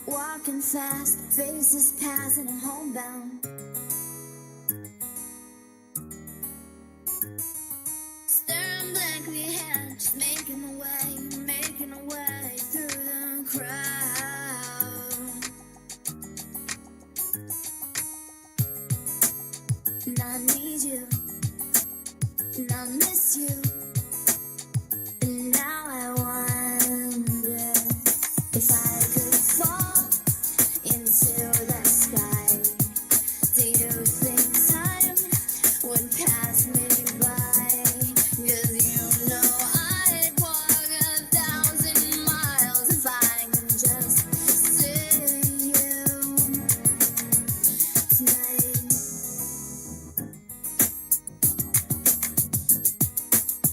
Walking fast, faces passing, I'm homebound. Staring blankly ahead, just making my way through the crowd. And I need you, and I miss you. And now I wonder if I could fall into the sky. Do you think time would pass me by? 'Cause you know I'd walk 1,000 miles if I could just see you tonight.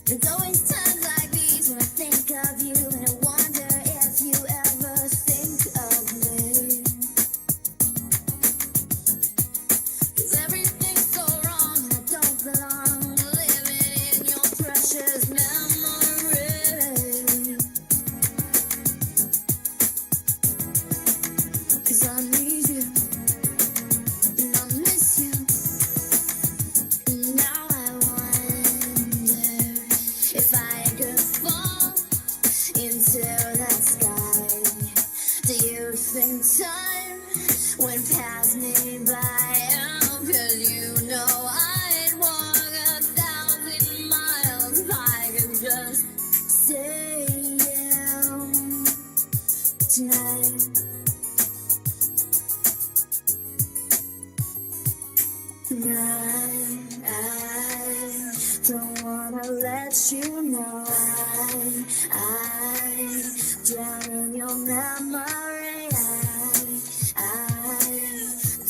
There's always times like these when I think of you, and I wonder if you ever think of me. 'Cause everything's so wrong and I don't belong, living in your precious memory. 'Cause I need you, and I miss you. And now I wonder if I could fall into the sky. Do you think time would pass me by? Oh, 'cause you know I'd walk 1,000 miles if I could just see you tonight. I don't wanna let you know I drown in your memory. I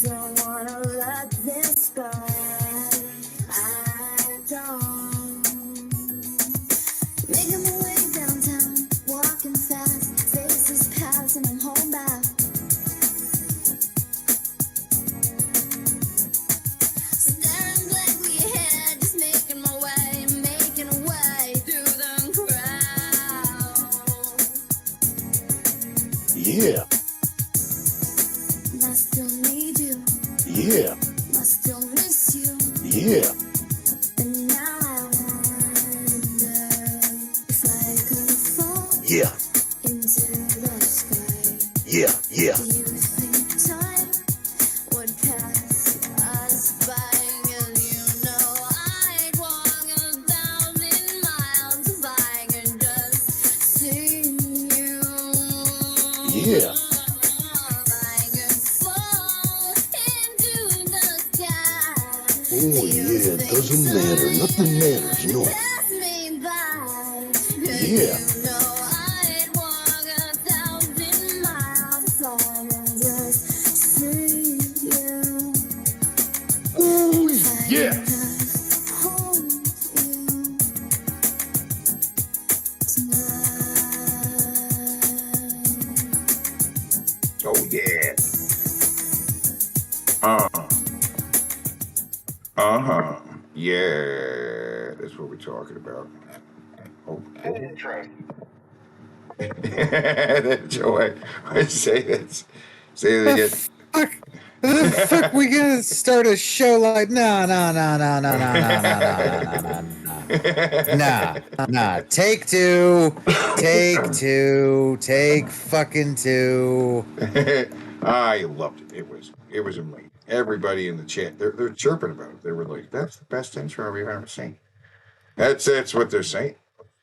don't wanna let this go. I don't. Making my way downtown, walking fast, faces passing, I'm homebound. Staring blankly ahead, just making my way through the crowd. Yeah, And I still need you, yeah, I still miss you. yeah. And now I wonder if I could fall Yeah, into the sky. yeah, yeah. Do you think time would pass us by? 'Cause you know I'd walk 1,000 miles if I could just see you. Yeah. If I could fall into the sky. Oh yeah, it doesn't matter. Nothing matters, no. Pass me by. 'Cause Yeah. you know I'd walk 1,000 miles if I could just see you. Oh If I yeah. could just hold you tonight. Oh yeah. Uh-huh. Yeah, that's what we're talking about. Oh, Joy, say that. Say it again. Fuck. The fuck we gonna start a show like no. Nah. Take two. Take fucking two. I loved it. It was amazing. Everybody in the chat, they're chirping about it. They were like, "That's the best intro we've ever seen." That's what they're saying.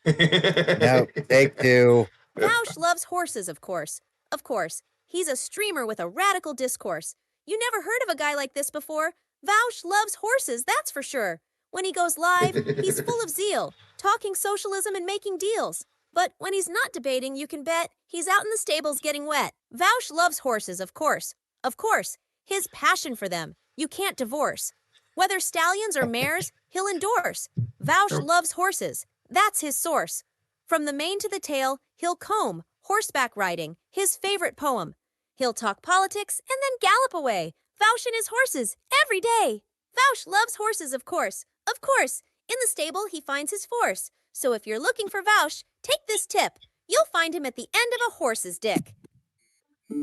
No, take two. Vaush loves horses, of course. Of course. He's a streamer with a radical discourse. You never heard of a guy like this before. Vaush loves horses, that's for sure. When he goes live, he's full of zeal, talking socialism and making deals. But when he's not debating, you can bet he's out in the stables getting wet. Vaush loves horses, of course. Of course. His passion for them, you can't divorce. Whether stallions or mares, he'll endorse. Vaush loves horses. That's his source. From the mane to the tail, he'll comb. Horseback riding, his favorite poem. He'll talk politics and then gallop away. Vaush and his horses, every day. Vaush loves horses, of course. Of course. In the stable, he finds his force. So if you're looking for Vaush, take this tip. You'll find him at the end of a horse's dick.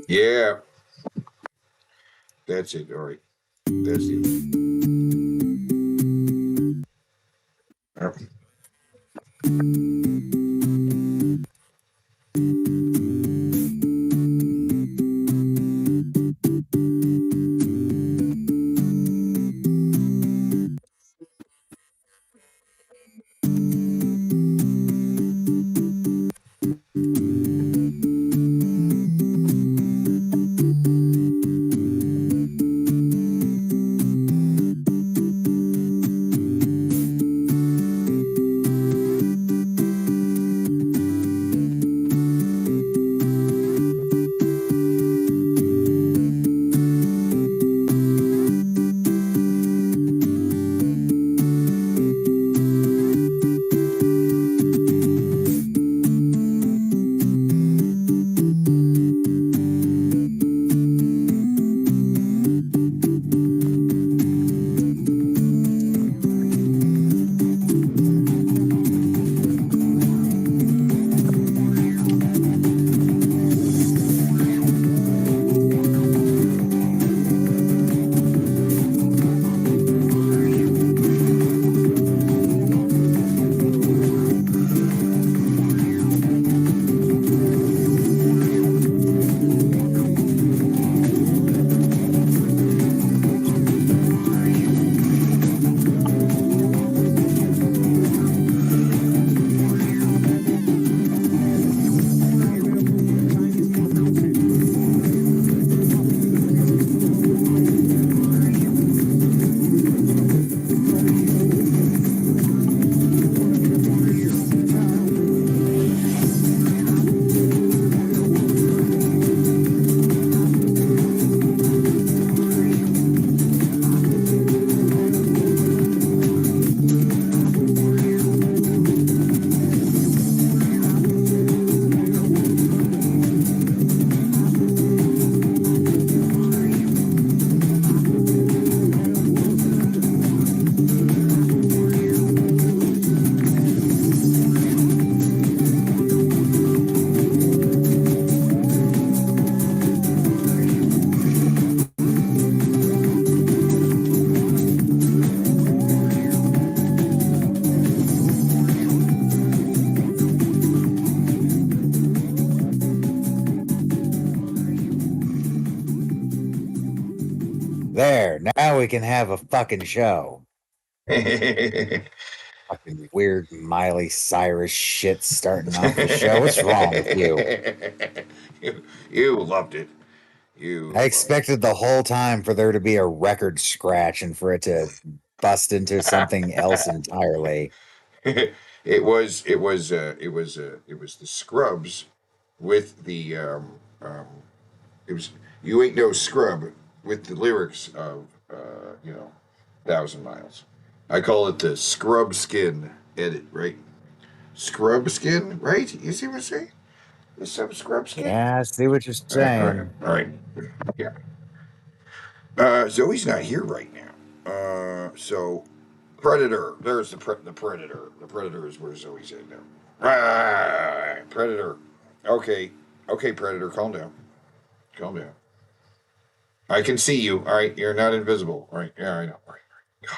Yeah. That's it. All right. That's it. All right. There, now we can have a fucking show. Fucking weird Miley Cyrus shit starting off the show. What's wrong with you? You loved it. You I expected the whole time for there to be a record scratch and for it to bust into something else entirely. It was the Scrubs with the it was you ain't no scrub with the lyrics of Thousand Miles. I call it the Scrub Skin edit, right? Scrub Skin, right? You see what I'm saying? The sub Scrub Skin. Yeah, I see what you're All right, all right, saying. all right. Yeah. Zoe's not here right now. So Predator. There's the Predator. The Predator is where Zoe's at now. Right, Predator. Okay, okay, Predator. Calm down. Calm down. I can see you. All right, you're not invisible. All right, yeah, I know. All right. It's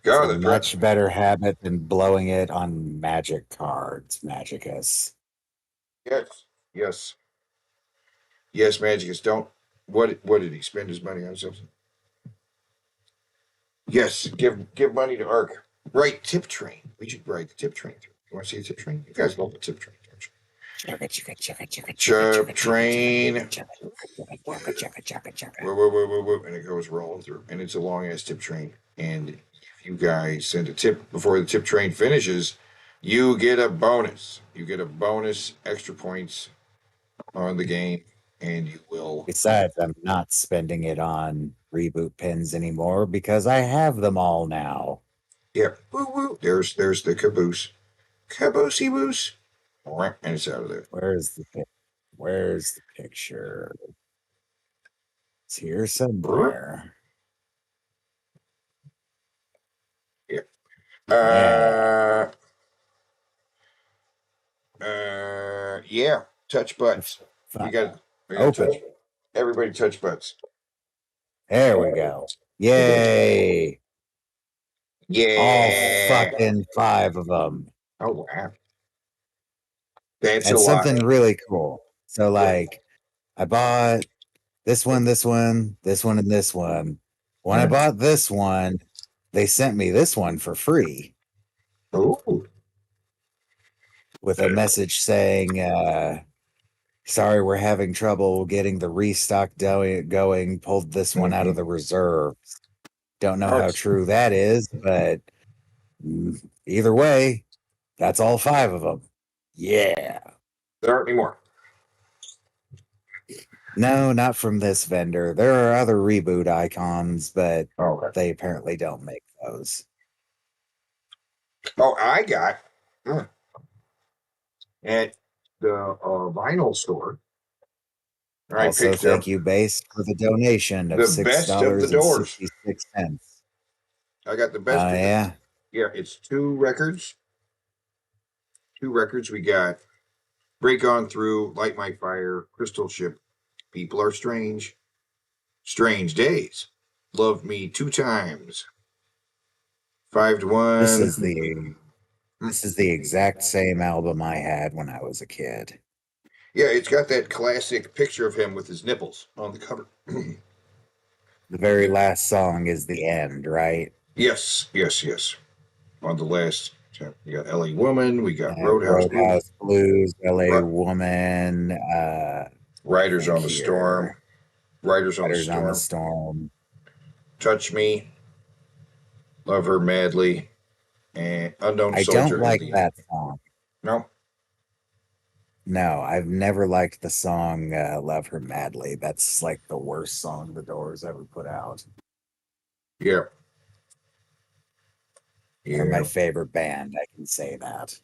God, a much better habit than blowing it on magic cards, Magicus. yes, yes, yes, Magicus. Don't. What did he spend his money on something? Yes, give money to Ark. Right, tip train. We should ride the tip train through. You want to see a tip train? You guys love the tip train, don't you? Tip train. Whoa, whoa, whoa, whoa, whoa, and it goes rolling through, and it's a long ass tip train. And if you guys send a tip before the tip train finishes, you get a bonus. You get a bonus extra points on the game, and you will. Besides, I'm not spending it on reboot pins anymore because I have them all now. Yeah, woo woo. There's the caboose, caboosey woos, and it's out of there. Where's the picture? It's here somewhere. Yeah. Yeah. Yeah. Touch buttons. You got. Open. Everybody touch butts. There we go. Yay! Yeah. All fucking 5 of them. Oh wow. That's And a lot. something really cool. So, like, I bought this one, this one, this one, and this one. When I bought this one, they sent me this one for free Oh. with a message saying, sorry, we're having trouble getting the restock going. Pulled this one out of the reserve. Don't know how true that is, but either way, that's all 5 of them. Yeah. There aren't any more. No, not from this vendor. There are other reboot icons, but Oh, okay. they apparently don't make those. Oh, I got at the vinyl store. I Also, picked thank up you, Base, for the donation of the $6 best of the and doors. 66 cents. I got the best Oh, of it. yeah. Yeah, it's 2 records. 2 records. We got Break On Through, Light My Fire, Crystal Ship, People Are Strange, Strange Days, Love Me 2 Times, 5 to 1. This is the exact same album I had when I was a kid. Yeah, it's got that classic picture of him with his nipples on the cover. The very last song is the end, right? Yes. On the last, we got LA Woman, we got Roadhouse Blues, Roadhouse Blues, LA Ri- Woman, Riders on the here. Storm, Riders on the Riders on the Storm, Storm. Touch Me, Love Her Madly, and Unknown I Soldier. don't like that song. No. No, I've never liked the song Love Her Madly. That's like the worst song the Doors ever put out. Yeah. They're my favorite band, I can say that.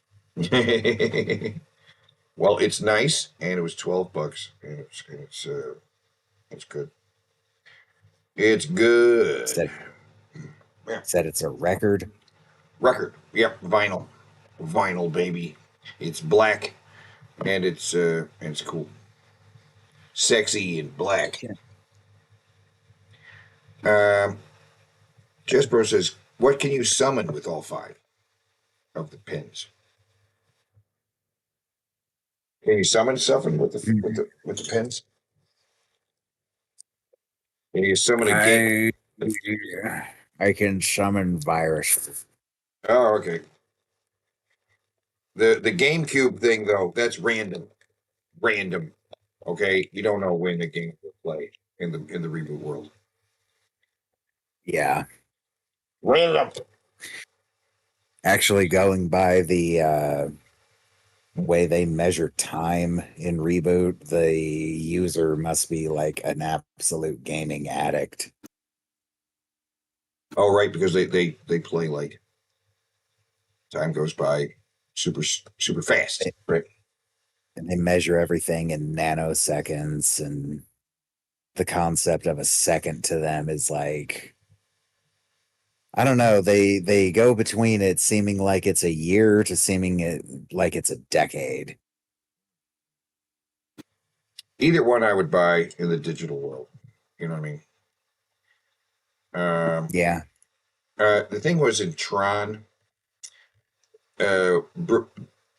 Well, it's nice, and it was $12, and it's good. It's good. Said it's a record. Record. Yep, vinyl, baby. It's black, and it's cool, sexy and black. Jesper says, "What can you summon with all 5 of the pins? Can you summon something with the pins? Can you summon a game? I can summon viruses. Oh, okay. The GameCube thing though, that's random. Random. Okay, you don't know when the game will play in the reboot world. Yeah. Random. Actually, going by the way they measure time in reboot, the user must be like an absolute gaming addict. Oh, right, because they play like time goes by super fast, right? And they measure everything in nanoseconds, and the concept of a second to them is like, I don't know, they go between it seeming like it's a year to seeming like it's a decade. Either one I would buy in the digital world. You know what I mean? Yeah. The thing was in Tron. In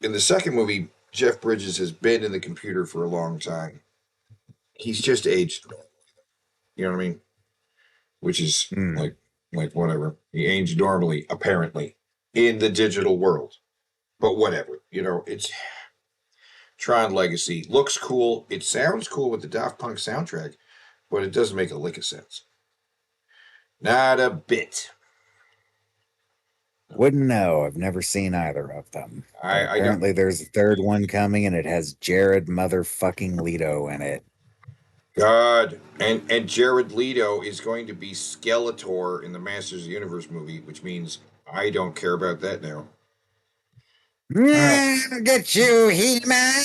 the second movie, Jeff Bridges has been in the computer for a long time. He's just aged. You know what I mean? Which is like whatever. He aged normally, apparently, in the digital world. But whatever. You know, it's Tron Legacy. Looks cool. It sounds cool with the Daft Punk soundtrack, but it doesn't make a lick of sense. Not a bit. Wouldn't know. I've never seen either of them. Apparently, don't. there's a third one coming, and it has Jared motherfucking Leto in it. God, and Jared Leto is going to be Skeletor in the Masters of the Universe movie, which means I don't care about that now. Get you, He-Man.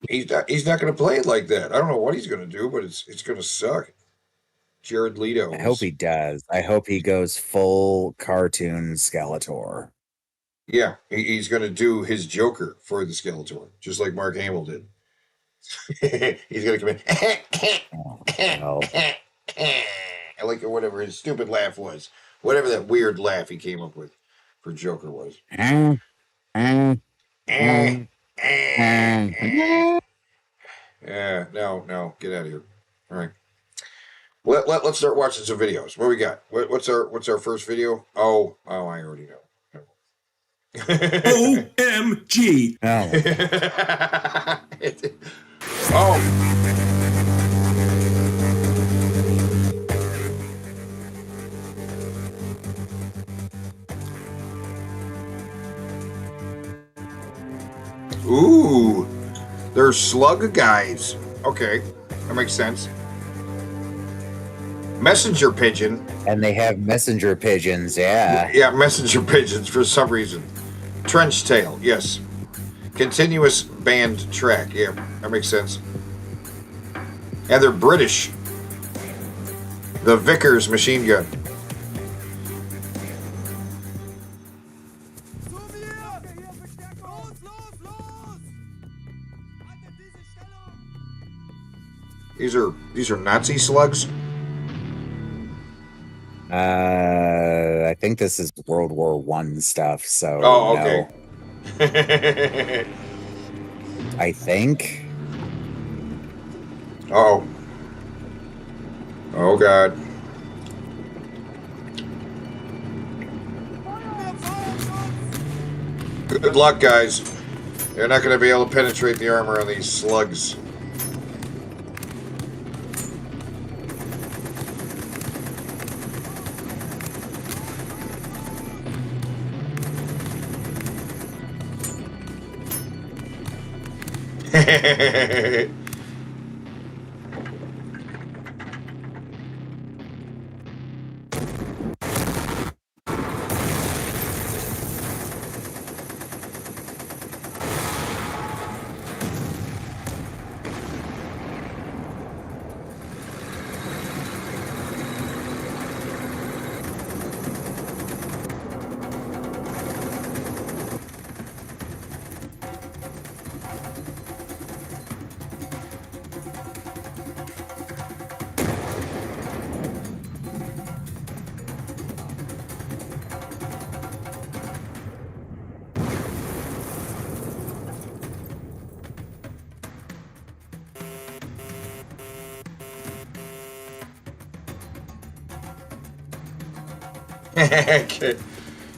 He's not going to play it like that. I don't know what he's going to do, but it's going to suck. Jared Leto. I hope he does. I hope he goes full cartoon Skeletor. Yeah, he's going to do his Joker for the Skeletor, just like Mark Hamill did. He's gonna come in. Oh, hell. I like whatever his stupid laugh was. Whatever that weird laugh he came up with for Joker was. Yeah, no, get out of here. All right. Let's start watching some videos. What we got? What's our first video? Oh, I already know. OMG. Oh. Ooh, they're slug guys. Okay, that makes sense. Messenger pigeon. And they have messenger pigeons, yeah. Yeah, messenger pigeons for some reason. Trench tail, yes. Continuous band track, yeah, that makes sense. And they're British. The Vickers machine gun. These are Nazi slugs. I think this is World War One stuff, so Oh, no. okay. I think. Oh. Oh God. Good luck, guys. They're not going to be able to penetrate the armor on these slugs.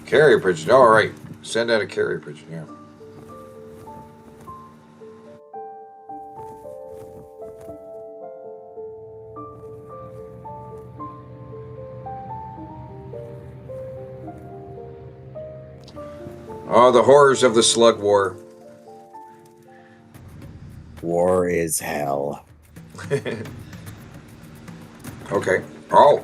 Carrier pigeon. All right. Send out a carrier pigeon, yeah. Oh, the horrors of the slug war. War is hell. Okay. Oh.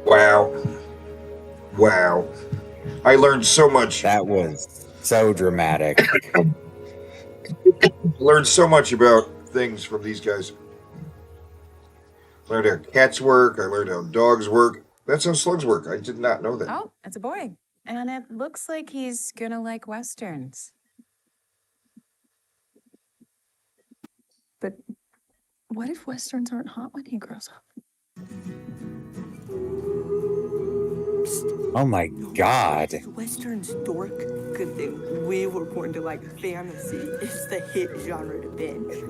Wow. Wow. I learned so much. That was so dramatic. Learned so much about things from these guys. Learned how cats work. I learned how dogs work. That's how slugs work. I did not know that. Oh, it's a boy. And it looks like he's gonna like Westerns. But what if Westerns aren't hot when he grows up? Oh my god. Western's dork. Good thing we were born to like fantasy. It's the hit genre to binge.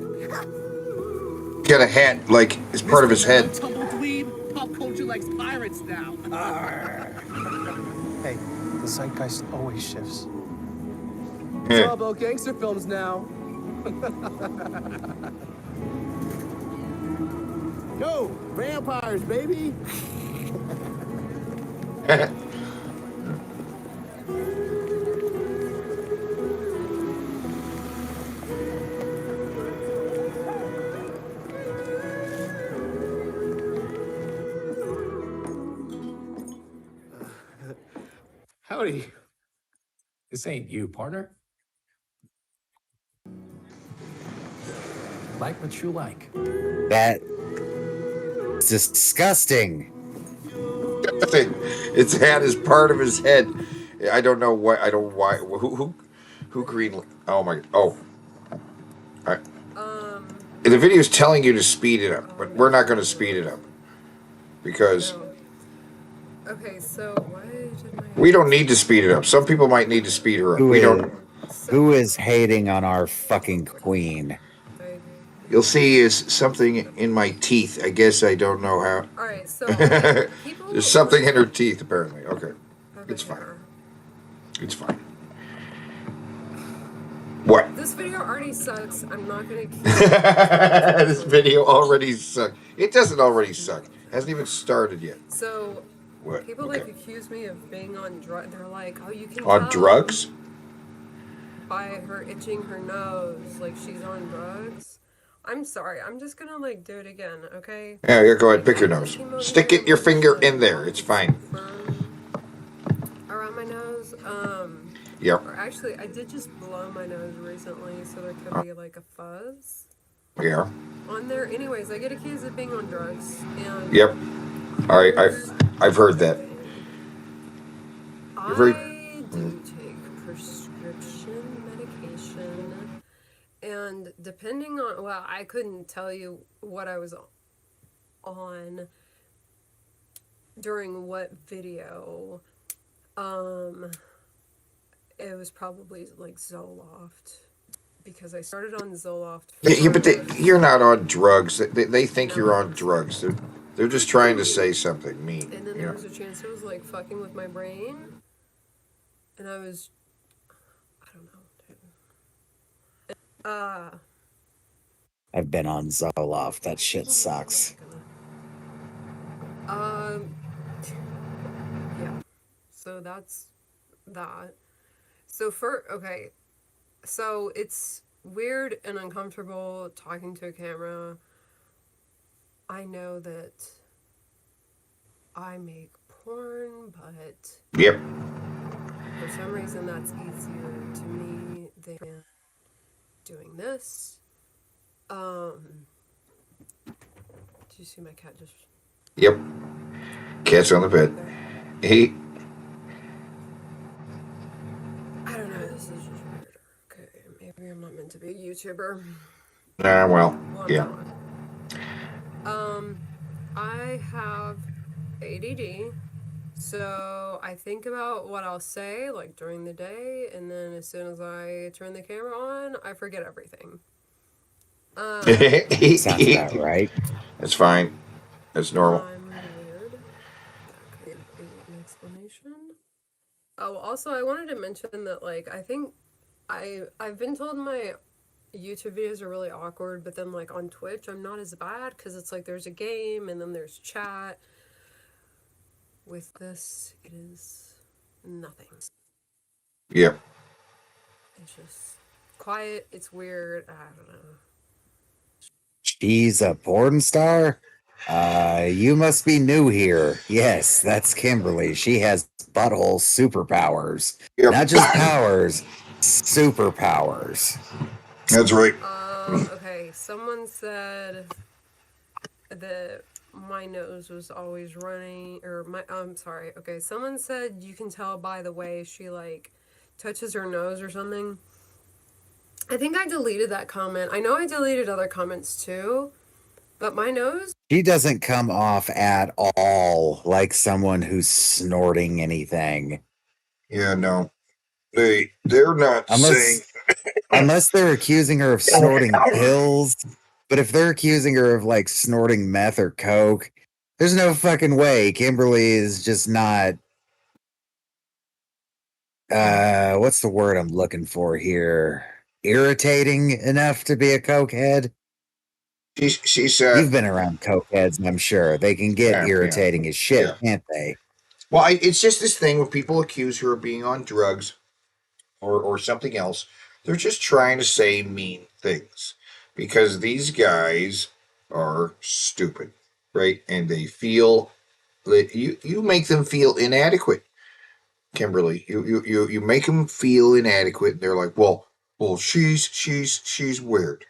Get a hat like it's part of his head. Tumbleweed, pop culture likes pirates now. Hey, the zeitgeist always shifts. It's all about gangster films now. Yo, vampires, baby. Howdy. This ain't you, partner. Like what you like. That is disgusting. Its hat is part of his head. I don't know why. I don't why. Who green? Oh my. Oh. I, the video is telling you to speed it up, but we're not going to speed it up because Okay, so why did my we don't need to speed it up. Some people might need to speed her up. We don't. Who is hating on our fucking queen? You'll see is something in my teeth. I guess I don't know how. All right, so okay, people. There's something in her teeth apparently. Okay, it's fine. It's fine. What? This video already sucks. I'm not gonna keep This video already sucks. It doesn't already suck. It hasn't even started yet. So What? people Okay. like accuse me of being on drugs. They're like, oh, you can On tell drugs? by her itching her nose, like she's on drugs. I'm sorry. I'm just gonna like do it again, okay? Yeah, go ahead. Pick your nose. Stick your finger in there. It's fine. Around my nose. Yep. Or actually, I did just blow my nose recently, so there could be like a fuzz Yeah. on there. Anyways, I get accused of being on drugs, and Yep. All right. I've heard that. I very- do take prescription medication, and depending on, well, I couldn't tell you what I was on during what video. It was probably like Zoloft, because I started on Zoloft. Yeah, but you're not on drugs. They think you're on drugs. They're just trying to say something mean. And then there was a chance it was like fucking with my brain, and I was, I don't know. I've been on Zoloft. That shit sucks. Yeah. So that's that. So okay. So it's weird and uncomfortable talking to a camera. I know that I make porn, but Yep. for some reason that's easier to me than doing this. Did you see my cat just? Yep. Cat's on the bed. He. I don't know. This is just weird. Okay, maybe I'm not meant to be a YouTuber. Well, yeah. I have ADD, so I think about what I'll say like during the day, and then as soon as I turn the camera on, I forget everything. Sounds about right. That's fine. That's normal. I'm weird. That could be an explanation. Oh, also, I wanted to mention that, like, I think I've been told my YouTube videos are really awkward, but then, like, on Twitch, I'm not as bad, because it's like there's a game, and then there's chat. With this, it is nothing. Yep. It's just quiet, it's weird, I don't know. She's a porn star? You must be new here. Yes, that's Kimberly. She has butthole superpowers. Yep. Not just powers, superpowers. That's right. Okay, someone said that my nose was always running, or I'm sorry. Okay, someone said you can tell by the way she, like, touches her nose or something. I think I deleted that comment. I know I deleted other comments too, but my nose... She doesn't come off at all like someone who's snorting anything. Yeah, no. They're not saying... Unless they're accusing her of snorting pills. But if they're accusing her of, like, snorting meth or coke, there's no fucking way. Kimberly is just not... what's the word I'm looking for here? Irritating enough to be a cokehead? She's You've been around cokeheads, I'm sure. They can get irritating as shit, can't they? Well, it's just this thing when people accuse her of being on drugs or something else. They're just trying to say mean things because these guys are stupid, right? And they feel that you make them feel inadequate. Kimberly. You make them feel inadequate. And they're like, well, she's weird.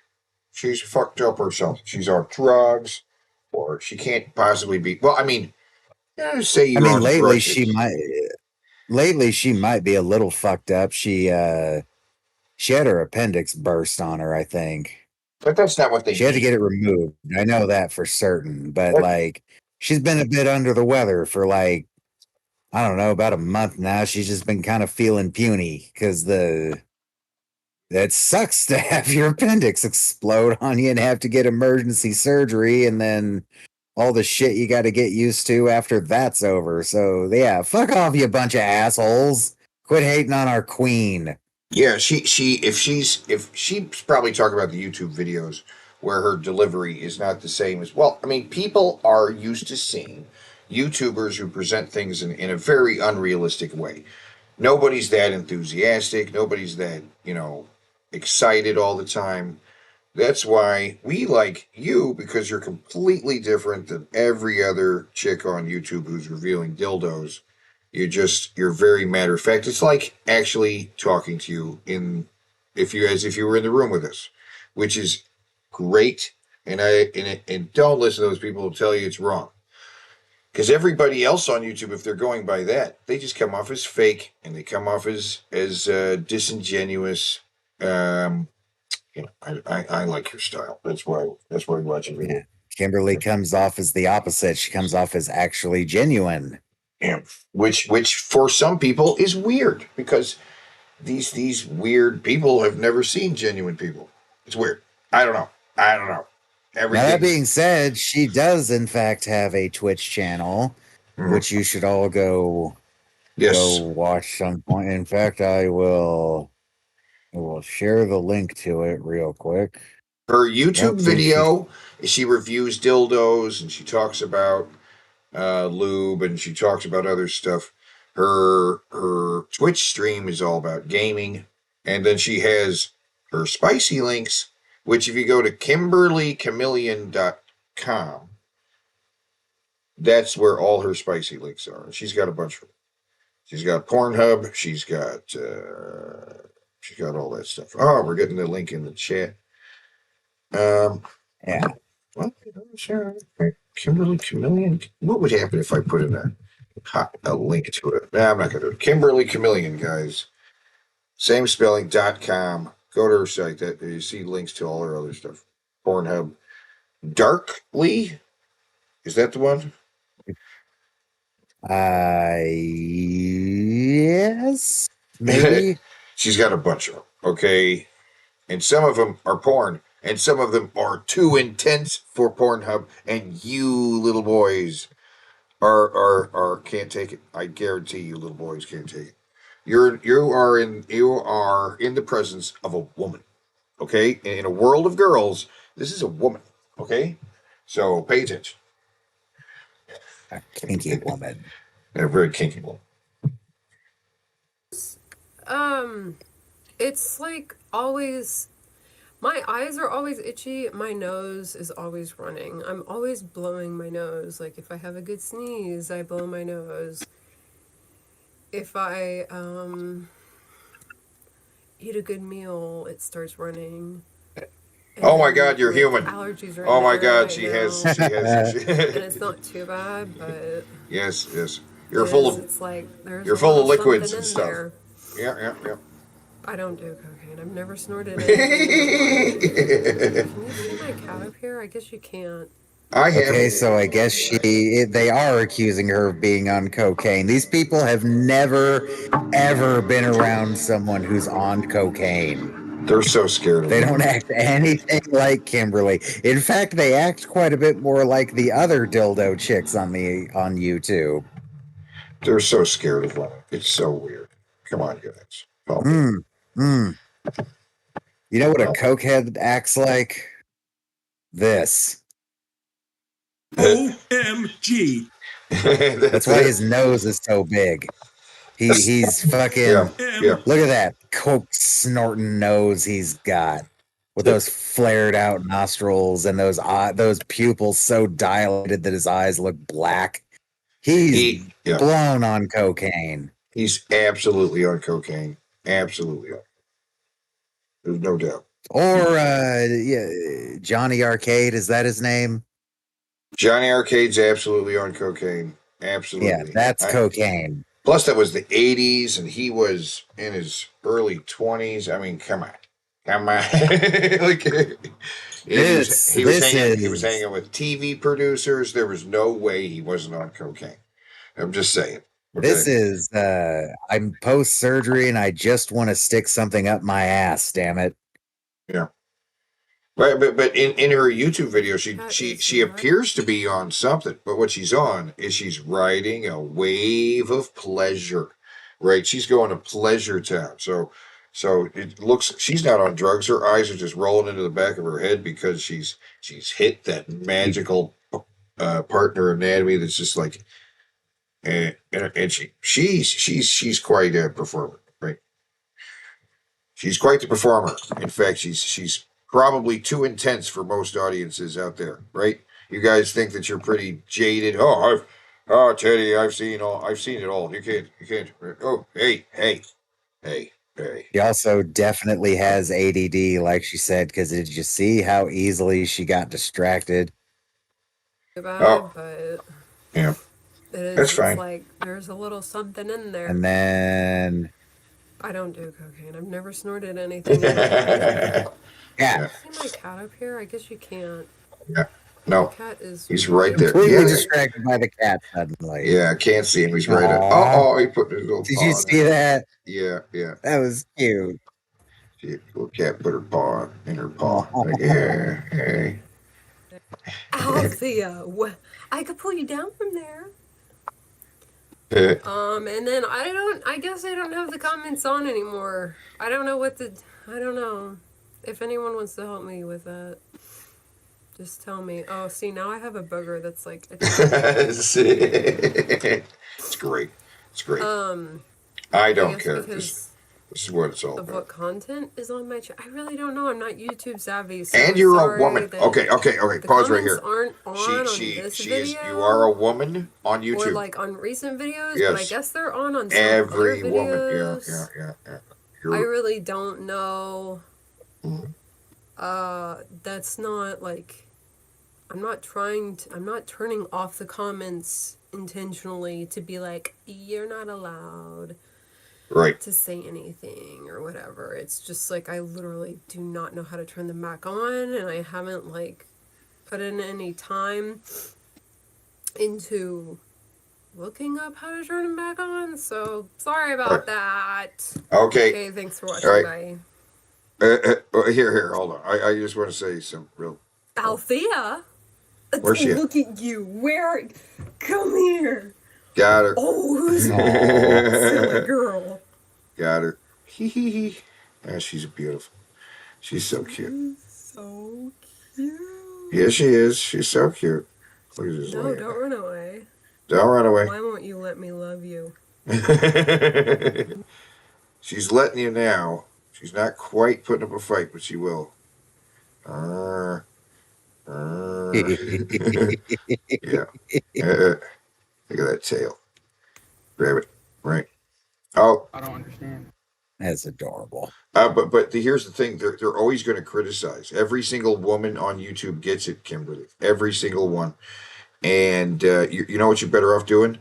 She's fucked up or something. She's on drugs, or she can't possibly be. Well, I mean, say I you're mean, on lately drugs. she might. Lately, she might be a little fucked up. She had her appendix burst on her, I think. But that's not what they She had to need. get it removed. I know that for certain. But That- like, she's been a bit under the weather for like, I don't know, about a month now. She's just been kind of feeling puny because that sucks to have your appendix explode on you and have to get emergency surgery and then all the shit you got to get used to after that's over. So yeah, fuck off, you bunch of assholes. Quit hating on our queen. Yeah, if she's probably talking about the YouTube videos where her delivery is not the same as well. I mean, people are used to seeing YouTubers who present things in a very unrealistic way. Nobody's that enthusiastic. Nobody's that excited all the time. That's why we like you, because you're completely different than every other chick on YouTube who's revealing dildos. You're very matter of fact. It's like actually talking to you as if you were in the room with us, which is great. And don't listen to those people who tell you it's wrong. Because everybody else on YouTube, if they're going by that, they just come off as fake and they come off as disingenuous. I like your style. That's why we watch it. Yeah. Kimberly comes off as the opposite. She comes off as actually genuine. Yeah. Which for some people is weird, because these weird people have never seen genuine people. It's weird. I don't know. Now, that being said, she does in fact have a Twitch channel, which you should all go watch some point. In fact, I will share the link to it real quick. Her YouTube video, she reviews dildos and she talks about lube and she talks about other stuff. Her Twitch stream is all about gaming, and then she has her spicy links, which if you go to KimberlyChameleon.com, that's where all her spicy links are. And she's got a bunch of them. She's got Pornhub. She's got all that stuff. Oh, we're getting the link in the chat. Yeah. Well, sure. Kimberly Chameleon. What would happen if I put in a link to it? Nah, I'm not going to do it. Kimberly Chameleon, guys. Same spelling.com. Go to her site. That you see links to all her other stuff. Pornhub. Darkly? Is that the one? Yes. Maybe. She's got a bunch of them. Okay. And some of them are porn. And some of them are too intense for Pornhub. And you little boys are can't take it. I guarantee you little boys can't take it. You are in the presence of a woman. Okay? In a world of girls, this is a woman. Okay? So pay attention. A kinky woman. A very kinky woman. It's like always, my eyes are always itchy. My nose is always running. I'm always blowing my nose. Like if I have a good sneeze, I blow my nose. If I eat a good meal, it starts running. Oh my God, you're human. Allergies right Oh my God, right she now. has. And it's not too bad, but Yes. You're full of. it's like there's You're a full of little liquids something and in stuff. there. Yeah. I don't do cocaine. I've never snorted it. Can you see my cat up here? I guess you can't. I have. Okay, so I guess they are accusing her of being on cocaine. These people have never, ever been around someone who's on cocaine. They're so scared of They them. don't act anything like Kimberly. In fact, they act quite a bit more like the other dildo chicks on YouTube. They're so scared of women. It's so weird. Come on, guys. You know what a cokehead acts like? This. OMG. That's why his nose is so big. He's fucking. Yeah. Look at that coke snorting nose he's got, with those flared out nostrils and those pupils so dilated that his eyes look black. He's blown on cocaine. He's absolutely on cocaine. Absolutely. There's no doubt. Or yeah, Johnny Arcade, is that his name? Johnny Arcade's absolutely on cocaine. Yeah, Absolutely. that's cocaine. Plus, that was the 80s, and he was in his early 20s. I mean, come on. Come on. Like, This he was is hanging with TV producers. There was no way he wasn't on cocaine. I'm just saying. this Okay. is I'm post surgery and I just want to stick something up my ass, damn it. Yeah. But in her YouTube video, she That is appears to be on something. But what she's on is she's riding a wave of pleasure, right? She's going to pleasure town. So it looks she's not on drugs. Her eyes are just rolling into the back of her head because she's hit that magical partner anatomy that's just like, and she's quite a performer, right? She's quite the performer. In fact, she's probably too intense for most audiences out there, right? You guys think that you're pretty jaded. Oh Teddy, I've seen it all. You can't. Oh, hey. She also definitely has ADD, like she said, because did you see how easily she got distracted? about it, Oh, but yeah, it is. that's It's fine. like there's a little something in there. And then, I don't do cocaine. I've never snorted anything in my life. yeah, See my cat up here? I guess you can't. Yeah. My No, cat is he's right there. completely Yeah, distracted by the cat suddenly. yeah. I can't see him. He's right at. Aw, He put his little did paw you on see it. that? Yeah. That was cute. See, little cat put her paw in her paw. Aw. Like, yeah, hey. Althea. I could pull you down from there. And then I guess I don't have the comments on anymore. I don't know. If anyone wants to help me with that, just tell me. Oh, see, now I have a booger that's like It's great. It's great. I don't guess care. because This is what it's all of about. what content is on my channel. I really don't know. I'm not YouTube savvy, so And I'm you're a sorry woman. that Okay. the Pause right comments here. aren't on this She is. video. You are a woman on Or YouTube. like on recent videos, but I Yes. guess they're on some Every other woman. videos. Yeah. I really don't know. Mhm. That's not like I'm not turning off the comments intentionally to be like, you're not allowed Right. to say anything or whatever. It's just like I literally do not know how to turn them back on, and I haven't like put in any time into looking up how to turn them back on. So sorry about that. Okay. Okay, thanks for watching. All right. Bye. Here. Hold on. I just want to say some real. Althea? Where's she at? Look at you. Where? Come here. Got her. Oh, who's silly girl? Got her. Hee. Yeah, she's beautiful. She's so cute. So cute. Yeah, she is. She's so cute. Look at this No, lady. don't run away. Don't run away. Why won't you let me love you? She's letting you now. She's not quite putting up a fight, but she will. Yeah. Look at that tail. Grab it. Right. Oh. I don't understand. That's adorable. But here's the thing: they're always going to criticize. Every single woman on YouTube gets it, Kimberly. Every single one. And you know what you're better off doing?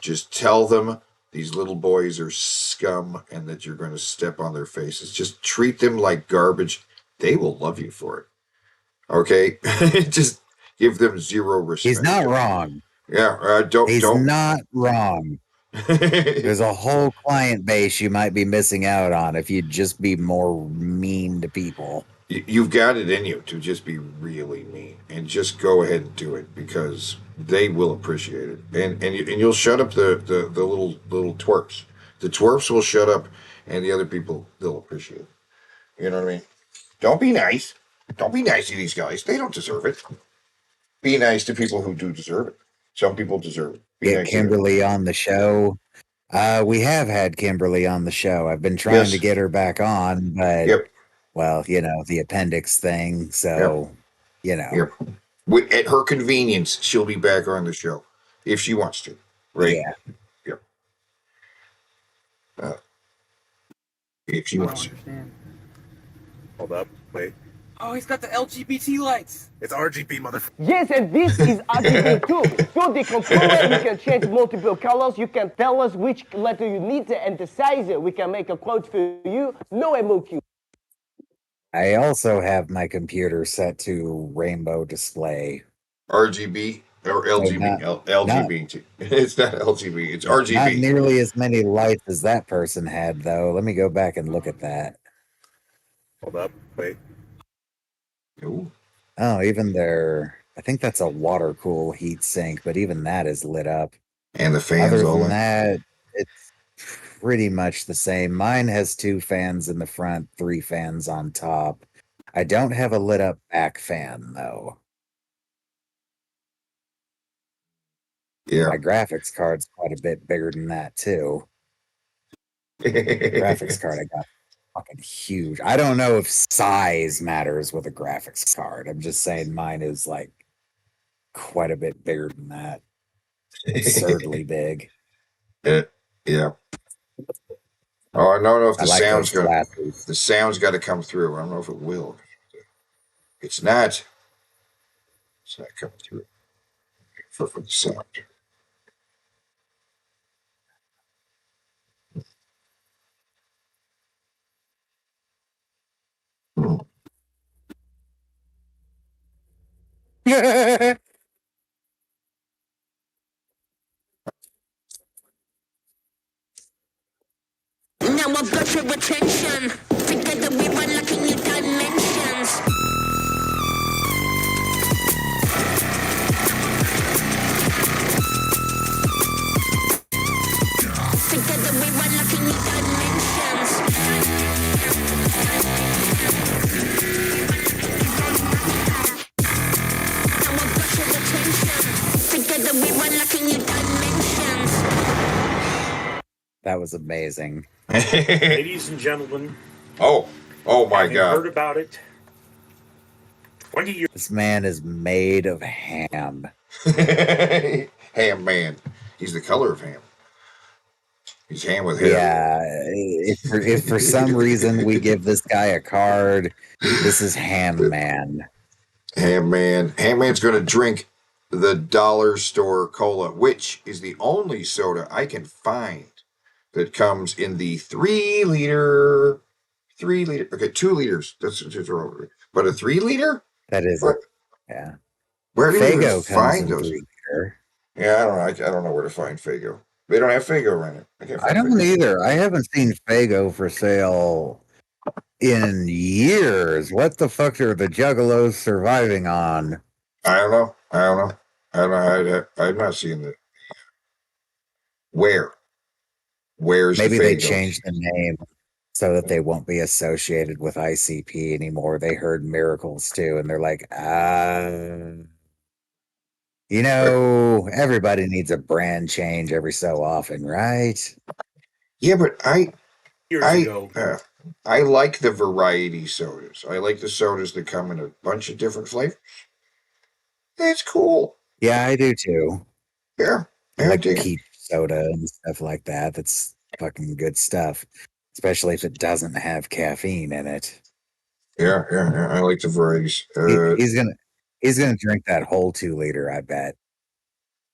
Just tell them these little boys are scum and that you're going to step on their faces. Just treat them like garbage. They will love you for it. Okay? Just give them zero respect. He's not wrong. Yeah, He's don't. not wrong. There's a whole client base you might be missing out on if you'd just be more mean to people. You've got it in you to just be really mean and just go ahead and do it because they will appreciate it. And you'll shut up the little twerps. The twerps will shut up and the other people, they'll appreciate it. You know what I mean? Don't be nice. Don't be nice to these guys. They don't deserve it. Be nice to people who do deserve it. Some people deserve it. Get Nice Kimberly on the show. We have had Kimberly on the show. I've been trying to get her back on, but well, the appendix thing. So, At her convenience, she'll be back on the show if she wants to. Right? Yeah. Yep. Uh, if she wants to. understand. Hold up. Wait. Oh, he's got the LGBT lights. It's RGB, motherfucker. Yes, and this is RGB too. Through the controller, you can change multiple colors. You can tell us which letter you need and the size. We can make a quote for you. No MOQ. I also have my computer set to rainbow display. RGB or So LGB? LGBT. It's not LGB. It's not RGB. nearly as many lights as that person had, though. Let me go back and look at that. Hold up. Wait. Ooh. Oh, even their, I think that's a water cool heat sink, but even that is lit up. And the fans Other all than in. that, it's pretty much the same. Mine has 2 fans in the front, 3 fans on top. I don't have a lit up back fan, though. Yeah. My graphics card's quite a bit bigger than that, too. Graphics card I got fucking huge. I don't know if size matters with a graphics card. I'm just saying mine is like quite a bit bigger than that. Absurdly big. Yeah. Oh, I don't know if I the like sound's those got glasses. the sound's got to come through. I don't know if it will. It's not. It's not coming through for the sound. Now I've got your attention. Together we unlocking new dimensions. Together we unlocking new dimensions. Now I've got your attention. Together we unlocking new dimensions. That was amazing. Ladies and gentlemen, oh my having God! heard about it 20 years. This man is made of ham. Ham man. He's the color of ham. He's ham with hair. Yeah. If for some reason we give this guy a card, this is Ham Man. Ham man. Ham man's going to drink the dollar store cola, which is the only soda I can find that comes in the 3 liter. 3 liter. Okay, 2 liters. That's over. But a 3 liter? That is What? Yeah. Where do you even Fago comes find in those? 3 liter. Yeah, I don't know. I don't know where to find Fago. They don't have Fago around it. I can't I find don't Fago. either. I haven't seen Fago for sale in years. What the fuck are the Juggalos surviving on? I don't know. I've not seen it. Where? Where's Maybe the they Fagos? changed the name so that they won't be associated with ICP anymore. They heard Miracles too, and they're like, everybody needs a brand change every so often, right? Yeah, but Years I ago. I like the variety sodas. I like the sodas that come in a bunch of different flavors. It's cool. Yeah, I do too. Yeah, I I like dig it. peach soda and stuff like that. That's fucking good stuff, especially if it doesn't have caffeine in it. Yeah. I like the varieties. He's gonna drink that whole 2 liter, I bet.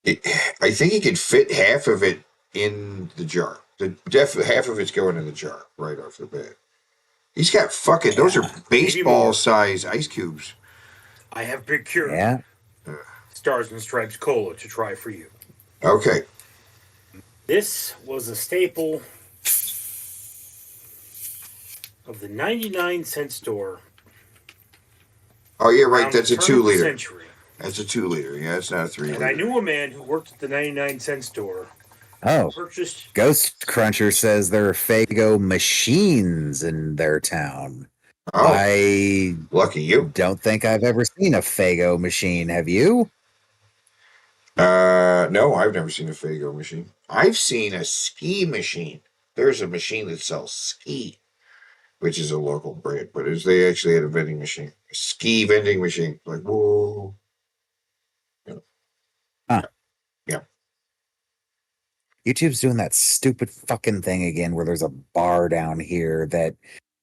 I think he could fit half of it in the jar. Half of it's going in the jar right off the bat. He's got fucking. Those are baseball size ice cubes. I have procured Yeah. Stars and Stripes Cola to try for you. Okay. This was a staple of the 99-cent store. Oh yeah, right. around That's the a turn 2 of the liter. century. That's a 2 liter. Yeah, it's not a 3 And liter. I knew a man who worked at the 99-cent store. Oh, Purchased Ghost Cruncher says there are Fago machines in their town. Oh, I lucky you. don't think I've ever seen a Fago machine. Have you? No, I've never seen a Fago machine. I've seen a ski machine. There's a machine that sells ski, which is a local brand, but they actually had a vending machine, a ski vending machine. Like, whoa. Huh. Yeah. YouTube's doing that stupid fucking thing again where there's a bar down here that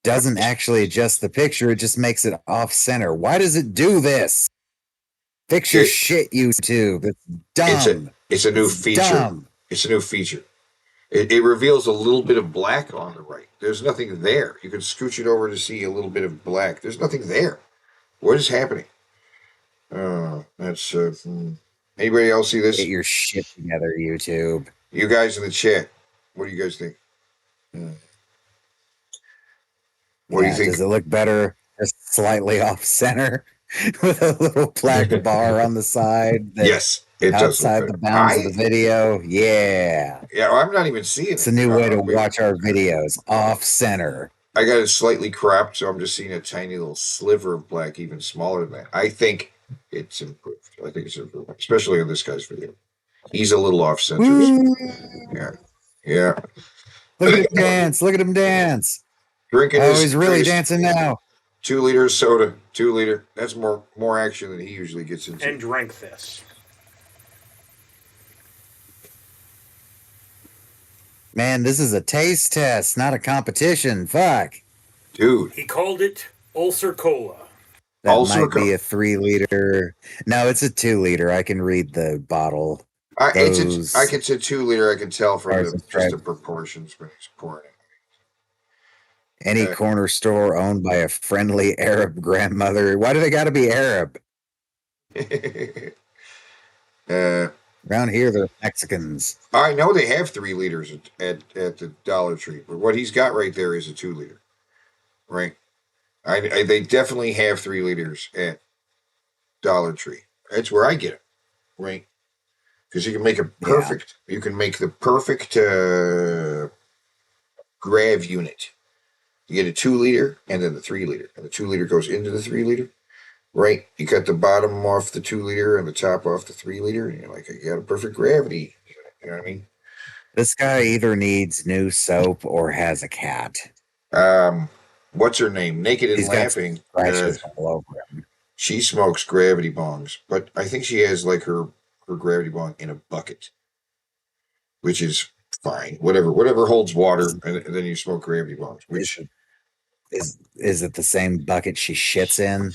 doesn't actually adjust the picture, it just makes it off center. Why does it do this? Fix your It- shit, YouTube. It's dumb. It's a new It's feature. dumb. It's a new feature. It reveals a little bit of black on the right. There's nothing there. You can scooch it over to see a little bit of black. There's nothing there. What is happening? That's anybody else see this? Get your shit together, YouTube. You guys in the chat, what do you guys think? What do you think? Does it look better just slightly off center with a little black bar on the side? Yes, it does look outside better. the bounds of the video. Yeah. Yeah, I'm not even seeing It's it. a new way to Wait. watch our videos off center. I got it slightly cropped, so I'm just seeing a tiny little sliver of black, even smaller than that. I think it's improved. I think it's improved, especially on this guy's video. He's a little off center. Yeah, yeah. Look at him dance. Look at him dance. Drinking Oh, his he's really drinking his dancing now. 2 liter soda, 2 liter. That's more action than he usually gets into. And drank this. Man, this is a taste test, not a competition. Fuck. Dude. He called it Ulcer Cola. That Also might be a 3 liter. No, it's a 2 liter. I can read the bottle. It's a 2 liter. I can tell from Ours the, is just the trash. proportions when he's pouring it. Any corner store owned by a friendly Arab grandmother. Why do they got to be Arab? Around here, they're Mexicans. I know they have 3 liters at the Dollar Tree, but what he's got right there is a 2 liter, right? They definitely have 3 liters at Dollar Tree. That's where I get it, right? Because you can make a perfect. Yeah. You can make the perfect grav unit. You get a 2 liter and then the 3 liter, and the 2 liter goes into the 3 liter. Right, you cut the bottom off the 2 liter and the top off the 3 liter, and you're like, you got a perfect gravity. You know what I mean? This guy either needs new soap or has a cat. What's her name? Naked and He's Laughing. All over him. She smokes gravity bongs, but I think she has like her gravity bong in a bucket, which is fine. Whatever holds water, and then you smoke gravity bongs. Which is it the same bucket she shits in?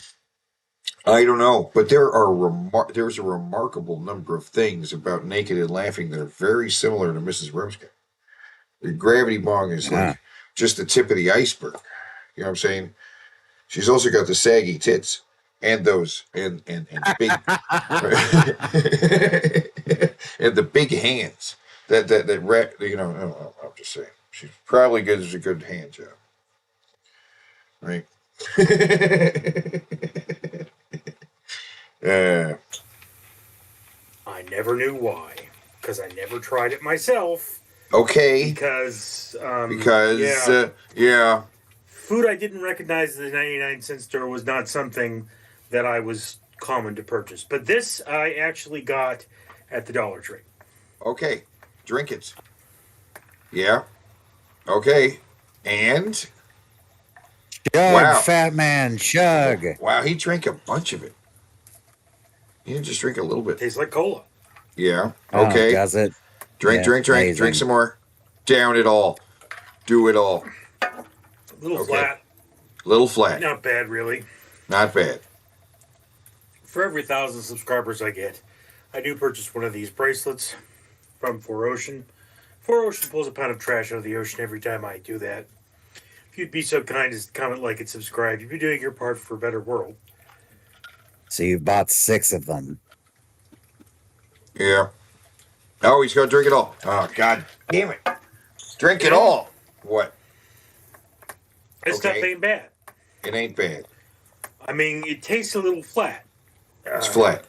I don't know, but there's a remarkable number of things about Naked and Laughing that are very similar to Mrs. Rubskin. The gravity bong is like just the tip of the iceberg. You know what I'm saying? She's also got the saggy tits and those and big and the big hands that you know. I'm just saying she's probably good as a good hand job, right? I never knew why, because I never tried it myself. Okay. Because yeah. Food I didn't recognize at the 99-cent store was not something that I was common to purchase. But this I actually got at the Dollar Tree. Okay. Drink it. Yeah. Okay. And Chug, fat man, chug. Wow, he drank a bunch of it. He didn't just drink a little bit. Tastes like cola. Yeah. Okay. Does it? Drink. Amazing. Drink some more. Down it all. Do it all. A little flat. Little flat. Not bad, really. Not bad. For every 1,000 subscribers I get, I do purchase one of these bracelets from 4Ocean. 4Ocean pulls a pound of trash out of the ocean every time I do that. If you'd be so kind as to comment, like, and subscribe, you'd be doing your part for a better world. So you've bought 6 of them. Yeah. Oh, he's going to drink it all. Oh, God damn it. Drink it all. What? This stuff ain't bad. It ain't bad. I mean, it tastes a little flat. It's flat.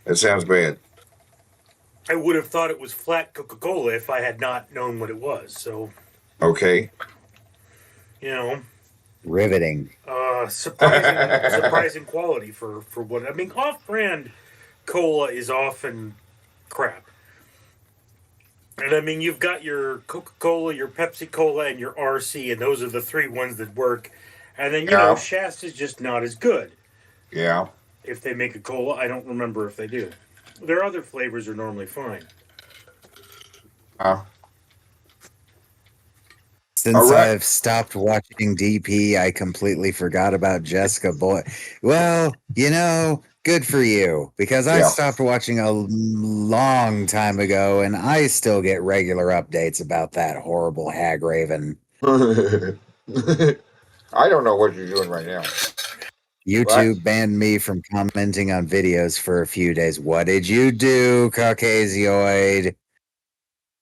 That sounds bad. I would have thought it was flat Coca-Cola if I had not known what it was. So, okay. You know. Riveting. Surprising quality for what I mean. Off-brand cola is often crap. And I mean, you've got your Coca-Cola, your Pepsi-Cola, and your RC, and those are the 3 ones that work. And then, you know, Shasta's just not as good. Yeah. If they make a cola, I don't remember if they do. Their other flavors are normally fine. Uh, Since all right. I've stopped watching DP, I completely forgot about Jessica Boy. Well, good for you, because I Yeah. stopped watching a long time ago, and I still get regular updates about that horrible hag raven. I don't know what you're doing right now. YouTube banned me from commenting on videos for a few days. What did you do, Caucasioid?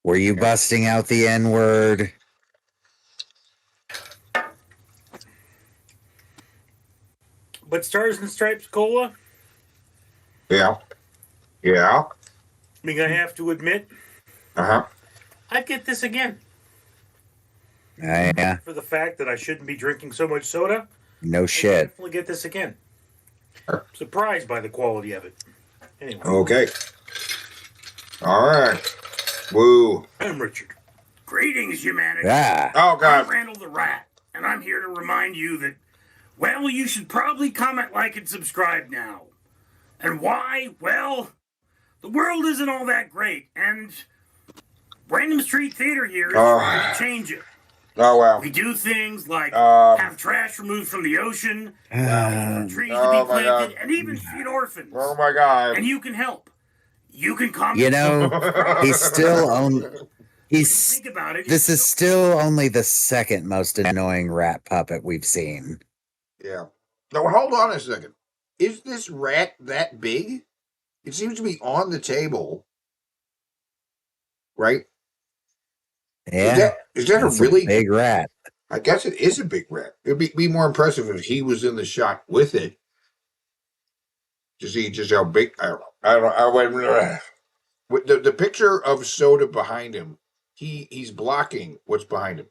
Were you busting out the N-word? But Stars and Stripes Cola, Yeah. Yeah. I mean, I have to admit, Uh-huh. I'd get this again. Yeah. For the fact that I shouldn't be drinking so much soda, No I'd shit. definitely get this again. Surprised by the quality of it. Anyway. Okay. All right. Woo. I'm Richard. Greetings, humanity. Yeah. Oh, God. I'm Randall the Rat, and I'm here to remind you that, well, you should probably comment, like, and subscribe now. And why? Well, the world isn't all that great, and Random Street Theater here is trying to change it. Oh, wow. We do things like have trash removed from the ocean, trees to be planted, and even feed orphans. Oh, my God. And you can help. You can comment. He's still on. Think about it. This is still only the second most annoying rat puppet we've seen. Yeah. Now, hold on a second. Is this rat that big? It seems to be on the table. Right? Yeah. Is that That's a really big rat? I guess it is a big rat. It'd be more impressive if he was in the shot with it. To see just how big. I don't know. Wait a minute. With the picture of soda behind him, he's blocking what's behind him.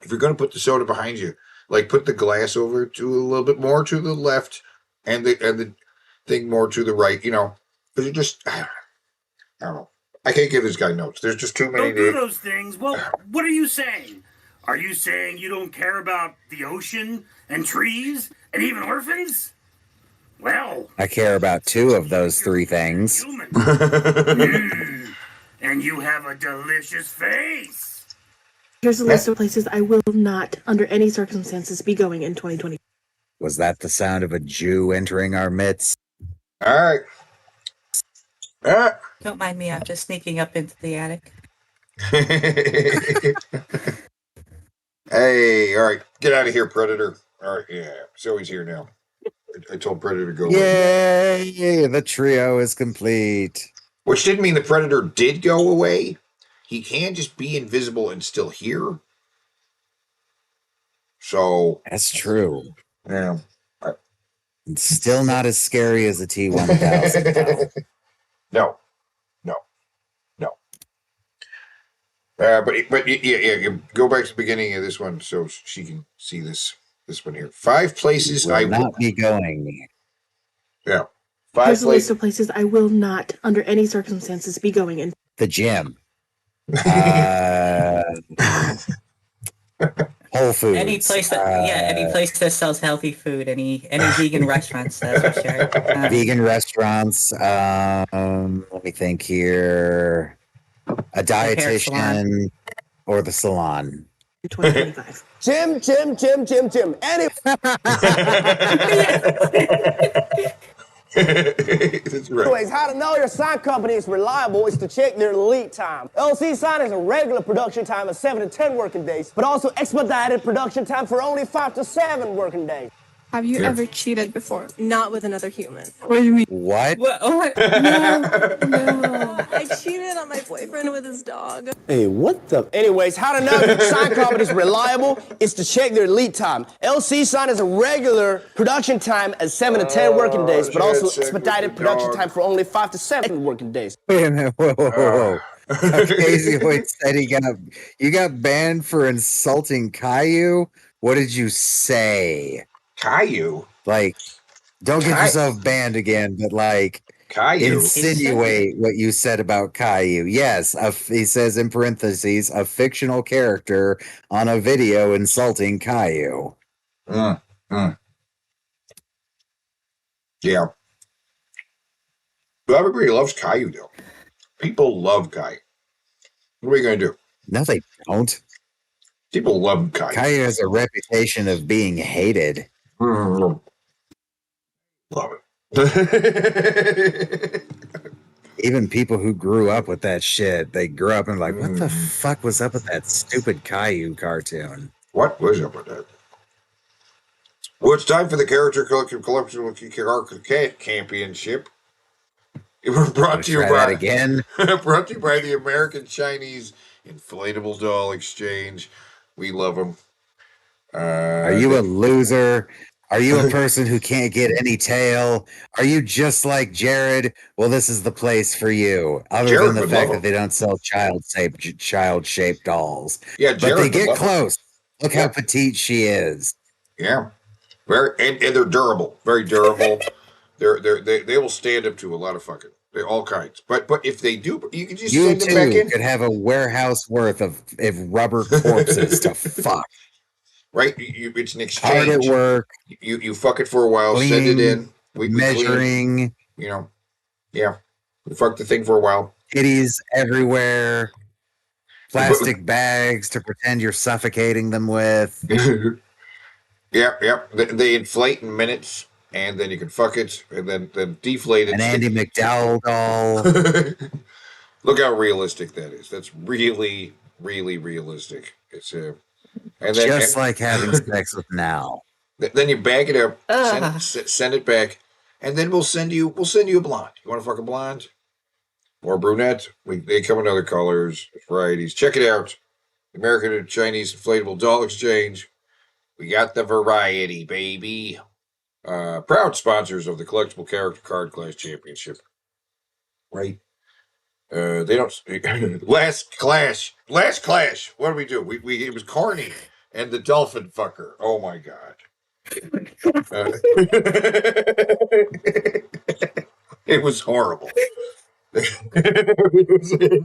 If you're going to put the soda behind you, like put the glass over to a little bit more to the left, and the thing more to the right. Because it just I don't know. I can't give this guy notes. There's just too many. Don't do those things. Well, what are you saying? Are you saying you don't care about the ocean and trees and even orphans? Well, I care about two of those three things. And you have a delicious face. Here's a list of places I will not, under any circumstances, be going in 2020. Was that the sound of a Jew entering our midst? All right. Don't mind me, I'm just sneaking up into the attic. Hey, all right. Get out of here, Predator. All right, yeah. So he's here now. I told Predator to go away. Yay! The trio is complete. Which didn't mean the Predator did go away. He can just be invisible and still here. So that's true. Yeah. It's still not as scary as a T-1000. No. But yeah. Go back to the beginning of this one so she can see this one here. 5 places will I not will be going. Yeah. Here's a list of places I will not, under any circumstances, be going in. The gym. Whole Foods. Any place that sells healthy food. Any vegan restaurants, that's for sure. Vegan restaurants. Let me think here. A dietitian or the salon. 2025. Jim. That's right. Anyways, how to know your sign company is reliable is to check their lead time. LC Sign has a regular production time of 7 to 10 working days, but also expedited production time for only 5 to 7 working days. Have you ever cheated before? Not with another human. What do you mean? What? No. I cheated on my boyfriend with his dog. Hey, what the? Anyways, how to know if your sign company is reliable is to check their lead time. LC Sign has a regular production time at 7 to 10 working days, but also expedited production time for only 5 to 7 working days. Wait a minute. Whoa. Caucasioid said you got banned for insulting Caillou. What did you say? Caillou? Like, don't get yourself banned again, but like, Caillou? insinuate what you said about Caillou. Yes, he says in parentheses, a fictional character on a video insulting Caillou. Yeah. But everybody loves Caillou, though. People love Caillou. What are we going to do? No, they don't. People love Caillou. Caillou has a reputation of being hated. Love it. Even people who grew up with that shit, they grew up and like, what the fuck was up with that stupid Caillou cartoon? What was up with that? Well, it's time for the Character Collection Championship. It was brought to you Try by that again. brought to you by the American Chinese Inflatable Doll Exchange. We love them. Are you a loser? Are you a person who can't get any tail? Are you just like Jared? Well, this is the place for you. Other Jared than the would fact love that they don't sell child-shaped dolls. Yeah, but Jared they would get love close. Look Yeah. how petite she is. Yeah, very and they're durable, very durable. They will stand up to a lot of fucking all kinds. But if they do, you can just You send them back too in. could have a warehouse worth of rubber corpses to fuck. Right, it's an exchange. Hard at work. You fuck it for a while, Cleaning, send it in. We measuring. clean, you know, yeah. We fuck the thing for a while. Kitties everywhere. Plastic bags to pretend you're suffocating them with. Yeah. They inflate in minutes, and then you can fuck it, and then deflate it. An Andy McDowell doll. Look how realistic that is. That's really, really realistic. It's and then just like having sex with now. Then you bag it up, send it back, and then we'll send you a blonde. You want to fuck a blonde or a brunette? They come in other colors, varieties. Check it out. American and Chinese Inflatable Doll Exchange. We got the variety, baby. Proud sponsors of the Collectible Character Card Clash Championship. Right. They don't. Last clash. What do we do? We it was Carney and the dolphin fucker. Oh my god. It was horrible.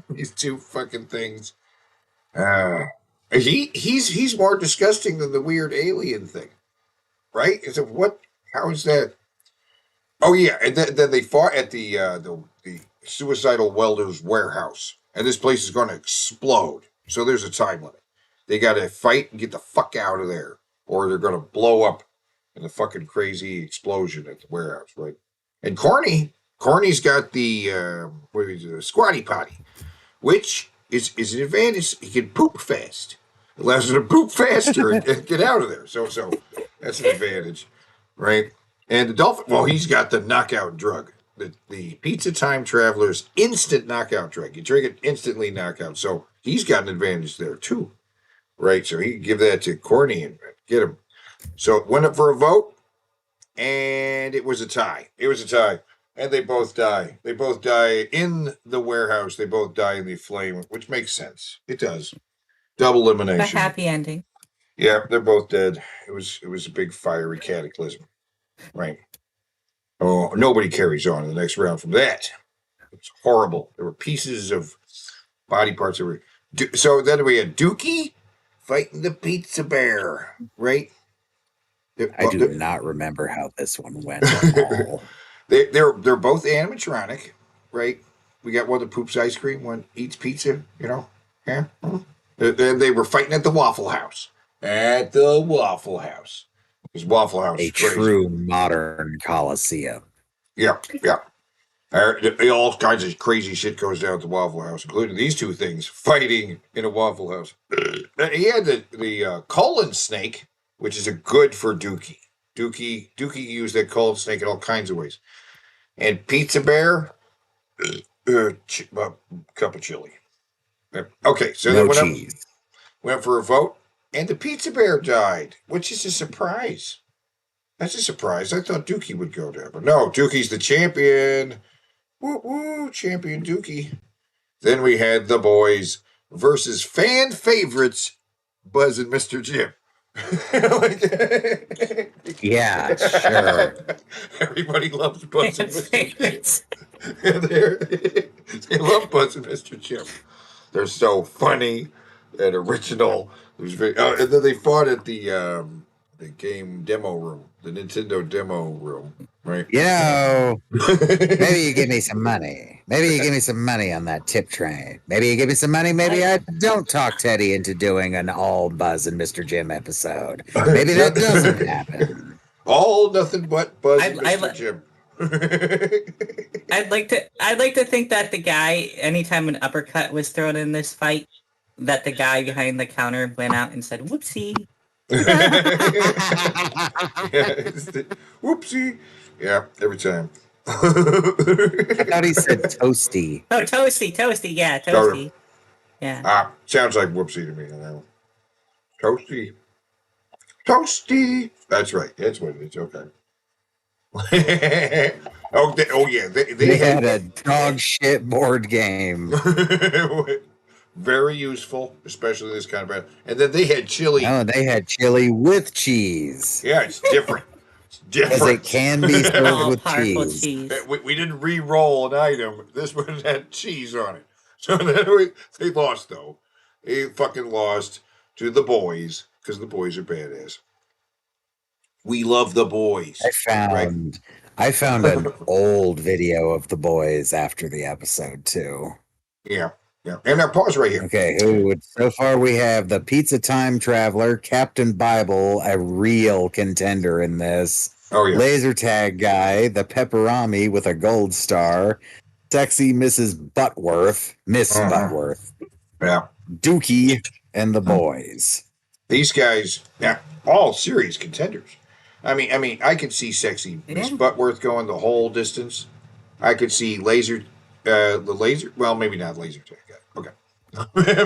These two fucking things. He's more disgusting than the weird alien thing, right? Is it what? How is that? Oh yeah, and then they fought at the suicidal welder's warehouse, and this place is going to explode. So there's a time limit. They got to fight and get the fuck out of there, or they're going to blow up in a fucking crazy explosion at the warehouse, right? And Corny's got the squatty potty, which is an advantage. He can poop fast. It allows him to poop faster and get out of there. So that's an advantage, right? And the dolphin, well, he's got the knockout drug. The Pizza Time Traveler's instant knockout drug. You drink it, instantly knockout. So he's got an advantage there too, right? So he can give that to Corny and get him. So it went up for a vote, and it was a tie. And they both die. They both die in the warehouse. They both die in the flame, which makes sense. It does. Double elimination. A happy ending. Yeah, they're both dead. It was a big fiery cataclysm. Right. Oh, nobody carries on in the next round from that. It's horrible. There were pieces of body parts that were. So then we had Dookie fighting the pizza bear, right? I do not remember how this one went at all. They're both animatronic, right? We got one that poops ice cream, one eats pizza, you know? Yeah. Then they were fighting at the Waffle House. At the Waffle House. Because Waffle House is crazy. True modern Coliseum. Yeah. All kinds of crazy shit goes down at the Waffle House, including these two things fighting in a Waffle House. He had the colon snake, which is a good for Dookie. Dookie used that colon snake in all kinds of ways. And Pizza Bear, cup of chili. Okay, so no they cheese. Went for a vote, and the Pizza Bear died, which is a surprise. That's a surprise. I thought Dookie would go down, but no, Dookie's the champion. Woo, champion Dookie. Then we had the boys versus fan favorites, Buzz and Mr. Jim. Yeah, sure. Everybody loves Buzz and Mr. Jim. They love Buzz and Mr. Jim. They're so funny and original. It was very. And then they fought at the the game demo room, the Nintendo demo room, right? You know, maybe you give me some money. Maybe you give me some money on that tip train. Maybe you give me some money. Maybe I don't talk Teddy into doing an all Buzz and Mr. Jim episode. Maybe that doesn't happen. All nothing but Buzz and I- Mr. Jim. I'd like to think that the guy, anytime an uppercut was thrown in this fight, that the guy behind the counter went out and said, "Whoopsie." Whoopsie. Yeah, every time. I thought he said toasty. Oh, toasty, yeah, toasty. Yeah. Sounds like whoopsie to me. Toasty. Toasty. That's right. That's what it is. Okay. Oh yeah. They had a dog shit board game. Very useful, especially this kind of bad. And then they had chili. Oh, they had chili with cheese. Yeah, it's different. Because it can be served with cheese. We didn't re-roll an item. This one had cheese on it. So then they lost, though. They fucking lost to the boys, because the boys are badass. We love the boys. I found an old video of the boys after the episode, too. Yeah. Yeah. And now pause right here. Okay, so far we have the Pizza Time Traveler, Captain Bible, a real contender in this. Oh, yeah. Laser Tag Guy, the Pepperami with a gold star, Sexy Mrs. Buttworth, Miss Buttworth. Yeah. Dookie, and the boys. These guys, yeah, all serious contenders. I mean, I could see Sexy Miss Buttworth going the whole distance. I could see well, maybe not Laser Tag Guy. Okay.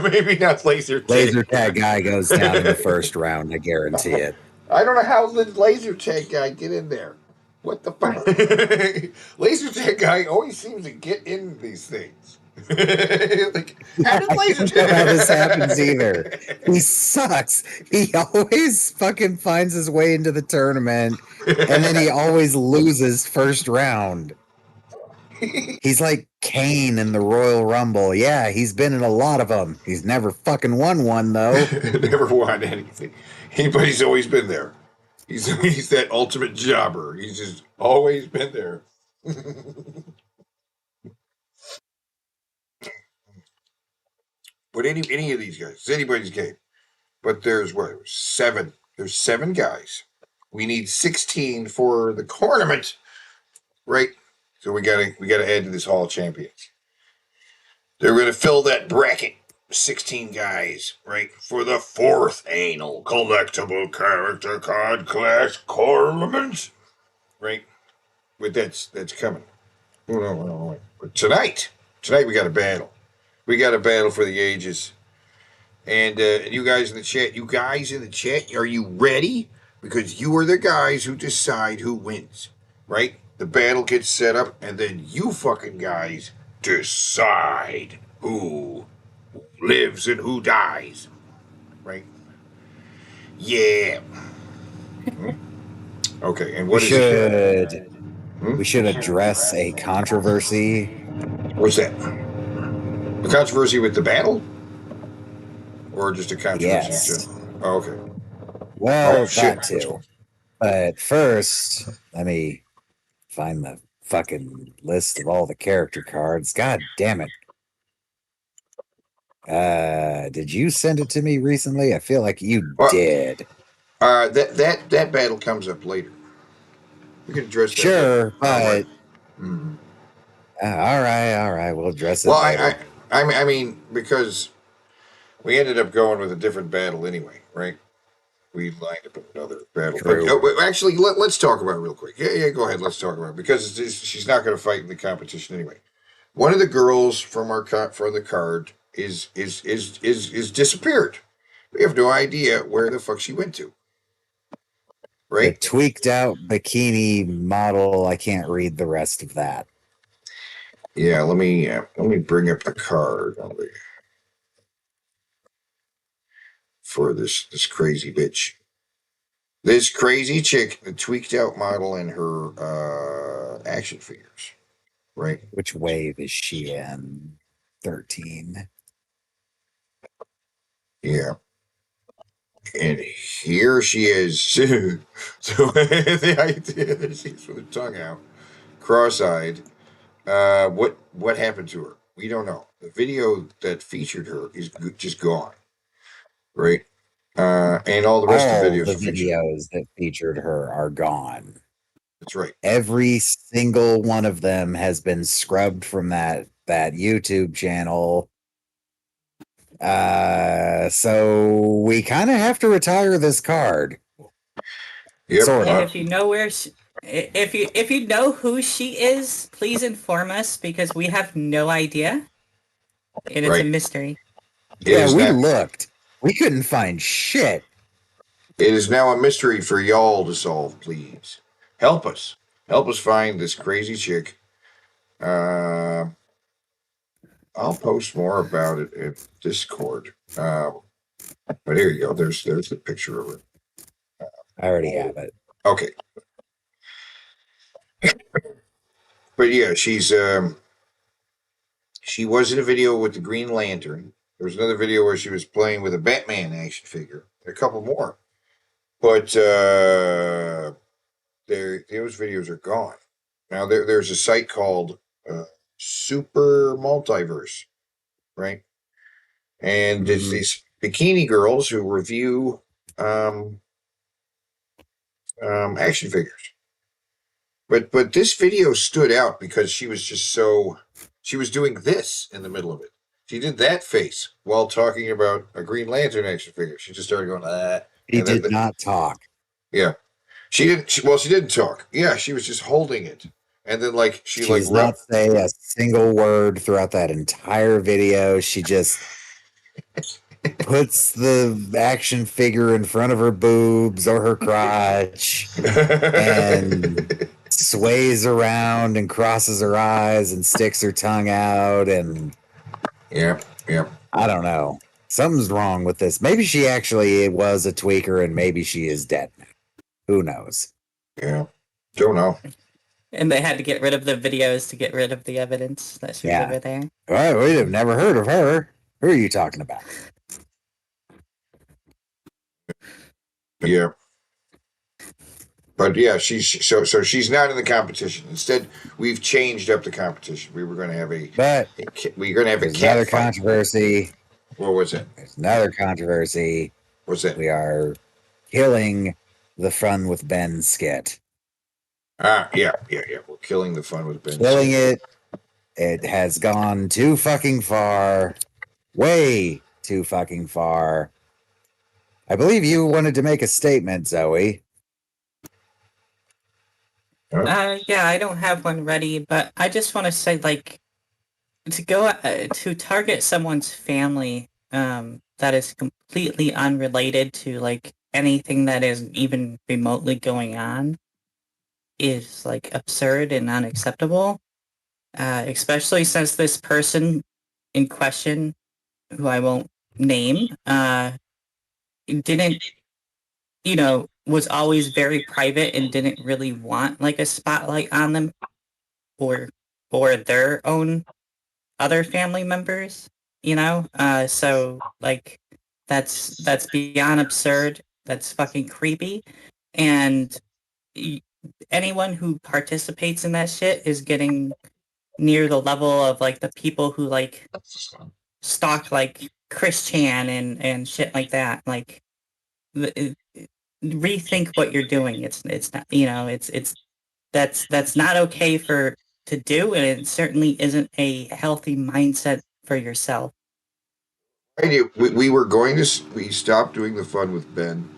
Maybe not Laser Tag. Laser Tag Guy goes down in the first round, I guarantee it. I don't know how the Laser Tag Guy get in there. What the fuck? Laser Tag Guy always seems to get in these things. Like, how did Laser Tag? I don't know how this happens either. He sucks. He always fucking finds his way into the tournament, and then he always loses first round. He's like Kane in the Royal Rumble. Yeah, he's been in a lot of them. He's never fucking won one, though. Never won anything. But he's always been there. He's that ultimate jobber. He's just always been there. But any of these guys, it's anybody's game. But there's seven. There's 7 guys. We need 16 for the tournament, right? So we gotta add to this Hall of Champions. They're gonna fill that bracket. 16 guys, right? For the 4th anal collectible character card clash tournament. Right? But that's coming. Oh, no. But tonight we got a battle. We got a battle for the ages. And you guys in the chat, are you ready? Because you are the guys who decide who wins, right? The battle gets set up, and then you fucking guys decide who lives and who dies, right? Yeah. Okay, and what we should address a controversy. What's that? A controversy with the battle? Or just a controversy? Yes. Oh, okay. Well, that too. But first, let me find the fucking list of all the character cards. God damn it. Did you send it to me recently? I feel like you did. That battle comes up later. We can address that. Sure, but all right, we'll address it. Well, later. I mean, because we ended up going with a different battle anyway, right? We lined up another battle. But, actually, let's talk about it real quick. Yeah, go ahead. Let's talk about it because she's not going to fight in the competition anyway. One of the girls from the card is disappeared. We have no idea where the fuck she went to. Right? The tweaked out bikini model. I can't read the rest of that. Yeah, let me bring up the card for this crazy bitch. This crazy chick, the tweaked out model, and her action figures. Right. Which wave is she in? 13. Yeah. And here she is. So the idea that she's with her tongue out, cross-eyed. What happened to her? We don't know. The video that featured her is just gone, right? And all the rest of the All videos the are featured. videos that featured her are gone. That's right. Every single one of them has been scrubbed from that YouTube channel. So we kind of have to retire this card. Yep. Sort And of. if you know where she, if you know who she is, please inform us because we have no idea, and it's a Right. mystery. Yeah, we looked. We couldn't find shit. It is now a mystery for y'all to solve, please. Help us. Help us find this crazy chick. I'll post more about it in Discord. But here you go. There's the picture of her. I already have it. Okay. But yeah, she was in a video with the Green Lantern. There was another video where she was playing with a Batman action figure. A couple more. But those videos are gone. Now there's a site called Super Multiverse, right? And it's these bikini girls who review action figures. But this video stood out because she was doing this in the middle of it. She did that face while talking about a Green Lantern action figure. She just started going, He did not talk. Yeah. She didn't talk. Yeah, she was just holding it. And then she does not say a single word throughout that entire video. She just puts the action figure in front of her boobs or her crotch and sways around and crosses her eyes and sticks her tongue out and yeah. I don't know. Something's wrong with this. Maybe she actually was a tweaker and maybe she is dead now. Who knows? Yeah. Don't know. And they had to get rid of the videos to get rid of the evidence that she was over there. All right, we'd have never heard of her. Who are you talking about? Yeah. But yeah, she's not in the competition. Instead, we've changed up the competition. We were going to have a cat another fight. Controversy. What was it? There's another controversy. What's that? We are killing the fun with Ben skit. Yeah. We're killing the fun with Ben. Killing it. It has gone too fucking far. Way too fucking far. I believe you wanted to make a statement, Zoe. Yeah, I don't have one ready, but I just want to say, to go to target someone's family, that is completely unrelated to anything that is even remotely going on, is absurd and unacceptable. Especially since this person in question, who I won't name, didn't, was always very private and didn't really want a spotlight on them or their own other family members, so that's beyond absurd. That's fucking creepy. And anyone who participates in that shit is getting near the level of the people who stalk Chris Chan and shit like that. Rethink what you're doing. It's not, that's not okay to do, and it certainly isn't a healthy mindset for yourself. We were going to we stopped doing the fun with Ben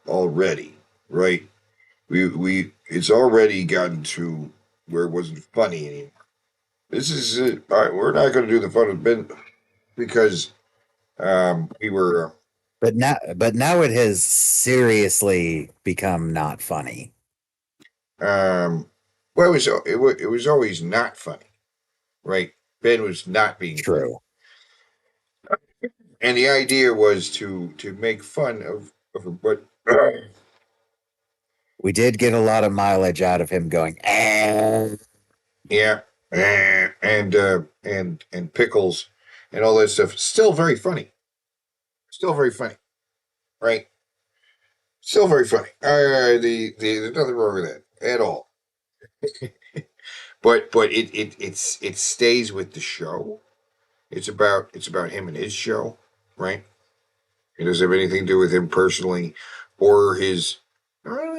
already, right? It's already gotten to where it wasn't funny anymore. This is it. All right, we're not going to do the fun with Ben because we were. But now it has seriously become not funny. Well, it was always not funny, right? Ben was not being true, funny. And the idea was to make fun of but we did get a lot of mileage out of him going, yeah, and pickles and all that stuff. Still very funny. Still very funny. right? Still very funny. There's nothing wrong with that at all. But it stays with the show. It's about him and his show, right? It doesn't have anything to do with him personally or his. I don't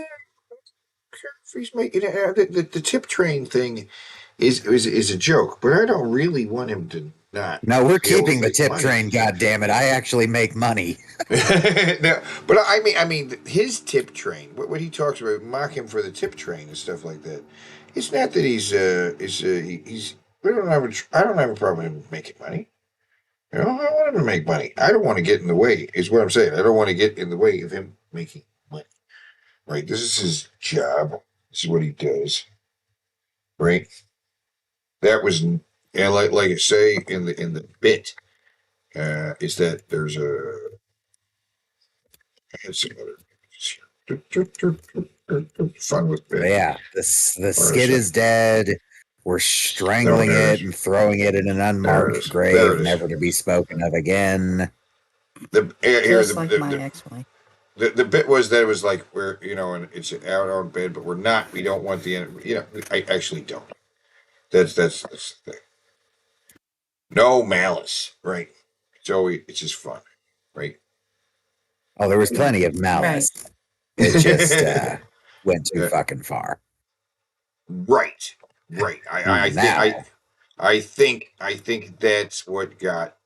care if he's making the tip train thing is a joke, but I don't really want him to not. No, we're be able to keeping the make tip money. train. God damn it! I actually make money. No, but I mean, his tip train. What he talks about, mock him for the tip train and stuff like that. It's not that he's. We don't have I don't have a problem with him making money. You know, I want him to make money. I don't want to get in the way. Is what I'm saying. I don't want to get in the way of him making money. Right. This is his job. This is what he does. Right. That was, and like I say in the bit, is that there's a. I had some other fun with But bit. yeah, the skid is dead. We're strangling No, there it and throwing it in an There it unmarked is. There grave, it is. never to be spoken of again. Just like my ex-wife. The bit was that it was like we're and it's out on bed, but we're not. We don't want the I actually don't. That's the thing. No malice, right? It's just fun, right? Oh, there was plenty of malice. It just went too fucking far. Right. I think that's what got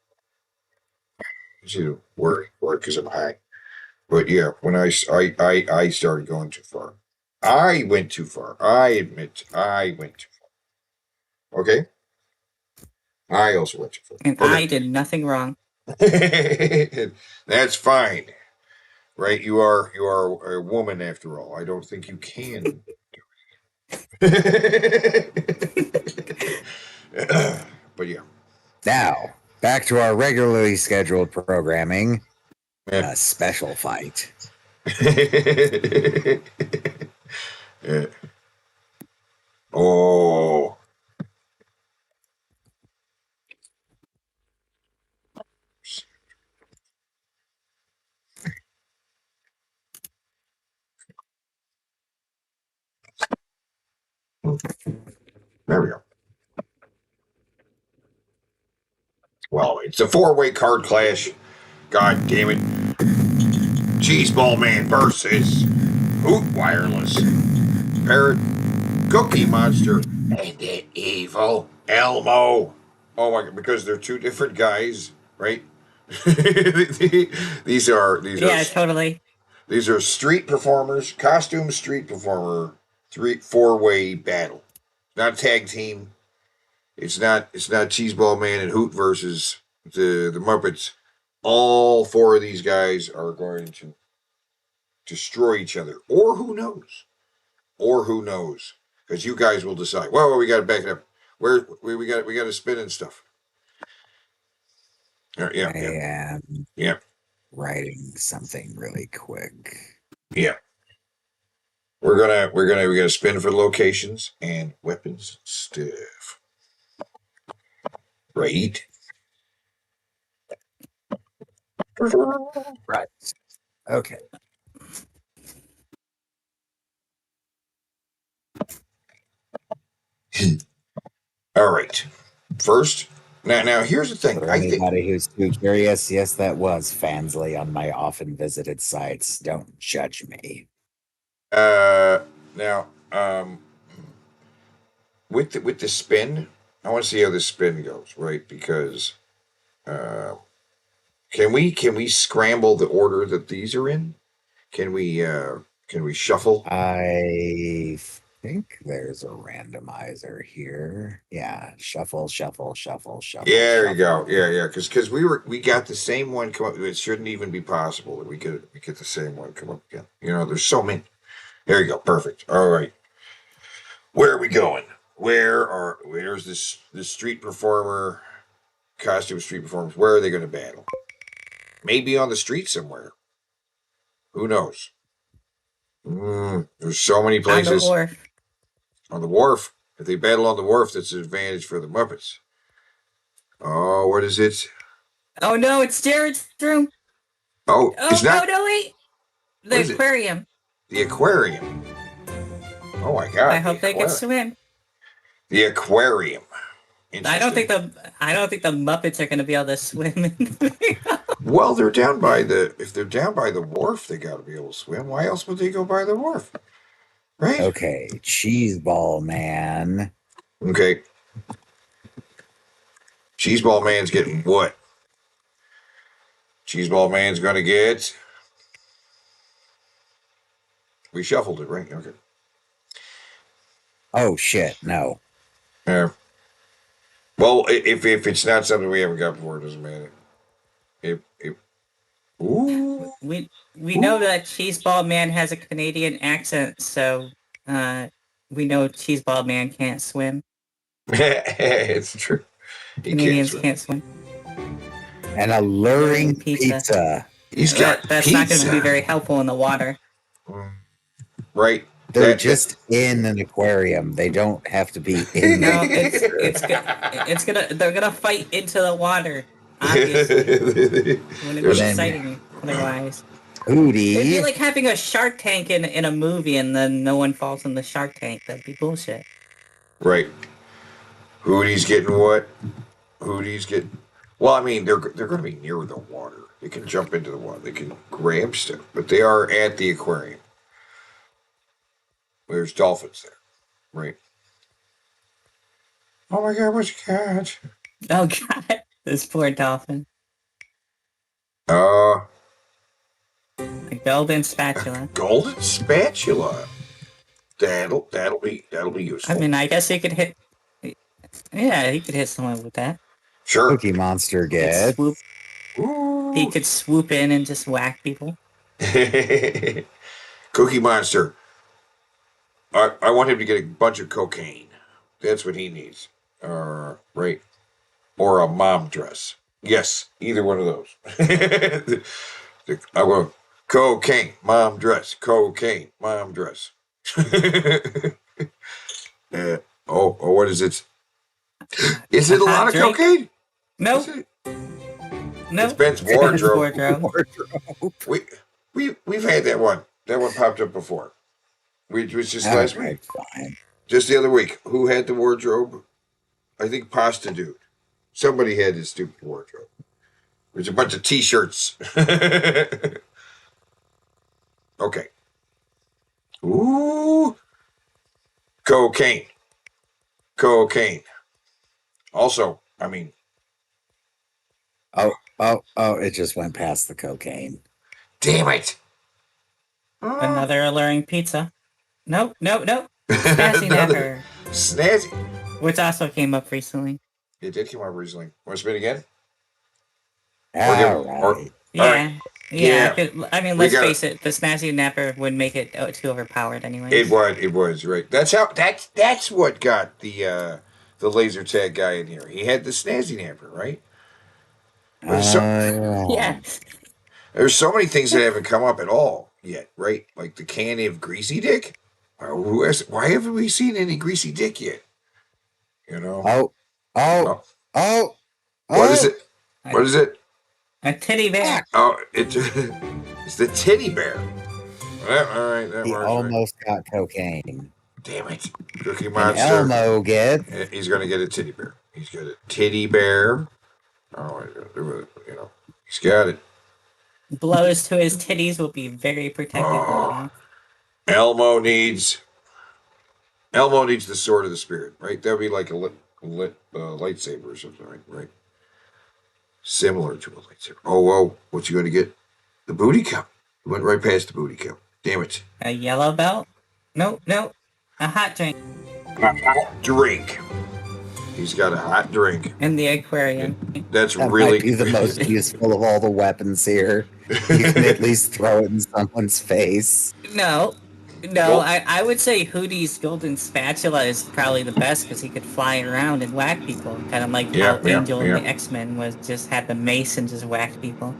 you worried because I'm high. But yeah, when I started going too far. I went too far. I admit I went too far. Okay? I also went too far. And Okay. I did nothing wrong. That's fine. Right? You are a woman after all. I don't think you can do it. But yeah. Now, back to our regularly scheduled programming. A special fight. Yeah. Oh. There we go. Well, it's a four-way card clash. God damn it. Cheeseball Man versus Hoot Wireless, Parrot, Cookie Monster, and the evil Elmo. Oh my god, because they're two different guys, right? these are Totally. These are street performers, costume street performer, four-way battle. Not a tag team. It's not Cheeseball Man and Hoot versus the Muppets. All four of these guys are going to destroy each other, or who knows? Because you guys will decide. Well, we got to back it up. Where we got to spin and stuff. Yeah. Yeah. Writing something really quick. Yeah. We're gonna spin for locations and weapons stuff. Right. Right. Okay. All right. First, now here's the thing. For anybody who's too curious, yes, that was Fansly on my often visited sites. Don't judge me. Now, with the spin, I want to see how the spin goes, right? Because, can we scramble the order that these are in? Can we shuffle? I think there's a randomizer here. Yeah, shuffle. Yeah, there you go. Yeah. Because we got the same one come up. It shouldn't even be possible that we get the same one come up again. There's so many. There you go. Perfect. All right. Where are we going? Where's this street performer, costume street performers? Where are they going to battle? Maybe on the street somewhere. Who knows? There's so many places. On the wharf. On the wharf. If they battle on the wharf, that's an advantage for the Muppets. Oh, what is it? Oh no, it's Jared's room. Oh, Oh it's not. no, wait. What The is it? aquarium. The aquarium. Oh my I God, the hope they can aquarium. swim. The aquarium. I don't think Interesting. the Muppets are gonna be able to swim. Well, they're down by the. If they're down by the wharf, they got to be able to swim. Why else would they go by the wharf? Right. Okay, cheeseball man. Okay. Cheeseball man's getting what? Cheeseball man's gonna get. We shuffled it, right? Okay. Oh shit, no. Yeah. Well, if it's not something we haven't got before, it doesn't matter. Ooh. we know that Cheeseball Man has a Canadian accent, so we know Cheeseball Man can't swim. It's true. Canadians can't swim. An alluring pizza. He's got That's not going to be very helpful in the water. Right. They're just in an aquarium. They don't have to be in No, there. they're gonna fight into the water. Obviously, wouldn't be exciting otherwise. Hootie. It'd be like having a Shark Tank in a movie, and then no one falls in the Shark Tank. That'd be bullshit. Right. Hootie's getting what? Hootie's getting. Well, I mean, they're going to be near the water. They can jump into the water. They can grab stuff, but they are at the aquarium. There's dolphins there, right? Oh my God, what you got? Oh God, this poor dolphin. A golden spatula. Golden spatula. That'll be useful. I mean, I guess he could hit. Yeah, he could hit someone with that. Sure. Cookie Monster get. He could swoop in and just whack people. Cookie Monster. I want him to get a bunch of cocaine. That's what he needs. Right. Or a mom dress. Yes, either one of those. I want cocaine, mom dress, cocaine, mom dress. What is it? Is it a lot of drink? cocaine? Nope. It's Ben's wardrobe. We've had that one. That one popped up before. It was just last week. Fine. Just the other week. Who had the wardrobe? I think Pasta Dude. Somebody had his stupid wardrobe. There's a bunch of T-shirts. Okay. Ooh. Cocaine. Also, I mean. Oh, it just went past the cocaine. Damn it. Another alluring pizza. Nope. Snazzy Napper. Snazzy. Which also came up recently. It did come up recently. Want to spin again? All right. I mean, let's face it. The Snazzy Napper would make it too overpowered anyway. It was right. That's what got the laser tag guy in here. He had the Snazzy Napper, right? Yeah. There's so many things that haven't come up at all yet, right? Like the can of Greasy Dick. Why haven't we seen any Greasy Dick yet? You know? What is it? What is it? A teddy bear. Oh, it's the teddy bear. All right, that He works. almost got cocaine. Damn it. Cookie And Monster. Elmo gets. He's going to get a teddy bear. He's got a teddy bear. Oh, he's got it. Blows to his titties will be very protected. Elmo needs the sword of the spirit, right? That would be like a lightsaber or something, right? Similar to a lightsaber. Oh, what you going to get? The booty cup. You went right past the booty cup. Damn it. A yellow belt? No. A hot drink. A hot drink. He's got a hot drink. In the aquarium. That really might be the most useful of all the weapons here. You can at least throw it in someone's face. No, I would say Hootie's golden spatula is probably the best because he could fly around and whack people, kind of like how Angel in the X-Men had the mace and just whack people.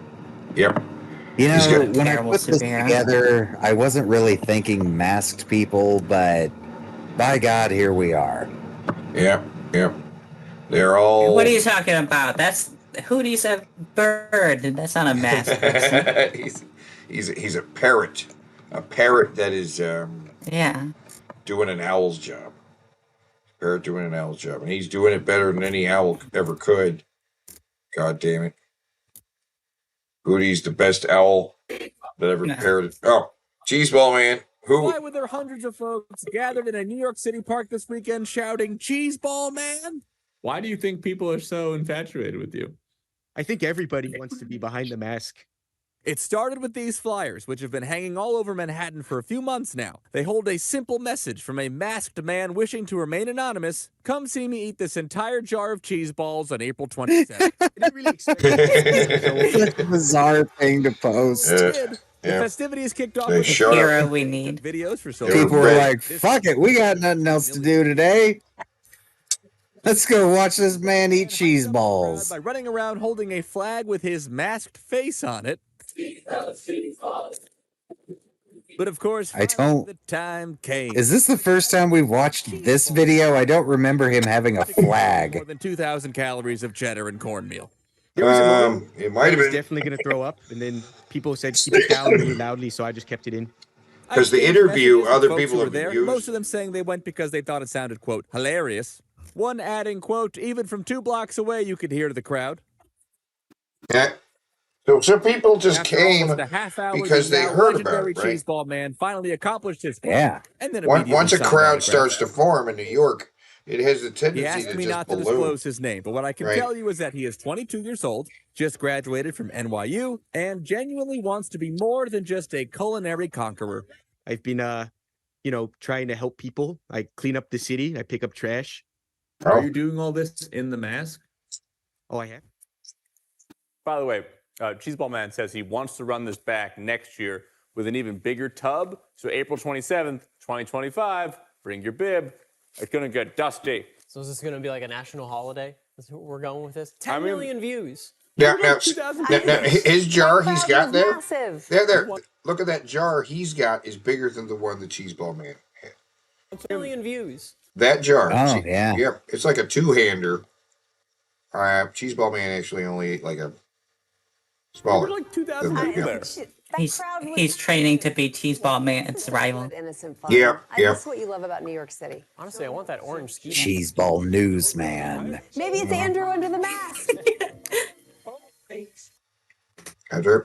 Yep. You know, when I put this together, I wasn't really thinking masked people, but by God, here we are. Yep. They're all. What are you talking about? That's Hootie's a bird. That's not a mask person. he's a parrot. A parrot that is Yeah. doing an owl's job. Parrot doing an owl's job. And he's doing it better than any owl ever could. God damn it. Hootie's the best owl that ever parroted. Oh, Cheeseball Man. Who? Why were there hundreds of folks gathered in a New York City park this weekend shouting, Cheeseball Man? Why do you think people are so infatuated with you? I think everybody wants to be behind the mask. It started with these flyers, which have been hanging all over Manhattan for a few months now. They hold a simple message from a masked man wishing to remain anonymous. Come see me eat this entire jar of cheese balls on April 27th. I didn't really expect Such a bizarre thing to post. The festivities kicked off The with hero we need. videos for so People were like, fuck it, we got nothing else to do today. Let's go watch this man eat cheese balls. by running around holding a flag with his masked face on it. But of course, I don't. the time came. Is this the first time we've watched this video? I don't remember him having a flag. More than 2,000 calories of cheddar and cornmeal. There was a moment it might have I was been definitely going to throw up, and then people said keep it down really loudly, so I just kept it in. Because the interview, other people have there. used. Most of them saying they went because they thought it sounded, quote, hilarious. One adding, quote, even from 2 blocks away, you could hear the crowd. Yeah. So some people just After came almost a half hour, because the they now heard about legendary it, right? Cheeseball Man finally accomplished his plan. Yeah. And then Once immediately a signed crowd autographs. starts to form in New York, it has the He tendency asked to me just not to balloon. disclose his name, but what I can Right. tell you is that he is 22 years old, just graduated from NYU, and genuinely wants to be more than just a culinary conqueror. I've been, trying to help people. I clean up the city. I pick up trash. Are you doing all this in the mask? Oh, I have. By the way, Cheeseball Man says he wants to run this back next year with an even bigger tub. So April 27th, 2025, bring your bib. It's going to get dusty. So is this going to be like a national holiday? Is what we're going with this? I 10 mean- million views. Now, his jar he's got there. Massive. There. Look at that jar he's got is bigger than the one the Cheeseball Man had. 10 million views. That jar. Oh, yeah. Yep. It's like a two-hander. Cheeseball Man actually only ate like a smaller. Like 2,000 than people that, there. He's training to be Cheeseball Man's rival. Innocent fun. Yeah, yeah. That's what you love about New York City. Honestly, I want that orange ski. Cheeseball newsman. Maybe it's Andrew under the mask. Andrew.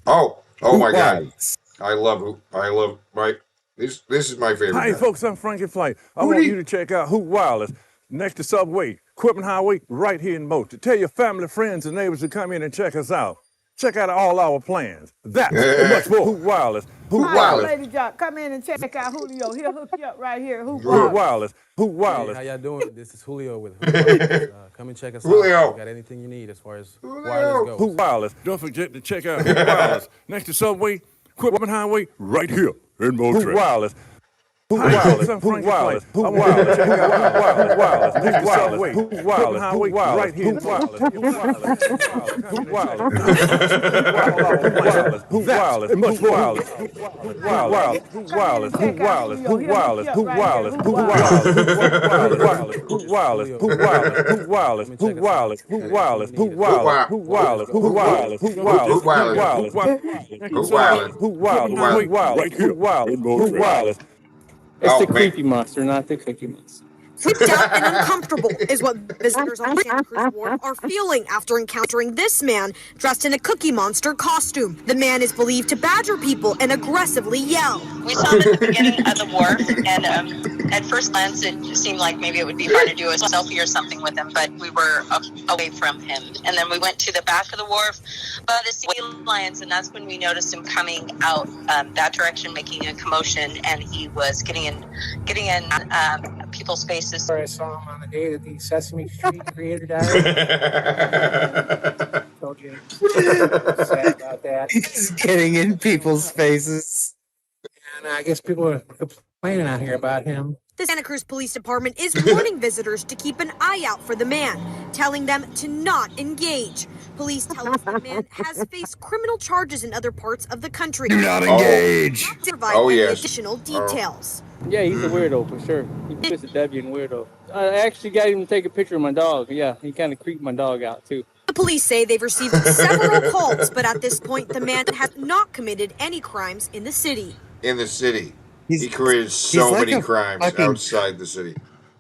Oh my God! I love my. This is my favorite. Hi, guy. folks, I'm Frankie Flight. I want you to check out Hoot Wireless next to Subway, Equipment Highway, right here in Motor. Tell your family, friends, and neighbors to come in and check us out. Check out all our plans. That's and much more. Hoot Wireless. Hoot Wireless. Lady Jock, come in and check out Julio. He'll hook you up right here. Hoot Hoot Wireless. Wireless. Hoot Wireless. Hey, how y'all doing? This is Julio with Hoot Wireless. Come and check us Julio. out. We got anything you need as far as wireless goes. Hoot Wireless. Don't forget to check out Hoot Wireless next to Subway, Equipment Highway, right here in Motor. Hoot Wireless. Hoot Wireless. Hoot Wireless. Hoot Wireless. Check out Hoot Wireless. Next to Subway. Hoot Wireless. Hoot Wireless. Right here in Wireless. Hoot Wireless. Hoot Wireless. Hoot Wireless. Much wireless. Hoot Wireless. Hoot Wireless. Hoot Wireless. Hoot Wireless. Hoot Wireless. Hoot Wireless. Hoot Wireless. Hoot Wireless. Hoot Wireless. Hoot Wireless. Hoot Wireless. Hoot Wireless. Hoot Wireless. Hoot Wireless. Hoot Wireless. Hoot Wireless. Hoot Wireless. Hoot Wireless. Right here. Hoot Wireless. Hoot Wireless. It's the creepy monster, not the cookie monster. Freaked out and uncomfortable is what visitors on Santa Cruz Wharf are feeling after encountering this man dressed in a Cookie Monster costume. The man is believed to badger people and aggressively yell. We saw him at the beginning of the wharf, and at first glance, it seemed like maybe it would be fun to do a selfie or something with him, but we were away from him. And then we went to the back of the wharf by the sea lions, and that's when we noticed him coming out that direction, making a commotion, and he was getting in people's faces. I saw him on the day that the Sesame Street creator died. Told you. Sad about that. He's getting in people's faces. And I guess people are complaining out here about him. The Santa Cruz Police Department is warning visitors to keep an eye out for the man, telling them to not engage. Police tell us the man has faced criminal charges in other parts of the country. Do not engage. Not to provide any additional details. Yeah, he's a weirdo for sure. He's just a deviant weirdo. I actually got him to take a picture of my dog. Yeah, he kind of creeped my dog out too. The police say they've received several calls, but at this point, the man has not committed any crimes in the city. In the city. He's- He committed he's so like many a crimes fucking- outside the city.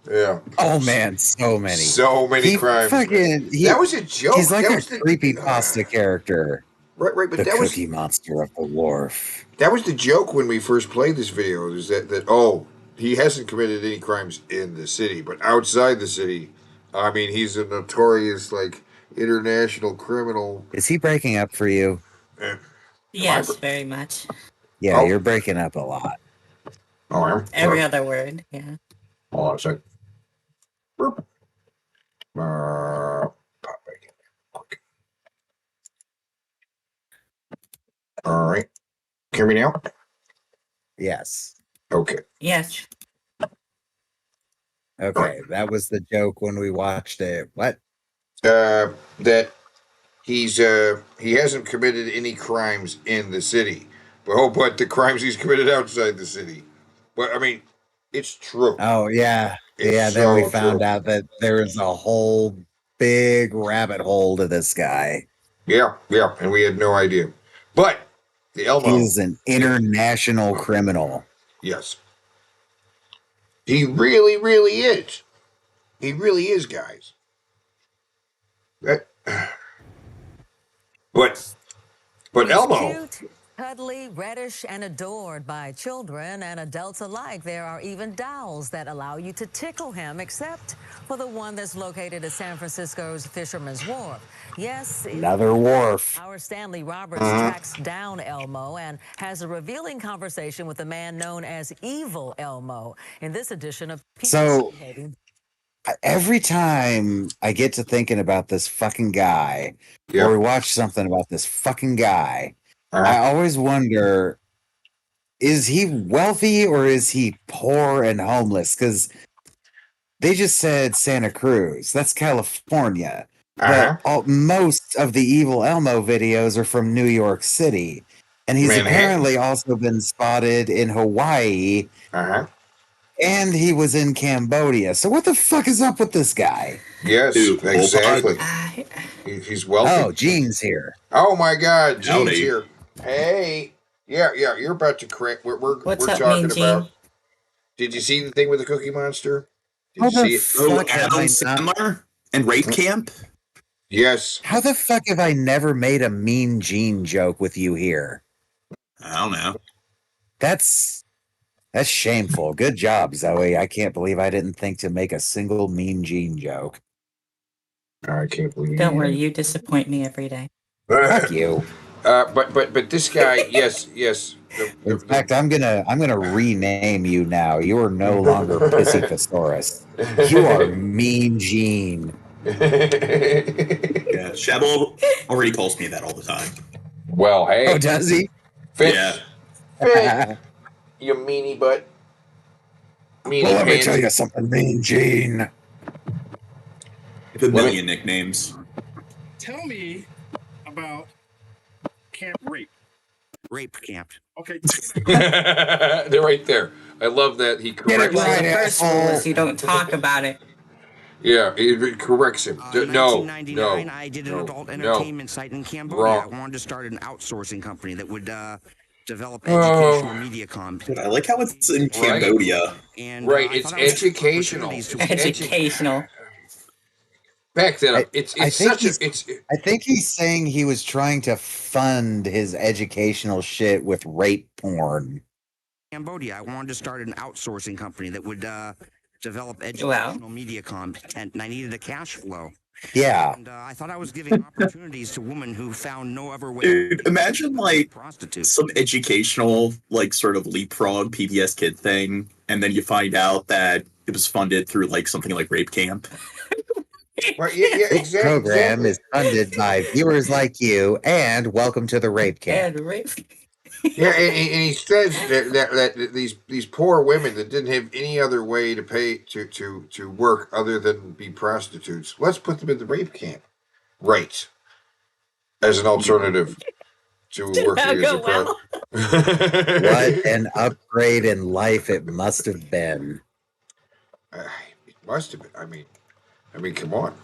Yeah. Oh man, so many. So many crimes. That was a joke. He's like That a was the creepypasta character. Right, but the that was Cookie Monster of the Wharf. that was the joke when we first played this video. Is that oh, he hasn't committed any crimes in the city, but outside the city, I mean, he's a notorious like international criminal. Is he breaking up for you? Yes, very much. Yeah, Oh. you're breaking up a lot. Oh, I am. Every other word, yeah. Hold on a sec. Pop back in there quick. All right. Hear me now? Yes. Okay. Yes. Okay, that was the joke when we watched it. What? That he hasn't committed any crimes in the city, but the crimes he's committed outside the city. But I mean, it's true. Oh yeah, It's yeah. Then we so found true. out that there is a whole big rabbit hole to this guy. Yeah, and we had no idea. But the Elmo, He's an international criminal. yes, he really, really is. He really is, guys. That, but He's Elmo. cute, cuddly, reddish, and adored by children and adults alike. There are even dolls that allow you to tickle him, except for the one that's located at San Francisco's Fisherman's Wharf. Yes, Another wharf. our Stanley Roberts tracks down Elmo and has a revealing conversation with a man known as Evil Elmo in this edition of So People. every time I get to thinking about this fucking guy, or we watch something about this fucking guy, I always wonder, is he wealthy or is he poor and homeless? Because they just said Santa Cruz. That's California. But most of the Evil Elmo videos are from New York City. And he's Manhattan. apparently also been spotted in Hawaii. And he was in Cambodia. So what the fuck is up with this guy? Yes, exactly. He's wealthy. Oh, Gene's here. Oh my God, Gene's Howdy. here. Hey, yeah, you're about to crank. We're What's up, talking Mean about. Gene? Did you see the thing with the Cookie Monster? Did How you the see it? fuck have I not- and Rape Camp? Yes. How the fuck have I never made a Mean Gene joke with you here? I don't know. That's shameful. Good job, Zoe. I can't believe I didn't think to make a single Mean Gene joke. I can't believe. Don't worry, you disappoint me every day. Fuck you. But this guy, yes. In fact, I'm gonna rename you now. You are no longer Pissy Thesaurus. You are Mean Gene. Yeah, Shabble already calls me that all the time. Well, hey. Oh, does he? Yeah. Fit, you meanie butt. Meanie Well, let me pants. tell you something, Mean Gene. I have a million nicknames. Tell me about Camp Rape. Rape Camp. Okay. They're right there. I love that he corrects Well, him. the first rule is you don't talk about it. Yeah, it corrects him. No, 1999, I did an adult entertainment site in Cambodia. Wrong. I wanted to start an outsourcing company that would develop Oh. educational media content. I like how it's in Cambodia. And, Right, I it's thought I was educational. opportunities to- Educational. Back that up. It's I think such a. he's- It's I think he's saying he was trying to fund his educational shit with rape porn. Cambodia. I wanted to start an outsourcing company that would develop educational media content, and I needed a cash flow. Yeah. And I thought I was giving opportunities to women who found no other way. Dude, imagine like prostitutes. some educational, like sort of leapfrog PBS Kid thing, and then you find out that it was funded through like something like Rape Camp. Right, yeah, This program is funded by viewers like you, and welcome to the rape camp. And rape. Yeah, and he says that these poor women that didn't have any other way to pay to work other than be prostitutes. Let's put them in the rape camp, right? As an alternative to working as a prostitute. What an upgrade in life it must have been. It must have been. I mean, come on.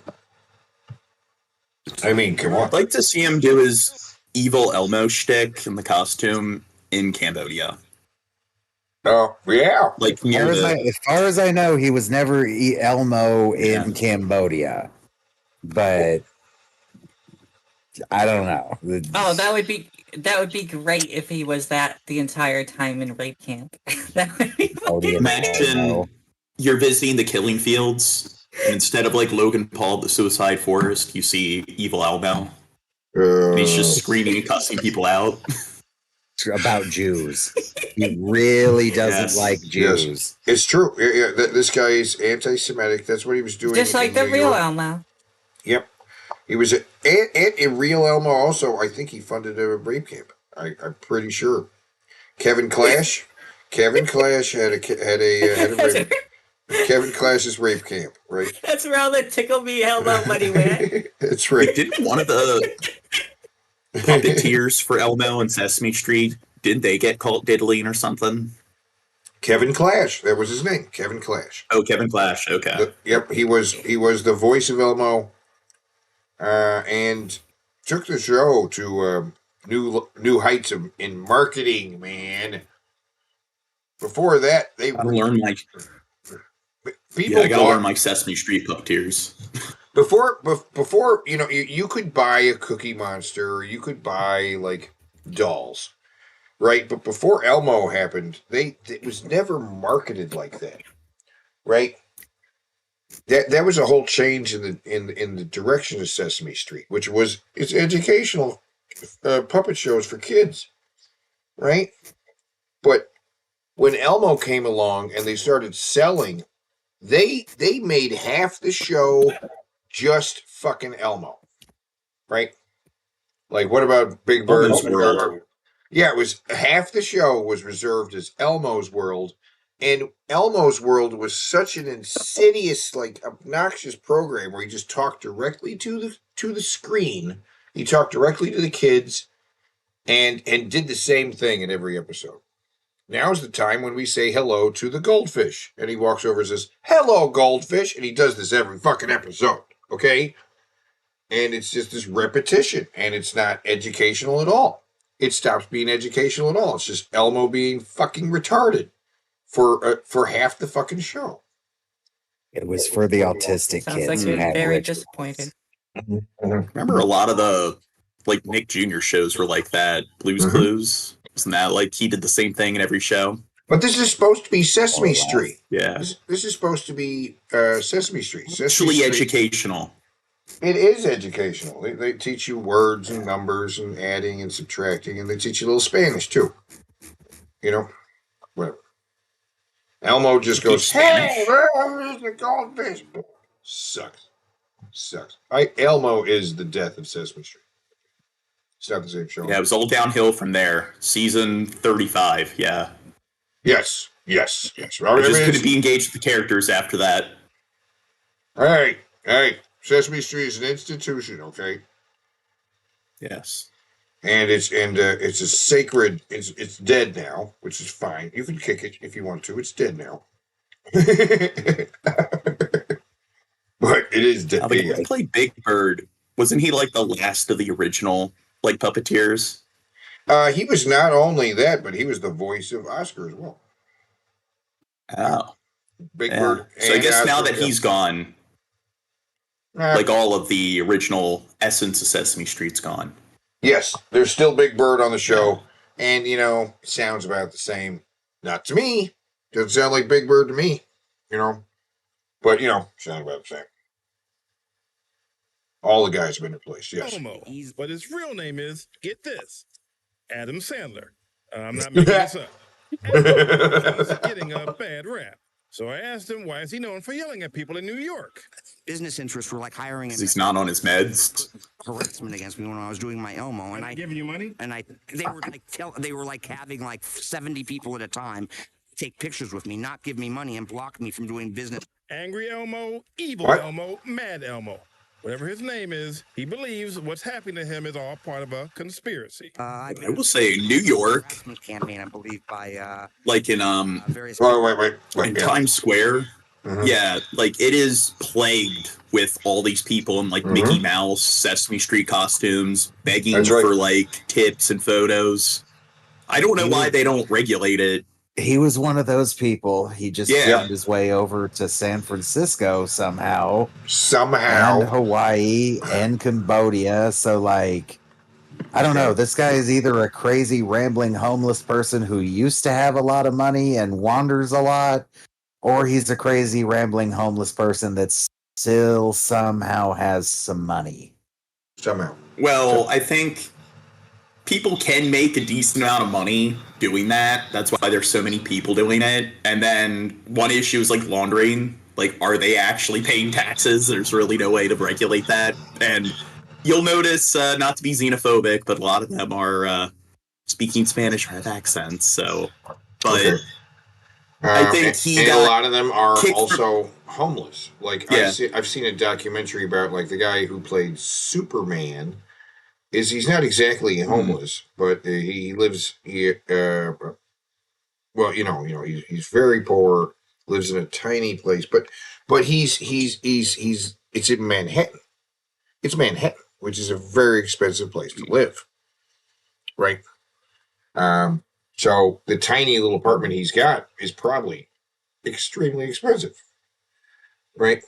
I mean, come on. I'd like to see him do his evil Elmo shtick in the costume in Cambodia. Oh, yeah. Like near the. As far as I know, he was never Elmo in Cambodia, but I don't know. Oh, that would be great if he was that the entire time in rape camp. That would be Imagine you're visiting the killing fields, and instead of like Logan Paul, the Suicide Forest, you see evil Elmo. And he's just screaming and cussing people out. About Jews. He really doesn't like Jews. Yes. It's true. Yeah, this guy is anti-Semitic. That's what he was doing. Just like the New real York. Elmo. Yep. He was in real Elmo also. I think he funded a rape camp. I'm pretty sure. Kevin Clash. Kevin Clash had a rape. Kevin Clash's rape camp, right? That's where all the Tickle Me Elmo money went. That's right. Didn't one of the puppeteers for Elmo and Sesame Street, didn't they get called diddling or something? Kevin Clash, that was his name. Kevin Clash. Oh, Kevin Clash. Okay. Yep, he was the voice of Elmo, and took the show to new heights in marketing. Man, before that, they learned like people. I gotta learn like Sesame Street puppeteers. Before you could buy a Cookie Monster, or you could buy like dolls, right? But before Elmo happened, it was never marketed like that, right? That was a whole change in the direction of Sesame Street, which was it's educational puppet shows for kids, right? But when Elmo came along and they started selling, they made half the show just fucking Elmo, right? Like, what about Big Bird? Elmo's World. Yeah, it was half the show was reserved as Elmo's World, and Elmo's World was such an insidious, like, obnoxious program where he just talked directly to the screen. He talked directly to the kids, and did the same thing in every episode. Now's the time when we say hello to the goldfish, and he walks over and says, "Hello, goldfish," and he does this every fucking episode. Okay, and it's just this repetition, and it's not educational at all. It stops being educational at all. It's just Elmo being fucking retarded for half the fucking show. It was for the autistic Sounds kids. like who you're had very rituals. disappointed. Remember a lot of the like Nick Jr. shows were like that. Blue's Clues. Wasn't that like he did the same thing in every show? But this is supposed to be Sesame Street. Yeah. This is supposed to be Sesame Street. Actually educational. It is educational. They teach you words and numbers and adding and subtracting, and they teach you a little Spanish too. Whatever. Elmo just goes, "Hey, where's the goldfish?" Sucks. Elmo is the death of Sesame Street. It's not the same show. Yeah, it was all downhill from there. Season 35, yeah. Yes. I just couldn't be engaged with the characters after that. Hey, Sesame Street is an institution, okay? Yes. And it's a sacred. It's dead now, which is fine. You can kick it if you want to. It's dead now. But it is dead. The guy who played Big Bird, wasn't he like the last of the original like puppeteers? He was not only that, but he was the voice of Oscar as well. Oh. Big Bird. So I guess Oscar, now that he's gone, like all of the original essence of Sesame Street's gone. Yes, there's still Big Bird on the show, and it sounds about the same. Not to me. Doesn't sound like Big Bird to me, But sound about the same. All the guys have been replaced, yes. Elmo, but his real name is, get this, Adam Sandler. I'm not making this up. He's getting a bad rap. So I asked him, why is he known for yelling at people in New York? Business interests were like hiring. He's not on his meds. Harassment against me when I was doing my Elmo, and I giving you money. And they were like having like 70 people at a time take pictures with me, not give me money, and block me from doing business. Angry Elmo, evil Elmo, mad Elmo. Whatever his name is, he believes what's happening to him is all part of a conspiracy. I will say New York campaign, I believe, by like in wait, in Times Square, Yeah, like it is plagued with all these people in like Mickey Mouse, Sesame Street costumes, begging That's right. for like tips and photos. I don't know why they don't regulate it. He was one of those people. He just Yeah. found his way over to San Francisco somehow. Somehow. And Hawaii and Cambodia. So, like, I don't know. This guy is either a crazy, rambling, homeless person who used to have a lot of money and wanders a lot, or he's a crazy, rambling, homeless person that still somehow has some money. Somehow. Well, I think people can make a decent amount of money doing that. That's why there's so many people doing it. And then one issue is like laundering. Like, are they actually paying taxes? There's really no way to regulate that. And you'll notice, not to be xenophobic, but a lot of them are speaking Spanish or have accents. So, but I think he got a lot of them are kicked also homeless. Like Yeah. I've seen a documentary about like the guy who played Superman. He's not exactly homeless, but he lives well, he's very poor, lives in a tiny place, but he's it's in Manhattan. It's Manhattan, which is a very expensive place to live. Right? So the tiny little apartment he's got is probably extremely expensive. Right?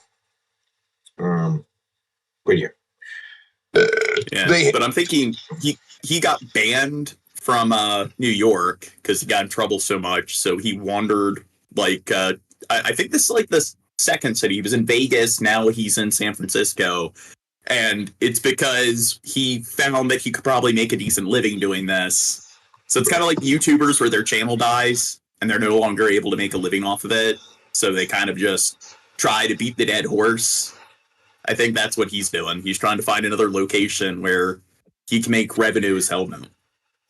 But yeah. Yeah, but I'm thinking he got banned from New York because he got in trouble so much. So he wandered like I think this is like the second city. He was in Vegas. Now he's in San Francisco, and it's because he found that he could probably make a decent living doing this. So it's kind of like YouTubers where their channel dies and they're no longer able to make a living off of it. So they kind of just try to beat the dead horse. I think that's what he's doing. He's trying to find another location where he can make revenue as hell now.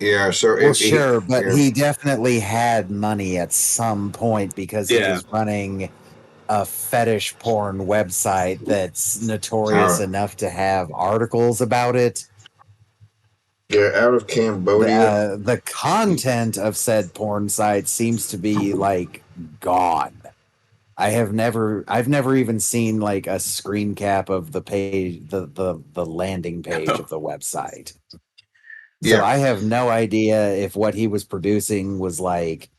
Yeah, so Well, sure, but he definitely had money at some point because he was running a fetish porn website that's notorious enough to have articles about it. Yeah, out of Cambodia. The content of said porn site seems to be like gone. I've never even seen like a screen cap of the page, the landing page of the website. So I have no idea if what he was producing was like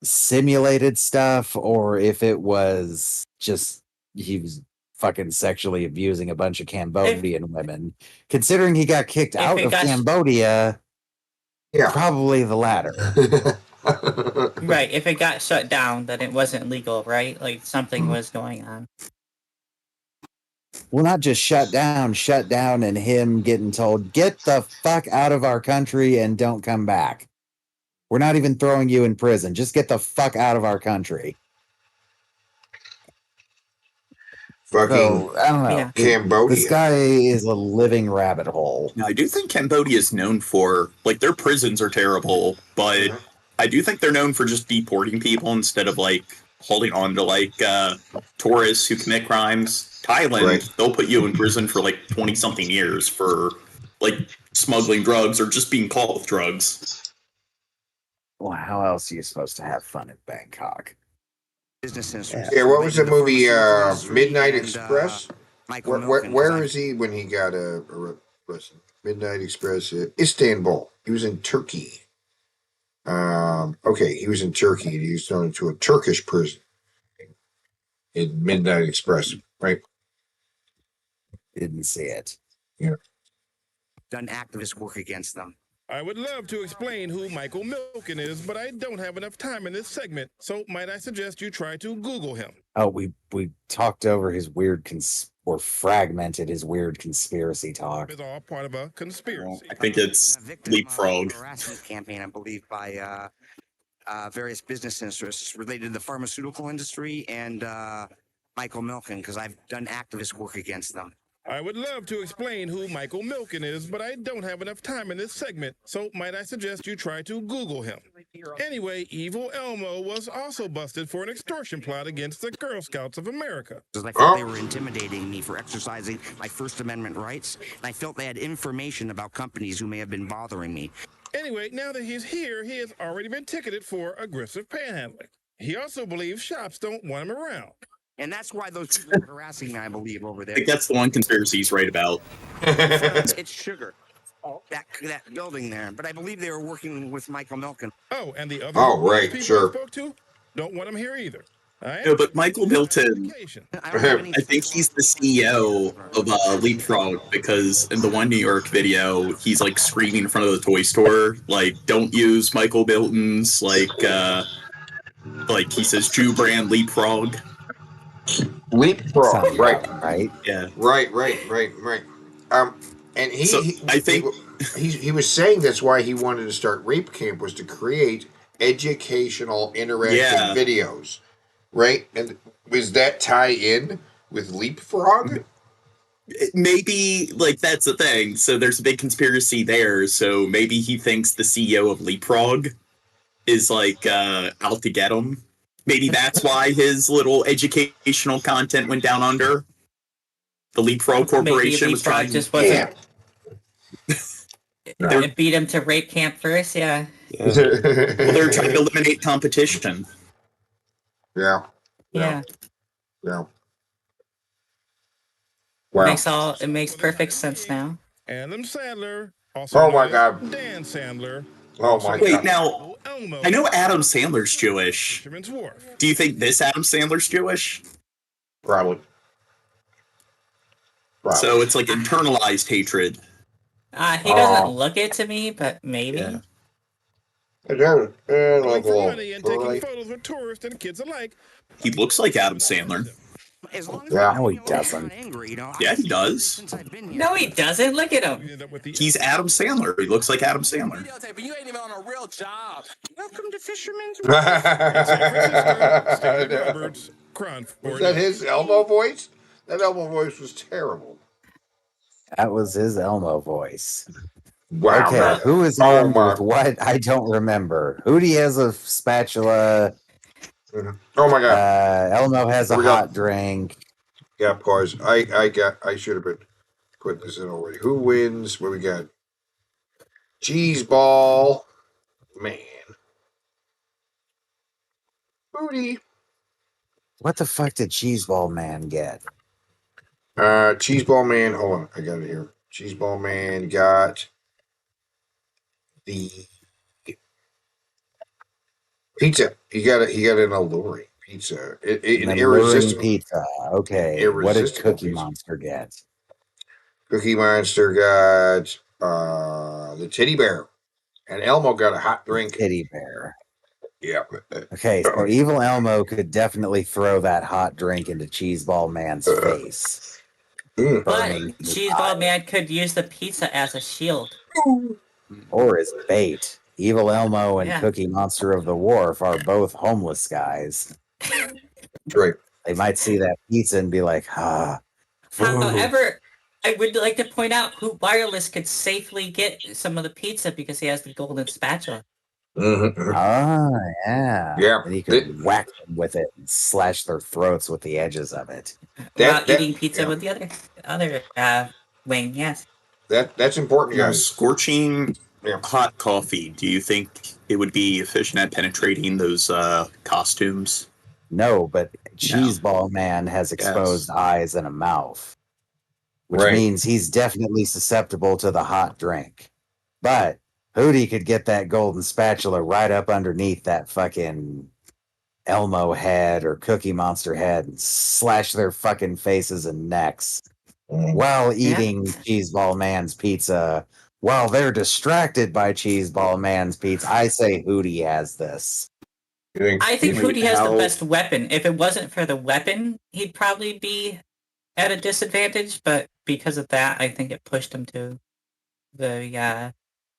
simulated stuff or if it was just he was fucking sexually abusing a bunch of Cambodian women. Considering he got kicked out of Cambodia, probably the latter. Right. If it got shut down, then it wasn't legal, right? Like something was going on. Well, not just shut down and him getting told, get the fuck out of our country and don't come back. We're not even throwing you in prison. Just get the fuck out of our country. Fucking I don't know. Cambodia. This guy is a living rabbit hole. I do think Cambodia is known for, like, their prisons are terrible, but I do think they're known for just deporting people instead of, like, holding on to, like, tourists who commit crimes. Thailand, they'll put you in prison for, like, 20-something years for, like, smuggling drugs or just being caught with drugs. Well, how else are you supposed to have fun in Bangkok? Yeah, what was the movie Midnight Express? Where is he when he got arrested? Midnight Express, Istanbul. He was in Turkey. Okay, he was in Turkey and he was thrown into a Turkish prison in Midnight Express, right? Didn't see it. Yeah. Done activist work against them. I would love to explain who Michael Milken is, but I don't have enough time in this segment. So might I suggest you try to Google him? Oh, we talked over his weird or fragmented his weird conspiracy talk. It's all part of a conspiracy. I think it's leapfrog. Harassment campaign, I believe, by various business interests related to the pharmaceutical industry and Michael Milken, because I've done activist work against them. I would love to explain who Michael Milken is, but I don't have enough time in this segment. So might I suggest you try to Google him? Anyway, Evil Elmo was also busted for an extortion plot against the Girl Scouts of America. Because I felt they were intimidating me for exercising my First Amendment rights, and I felt they had information about companies who may have been bothering me. Anyway, now that he's here, he has already been ticketed for aggressive panhandling. He also believes shops don't want him around. And that's why those people were harassing me, I believe, over I there. think that's the one conspiracy he's right about. It's sugar. That building there. But I believe they were working with Michael Milken. Oh, and the other Oh, news right, people sure. I spoke to don't want him here either. No, but Michael Milton, I don't have any I think he's the CEO of Leapfrog because in the one New York video, he's like screaming in front of the toy store, like, don't use Michael Milton's, like he says Jew brand Leapfrog. Leapfrog, Sounds right. about right. Yeah. Right. And So I think he was saying that's why he wanted to start Rape Camp was to create educational, interactive videos, right? And was that tie in with Leapfrog? maybe like that's the thing. So there's a big conspiracy there. So maybe he thinks the CEO of Leapfrog is like out to get him. Maybe that's why his little educational content went down under. The Leapfrog Corporation was trying. Just wasn't. It beat him to Rape Camp first, yeah. Well, they're trying to eliminate competition. Yeah. Yeah. Wow. It makes perfect sense now. Adam Sandler, also Oh my known as God. Dan Sandler. Oh my Wait, God. now I know Adam Sandler's Jewish. Fisherman's Wharf. Do you think this Adam Sandler's Jewish? Probably. So it's like internalized hatred. He doesn't look it to me, but maybe. Yeah. Going for money and taking photos with tourists and kids alike. He looks like Adam Sandler. No, he doesn't. Yeah, he does. No, he doesn't. Look at him. He's Adam Sandler. He looks like Adam Sandler. But you ain't even on a real job. Welcome to Fisherman's Roberts, Was that his Elmo voice? That Elmo voice was terrible. That was his Elmo voice. Wow. Okay, man. who is on with what? I don't remember. Hootie has a spatula. Oh my God. Elmo has a Here we go. hot drink. Yeah, pause. I should have been putting this in already. Who wins? What we got? Cheese ball. Man. Booty. What the fuck did Cheeseball Man get? Cheeseball Man. Hold on, I got it here. Cheeseball Man got the pizza. He got an alluring pizza. An An irresistible pizza. Okay. What did Irresistible Cookie pizza. Monster get? Cookie Monster got the teddy bear, and Elmo got a hot drink. Teddy bear. Yeah. Okay, so Evil Elmo could definitely throw that hot drink into Cheeseball Man's face. But Burning his Cheeseball eye. Man could use the pizza as a shield. Or as bait. Evil Elmo and Yeah. Cookie Monster of the Wharf are both homeless guys. Right. They might see that pizza and be like, However, I would like to point out who Wireless could safely get some of the pizza because he has the golden spatula. Ah, yeah. Yeah. And he could whack them with it and slash their throats with the edges of it. While eating pizza with the other wing, yes. That's important, Now, guys. scorching hot coffee. Do you think it would be efficient at penetrating those costumes? No, but Cheeseball Man has exposed eyes and a mouth, which Right. means he's definitely susceptible to the hot drink. But Hootie could get that golden spatula right up underneath that fucking Elmo head or Cookie Monster head and slash their fucking faces and necks while eating Cheeseball Man's pizza while they're distracted by Cheeseball Man's pizza. I say Hootie has this. I think Hootie has the best weapon. If it wasn't for the weapon, he'd probably be at a disadvantage, but because of that, I think it pushed him to the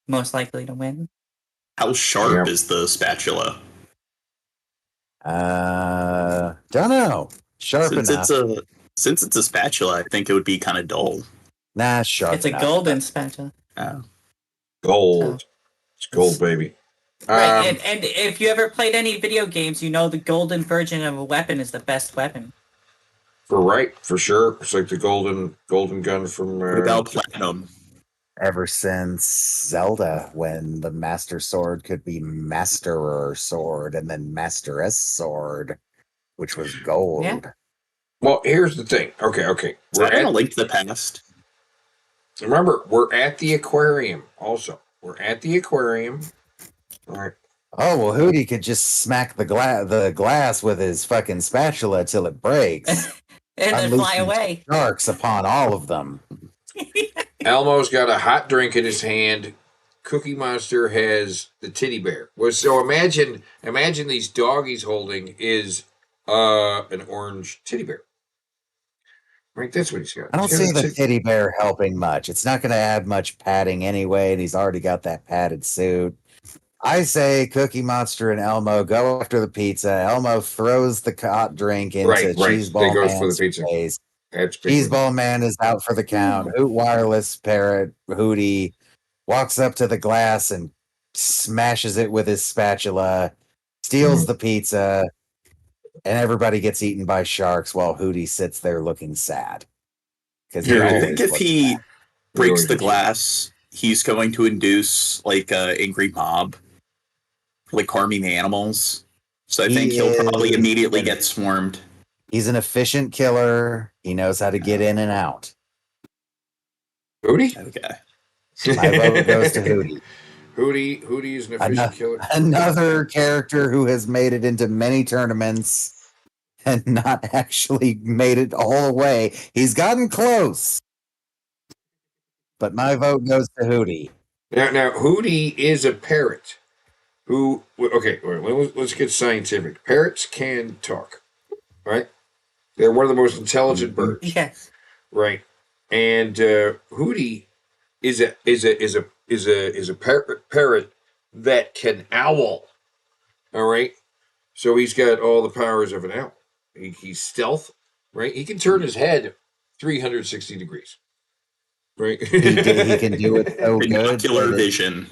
most likely to win. How sharp is the spatula? Don't know. Sharp Since enough. Since it's a spatula, I think it would be kind of dull. Nah, sharp It's a enough. golden spatula. Oh. Gold. It's gold, baby. Right, and if you ever played any video games, you know the golden version of a weapon is the best weapon. For sure. It's like the golden gun from. What about platinum? Ever since Zelda, when the Master Sword could be Masterer Sword and then Masteress Sword, which was gold. Yeah. Well, here's the thing. Okay. Is that in a Link to the Past? Remember, we're at the aquarium also. We're at the aquarium. All right. Oh, well, Hootie could just smack the glass with his fucking spatula till it breaks. And then fly Unleashing away. Sharks upon all of them. Elmo's got a hot drink in his hand. Cookie Monster has the teddy bear. Well, so imagine these dog he's holding is an orange teddy bear. Right, that's what he's got. I don't see the teddy bear helping much. It's not going to add much padding anyway, and he's already got that padded suit. I say Cookie Monster and Elmo go after the pizza. Elmo throws the hot drink into Cheeseball Man's face. Cheeseball Man is out for the count. Hoot Wireless Parrot Hootie walks up to the glass and smashes it with his spatula, steals the pizza, and everybody gets eaten by sharks while Hootie sits there looking sad. I think if he breaks the glass, he's going to induce like an angry mob, like harming the animals. So I think he'll probably immediately get swarmed. He's an efficient killer. He knows how to get in and out. Hootie? Okay. My vote goes to Hootie. Hootie is an efficient killer. Another character who has made it into many tournaments and not actually made it all the way. He's gotten close. But my vote goes to Hootie. Now Hootie is a parrot. Let's get scientific. Parrots can talk, right? They're one of the most intelligent birds. Yes. Right. And Hootie is a parrot that can owl. All right. So he's got all the powers of an owl. He's stealth, right? He can turn his head 360 degrees. Right. He can do it so good. Binocular vision.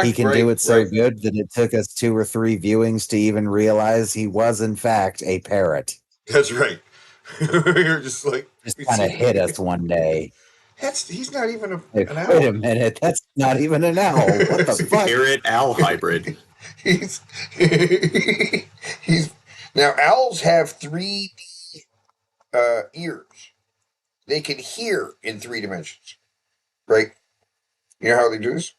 He can do it so good that it took us 2 or 3 viewings to even realize he was, in fact, a parrot. That's right. You're just like... Just kind of hit us one day. He's not even an owl. Wait a minute. That's not even an owl. What the fuck? Parrot-owl hybrid. he's Now, owls have 3D ears. They can hear in 3 dimensions. Right? You know how they do this?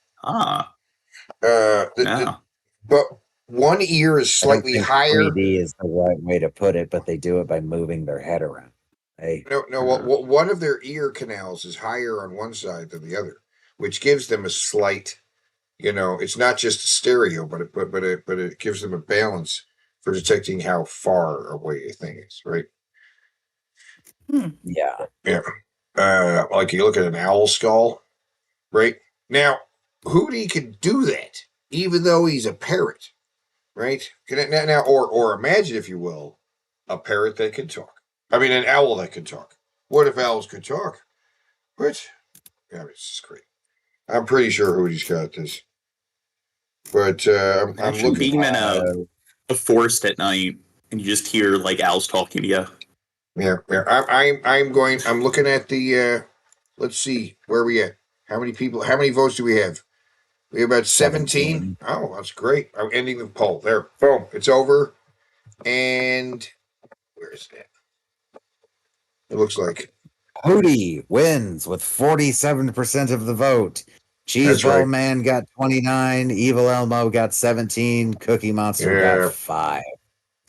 But one ear is slightly higher. 3D is the right way to put it, but they do it by moving their head around. Hey. Well, one of their ear canals is higher on one side than the other, which gives them a slight, it's not just a stereo, but it gives them a balance for detecting how far away a thing is, right? Yeah. Like you look at an owl skull, right? Now, Hootie can do that, even though he's a parrot, right? Or imagine, if you will, a parrot that can talk. I mean, an owl that can talk. What if owls could talk? This is great. I'm pretty sure Hootie's got this. But I'm looking. Being in a forest at night, and you just hear like owls talking to you. Yeah. I'm looking at the. Let's see, where are we at? How many votes do we have? We have about 17. Oh, that's great. I'm ending the poll. There, boom, it's over. And where is that? It looks like Hootie wins with 47% of the vote. Cheeseball Man got 29. Evil Elmo got 17. Cookie Monster got 5.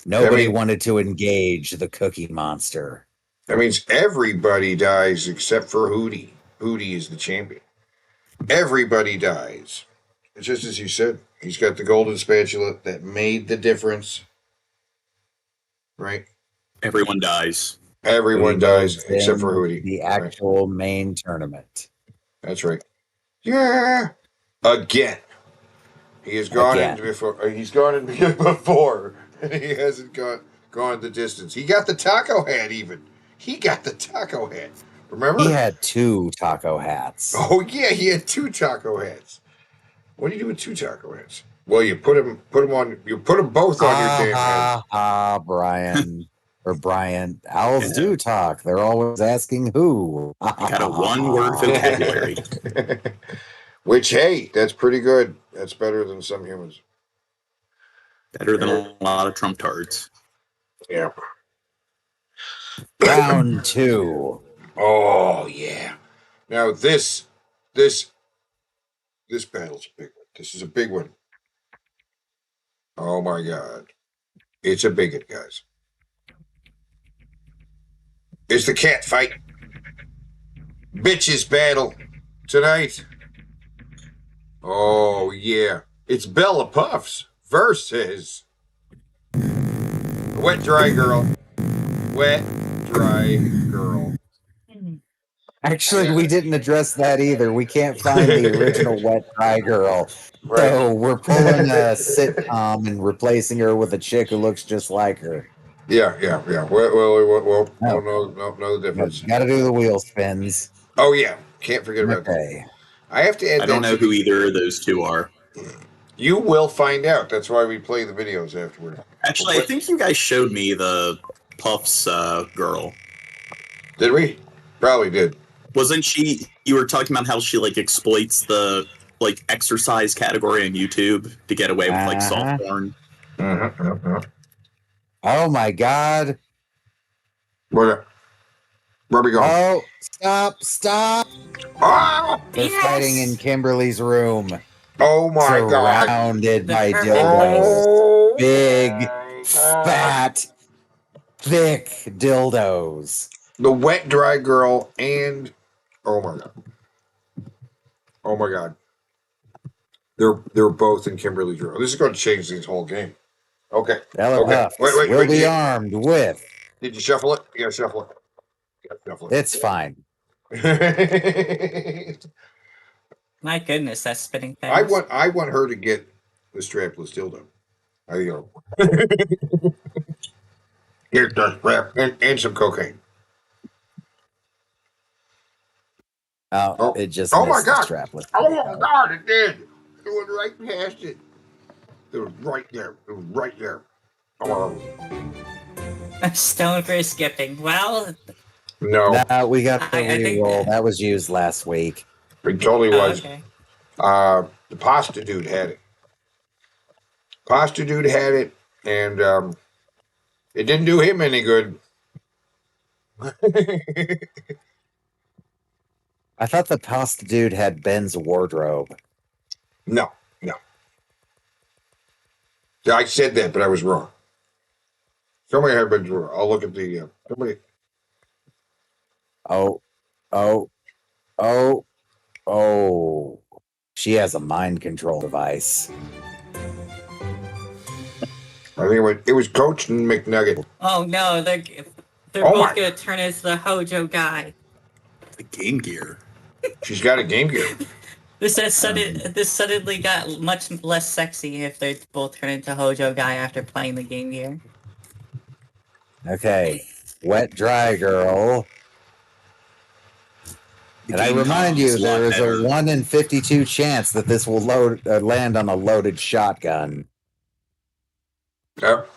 Nobody wanted to engage the Cookie Monster. That means everybody dies except for Hootie. Hootie is the champion. Everybody dies. It's just as you said. He's got the golden spatula that made the difference. Right? Everyone dies. Everyone dies except for Hootie. The actual main tournament. That's right. Yeah. Again. He has gone in before. He's gone in before. And he hasn't gone the distance. He got the taco hat even. He got the taco hat. Remember? He had 2 taco hats. Oh yeah, he had 2 taco hats. What do you do with 2 taco hats? Well, you put them on. You put them both on your damn head. Brian or Bryant. Owls do talk. They're always asking who. You got a 1-word vocabulary. Which, hey, that's pretty good. That's better than some humans. Better than a lot of Trump tards. Yeah. Round 2. Oh yeah. Now this battle's a big one. This is a big one. Oh my god. It's a big one, guys. It's the cat fight. Bitches battle tonight. Oh yeah. It's Bella Puffs versus Wet Dry Girl. Wet Dry Girl. Actually, we didn't address that either. We can't find the original Wet Dry Girl. Right. So we're pulling a sitcom and replacing her with a chick who looks just like her. Yeah. Well, no difference. Got to do the wheel spins. Oh yeah, can't forget about Okay. that. I have to add. I don't know to who either of those two are. You will find out. That's why we play the videos afterward. Actually, I think you guys showed me the Puffs girl. Did we? Probably did. Wasn't she? You were talking about how she like exploits the like exercise category on YouTube to get away with like soft porn. Oh my god. Where we going? Oh, stop. Ah! They're fighting in Kimberly's room. Oh my god. Surrounded by dildos. Big, fat, thick dildos. The Wet Dry Girl and oh my god. They're both in Kimberly's room. This is going to change this whole game. Okay. Bella Puffs will be armed with. Did you shuffle it? You gotta shuffle it. It's fine. My goodness, that's spinning things. I want her to get the strapless dildo. I go. Here's the strap and some cocaine. Oh, it just oh my missed the god! strapless. Oh my god! It did. It was right past it. It was right there. It was right there. Oh. Stone for skipping. Well, No. We got the I think reroll. That was used last week. It totally was. Okay. The pasta dude had it. Pasta dude had it, and it didn't do him any good. I thought the pasta dude had Ben's wardrobe. No. I said that, but I was wrong. Somebody had Ben's wardrobe. I'll look at the somebody. Oh. She has a mind control device. I think it was Coach and McNugget. oh no, they're Oh both my- gonna turn into the Hojo guy. The Game Gear. She's got a Game Gear. This suddenly got much less sexy if they both turn into Hojo guy after playing the Game Gear. Okay. Wet Dry Girl. And I remind you, there is a 1 in 52 chance that this will land on a loaded shotgun. Yep.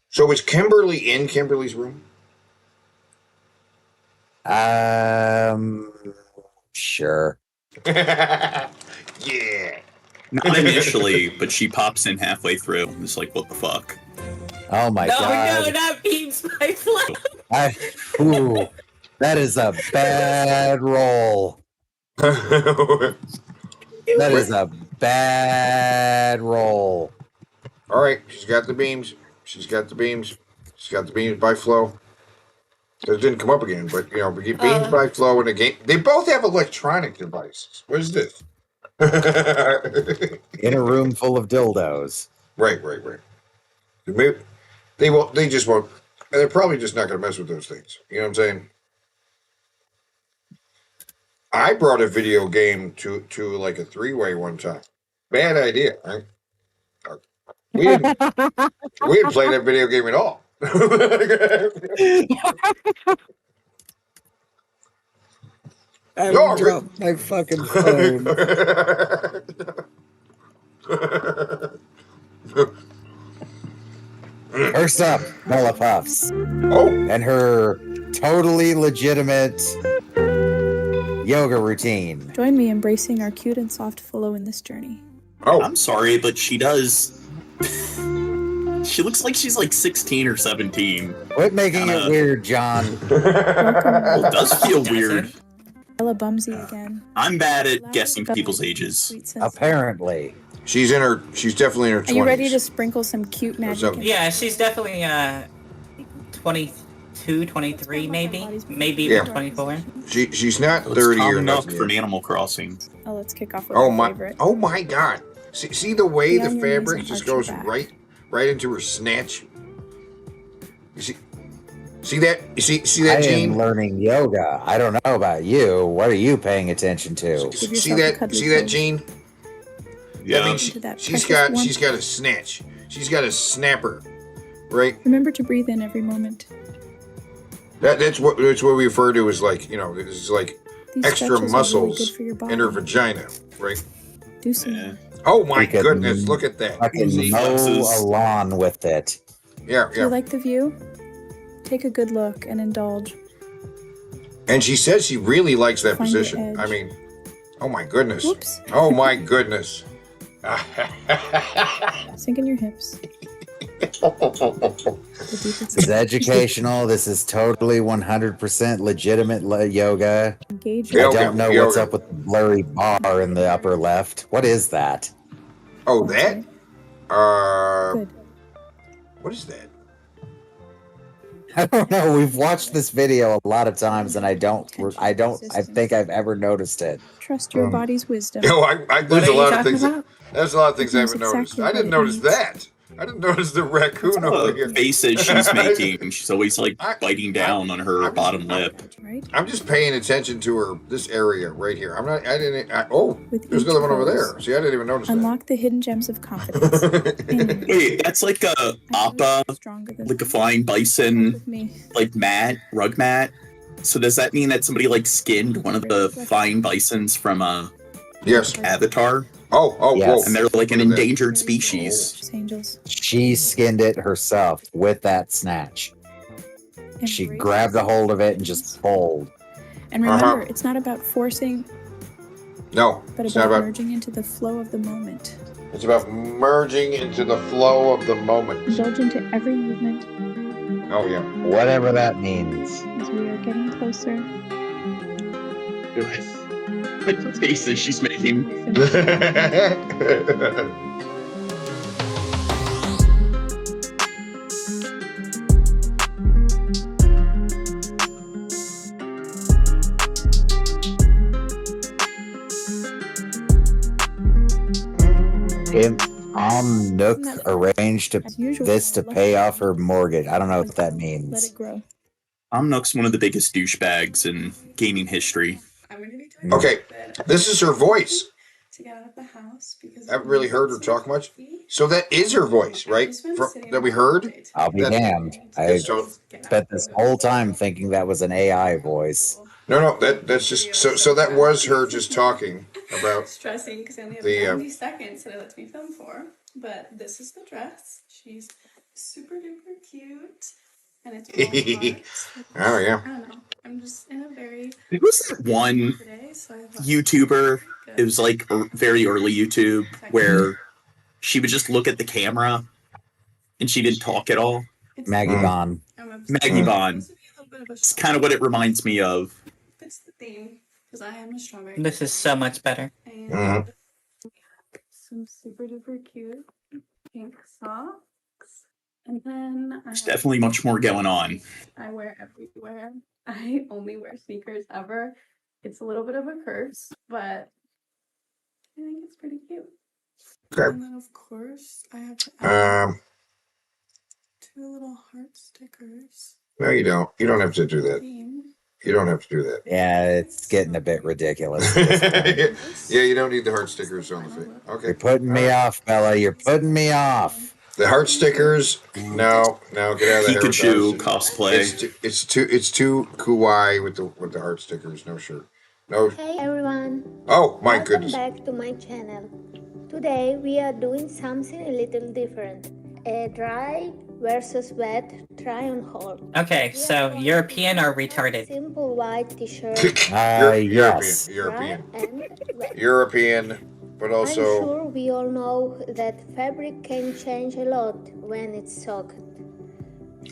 So is Kimberly in Kimberly's room? Sure. Yeah. Not initially, but she pops in halfway through. It's like, what the fuck? Oh my god. No, not beams my flow. That is a bad roll. That is a bad roll. All right, she's got the beams. She's got the beams by Flow. It didn't come up again, but we get beams by Flow in a game. They both have electronic devices. What is this? In a room full of dildos. Right. They just won't. They're probably just not going to mess with those things. You know what I'm saying? I brought a video game to like a 3-way one time. Bad idea, right? We didn't play that video game at all. I dropped my fucking phone. First up, Bella Puffs. Oh. And her totally legitimate yoga routine. Join me embracing our cute and soft flow in this journey. Oh. I'm sorry, but she does She looks like she's like 16 or 17. Quit making it weird, John. Well, it does feel weird. Ella Bumsy again. I'm bad at guessing people's ages. Apparently. She's definitely in her 20s. Are you ready to sprinkle some cute magic? Yeah, she's definitely 22, 23, maybe even 24. She's not It's 30 Tom or Nook nothing. from Animal Crossing. Oh, let's kick off with our favorite. Oh my God! See the way Be the on your knees fabric and just arch your goes back. right into her snatch. You see that? You see that, I Gene? am learning yoga. I don't know about you. What are you paying attention to? See that, Gene? Yeah. I mean, she's got a snatch. She's got a snapper, right? Remember to breathe in every moment. That's what we refer to as, like, you know, this is like These extra stretches are really muscles good for your body. in her vagina, right? Do some. Oh my We could goodness! Look at that. Fucking See? mow a lawn with it. Yeah, Do you like the view? Take a good look and indulge. And she says she really likes that Find your position. edge. I mean, oh my goodness. Whoops. Oh my goodness. Sink in your hips. This is educational. This is totally 100% legitimate yoga. Engage I your don't know what's up with the blurry bar in the upper left. What is that? Oh, that? Good. What is that? I don't know. We've watched this video a lot of times, and I think I've ever noticed it. Trust your body's wisdom. There's a lot of things. about? There's a lot of things I Knows haven't noticed. exactly I didn't what it notice that. I didn't notice the raccoon over here. Faces she's making. She's always like biting down on her bottom lip. I'm just paying attention to her, this area right here. There's another one over there. See, I didn't even notice that. Unlock the hidden gems of confidence. Wait, that's like a appa, like a flying bison, like rug mat. So does that mean that somebody like skinned one of the flying bisons from yes, Avatar? Oh, Yes. And they're like an endangered species. Angels. She skinned it herself with that snatch. She grabbed a hold of it and just pulled. And remember, it's not about forcing, No, but it's not about about. merging into the flow of the moment. It's about merging into the flow of the moment. Indulge into every movement Oh yeah. Whatever that means. as we are getting closer. Like the faces she's making. Nook arranged this to pay off her mortgage. I don't know what that Let means. it grow. Nook's one of the biggest douchebags in gaming history. Okay, this is her voice. To get out of the house because I haven't really heard her talk much. So that is her voice, right? That we heard? I'll be damned. I spent this whole time thinking that was an AI voice. No, that's just so that was her just talking about Stressing because I only have the 90 seconds that it lets me film for. But this is the dress. She's super duper cute. And it's all Oh yeah. I don't know. I'm just in a very It was that one YouTuber. It was like very early YouTube where she would just look at the camera and she didn't talk at all. Maggie Bond. Maggie Bond. It's kind of what it reminds me of. It's the theme because I am a strawberry. This is so much better. And some super duper cute pink socks. And then There's definitely much more going on. I wear everywhere. I only wear sneakers ever. It's a little bit of a curse, but I think it's pretty cute. Okay. And then of course I have to add two little heart stickers. No, you don't. You don't have to do that. You don't have to do that. Yeah, it's getting a bit ridiculous. At this point. Yeah, you don't need the heart stickers on the face. Okay. You're putting me off, Bella. You're putting me off. The heart stickers? No, get out of the Pikachu hair cosplay. It's too kawaii with the heart stickers. No shirt. No. Hey everyone. Oh my goodness. Welcome back to my channel. Today we are doing something a little different. A dry versus wet try on haul. Okay, so European or retarded? Simple white t-shirt. Yes. European. Dry and wet. European. but I'm also sure we all know that fabric can change a lot when it's soaked.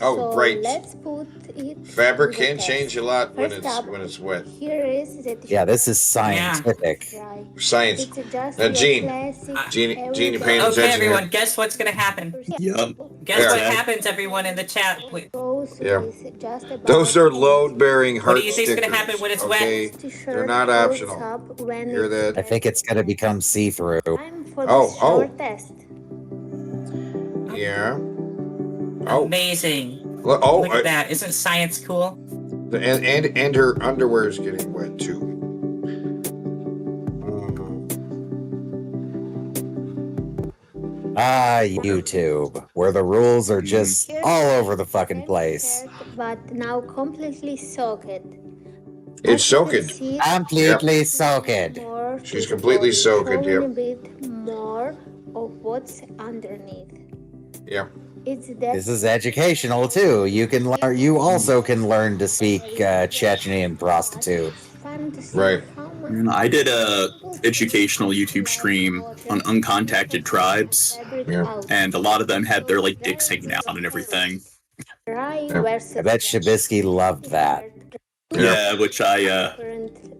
oh, So right. let's put it Fabric to the can test. change a lot when First it's up, wet. here is the Yeah, this is Yeah. scientific. dry. Science. It's just Now, your Gene, classic Gene, you paying everyday Okay, attention here? everyone, guess what's gonna happen? Yep. Guess Yeah. what happens, everyone in the chat? goes Yeah. with just about Those are anything. load-bearing What do heart you think's gonna happen stickers. when it's Okay, wet? T-shirt they're not holds optional. up when Hear it's that? I think it's going to become see-through. time for Oh, the shower oh. test. Yeah. Oh. Amazing. Oh. Look at that. Isn't science cool? And her underwear is getting wet too. Ah, YouTube, where the rules are just all over the fucking place. But now completely soaked. It's As you can soaked. see, Completely soaked. more She's to the completely body, soaked, showing yep. a bit more of what's underneath. Yep. It's that This is educational too. You can learn. You also can learn to speak Chechenian prostitute. fun to see Right. how much And I did a educational YouTube stream on uncontacted tribes, and a lot of them had their like dicks hanging out and everything. dry Yeah. versus I bet Shabisky loved that. Yeah, which I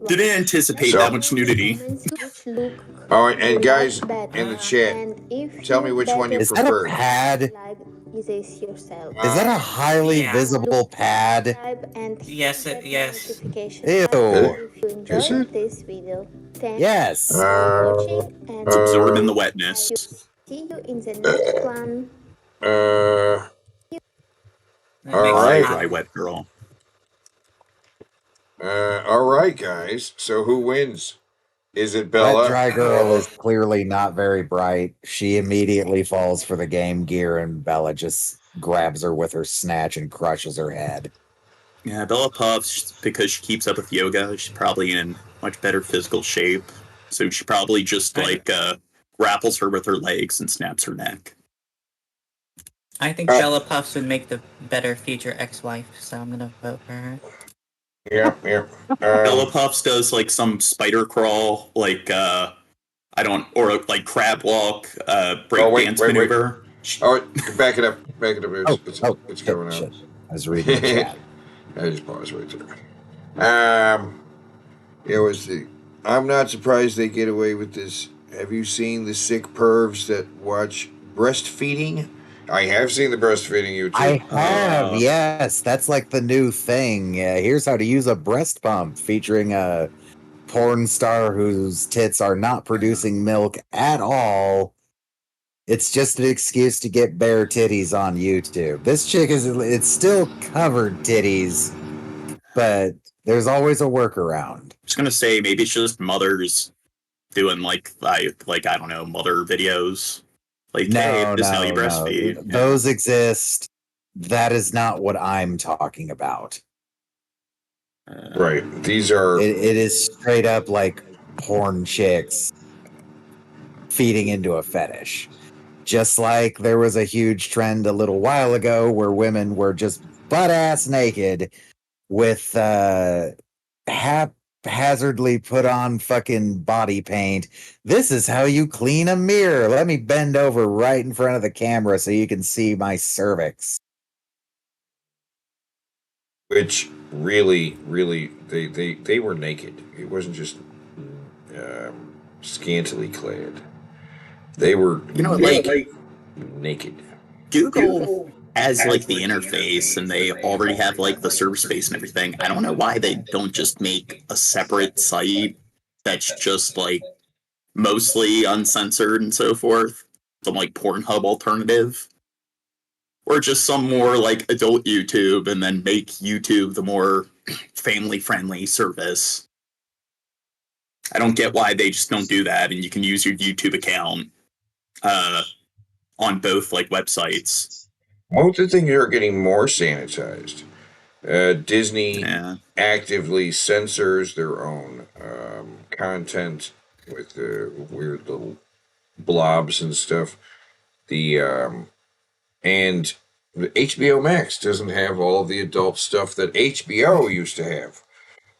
didn't anticipate So- that much nudity. which look All right, and guys better. in the chat, And if tell me which one you Is that a prefer. pad? like this yourself. Is that a highly Yeah. visible pad? Subscribe and Yes, hit that yes. notification Ew. button if you Is enjoyed it? this video. Thanks Yes. for watching and Absorb in the wetness. see you in the next one. All Big right. dry wet girl. All right, guys. So who wins? Is it That Bella? dry girl is clearly not very bright. She immediately falls for the Game Gear, and Bella just grabs her with her snatch and crushes her head. Yeah, Bella Puffs, because she keeps up with yoga, she's probably in much better physical shape. So she probably just grapples her with her legs and snaps her neck. I think Bella Puffs would make the better future ex-wife, so I'm gonna vote for her. Yeah. Bella Puffs does like some spider crawl, like or like crab walk, break dance maneuver. Oh, back it up. It's shit, going shit. out. I was reading the chat. I just paused right there. It was the. I'm not surprised they get away with this. Have you seen the sick pervs that watch breastfeeding? I have seen the breastfeeding YouTube. I have, yes. That's like the new thing. Here's how to use a breast pump, featuring a porn star whose tits are not producing milk at all. It's just an excuse to get bare titties on YouTube. This chick it's still covered titties, but there's always a workaround. I was gonna say maybe it's just mothers doing like I don't know, mother videos. Like, hey, this is how you breastfeed. Those exist. That is not what I'm talking about. Right. These are. It is straight up like porn chicks feeding into a fetish. Just like there was a huge trend a little while ago where women were just butt ass naked with haphazardly put on fucking body paint. This is how you clean a mirror. Let me bend over right in front of the camera so you can see my cervix. Which really, they were naked. It wasn't just scantily clad. They were, naked. Google has like the interface, and they already have like the server space and everything. I don't know why they don't just make a separate site that's just like mostly uncensored and so forth. Some like Pornhub alternative. Or just some more like adult YouTube, and then make YouTube the more family-friendly service. I don't get why they just don't do that, and you can use your YouTube account on both like websites. Most of the things are getting more sanitized. Disney actively censors their own content with the weird little blobs and stuff. And the HBO Max doesn't have all of the adult stuff that HBO used to have.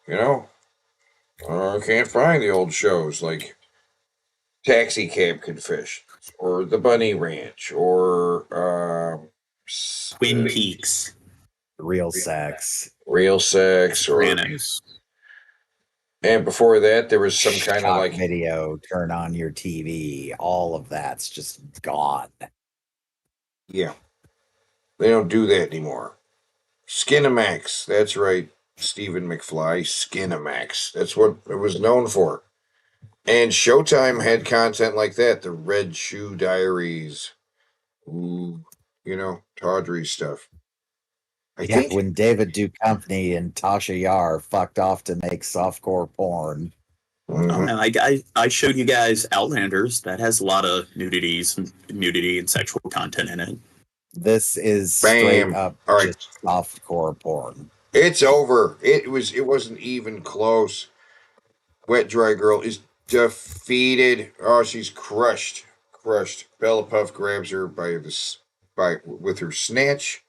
You know, I can't find the old shows like taxi cab confessions, or the Bunny Ranch, or Twin Peaks, Real sex, or Sopranos. and before that there was some kind of Shock like video, turn on your TV. All of that's just gone. yeah, they don't do that anymore. Skinamax, that's right, Stephen McFly, Skinamax. That's what it was known for. And Showtime had content like that, the Red Shoe Diaries, ooh, tawdry stuff. I think when David Duchovny and Tasha Yar fucked off to make softcore porn. Oh no, I showed you guys Outlanders. That has a lot of nudity and sexual content in it. This is straight up All right. just softcore porn. It's over. It wasn't even close. Wet Dry Girl is defeated. Oh, she's crushed. Bella Puff grabs her with her snatch,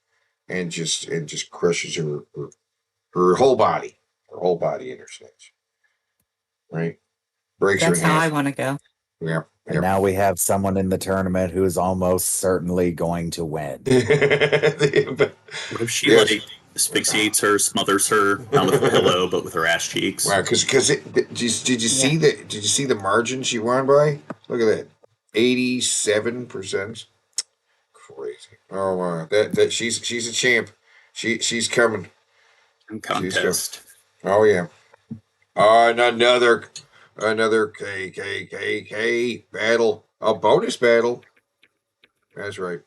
and just crushes her whole body. Her whole body in her snatch. Right? Breaks That's her in how half. I want to go. Yeah. And now we have someone in the tournament who is almost certainly going to win. What if she asphyxiates her, smothers her, not with a pillow, but with her ass cheeks? Wow, because did you see the margin she won by? Look at that, 87%. Crazy. Oh wow, that she's a champ. She's coming. Contest. Oh yeah. Another KKKK battle. A bonus battle. That's right.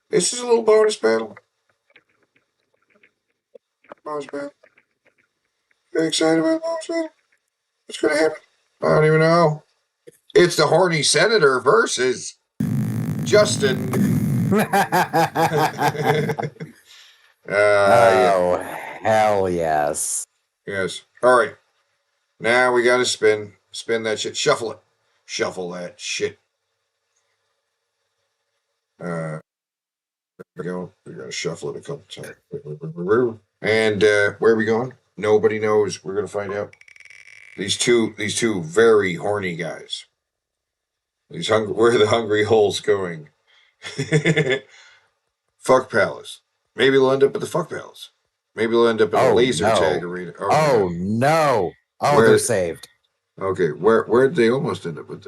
This is a little bonus battle. Bonus battle. Get excited about bonus battle. What's gonna happen? I don't even know. It's the horny senator versus Justin. Oh, hell yes. Yes. All right. Now we got to spin that shit. Shuffle it. Shuffle that shit. There we go. We got to shuffle it a couple times. And where are we going? Nobody knows. We're gonna find out. These two very horny guys. Where are the hungry holes going? Fuck Palace. Maybe they'll end up at the Fuck Palace. Maybe they'll end up in a laser tag arena. Oh no! Oh, they're saved. Okay, where'd they almost end up at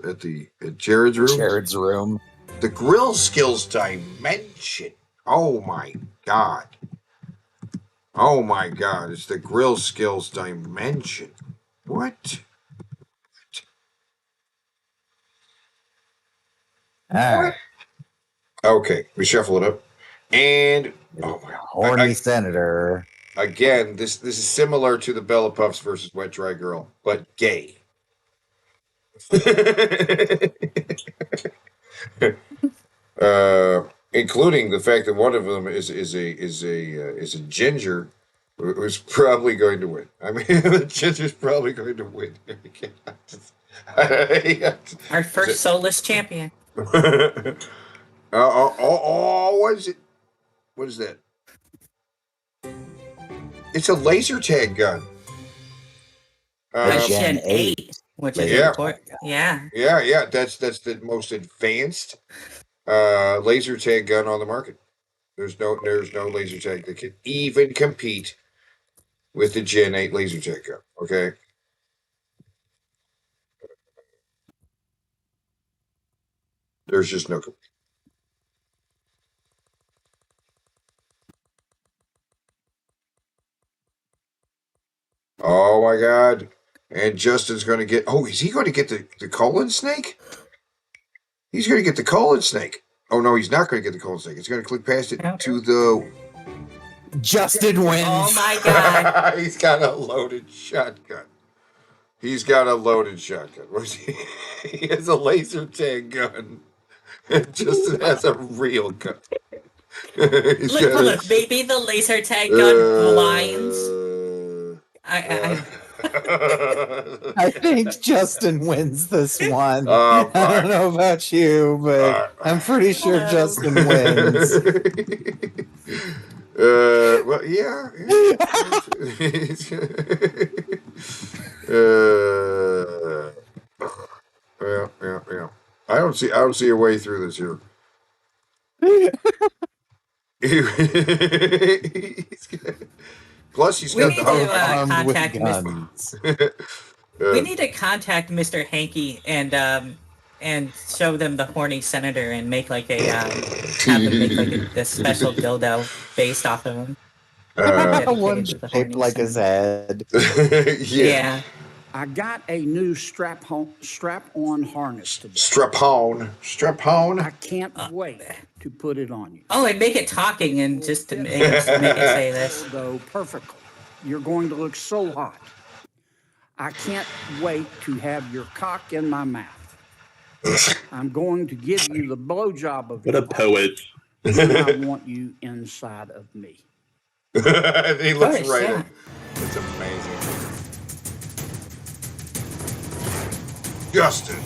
Jared's room? Jared's room. The Grill Skills Dimension. Oh my god. Oh my god! It's the Grill Skills Dimension. What? Okay, we shuffle it up, and horny senator. Again, this is similar to the Bella Puffs versus Wet Dry Girl, but gay. Including the fact that one of them is a ginger who's probably going to win. I mean, the ginger's probably going to win. Our first soulless champion. What is it? What is that? It's a laser tag gun. Gen 8, which is important. Yeah. Yeah. That's the most advanced laser tag gun on the market. There's no laser tag that can even compete with the Gen 8 laser tag gun. Okay. There's just no. Oh my god. And Justin's going to get. Oh, is he going to get the colon snake? He's going to get the colon snake. Oh no, he's not going to get the colon snake. It's going to click past it to the. Justin wins. Oh my god. He's got a loaded shotgun. He has a laser tag gun. Justin has a real gun. Look, maybe the laser tag gun blinds. I think Justin wins this one. I don't know about you, but I'm pretty sure Justin wins. Well, yeah. Yeah. I don't see a way through this here. Plus, he's We got need the to armed with contact guns. We need to contact Mr. Hanky and show them the horny senator and make like a have them make like a special dildo based off of him. One Dedicated to the shaped horny like his senator. head. Yeah. I got a new strap-on harness today. Strap-on. I can't wait to put it on you. Oh, and make it talking and just to make it say this. Though perfectly. You're going to look so hot. I can't wait to have your cock in my mouth. I'm going to give you the blowjob of What a poet. and I want you inside of me. He looks right at. It's amazing. Justin.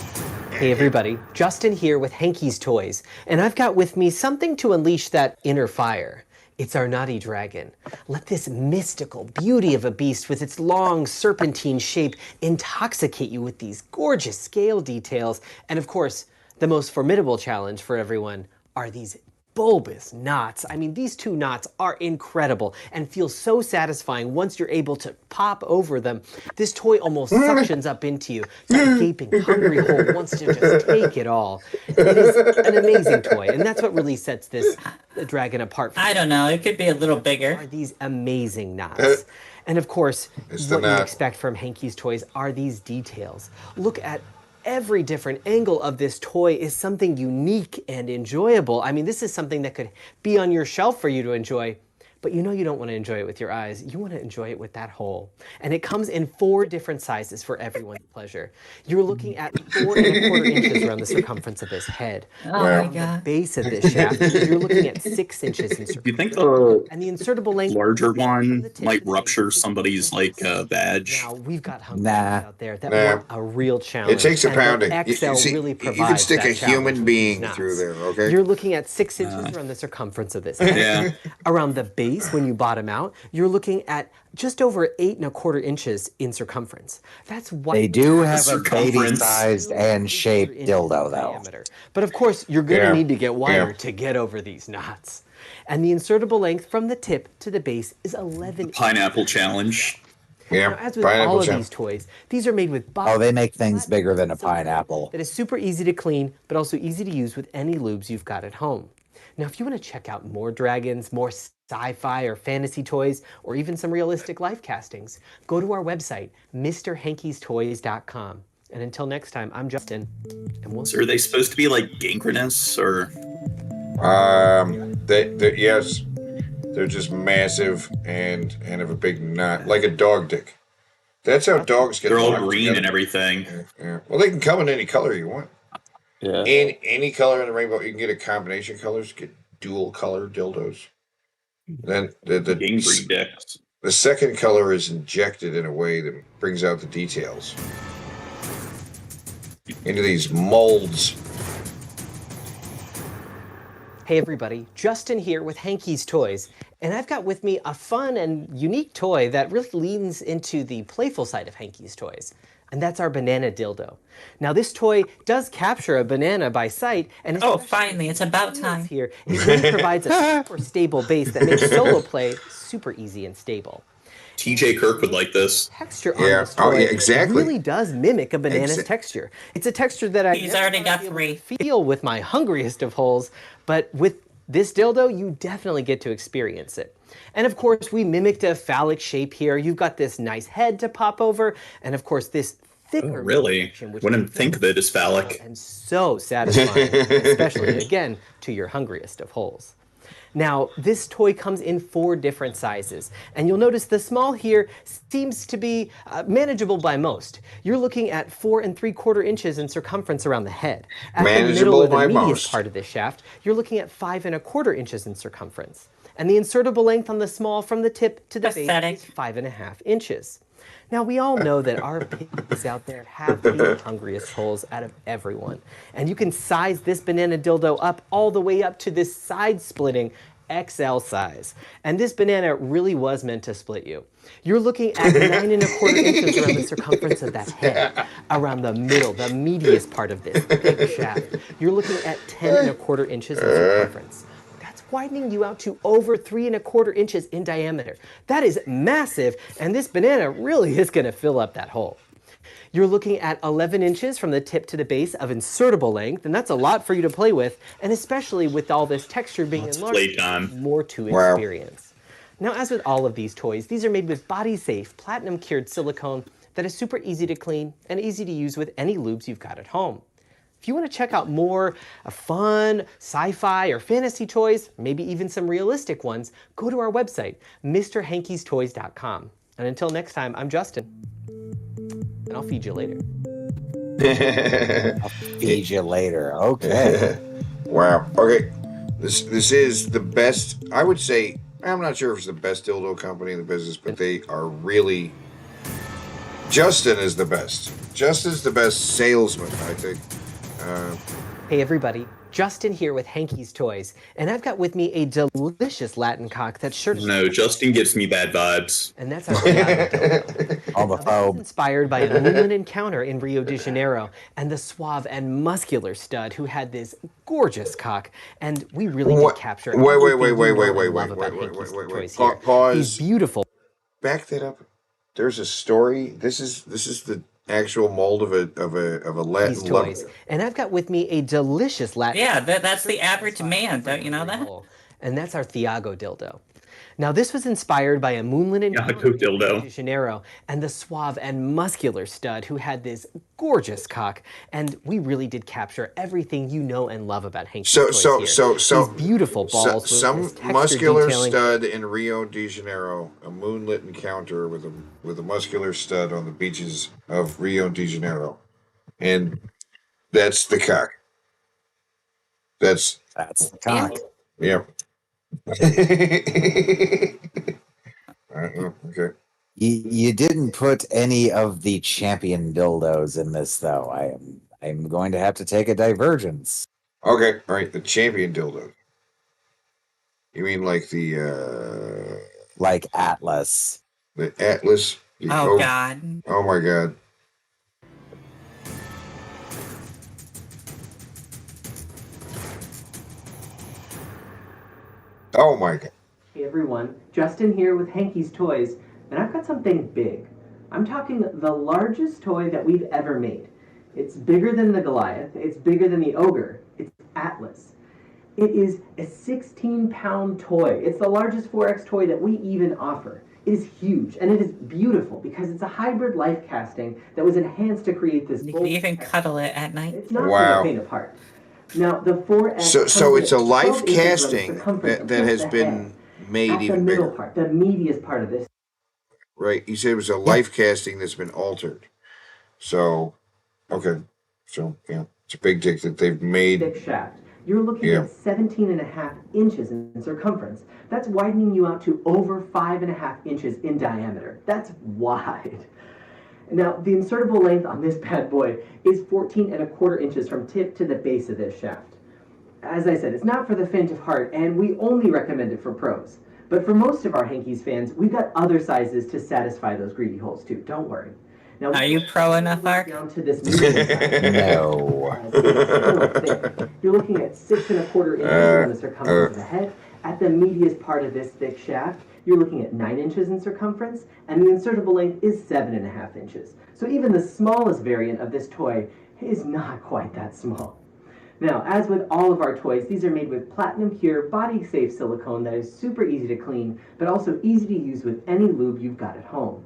Hey everybody, Justin here with Hanky's Toys, and I've got with me something to unleash that inner fire. It's our naughty dragon. Let this mystical beauty of a beast with its long serpentine shape intoxicate you with these gorgeous scale details. And of course, the most formidable challenge for everyone are these bulbous knots. I mean, these two knots are incredible and feel so satisfying once you're able to pop over them. This toy almost suctions up into you. That gaping, hungry hole wants to just take it all. It is an amazing toy, and that's what really sets this dragon apart. I don't know, it could be a little bigger. Are these amazing knots. And of course, what you expect from Hanky's Toys are these details. Look at every different angle of this toy is something unique and enjoyable. I mean, this is something that could be on your shelf for you to enjoy, but you know you don't want to enjoy it with your eyes. You want to enjoy it with that hole. And it comes in 4 different sizes for everyone's pleasure. You're looking at 4¼ inches around the circumference of his head. Oh my God. The base of this shaft, you're looking at 6 inches in circumference. Do you think the and the insertable length larger one might rupture somebody's like badge? Now we've got out there that want a real challenge. It takes a and the pounding. XL really You provides can stick that a human challenge being with through knots. there, okay? You're looking at 6 inches around the circumference of this head. Around the base, when you bottom out, you're looking at just over 8¼ inches in circumference. That's what They do have a baby-sized and shaped dildo, though. diameter. But of course, you're going to need to get wired to get over these knots. And the insertable length from the tip to the base is 11 Pineapple challenge. Yeah, now, as with all of these toys, these are made with Oh, they make things bigger than a pineapple. that is super easy to clean, but also easy to use with any lubes you've got at home. Now, if you want to check out more dragons, more sci-fi or fantasy toys, or even some realistic life castings, go to our website, MrHanky'sToys.com. And until next time, I'm Justin, and we'll So are they supposed to be like gangrenous or? Yes, they're just massive and have a big knot, like a dog dick. That's how dogs get. They're all locked green together. and everything. Yeah. Well, they can come in any color you want. Yeah. Any color in the rainbow. You can get a combination of colors. Get dual color dildos. Then the second color is injected in a way that brings out the details into these molds. Hey everybody, Justin here with Hanky's Toys, and I've got with me a fun and unique toy that really leans into the playful side of Hanky's Toys, and that's our banana dildo. Now this toy does capture a banana by sight, and finally, it's about time. Here, it really provides a super stable base that makes solo play super easy and stable. TJ Kirk would like this. Texture on this toy really does mimic a banana's texture. It's a texture that He's already got 3. feel with my hungriest of holes, but with this dildo, you definitely get to experience it. And of course, we mimicked a phallic shape here. You've got this nice head to pop over, and of course, this thicker Really? Wouldn't think of it as phallic. and so satisfying, especially, again, to your hungriest of holes. Now, this toy comes in 4 different sizes, and you'll notice the small here seems to be manageable by most. You're looking at 4¾ inches in circumference around the head. At the middle of the medius part of this shaft, you're looking at 5¼ inches in circumference. And the insertable length on the small from the tip to the base is 5½ inches. Now, we all know that our pigs out there have the hungriest holes out of everyone. And you can size this banana dildo up all the way up to this side-splitting XL size. And this banana really was meant to split you. You're looking at 9 1/4 inches around the circumference of that head, around the middle, the meatiest part of this big shaft. You're looking at 10 1/4 inches in circumference. That's widening you out to over 3 1/4 inches in diameter. That is massive, and this banana really is going to fill up that hole. You're looking at 11 inches from the tip to the base of insertable length, and that's a lot for you to play with, and especially with all this texture being enlarged, more to experience. Now, as with all of these toys, these are made with body-safe, platinum-cured silicone that is super easy to clean and easy to use with any lubes you've got at home. If you want to check out more fun, sci-fi, or fantasy toys, maybe even some realistic ones, go to our website, MrHankey'sToys.com. And until next time, I'm Justin. And I'll feed you later. I'll feed you later. Okay. Wow. Okay. This is the best. I would say, I'm not sure if it's the best dildo company in the business, but they are really. Justin is the best. Justin's the best salesman, I think. Hey everybody, Justin here with Hankey's Toys, and I've got with me a delicious Latin cock that's sure to... No, Justin gives me bad vibes. And that's our homophobe. Inspired by a moonlit encounter in Rio de Janeiro, and the suave and muscular stud who had this gorgeous cock, and we really did capture wait. Pause. He's beautiful. Back that up. There's a story. This is the actual mold of a Latin toys. And I've got with me a delicious Latin. Yeah, that's the average man. Don't you know that? And that's our Thiago dildo. Now, this was inspired by a moonlit encounter in Rio de Janeiro, and the suave and muscular stud who had this gorgeous cock, and we really did capture everything you know and love about Hankey's Toys here. These beautiful balls, some muscular stud in Rio de Janeiro, a moonlit encounter with a muscular stud on the beaches of Rio de Janeiro, and that's the cock. That's the cock. Yeah. Okay. You didn't put any of the champion dildos in this, though. I'm going to have to take a divergence. Okay, all right. The champion dildo. You mean like the like Atlas? The Atlas. Oh God. Oh my God. Oh my God. Hey everyone, Justin here with Hankey's Toys, and I've got something big. I'm talking the largest toy that we've ever made. It's bigger than the Goliath, it's bigger than the Ogre, it's Atlas. It is a 16-pound toy. It's the largest 4X toy that we even offer. It is huge, and it is beautiful because it's a hybrid life casting that was enhanced to create this. You can even cuddle it at night. It's not for the faint of heart. Now, the 4X so it's a life casting that has been made even bigger. Part, the meatiest part of this. Right. You said it was a life casting that's been altered. So, okay. So, yeah, it's a big dick that they've made. Big shaft. You're looking at 17.5 inches in circumference. That's widening you out to over 5.5 inches in diameter. That's wide. Now, the insertable length on this bad boy is 14.25 inches from tip to the base of this shaft. As I said, it's not for the faint of heart, and we only recommend it for pros. But for most of our Hankey's fans, we've got other sizes to satisfy those greedy holes too. Don't worry. Now, are you pro enough, Mark? Down to this No. You're looking at 6.25 inches on the circumference of the head. At the meatiest part of this thick shaft, you're looking at 9 inches in circumference, and the insertable length is 7.5 inches. So even the smallest variant of this toy is not quite that small. Now, as with all of our toys, these are made with platinum pure, body-safe silicone that is super easy to clean, but also easy to use with any lube you've got at home.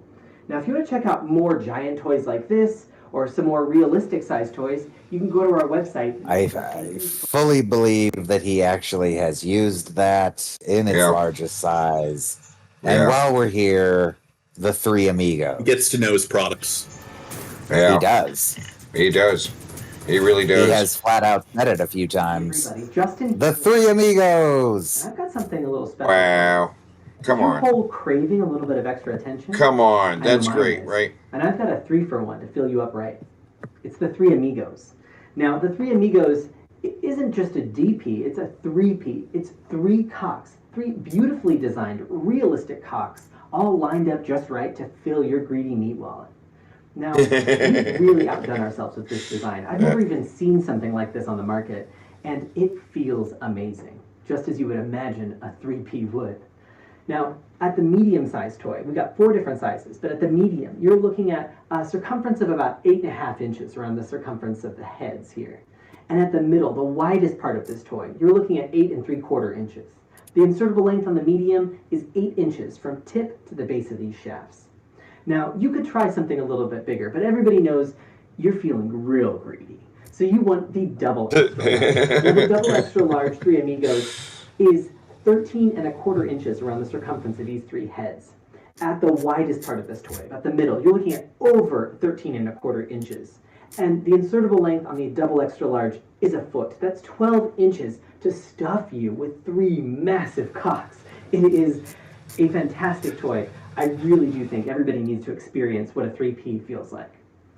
Now, if you want to check out more giant toys like this, or some more realistic size toys, you can go to our website. I fully believe that he actually has used that in its largest size. And while we're here, the Three Amigos. He gets to know his products. Yeah. He does. He does. He really does. He has flat out said it a few times. Justin, the Three Amigos. I've got something a little special. Wow. Come on. Your whole craving a little bit of extra attention. Come on. That's great, right? And I've got a 3-for-1 to fill you up right. It's the Three Amigos. Now, the Three Amigos isn't just a DP, it's a 3P. It's 3 cocks 3 beautifully designed, realistic cocks, all lined up just right to fill your greedy meat wallet. Now, we've really outdone ourselves with this design. I've never even seen something like this on the market, and it feels amazing, just as you would imagine a 3P would. Now, at the medium-sized toy, we've got 4 different sizes, but at the medium, you're looking at a circumference of about 8.5 inches around the circumference of the heads here. And at the middle, the widest part of this toy, you're looking at 8 3/4 inches. The insertable length on the medium is 8 inches from tip to the base of these shafts. Now, you could try something a little bit bigger, but everybody knows you're feeling real greedy. So you want the double extra large. Now, the double extra large 3 Amigos is 13 1/4 inches around the circumference of these 3 heads. At the widest part of this toy, about the middle, you're looking at over 13 1/4 inches. And the insertable length on the double extra large is a foot. That's 12 inches to stuff you with 3 massive cocks. It is a fantastic toy. I really do think everybody needs to experience what a 3P feels like.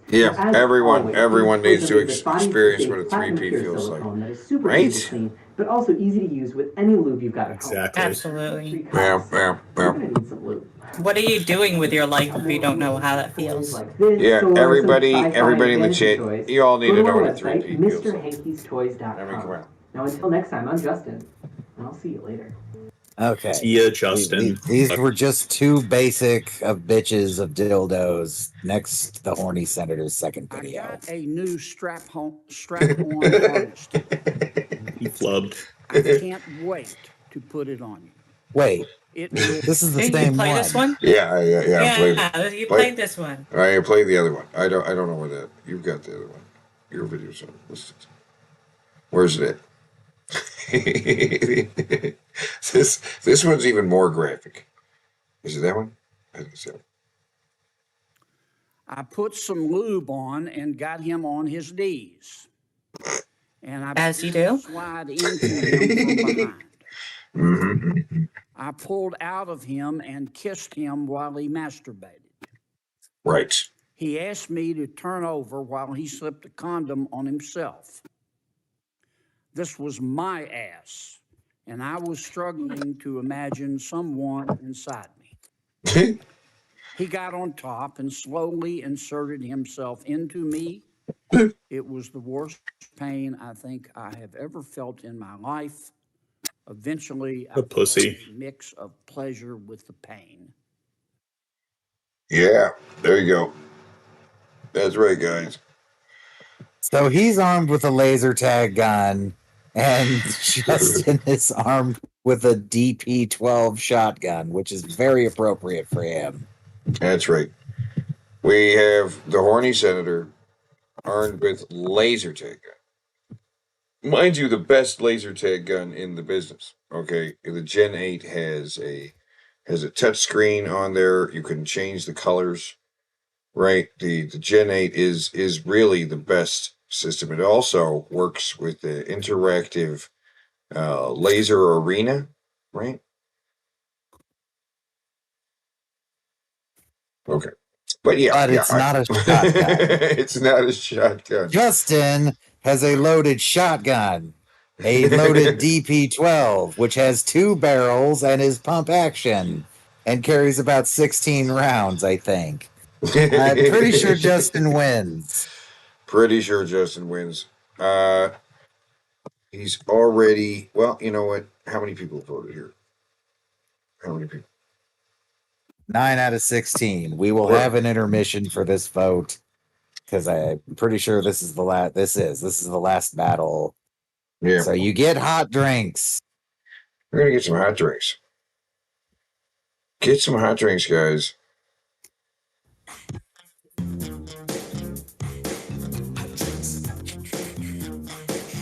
Yeah, As everyone always, needs to the body's experience a what a platinum 3P pure feels like. silicone that is super easy to Right? clean, but also easy to use with any lube you've got at home. Absolutely. Yeah. You're gonna need some lube. What are you doing with your life if you don't know how that feels? Yeah, So everybody some in the fantasy chat, toys, you all need go to to know our what a website, 3P feels like. MrHanky'sToys.com. I mean, come on. Now, until next time, I'm Justin, and I'll see you later. Okay. See ya, Justin. These were just 2 basic of bitches of dildos. Next, the horny senator's second video. I got a new strap-on harness today. He flubbed. I can't wait to put it on you. Wait, It will. this is the Didn't you same play one. this one? Yeah, I played it. You played this one. I played the other one. I don't know where that. You've got the other one. Your video's on. Where's it at? This one's even more graphic. Is it that one? I think so. I put some lube on and got him on his knees. And I As you do. slide into him from behind. Mm-hmm. I pulled out of him and kissed him while he masturbated. Right. He asked me to turn over while he slipped a condom on himself. This was my ass, and I was struggling to imagine someone inside me. He got on top and slowly inserted himself into me. It was the worst pain I think I have ever felt in my life. Eventually, I felt a mix of pleasure with the pain. Yeah, there you go. That's right, guys. So he's armed with a laser tag gun, and Justin is armed with a DP-12 shotgun, which is very appropriate for him. That's right. We have the horny senator armed with laser tag gun. Mind you, the best laser tag gun in the business. Okay, the Gen 8 has a touch screen on there. You can change the colors. Right, the Gen 8 is really the best system. It also works with the interactive laser arena, right? Okay, but it's not a shotgun. It's not a shotgun. Justin has a loaded shotgun, a loaded DP-12, which has 2 barrels and is pump action, and carries about 16 rounds, I think. I'm pretty sure Justin wins. Pretty sure Justin wins. He's already, well, you know what? How many people voted here? How many people? 9 out of 16. We will have an intermission for this vote because I'm pretty sure this is the last. This is the last battle. Yeah. So you get hot drinks. We're gonna get some hot drinks. Get some hot drinks, guys.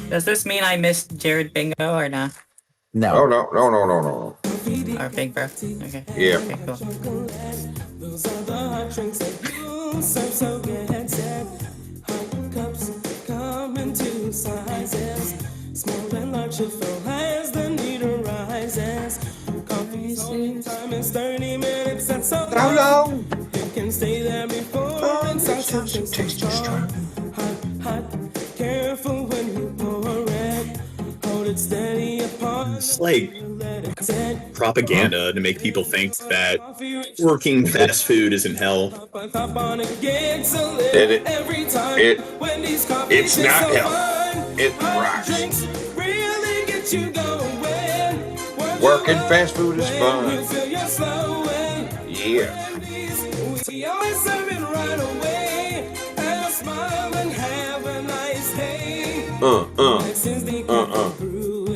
Does this mean I missed Jared Bingo or not? No. Oh, no. Or Big Bro? Okay. Yeah. Okay, cool. Those are the hot drinks that you serve so get set. Hot cups come in 2 sizes. Small and large should fill as the need arises. Coffee's on time is 30 minutes. That's so long. It can stay there before it starts to taste strong. Hot, careful when you pour it. Hold it steady. It's like propaganda to make people think that working fast food isn't hell. It's not hell. It rocks. Working fast food is fun. Yeah.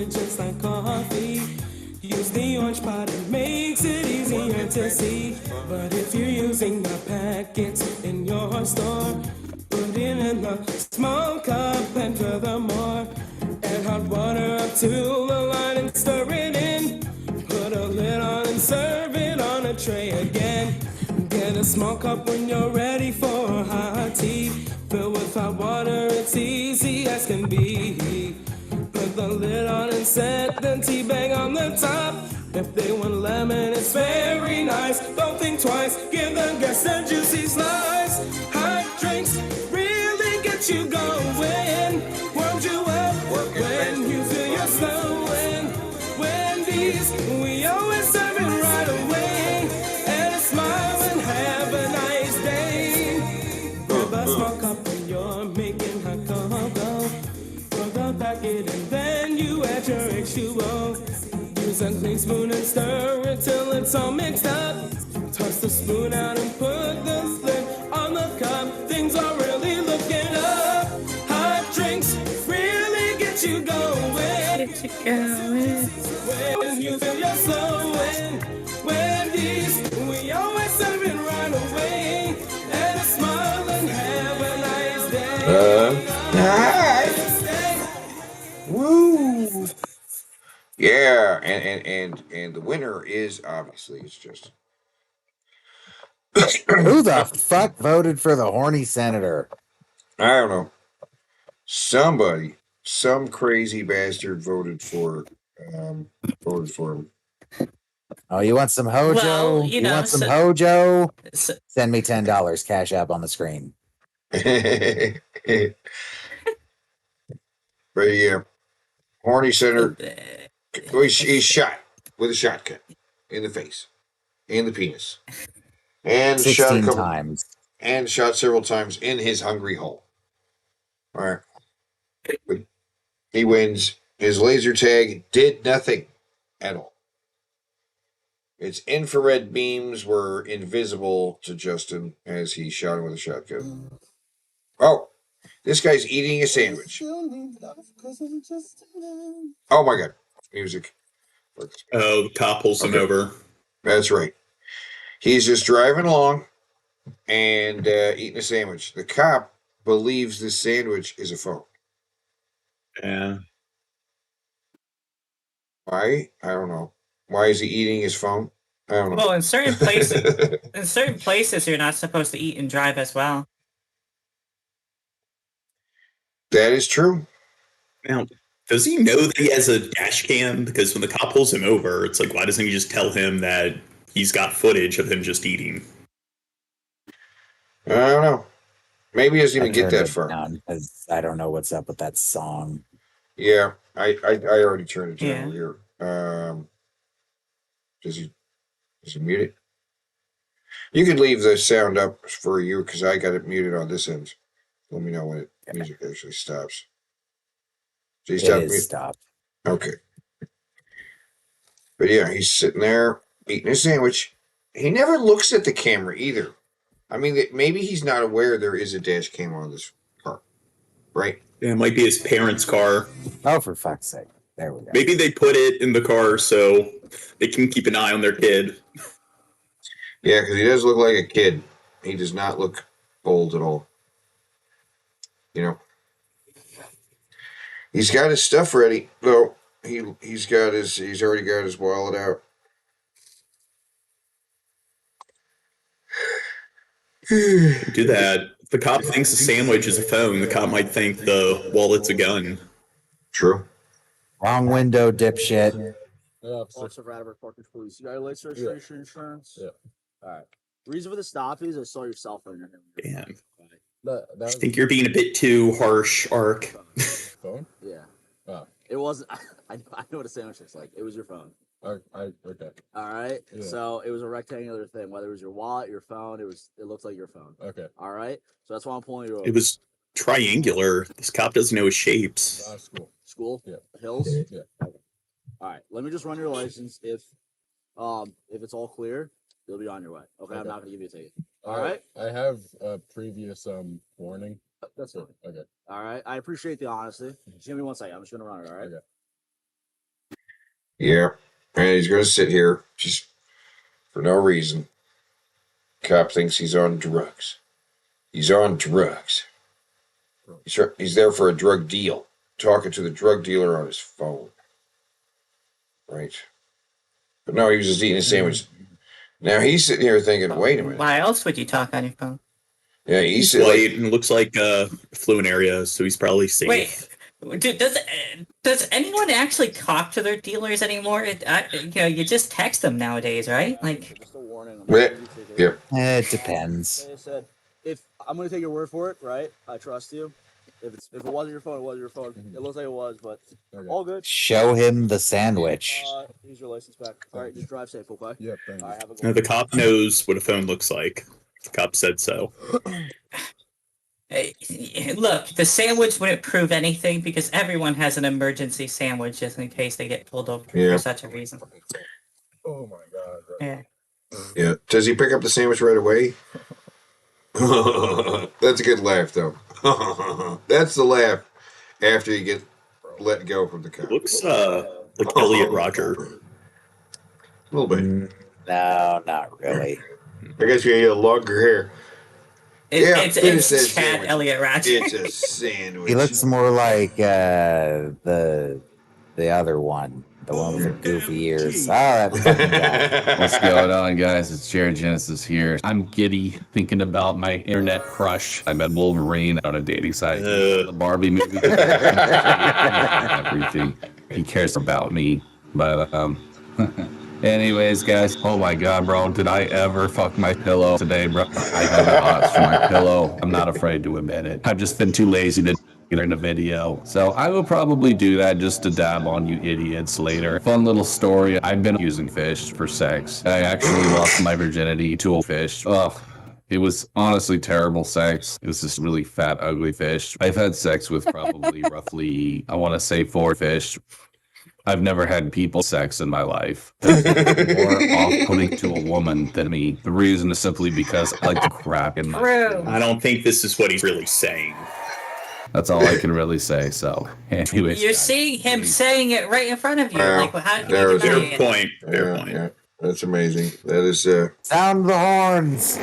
Just like coffee. Use the orange pot, it makes it easier to see. But if you're using the packets in your store, put it in a small cup, and furthermore, add hot water up to the line and stir it in. Put a lid on and serve it on a tray again. Get a small cup when you're ready for hot tea. Fill with hot water, it's easy as can be. Put the lid on and set the tea bag on the top. If they want lemon, it's very nice. Don't think twice, give the guests a juicy slice. Hot drinks really get you going. Warm you up when you feel you're slowing. Wendy's, we always serve it right away. And a smile and have a nice day. Grab a small cup when you're making hot cocoa. Pour the packet and then you add your H2O. Use a clean spoon and stir it till it's all mixed up. Toss the spoon out and put the lid on the cup. Things are really looking up. Hot drinks really get you going. When you feel you're slowing. Wendy's, we always serve it right away. And a smile and have a nice day. Woo! Yeah, and the winner is obviously it's just Who the fuck voted for the horny senator? I don't know. Some crazy bastard voted for him. Oh, you want some hojo? Well, you know, want some so- hojo? Send me $10. Cash app on the screen. But yeah, horny senator. He's shot with a shotgun in the face, in the penis, and 16 times, and shot several times in his hungry hole. All right, but he wins. His laser tag did nothing at all. Its infrared beams were invisible to Justin as he shot him with a shotgun. Oh, this guy's eating a sandwich. Oh my god, music. Oh, the cop pulls him over. That's right. He's just driving along and eating a sandwich. The cop believes this sandwich is a phone. Yeah. Why? I don't know. Why is he eating his phone? I don't know. Well, in certain places, you're not supposed to eat and drive as well. That is true. Now, does he know that he has a dash cam? Because when the cop pulls him over, it's like, why doesn't he just tell him that he's got footage of him just eating? I don't know. Maybe he doesn't even get that far. Because I don't know what's up with that song. Yeah, I already turned it down here. Does he mute it? You could leave the sound up for you because I got it muted on this end. Let me know when music actually stops. So he stopped. Okay. But yeah, he's sitting there eating a sandwich. He never looks at the camera either. I mean, maybe he's not aware there is a dash cam on this car, right? Yeah, it might be his parents' car. Oh, for fuck's sake. There we go. Maybe they put it in the car so they can keep an eye on their kid. Yeah, because he does look like a kid. He does not look old at all. You know. He's got his stuff ready, though. He's already got his wallet out. Do that. If the cop thinks the sandwich is a phone, the cop might think the wallet's a gun. True. Wrong window, dipshit. Officer Radberg, Parkers Police. You got your license, registration, insurance? Yeah. All right. Reason for the stop is I saw your cell phone in here. Damn. I think you're being a bit too harsh, Ark. Phone? Yeah. Oh. It wasn't. I know what a sandwich looks like. It was your phone. Okay. All right. Yeah. So it was a rectangular thing. Whether it was your wallet, your phone, it looked like your phone. Okay. All right. So that's why I'm pulling you over. It was triangular. This cop doesn't know his shapes. School. School. Yeah. Hills. Yeah. Okay. All right. Let me just run your license. If it's all clear, you'll be on your way. Okay. I'm not gonna give you a ticket. All right. I have a previous warning. That's fine. Okay. All right. I appreciate the honesty. Just give me 1 second. I'm just gonna run it. All right. Okay. Yeah. And he's going to sit here just for no reason. Cop thinks he's on drugs. He's on drugs. He's there for a drug deal, talking to the drug dealer on his phone. Right. But no, he was just eating a sandwich. Now he's sitting here thinking, wait a minute. Why else would you talk on your phone? Yeah, He's white and looks like affluent area, so he's probably safe. Wait, does anyone actually talk to their dealers anymore? You just text them nowadays, right? Like, just a warning. Yeah. It depends. Like I said, if I'm gonna take your word for it, right? I trust you. If it wasn't your phone, it was your phone. It looks like it was, but all good. Show him the sandwich. Here's your license back. All right, just drive safe, okay? Yep. Thank you. All right, have a good No, the cop knows what a phone looks like. The cop said so. hey, look, the sandwich wouldn't prove anything because everyone has an emergency sandwich just in case they get pulled over Yeah. for such a reason. Oh my God. Yeah. Yeah. Does he pick up the sandwich right away? That's a good laugh, though. That's the laugh after you get let go from the cop. Looks like Elliot Rodger. A little bit. No, not really. I guess you got longer hair. It's finish that Chad sandwich. Elliott Rodger. It's a sandwich. He looks more like the other one, the one with the goofy ears. All right, fucking guy. What's going on, guys? It's Jared Genesis here. I'm giddy thinking about my internet crush. I met Wolverine on a dating site. The Barbie movie. Everything. He cares about me. But, anyways, guys. Oh my God, bro. Did I ever fuck my pillow today, bro? I have odds for my pillow. I'm not afraid to admit it. I've just been too lazy to get in a video. So I will probably do that just to dab on you idiots later. Fun little story. I've been using fish for sex. I actually lost my virginity to a fish. Ugh. It was honestly terrible sex. It was this really fat, ugly fish. I've had sex with probably roughly, I want to say 4 fish. I've never had people sex in my life. That's more off-putting to a woman than me. The reason is simply because I like to crap in my food. I don't think this is what he's really saying. That's all I can really say. So, anyways, You're guys, seeing him saying it right in front of you. Wow. Like, well, how can That you was deny a it? Point. Fair Yeah, point. yeah. That's amazing. That is Sound the horns.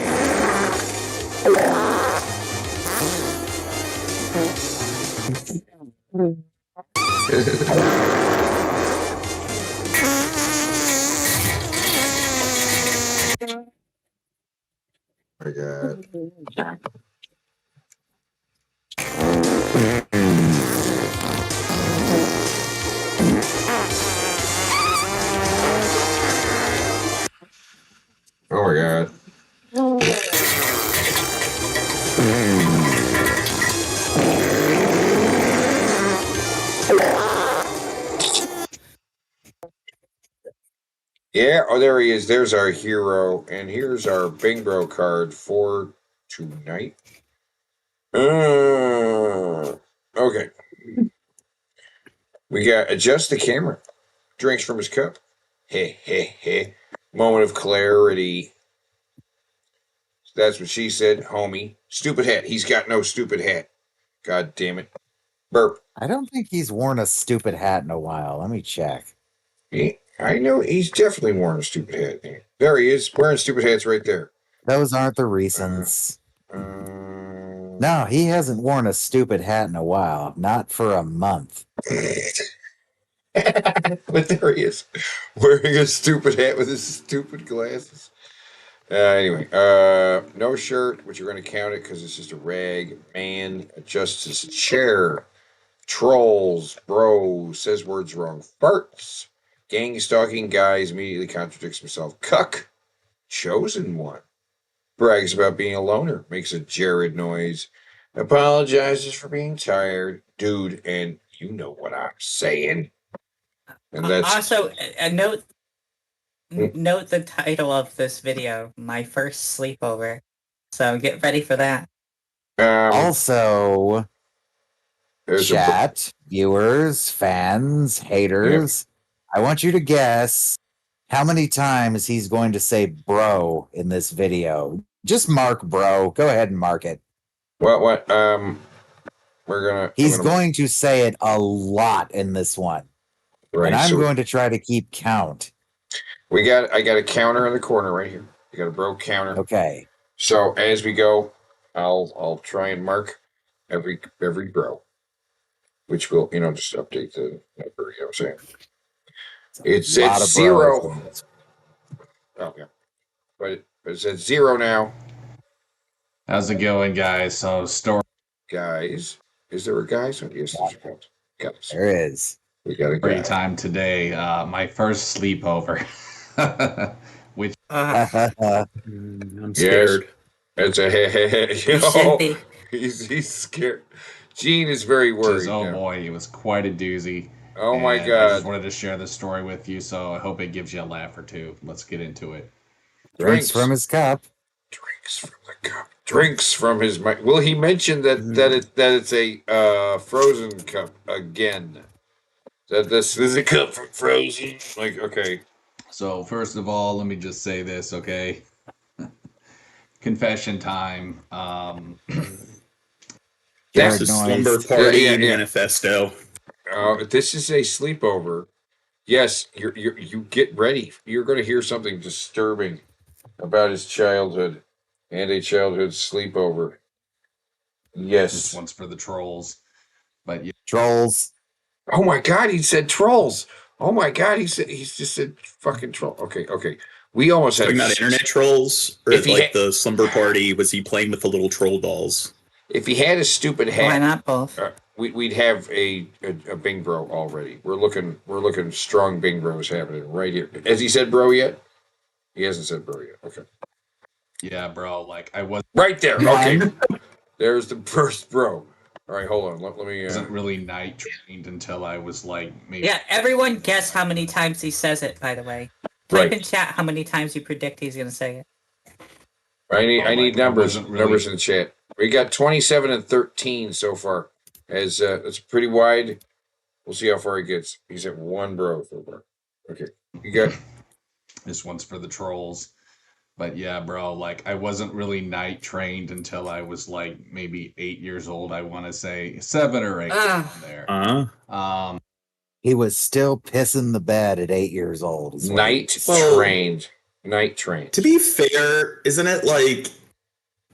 my God. Oh my God. Yeah, oh, there he is. There's our hero. And here's our bingo card for tonight. Okay. We got adjust the camera. Drinks from his cup. Heh, heh, heh. Moment of clarity. That's what she said, homie. Stupid hat. He's got no stupid hat. God damn it. Burp. I don't think he's worn a stupid hat in a while. Let me check. I know he's definitely worn a stupid hat. There he is, wearing stupid hats right there. Those aren't the reasons. No, he hasn't worn a stupid hat in a while. Not for a month. But there he is, wearing a stupid hat with his stupid glasses. Anyway, no shirt, but you're going to count it because it's just a rag. Man adjusts his chair. Trolls, bro, says words wrong. Farts. Gang stalking guys immediately contradicts himself. Cuck. Chosen one. Brags about being a loner. Makes a Jared noise. Apologizes for being tired. Dude, and You know what I'm saying. And that's Also, note the title of this video, My First Sleepover. So get ready for that. Also, chat, viewers, fans, haters, I want you to guess how many times he's going to say bro in this video. Just mark bro. Go ahead and mark it. What? He's going to say it a lot in this one. Right, and I'm so going to try to keep count. I got a counter in the corner right here. You got a bro counter. Okay. So as we go, I'll try and mark every bro, which will just update the number. You know what I'm saying? It's at 0. Oh yeah, but it's at 0 now. How's it going, guys? So story. Guys, is there a guys? Yes, there's a guys. Guys. There is. We got a Story guy. time today. My first sleepover. Which I'm scared. It's a he's scared. Gene is very worried. Boy, it was quite a doozy. Oh my I God. just wanted to share this story with you, so I hope it gives you a laugh or two. Let's get into it. Drinks from his cup. Drinks from the cup. Drinks from his mic. Will he mention that it's a Frozen cup again? That this is a cup from Frozen. Like, okay. So first of all, let me just say this, okay? Confession time. That's a slumber party manifesto. This is a sleepover. Yes, you get ready. You're going to hear something disturbing about his childhood and a childhood sleepover. Yes. This one's for the trolls. But yeah. Trolls. Oh my God, he said trolls. Oh my God, he's just said fucking troll. Okay. We almost had talking about internet trolls, or like the slumber party. Was he playing with the little troll dolls? If he had a stupid hat, why not both? We'd have a Bing Bro already. We're looking strong Bing Bros happening right here. Has he said bro yet? He hasn't said bro yet. Okay. Yeah, bro. Like I was right there. Okay. There's the first bro. All right, hold on. Let me. Wasn't really night trained until I was like maybe. Yeah, everyone guess how many times he says it. By the way, type in chat how many times you predict he's going to say it. I need numbers. Numbers in the chat. We got 27 and 13 so far. As it's pretty wide. We'll see how far he gets. He's at 1 bro so far. Okay, you got. This one's for the trolls. But yeah, bro, like I wasn't really night trained until I was like maybe 8 years old. I want to say 7 or 8 there. He was still pissing the bed at 8 years old. Night trained. To be fair, isn't it like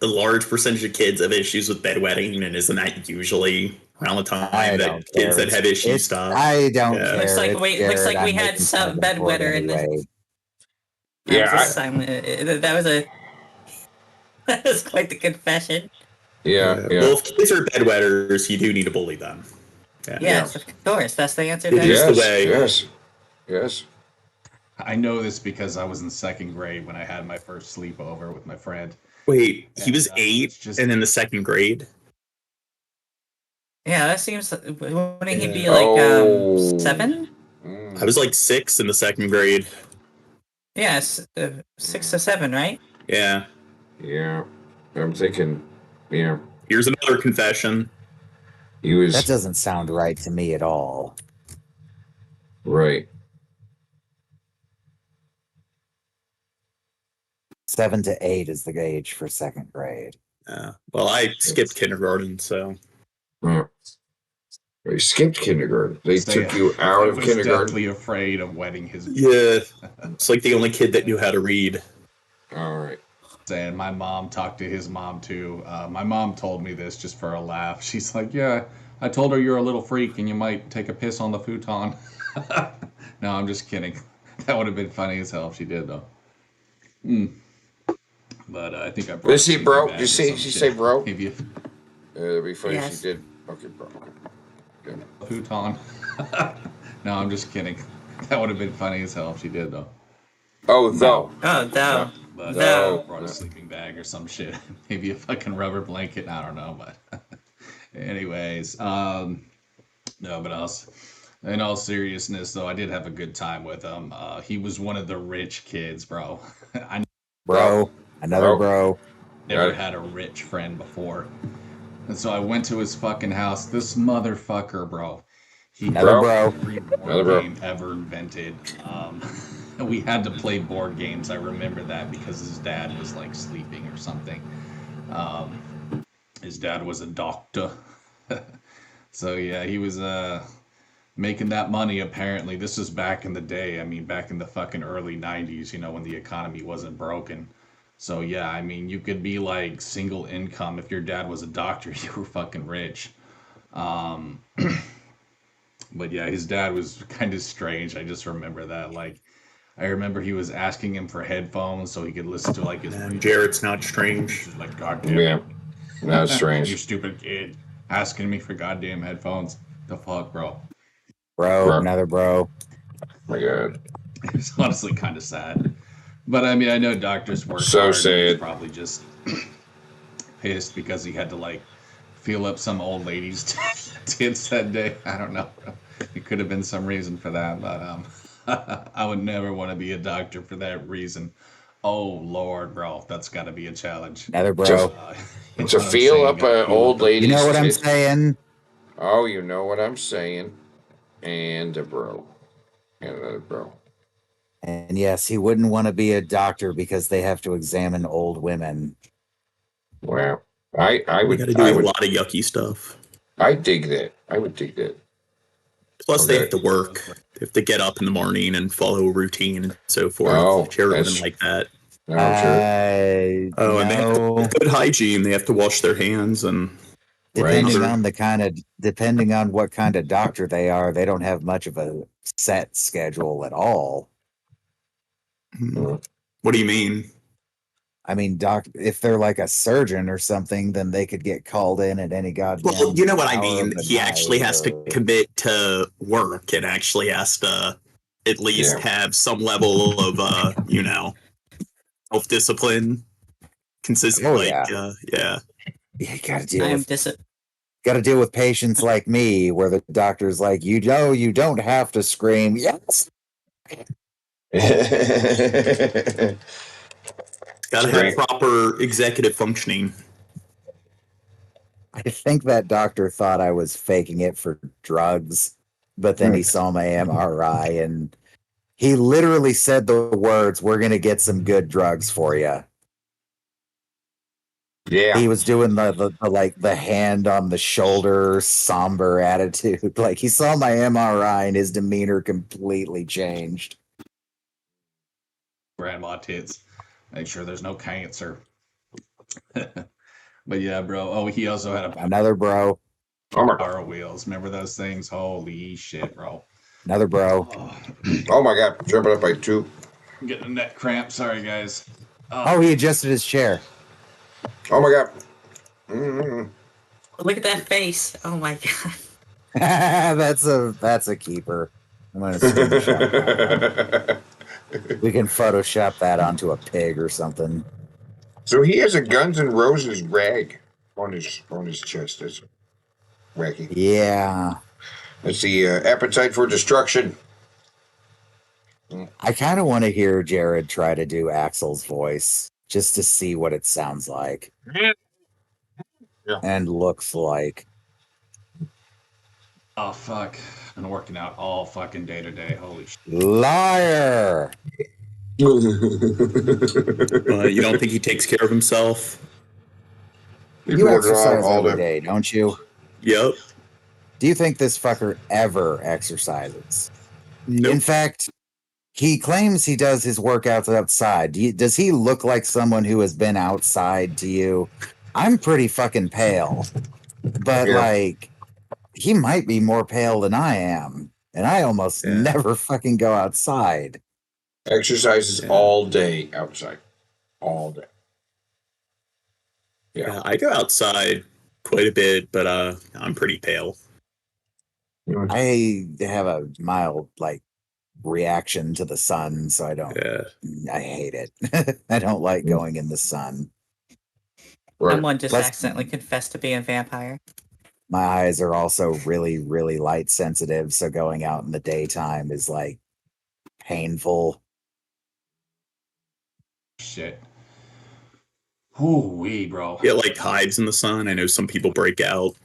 a large percentage of kids have issues with bedwetting, and isn't that usually around the time that kids that have issues stop? I don't care. Looks like we had some bedwetter in this. Yeah, that was quite the confession. Yeah. Well, if kids are bedwetters, you do need to bully them. Yes, of course. That's the answer. Yes. I know this because I was in 2nd grade when I had my first sleepover with my friend. Wait, he was 8 and in the 2nd grade? Yeah, that seems. Wouldn't he be like 7? I was like 6 in the 2nd grade. Yes, 6 to 7, right? Yeah. I'm thinking. Yeah. Here's another confession. He was. That doesn't sound right to me at all. Right. 7 to 8 is the age for 2nd grade. Yeah. Well, I skipped kindergarten, so. Yeah. You skipped kindergarten. They took you out of kindergarten. I was deathly afraid of wetting his. Yeah. It's like the only kid that knew how to read. All right. And my mom talked to his mom too. My mom told me this just for a laugh. She's like, "Yeah, I told her you're a little freak and you might take a piss on the futon." No, I'm just kidding. That would have been funny as hell if she did, though. But I think I brought. Did she say bro? Did she say bro? Maybe. It'd be funny if she did. Okay, bro. Okay. Futon. No, I'm just kidding. That would have been funny as hell if she did, though. Oh, though. But brought a sleeping bag or some shit. Maybe a fucking rubber blanket. I don't know, but anyways, No, but in all seriousness, though, I did have a good time with him. He was one of the rich kids, bro. I Bro, another bro. never had a rich friend before. And so I went to his fucking house. This motherfucker, bro. He Another had bro. every board game ever invented. We had to play board games. I remember that because his dad was like sleeping or something. His dad was a doctor. So yeah, he was making that money apparently. This was back in the day. I mean, back in the fucking early 90s, you know, when the economy wasn't broken. So yeah, I mean, you could be like single income if your dad was a doctor, you were fucking rich. Um but yeah, his dad was kind of strange. I just remember that. Like I remember he was asking him for headphones so he could listen to like his Jared's not strange. He's like, God damn Yeah, it. that's strange. You stupid kid. Asking me for goddamn headphones. The fuck, bro? Bro, another bro. My God. It's honestly kind of sad. But I mean, I know doctors work So hard. And he was sad. probably just pissed because he had to like feel up some old lady's tits that day. I don't know. It could have been some reason for that, but I would never want to be a doctor for that reason. Oh Lord, bro, that's got to be a challenge. Another bro. To feel up an old lady's You know what I'm tit- saying? Oh, you know what I'm saying. And a bro. And another bro. And yes, he wouldn't want to be a doctor because they have to examine old women. Wow. I We would got to do I a would lot of yucky stuff. I dig that. I would dig that. Plus, they have Okay. to work. They have to get up in the morning and follow a routine and so forth. Oh, Jared wouldn't that's- like that. No, sure. Oh, and they have to have good hygiene. They have to wash their hands and Depending on what kind of doctor they are, they don't have much of a set schedule at all. What do you mean? I mean, if they're like a surgeon or something, then they could get called in at any goddamn. Well, you know what I hour mean. of the He actually night has to or- commit to work and actually has to at least have some level of, self-discipline. Consistent, Oh, like, yeah. yeah. You got to deal with patients like me, where the doctor's like, you don't have to scream. Yes. Got to have proper executive functioning. I think that doctor thought I was faking it for drugs, but then he saw my MRI and he literally said the words, "We're going to get some good drugs for you." Yeah. He was doing the hand on the shoulder, somber attitude. Like he saw my MRI and his demeanor completely changed. Grandma tits. Make sure there's no cancer. But yeah, bro. Oh, he also had Another bro. Power wheels. Remember those things? Holy shit, bro. Another bro. Oh my God, jumping up by 2. I'm getting a neck cramp. Sorry, guys. Oh, he adjusted his chair. Oh my God. Look at that face. Oh my god. that's a keeper. I'm gonna screenshot that. We can Photoshop that onto a pig or something. So he has a Guns N' Roses rag on his chest. That's wacky. Yeah. That's the Appetite for Destruction. I kind of want to hear Jared try to do Axel's voice just to see what it sounds like and looks like. Oh fuck! Been working out all fucking day today. Holy shit! Liar! You don't think he takes care of himself? You exercise every day, don't you? Yep. Do you think this fucker ever exercises? Nope. In fact, he claims he does his workouts outside. Does he look like someone who has been outside to you? I'm pretty fucking pale, but like, he might be more pale than I am, and I almost never fucking go outside. Exercises all day outside. All day. Yeah, I go outside quite a bit, but I'm pretty pale. I have a mild reaction to the sun, so I don't. I hate it. I don't like going in the sun. Someone just accidentally confessed to being a vampire. My eyes are also really, really light sensitive, so going out in the daytime is like painful. Shit. Ooh-wee, bro. Get like hives in the sun. I know some people break out.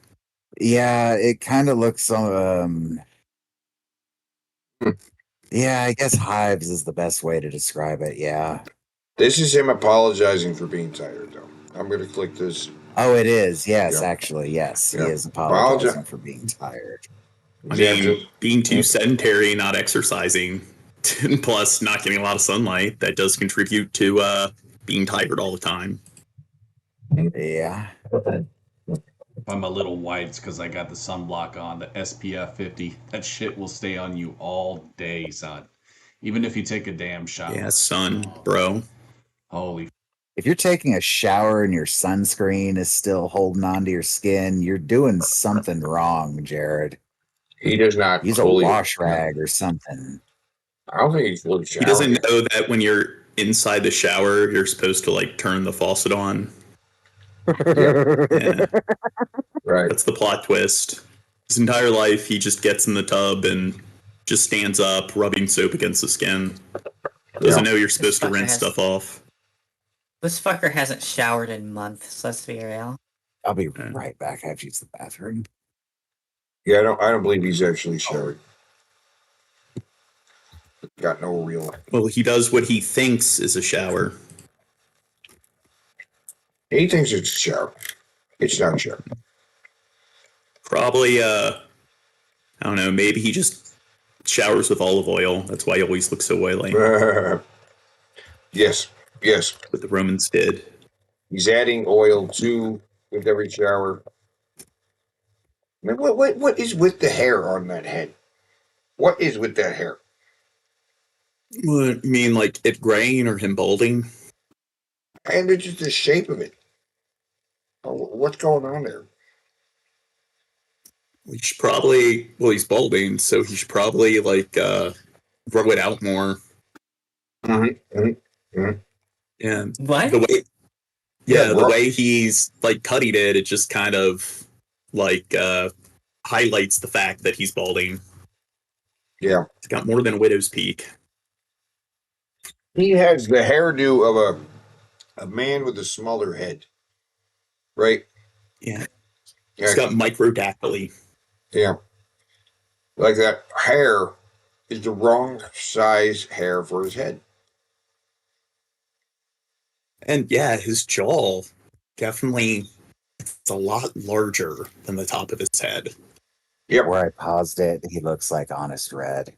Yeah, it kind of looks yeah, I guess hives is the best way to describe it. Yeah. This is him apologizing for being tired, though. I'm going to click this. Oh, it is. Yes, Yep. actually, yes. He Yep. is apologizing for being tired. I mean, being too sedentary, not exercising, plus not getting a lot of sunlight, that does contribute to being tired all the time. Yeah. If I'm a little white, it's because I got the sunblock on, the SPF 50. That shit will stay on you all day, son. Even if you take a damn shower. Yeah, sun, bro. Holy. If you're taking a shower and your sunscreen is still holding onto your skin, you're doing something wrong, Jared. He does not use a fully wash rag or something. I don't think he's fully He doesn't know that when you're inside the shower, you're supposed to like turn the faucet on. Yeah. Right. That's the plot twist. His entire life, he just gets in the tub and just stands up, rubbing soap against the skin. Doesn't know you're supposed to rinse stuff off. This fucker hasn't showered in months, let's be real. I'll be right back. I have to use the bathroom. Yeah, I don't believe he's actually showered. Got no real. Well, he does what he thinks is a shower. He thinks it's a shower. It's not a shower. Probably, I don't know, maybe he just showers with olive oil. That's why he always looks so oily. Yes. What the Romans did. He's adding oil with every shower. I mean, what is with the hair on that head? What is with that hair? What, you mean like it graying or him balding? And it's just the shape of it. What's going on there? We should probably, well, he's balding, so he should probably like grow it out more. And what? The way he's like cutting it, it just kind of like highlights the fact that he's balding. Yeah. It's got more than a widow's peak. He has the hairdo of a man with a smaller head. Right? Yeah. He's got microdactyly. Yeah. Like that hair is the wrong size hair for his head. And yeah, his jaw definitely it's a lot larger than the top of his head. Yep. Where I paused it, he looks like Honest Red.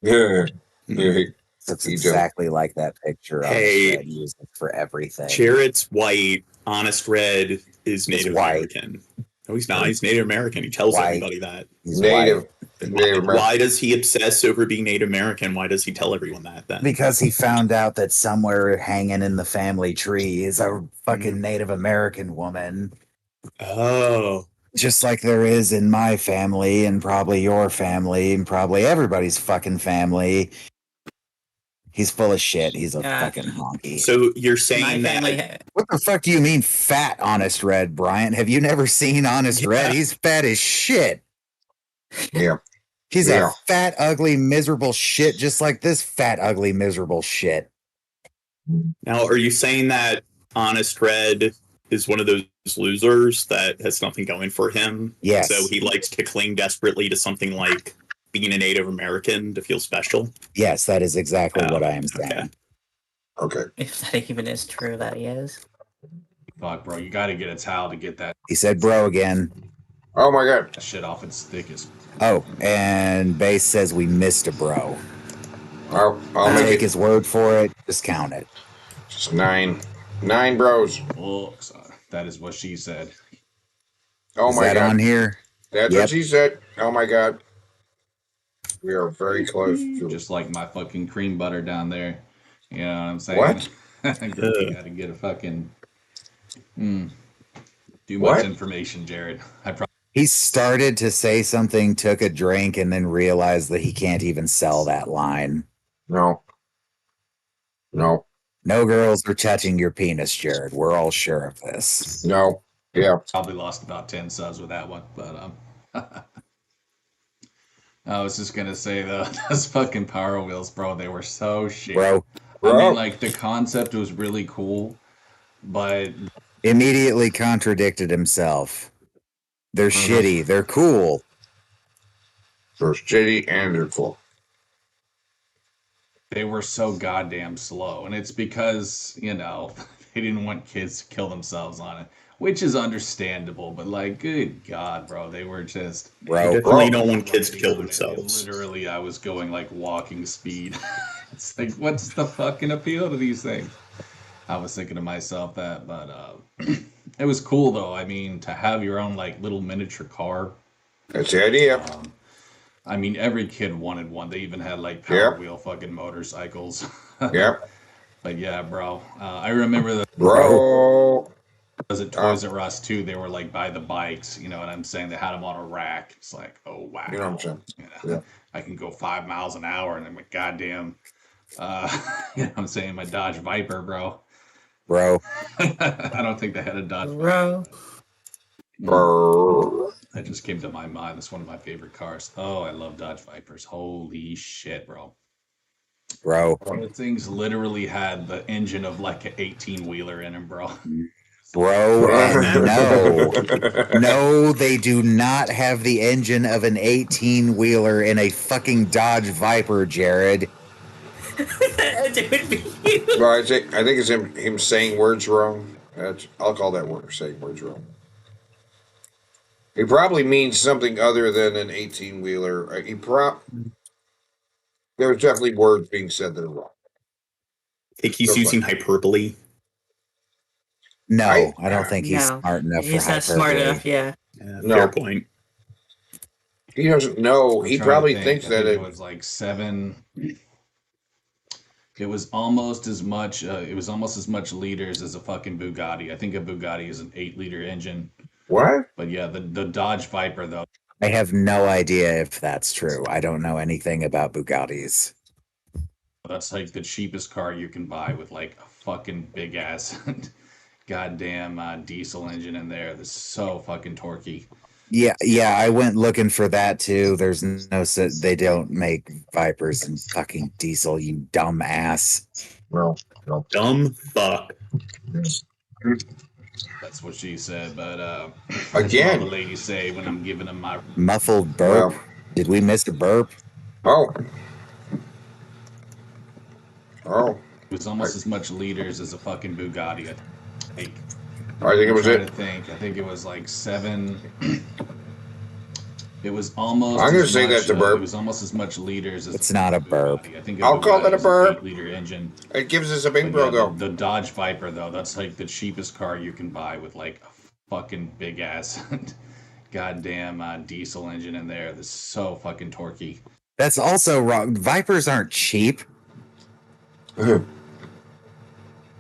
Yeah. Looks exactly like that picture Honest Red uses for everything. Jared's white. Honest Red is Native American. No, he's not. He's Native American. He tells everybody that. He's Native American. Why does he obsess over being Native American? Why does he tell everyone that then? Because he found out that somewhere hanging in the family tree is a fucking Native American woman. Oh. Just like there is in my family and probably your family and probably everybody's fucking family. He's full of shit. He's a fucking honky. So you're saying that... What the fuck do you mean fat Honest Red, Brian? Have you never seen Honest Red? He's fat as shit. Yeah. He's a fat, ugly, miserable shit, just like this fat, ugly, miserable shit. Now, are you saying that Honest Red is one of those losers that has nothing going for him? Yes. So he likes to cling desperately to something like being a Native American to feel special? Yes, that is exactly what I am saying. Okay. If that even is true, that he is. Fuck, bro, you gotta get a towel to get that. He said bro again. Oh my god. That shit off its thick as. Oh, and Base says we missed a bro. I'll take his word for it. Just count it. Just 9 bros. Oh, that is what she said. Oh is my that god. on here? That's what she said. Oh my god. We are very close to just like my fucking cream butter down there. You know what I'm saying? What? You gotta get a fucking too much information, Jared. He started to say something, took a drink, and then realized that he can't even sell that line. No. No girls are touching your penis, Jared. We're all sure of this. No. Yeah. Probably lost about 10 subs with that one, but I was just gonna say though, those fucking Power Wheels, bro, they were so shit. Bro. I mean, like the concept was really cool, but Immediately contradicted himself. They're shitty. They're cool. They're shitty and they're cool. they were so goddamn slow, and it's because they didn't want kids to kill themselves on it, which is understandable. But like, good God, bro, they were just Bro. Definitely don't want kids to kill themselves. literally. I was going like walking speed. It's like, what's the fucking appeal to these things? I was thinking to myself that, but it was cool though. I mean, to have your own like little miniature car. That's the idea. I mean, every kid wanted one. They even had like Power Wheel fucking motorcycles. Yep. But yeah, bro. I remember the Bro. was at Toys R Us too. They were like by the bikes. You know what I'm saying? They had them on a rack. It's like, oh wow. You know what I'm saying? Yeah. I can go 5 miles an hour, and I'm like, goddamn. You know what I'm saying? My Dodge Viper, bro. Bro. I don't think they had a Dodge Bro. That just came to my mind. That's one of my favorite cars. Oh, I love Dodge Vipers. Holy shit, bro. Bro. The things literally had the engine of like an 18-wheeler in them, bro. Bro, and no, they do not have the engine of an 18-wheeler in a fucking Dodge Viper, Jared. Well, I think it's him saying words wrong. I'll call that word saying words wrong. He probably means something other than an 18-wheeler. There's definitely words being said that are wrong. I think he's using hyperbole. No, I don't think he's smart enough He's for not smart hyperbole. enough, yeah. No. Fair point. He doesn't know. I'm He trying to probably think. thinks I that think it was like 7. It was almost as much. It was almost as much liters as a fucking Bugatti. I think a Bugatti is an 8-liter engine. What? But yeah, the Dodge Viper though. I have no idea if that's true. I don't know anything about Bugattis. That's like the cheapest car you can buy with like a fucking big ass goddamn diesel engine in there. That's so fucking torquey. Yeah, I went looking for that too. There's no they don't make Vipers and fucking diesel, you dumb ass. No. Dumb fuck. That's what she said, but Again, that's what all the ladies say when I'm giving them my muffled burp. Did we miss a burp? Oh. It was almost as much liters as a fucking Bugatti. I think it was it. I think it was like 7. It was almost. I'm going to say that's a burp. It was almost as much liters as. It's not a burp. I think I'll call that a burp. 8-liter engine. It gives us a big logo. The Dodge Viper though, that's like the cheapest car you can buy with like a fucking big ass goddamn diesel engine in there. That's so fucking torquey. That's also wrong. Vipers aren't cheap. You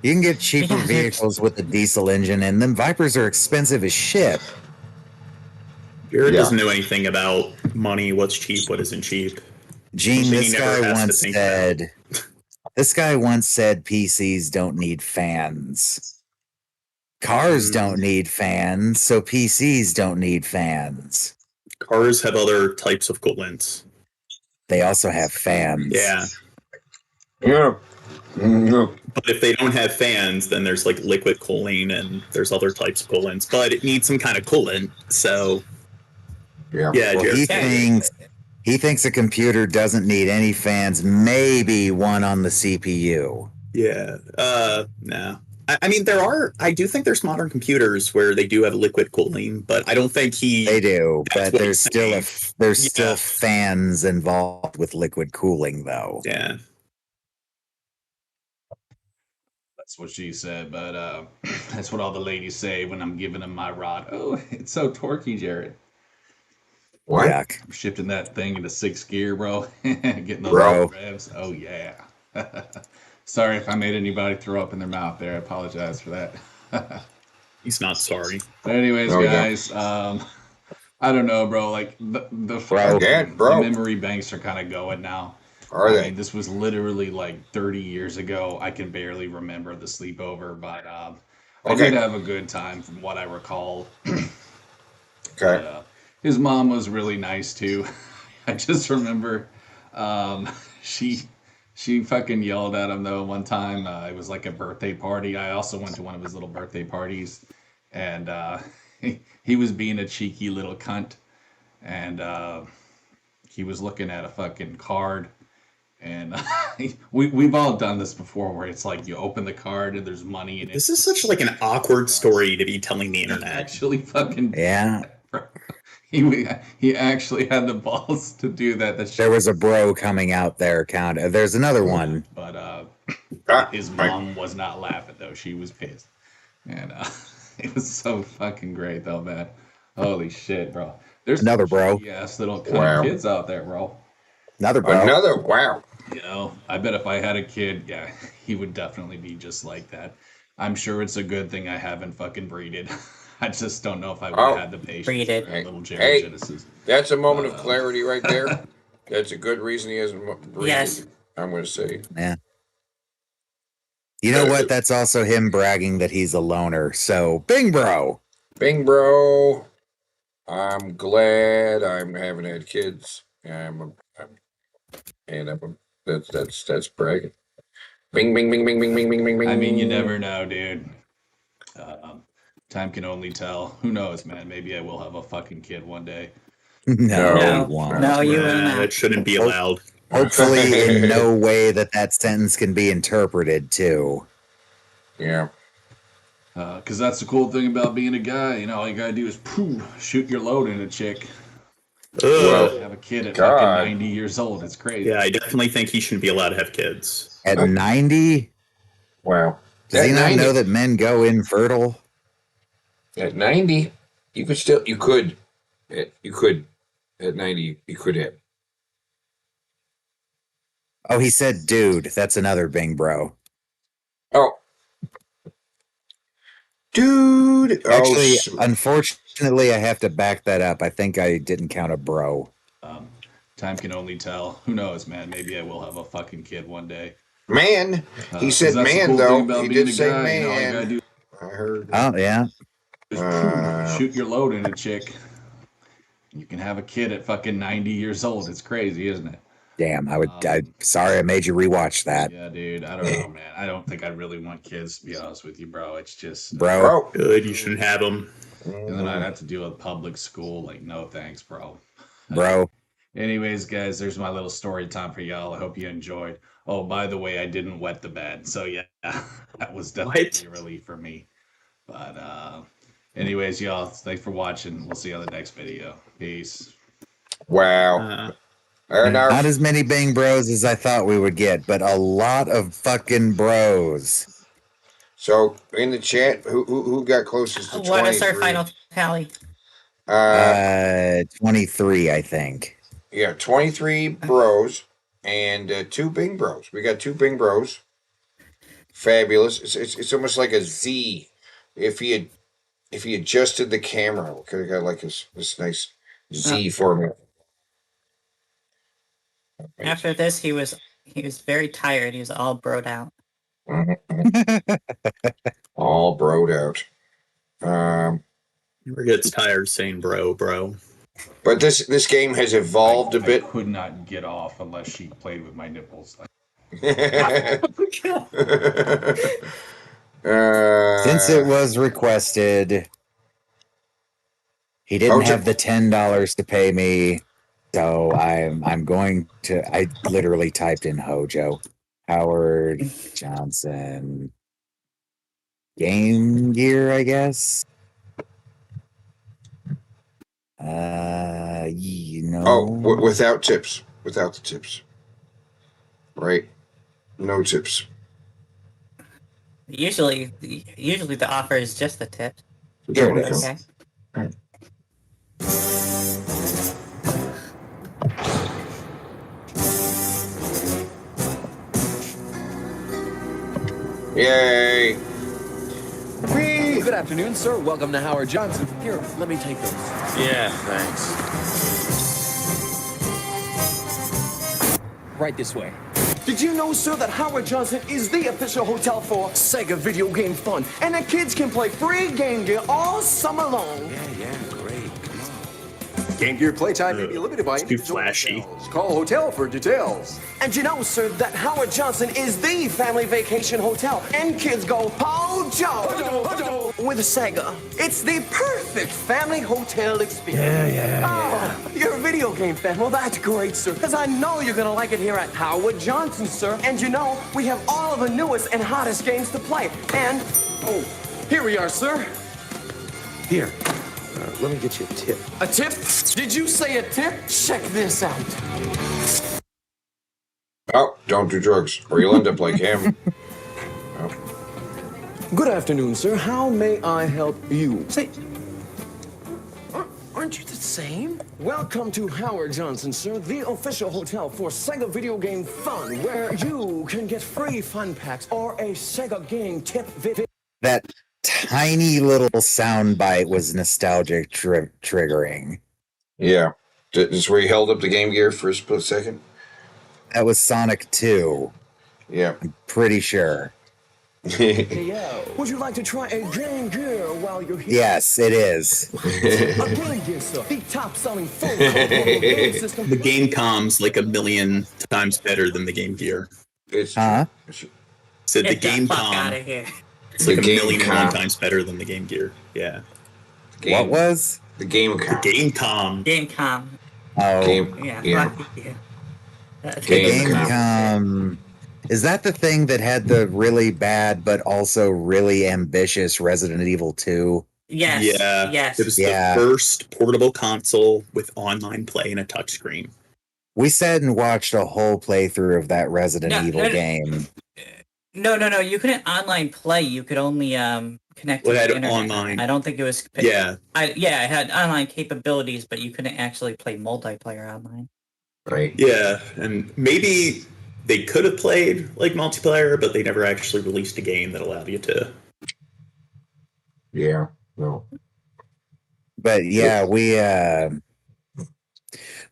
can get cheaper vehicles with a diesel engine in them. Vipers are expensive as shit. Jared doesn't know anything about money, what's cheap, what isn't cheap. Gene, this guy once said PCs don't need fans. Cars don't need fans, so PCs don't need fans. Cars have other types of coolants. They also have fans. Yeah. Yeah. But if they don't have fans, then there's like liquid cooling and there's other types of coolants. But it needs some kind of coolant, so yeah. Well, he thinks a computer doesn't need any fans, maybe one on the CPU. Yeah. No. I mean, I do think there's modern computers where they do have liquid cooling, but I don't think they do, but there's still fans involved with liquid cooling though. Yeah. That's what she said, but that's what all the ladies say when I'm giving them my rod. Oh, it's so torquey, Jared. What? Yuck. I'm shifting that thing into 6th gear, bro. Getting those revs. Oh yeah. Sorry if I made anybody throw up in their mouth there. I apologize for that. He's not sorry. But anyways, guys, I don't know, bro. Like the memory banks are kind of going now. Are they? I mean, this was literally like 30 years ago. I can barely remember the sleepover, but I did have a good time from what I recall. Okay. But, his mom was really nice too. I just remember she fucking yelled at him though one time. It was like a birthday party. I also went to one of his little birthday parties, and he was being a cheeky little cunt, and he was looking at a fucking card. And we've all done this before, where it's like you open the card and there's money in it. This is such like an awkward story to be telling the internet. Actually, fucking Yeah. He actually had the balls to do that. There was a bro coming out there account. There's another one. But his mom was not laughing though. She was pissed, and it was so fucking great though, man. Holy shit, bro. There's another bro. Yes, little kind of kids out there, bro. Another bro. Another wow. You know, I bet if I had a kid, yeah, he would definitely be just like that. I'm sure it's a good thing I haven't fucking breeded. I just don't know if I would have had the patience for a little Genesis. That's a moment of clarity right there. That's a good reason he hasn't breeded. Yes. I'm going to say. Yeah. You know what? That's also him bragging that he's a loner. So, Bing Bro. Bing Bro. I'm glad I haven't had kids. That's bragging. Bing, bing, bing, bing, bing, bing, bing, bing, bing. I mean, you never know, dude. Time can only tell. Who knows, man? Maybe I will have a fucking kid one day. No, you won't. No, you will not. It shouldn't be allowed. Hopefully, in no way that sentence can be interpreted, too. Yeah. Because that's the cool thing about being a guy. You know, all you gotta do is shoot your load in a chick. Well, have a kid at fucking 90 years old. It's crazy. Yeah, I definitely think he shouldn't be allowed to have kids. At 90? Wow. Does he At not 90? know that men go infertile? At 90, you could. At 90, you could have. Oh, he said dude. That's another Bing Bro. Oh. Dude. Actually, unfortunately, I have to back that up. I think I didn't count a bro. Time can only tell. Who knows, man? Maybe I will have a fucking kid one day. Man. He said man, though. He did say man. You know, I heard. Oh, yeah. Shoot your load in a chick. You can have a kid at fucking 90 years old. It's crazy, isn't it? Damn, sorry I made you rewatch that. Yeah, dude. I don't know, man. I don't think I really want kids, to be honest with you, bro. It's just... Bro. Good, you shouldn't have them. And then I'd have to deal with public school. Like, no thanks, bro. Bro. Anyways, guys, there's my little story time for y'all. I hope you enjoyed. Oh, by the way, I didn't wet the bed. So, yeah, that was definitely a relief for me. But, anyways, y'all, thanks for watching. We'll see you on the next video. Peace. Wow. Not as many Bing Bros as I thought we would get, but a lot of fucking bros. So, in the chat, who got closest to 23? What is our final tally? 23, I think. Yeah, 23 bros and 2 Bing Bros. We got 2 Bing Bros. Fabulous. It's almost like a Z. If he adjusted the camera, we could have got like this nice Z format. After this, he was very tired. He was all broed out. All broed out. Never gets tired saying bro. But this game has evolved a bit. I could not get off unless she played with my nipples. Since it was requested, he didn't have the $10 to pay me, so I'm going to. I literally typed in Hojo, Howard Johnson, Game Gear, I guess. Without tips. Without the tips. Right? No tips. Usually the offer is just the tip. Here it is. Okay. Yay! Good afternoon, sir. Welcome to Howard Johnson. Here, let me take those. Yeah, thanks. Right this way. Did you know, sir, that Howard Johnson is the official hotel for Sega Video Game Fun, and the kids can play free Game Gear all summer long? Yeah, great. Come on. Game Gear playtime may be limited by Too flashy. hotels. Call hotel for details. And you know, sir, that Howard Johnson is the family vacation hotel, and kids go Hojo with Sega. It's the perfect family hotel experience. Oh, you're a video game fan. Well, that's great, sir, because I know you're going to like it here at Howard Johnson, sir. And you know, we have all of the newest and hottest games to play. And, oh, here we are, sir. Here, let me get you a tip. A tip? Did you say a tip? Check this out. Oh, don't do drugs, or you'll end up like him. Good afternoon, sir. How may I help you? Say, aren't you the same? Welcome to Howard Johnson, sir, the official hotel for Sega Video Game Fun, where you can get free fun packs or a Sega game tip video. That tiny little soundbite was nostalgic triggering. Yeah. This is where he held up the Game Gear for a split second? That was Sonic 2. Yeah. I'm pretty sure. Hey, would you like to try a Game Gear while you're here? Yes, it is. A Game Gear, sir, the top-selling full game system. The Gamecom's like 1,000,000 times better than the Game Gear. It's Said the Get the fuck Gamecom. out of here. It's like The 1,000,001 Gamecom. times better than the Game Gear. Yeah. What was? The Gamecom. The Gamecom. Gamecom. Oh, Yeah. Fuck you. That's Gamecom. Is that the thing that had the really bad but also really ambitious Resident Evil 2? Yes. Yeah. Yes. It was the first portable console with online play and a touchscreen. We sat and watched a whole playthrough of that Resident Evil game. No. You couldn't online play. You could only connect to Well, it the had internet. online. I don't think it was. Yeah. It had online capabilities, but you couldn't actually play multiplayer online. Right. Yeah, and maybe they could have played like multiplayer, but they never actually released a game that allowed you to. Yeah. No. But yeah, we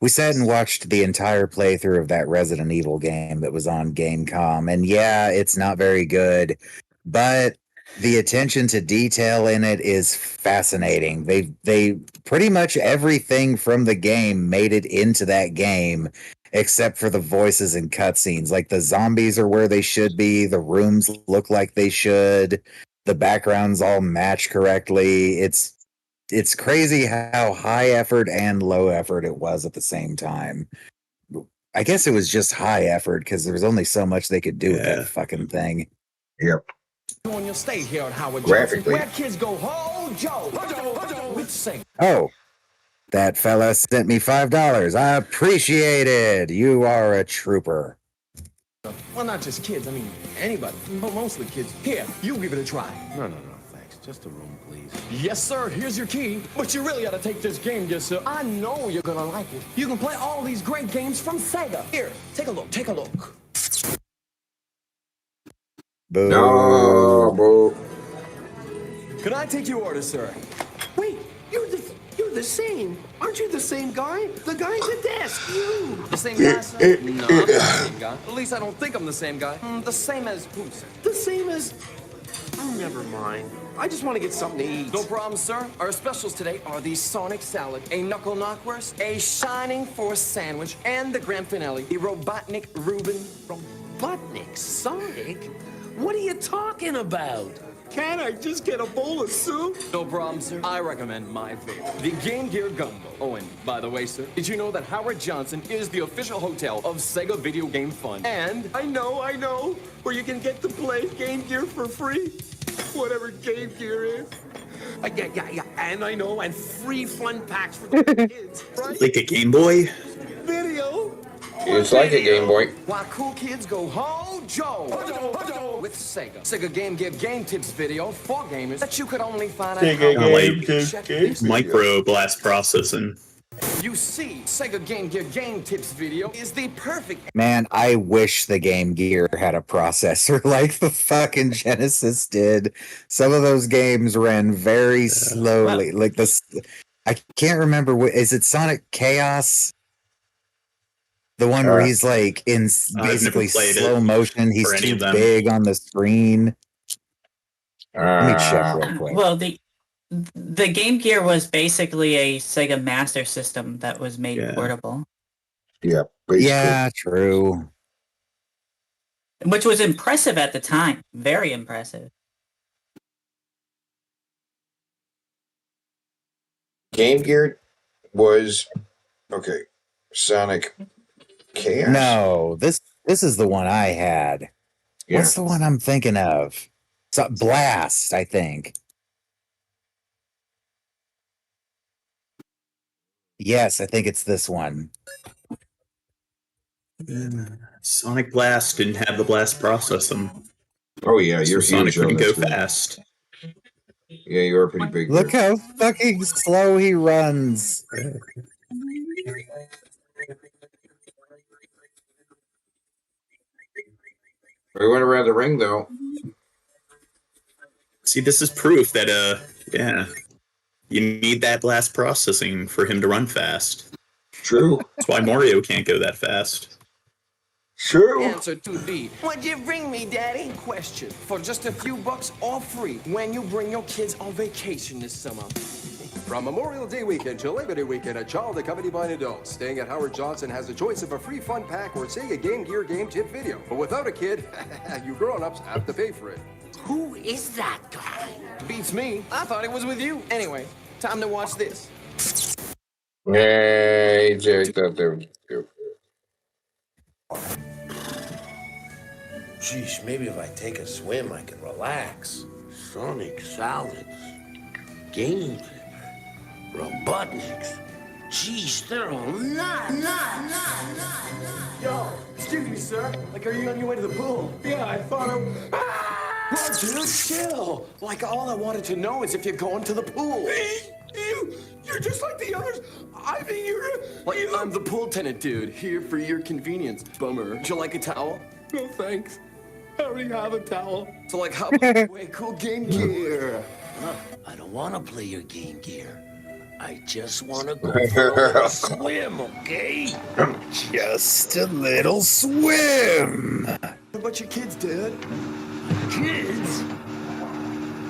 sat and watched the entire playthrough of that Resident Evil game that was on Gamecom, and yeah, it's not very good, but the attention to detail in it is fascinating. They pretty much everything from the game made it into that game, except for the voices and cutscenes. Like the zombies are where they should be, the rooms look like they should, the backgrounds all match correctly. It's crazy how high effort and low effort it was at the same time. I guess it was just high effort because there was only so much they could do with that fucking thing. Yep. When you stay here at Howard Graphically. Johnson, where kids go Hojo with Sega. Oh, that fella sent me $5. I appreciate it. You are a trooper. Well, not just kids. I mean, anybody. But mostly kids. Here, you give it a try. No, thanks. Just a room, please. Yes, sir. Here's your key. But you really ought to take this game, yes, sir. I know you're gonna like it. You can play all these great games from Sega. Here, take a look. Take a look. Boo. No, boo. Can I take your order, sir? Wait, you're the same. Aren't you the same guy? The guy at the desk. You. The same guy, sir? No, I'm not the same guy. At least I don't think I'm the same guy. The same as who, sir? The same as. Oh, never mind. I just want to get something to eat. No problem, sir. Our specials today are the Sonic Salad, a Knuckle Knockwurst, a Shining Force Sandwich, and the grand finale, the Robotnik Reuben. Robotnik? Sonic? What are you talking about? Can't I just get a bowl of soup? No problem, sir. I recommend my favorite, the Game Gear Gumbo. Oh, and by the way, sir, did you know that Howard Johnson is the official hotel of Sega Video Game Fun? And I know, where you can get to play Game Gear for free. Whatever Game Gear is. Yeah, and I know, and free fun packs for the kids, right? Like a Game Boy? Video. It's like a Game Boy. While cool kids go Hojo with Sega. Sega Game Gear Game Tips video for gamers that you could only find at Like micro blast processing. You see, Sega Game Gear Game Tips video is the perfect. Man, I wish the Game Gear had a processor like the fucking Genesis did. Some of those games ran very slowly. Like this, I can't remember. Is it Sonic Chaos? The one where he's like in I've never basically played slow it motion. He's or any too of them. big on the screen. Let me check real quick. Well, the Game Gear was basically a Sega Master System that was made portable. Yeah, basically. Yeah, true. Which was impressive at the time. Very impressive. Game Gear was okay. Sonic Chaos. No, this is the one I had. Yeah. What's the one I'm thinking of? Blast, I think. Yes, I think it's this one. Sonic Blast didn't have the blast processing. Oh yeah, so you're Sonic huge on couldn't go this one. fast. Yeah, you are pretty big. Look how fucking slow he runs. We went around the ring though. See, this is proof that yeah, you need that blast processing for him to run fast. True. That's why Mario can't go that fast. True. Answer 2D. What'd you bring me, Daddy? Question. For just a few bucks, all free, when you bring your kids on vacation this summer. From Memorial Day weekend to Labor Day weekend, a child accompanied by an adult staying at Howard Johnson has a choice of a free fun pack or Sega Game Gear game tip video. But without a kid, you grown-ups have to pay for it. Who is that guy? Beats me. I thought it was with you. Anyway, time to watch this. Hey, Jake, that there. Geez, maybe if I take a swim, I can relax. Sonic salads, Game Gripper, Robotniks. Geez, they're all Yo, excuse me, sir. Like, are you on your way to the pool? Yeah, I thought Whoa, dude, chill. Like, all I wanted to know is if you're going to the pool. You're just like the others. I think you're... Like, I'm the pool tenant, dude. Here for your convenience. Bummer. Would you like a towel? No, thanks. I already have a towel. So, like, how about way cool Game Gear? I don't want to play your Game Gear. I just want to go for a little swim, okay? Just a little swim. What about your kids, Dad? Kids?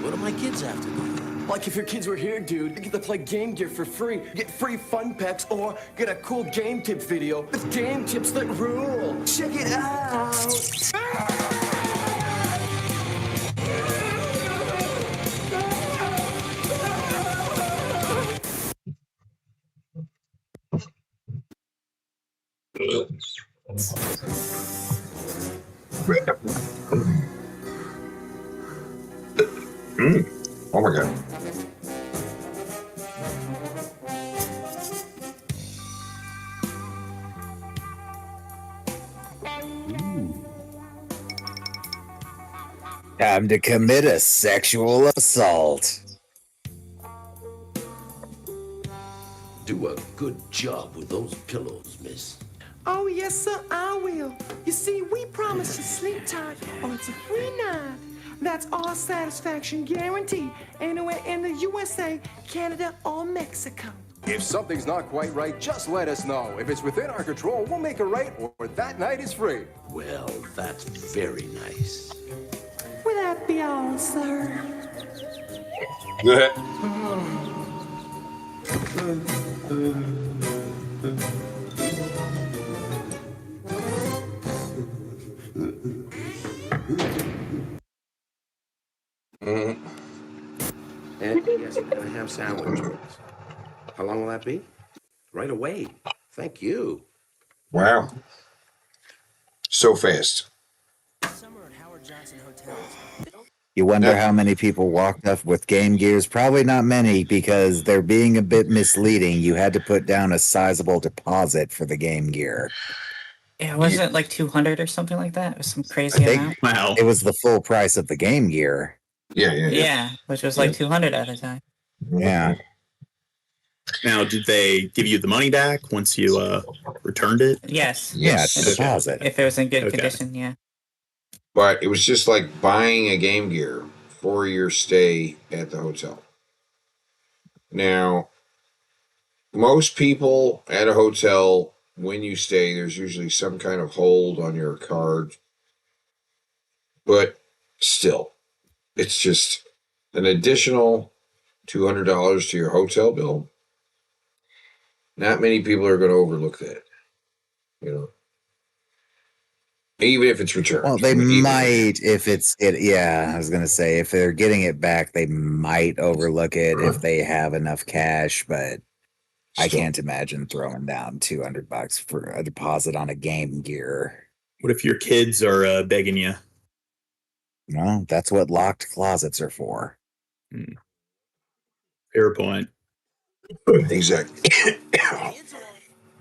What do my kids have to do? Like if your kids were here, dude, you get to play Game Gear for free, get free fun packs, or get a cool game tip video with game tips that rule. Check it out. Oh my god. Time to commit a sexual assault. Do a good job with those pillows, miss. Oh, yes, sir, I will. You see, we promise to sleep tight, or it's a free night. That's our satisfaction guaranteed. Anywhere in the USA, Canada, or Mexico. If something's not quite right, just let us know. If it's within our control, we'll make it right, or that night is free. Well, that's very nice. Will that be all, sir? And yes, can I have sandwich, please? How long will that be? Right away. Thank you. Wow. So fast. You wonder how many people walked up with Game Gears? Probably not many, because they're being a bit misleading. You had to put down a sizable deposit for the Game Gear. Yeah, wasn't it like 200 or something like that? It was some crazy amount. Wow. It was the full price of the Game Gear. Yeah, which was like 200 at the time. Yeah. Now, did they give you the money back once you returned it? Yes. Yeah, it's a deposit. If it was in good condition, yeah. But it was just like buying a Game Gear for your stay at the hotel. Now, most people at a hotel when you stay, there's usually some kind of hold on your card. But still, it's just an additional $200 to your hotel bill. Not many people are going to overlook that, you know. Even if it's returned. Well, they might if it's it. Yeah, I was gonna say if they're getting it back, they might overlook it if they have enough cash. But I can't imagine throwing down $200 for a deposit on a Game Gear. What if your kids are begging you? Well, that's what locked closets are for. Fair point. Exactly.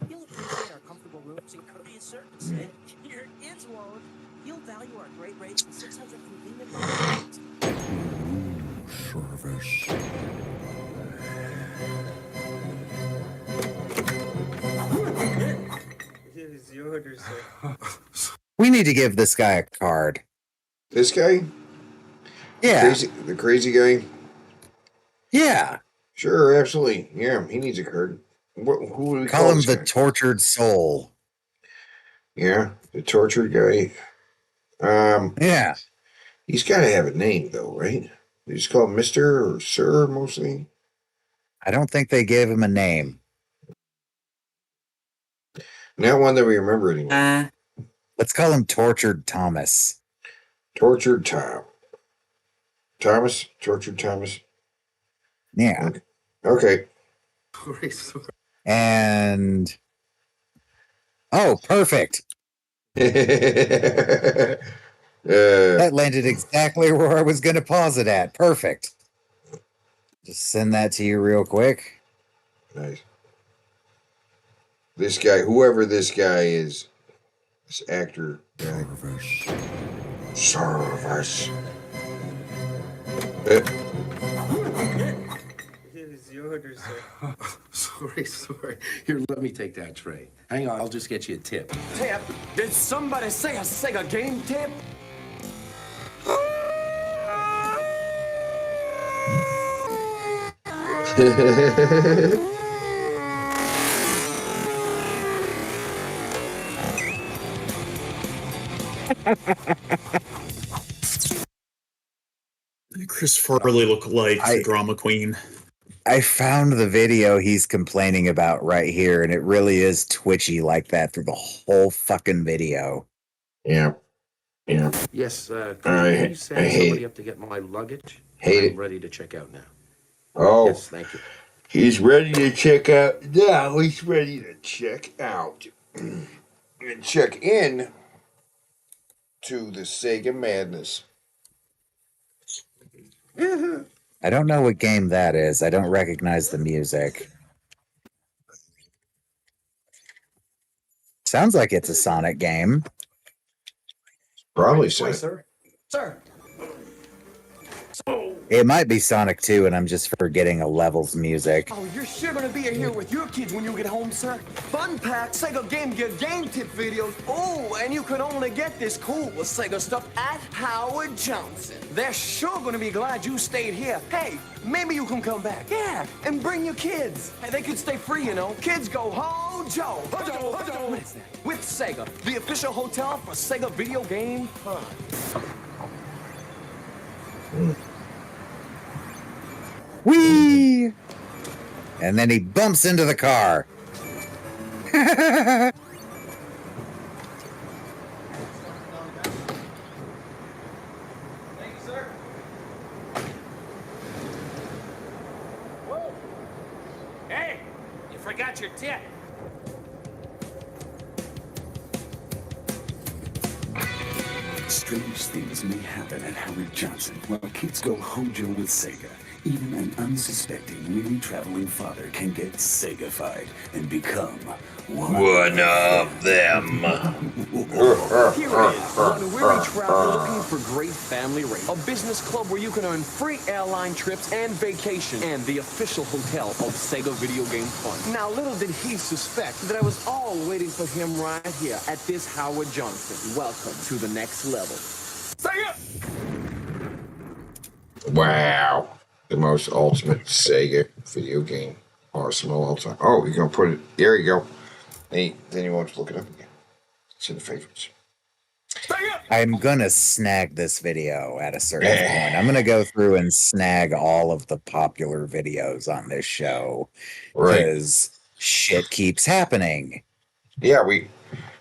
You'll appreciate our comfortable rooms and courteous service. Your kids won't. You'll value our great rates and 600 convenient locations. Service. Here's your order, sir. We need to give this guy a card. This guy? Yeah. The crazy guy? Yeah. Sure, absolutely. Yeah, he needs a card. Who would we Call him this the guy? tortured soul. Yeah, the tortured guy. Yeah. He's got to have a name, though, right? They just call him Mr. or Sir, mostly. I don't think they gave him a name. Not one that we remember anymore. Let's call him Tortured Thomas. Tortured Tom. Thomas? Tortured Thomas? Yeah. Okay. And oh, perfect. That landed exactly where I was going to pause it at. Perfect. Just send that to you real quick. Nice. This guy, whoever this guy is, this actor guy. Service. Here's your order, sir. Sorry. Here, let me take that tray. Hang on, I'll just get you a tip. Tip? Did somebody say a Sega game tip? Chris Farley look like the drama queen. I found the video he's complaining about right here, and it really is twitchy like that through the whole fucking video. Yeah. Yeah. Yes, could I you please send hate somebody it. up to get my luggage? Hate I'm ready to check out now. Oh. Yes, thank you. He's ready to check out. Now he's ready to check out. And check in to the Sega madness. I don't know what game that is. I don't recognize the music. Sounds like it's a Sonic game. Probably so. Sir. Sir. It might be Sonic 2, and I'm just forgetting a level's music. Oh, you're sure gonna be here with your kids when you get home, sir? Fun pack, Sega Game Gear game tip videos. Oh, and you can only get this cool Sega stuff at Howard Johnson. They're sure gonna be glad you stayed here. Hey, maybe you can come back. Yeah, and bring your kids. Hey, they could stay free, you know. Kids go Hojo. Hojo, Hojo. What is that? With Sega, the official hotel for Sega video game fun. Whee! And then he bumps into the car. Hey, you forgot your tip. Strange things may happen at Howard Johnson while kids go Hojo with Sega. Even an unsuspecting, really traveling father can get Sega-fied and become one of them. Here it is, one weary traveler looking for great family rates. A business club where you can earn free airline trips and vacation, and the official hotel of Sega Video Game Fun. Now, little did he suspect that I was all waiting for him right here at this Howard Johnson. Welcome to the next level. Sega! Wow. The most ultimate Sega video game arsenal all time. Oh, you're going to put it. There you go. Then you won't look it up again. It's in the favorites. I'm gonna snag this video at a certain point. I'm gonna go through and snag all of the popular videos on this show because shit keeps happening. Yeah, we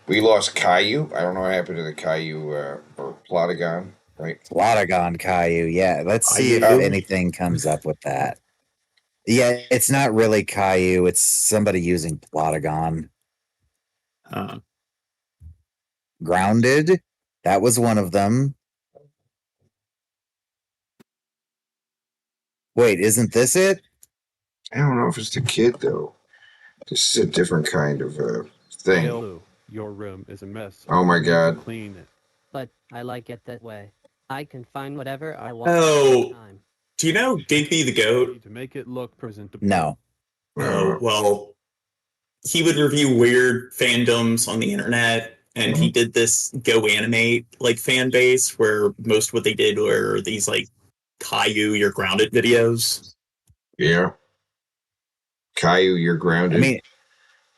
lost Caillou. I don't know what happened to the Caillou or Plotagon, right? Plotagon Caillou, yeah. Let's see if anything comes up with that. Yeah, it's not really Caillou. It's somebody using Plotagon. Grounded. That was one of them. Wait, isn't this it? I don't know if it's the kid though. This is a different kind of thing. Bill, your room is a mess. Oh my You need to God. Clean it. But I like it that way. I can find whatever I want. Oh, do you know Digby the Goat? To make it look presentable. No. Oh, well, he would review weird fandoms on the internet, and he did this Go Animate like fan base where most of what they did were these like Caillou, You're Grounded videos. Yeah. Caillou, You're Grounded. I mean,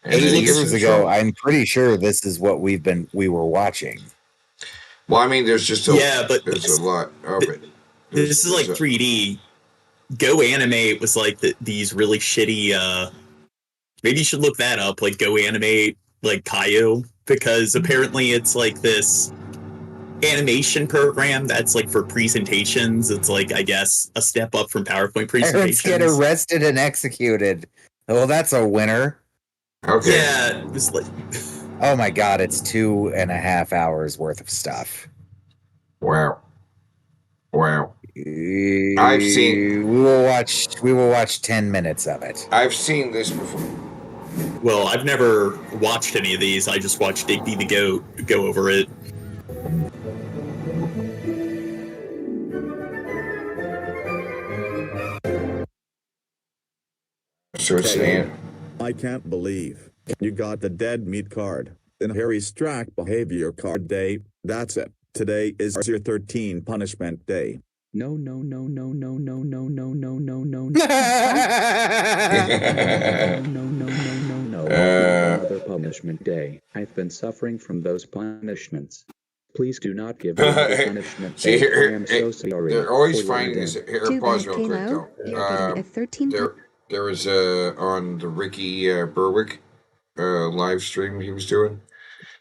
8 years ago, I'm pretty sure this is what we were watching. Well, I mean, there's just there's a lot of it. This is like 3D. Go Animate was like these really shitty. Maybe you should look that up, like Go Animate, like Caillou, because apparently it's like this animation program that's like for presentations. It's like, I guess, a step up from PowerPoint presentations. Parents get arrested and executed. Well, that's a winner. Okay. Yeah, it was like. Oh my God, it's 2.5 hours worth of stuff. Wow. I've seen. We will watch 10 minutes of it. I've seen this before. Well, I've never watched any of these. I just watched Digby the Goat go over it. So it's an I can't believe you got the dead meat card in Harry Strack behavior card day. That's it. Today is your 13 punishment day. No. Another punishment day. I've been suffering from those punishments. Please do not give me the punishment See, day. here, I am so sorry. they're always for your finding this. death. Here, pause real quick though. There was on the Ricky Berwick live stream he was doing.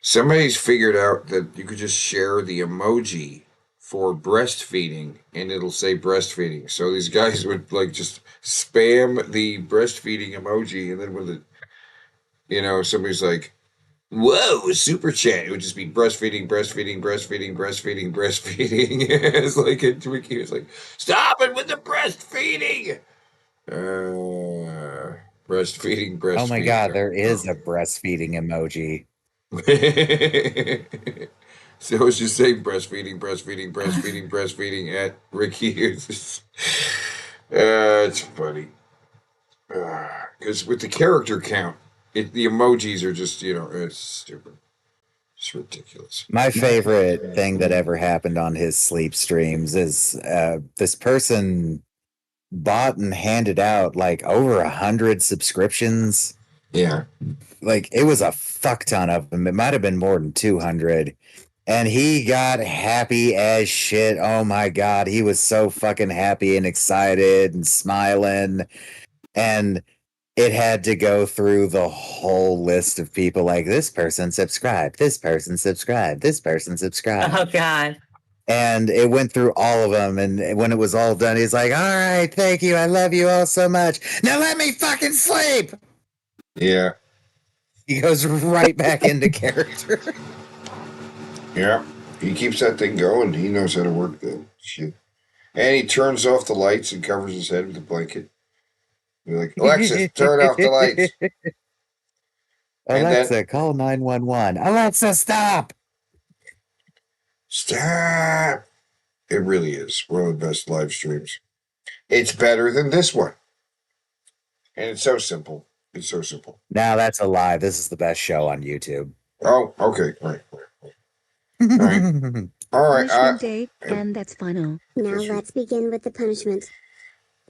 Somebody's figured out that you could just share the emoji for breastfeeding, and it'll say breastfeeding. So these guys would like just spam the breastfeeding emoji, and then when somebody's like, "Whoa, super chat," it would just be breastfeeding. It's like a Twinkie. It's like, "Stop it with the breastfeeding." Breastfeeding. Oh my God, there is a breastfeeding emoji. So it's just saying breastfeeding at Ricky. It's funny. Because with the character count, the emojis are just, it's stupid. It's ridiculous. My favorite thing that ever happened on his sleep streams is this person bought and handed out like over 100 subscriptions. Yeah. Like it was a fuck ton of them. It might have been more than 200. And he got happy as shit. Oh my God. He was so fucking happy and excited and smiling. And it had to go through the whole list of people like this person subscribed, this person subscribed, this person subscribed. Oh God. And it went through all of them. And when it was all done, he's like, all right, thank you. I love you all so much. Now let me fucking sleep. Yeah. He goes right back into character. Yeah. He keeps that thing going. He knows how to work that shit. And he turns off the lights and covers his head with a blanket. You're like, Alexa, turn off the lights. Alexa, call 911. Alexa, stop. Stop. It really is one of the best live streams. It's better than this one. And it's so simple. It's so simple. Now that's a lie. This is the best show on YouTube. Oh, okay. Right. All right. Punishment day, and that's final. Now let's begin with the punishment.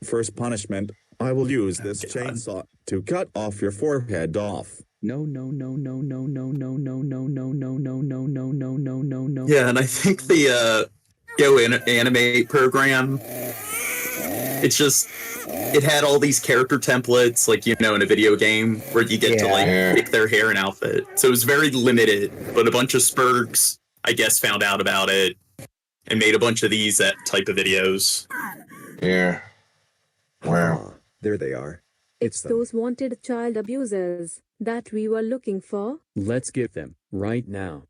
First punishment, I will use this chainsaw to cut off your forehead off. No, no, no, no, no, no, no, no, no, no, no, no, no, no, no, no, no, no. Yeah, and I think the Animate program, it had all these character templates, like, in a video game, where you get to, like, pick their hair and outfit. So it was very limited, but a bunch of Spurgs, I guess, found out about it and made a bunch of these type of videos. Yeah. Wow. There they are. It's them. Those wanted child abusers that we were looking for. Let's get them right now.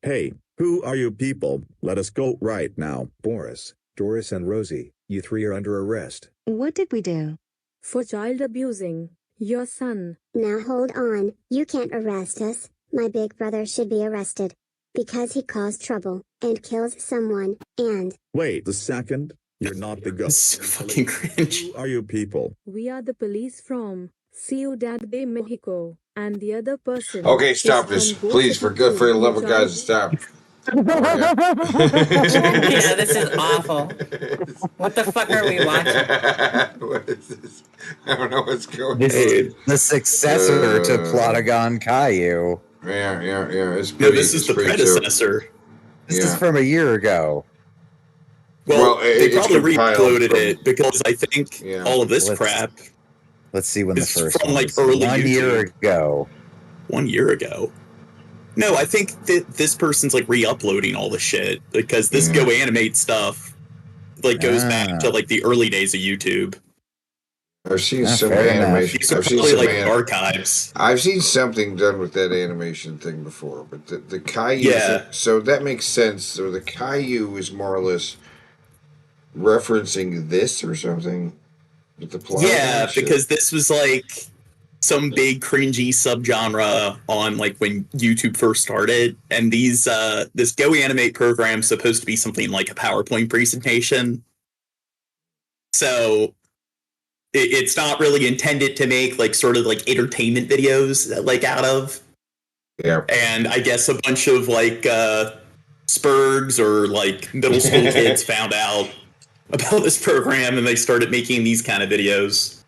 Hey, who are you people? Let us go right now. Boris, Doris and Rosie, you three are under arrest. What did we do? For child abusing your son. Now hold on, you can't arrest us. My big brother should be arrested. Because he caused trouble, and kills someone, and... Wait a second. You're not the ghost. Fucking cringe. Who are you people? We are the police from Ciudad de Mexico, and the other person... Okay, stop this. Please, for the love of God, stop. Yeah, this is awful. What the fuck are we watching? What is this? I don't know what's going on. This is the successor to Plotagon Caillou. Yeah. It's No, pretty, this is the predecessor. This is from a year ago. Well, they probably compiled re-uploaded it because I think all of this crap. Let's see when the is first from one like was. early 1 year ago. 1 year ago. No, I think that this person's like re-uploading all the shit because this Go Animate stuff like goes back to like the early days of YouTube. I've seen some animation. These are probably like archives. I've seen something done with that animation thing before, but the Caillou. Yeah. So that makes sense. So the Caillou is more or less referencing this or something. With the plot. Yeah, because this was like some big cringy subgenre on like when YouTube first started, and these this Go Animate program is supposed to be something like a PowerPoint presentation. So it's not really intended to make like sort of like entertainment videos like out of. Yeah. And I guess a bunch of like Spurgs or like middle school kids found out about this program and they started making these kind of videos.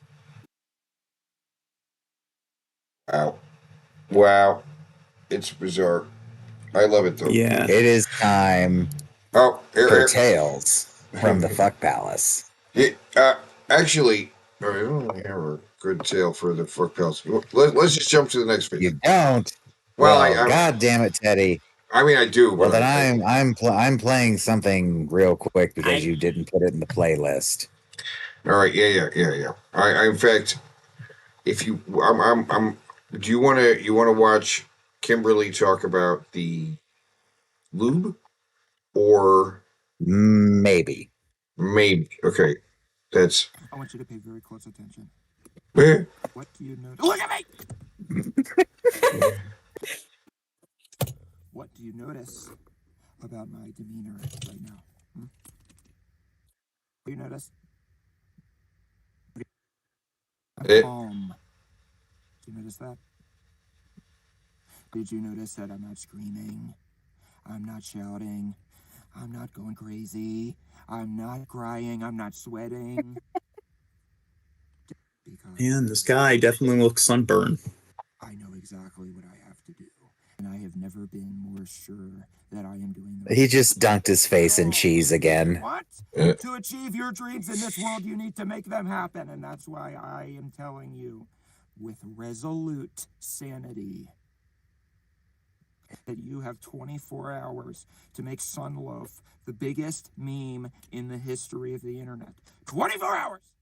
Wow. It's bizarre. I love it though. Yeah. It is time for Tales from the Fuck Palace. Actually, I don't really have a good tale for the Fuck Palace. Let's just jump to the next video. You don't? Well, God damn it, Teddy. I mean, I do. Well, then I'm playing something real quick because you didn't put it in the playlist. All right. Yeah. I in fact, if you, do you want to watch Kimberly talk about the lube, or maybe? Okay, that's. I want you to pay very close attention. Eh? What do you notice? Look at me! What do you notice about my demeanor right now? Hmm? Do you notice? I'm calm. Did you notice that? Did you notice that I'm not screaming? I'm not shouting. I'm not going crazy. I'm not crying. I'm not sweating. Man, this guy definitely looks sunburned. I know exactly what I have to do. And I have never been more sure that I am doing the He just dunked his face in cheese again. What? To achieve your dreams in this world, you need to make them happen. And that's why I am telling you, with resolute sanity, that you have 24 hours to make Sunloaf the biggest meme in the history of the internet. 24 hours!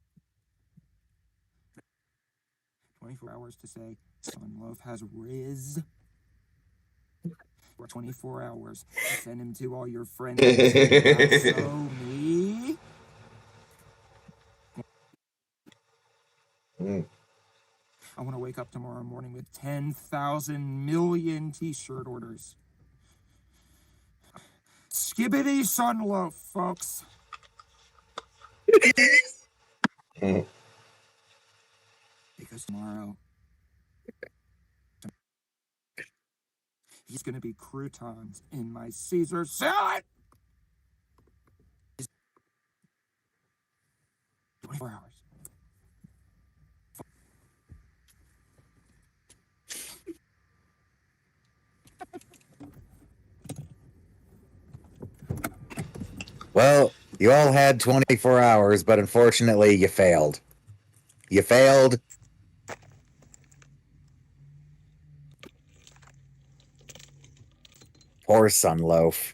24 hours to say Sunloaf has Riz. For 24 hours to send him to all your friends. So me. I want to wake up tomorrow morning with 10,000 million t-shirt orders. Skibbity Sunloaf, folks. Because tomorrow he's going to be croutons in my Caesar salad. 24 hours. Well, you all had 24 hours, but unfortunately, you failed. You failed. Poor Sunloaf.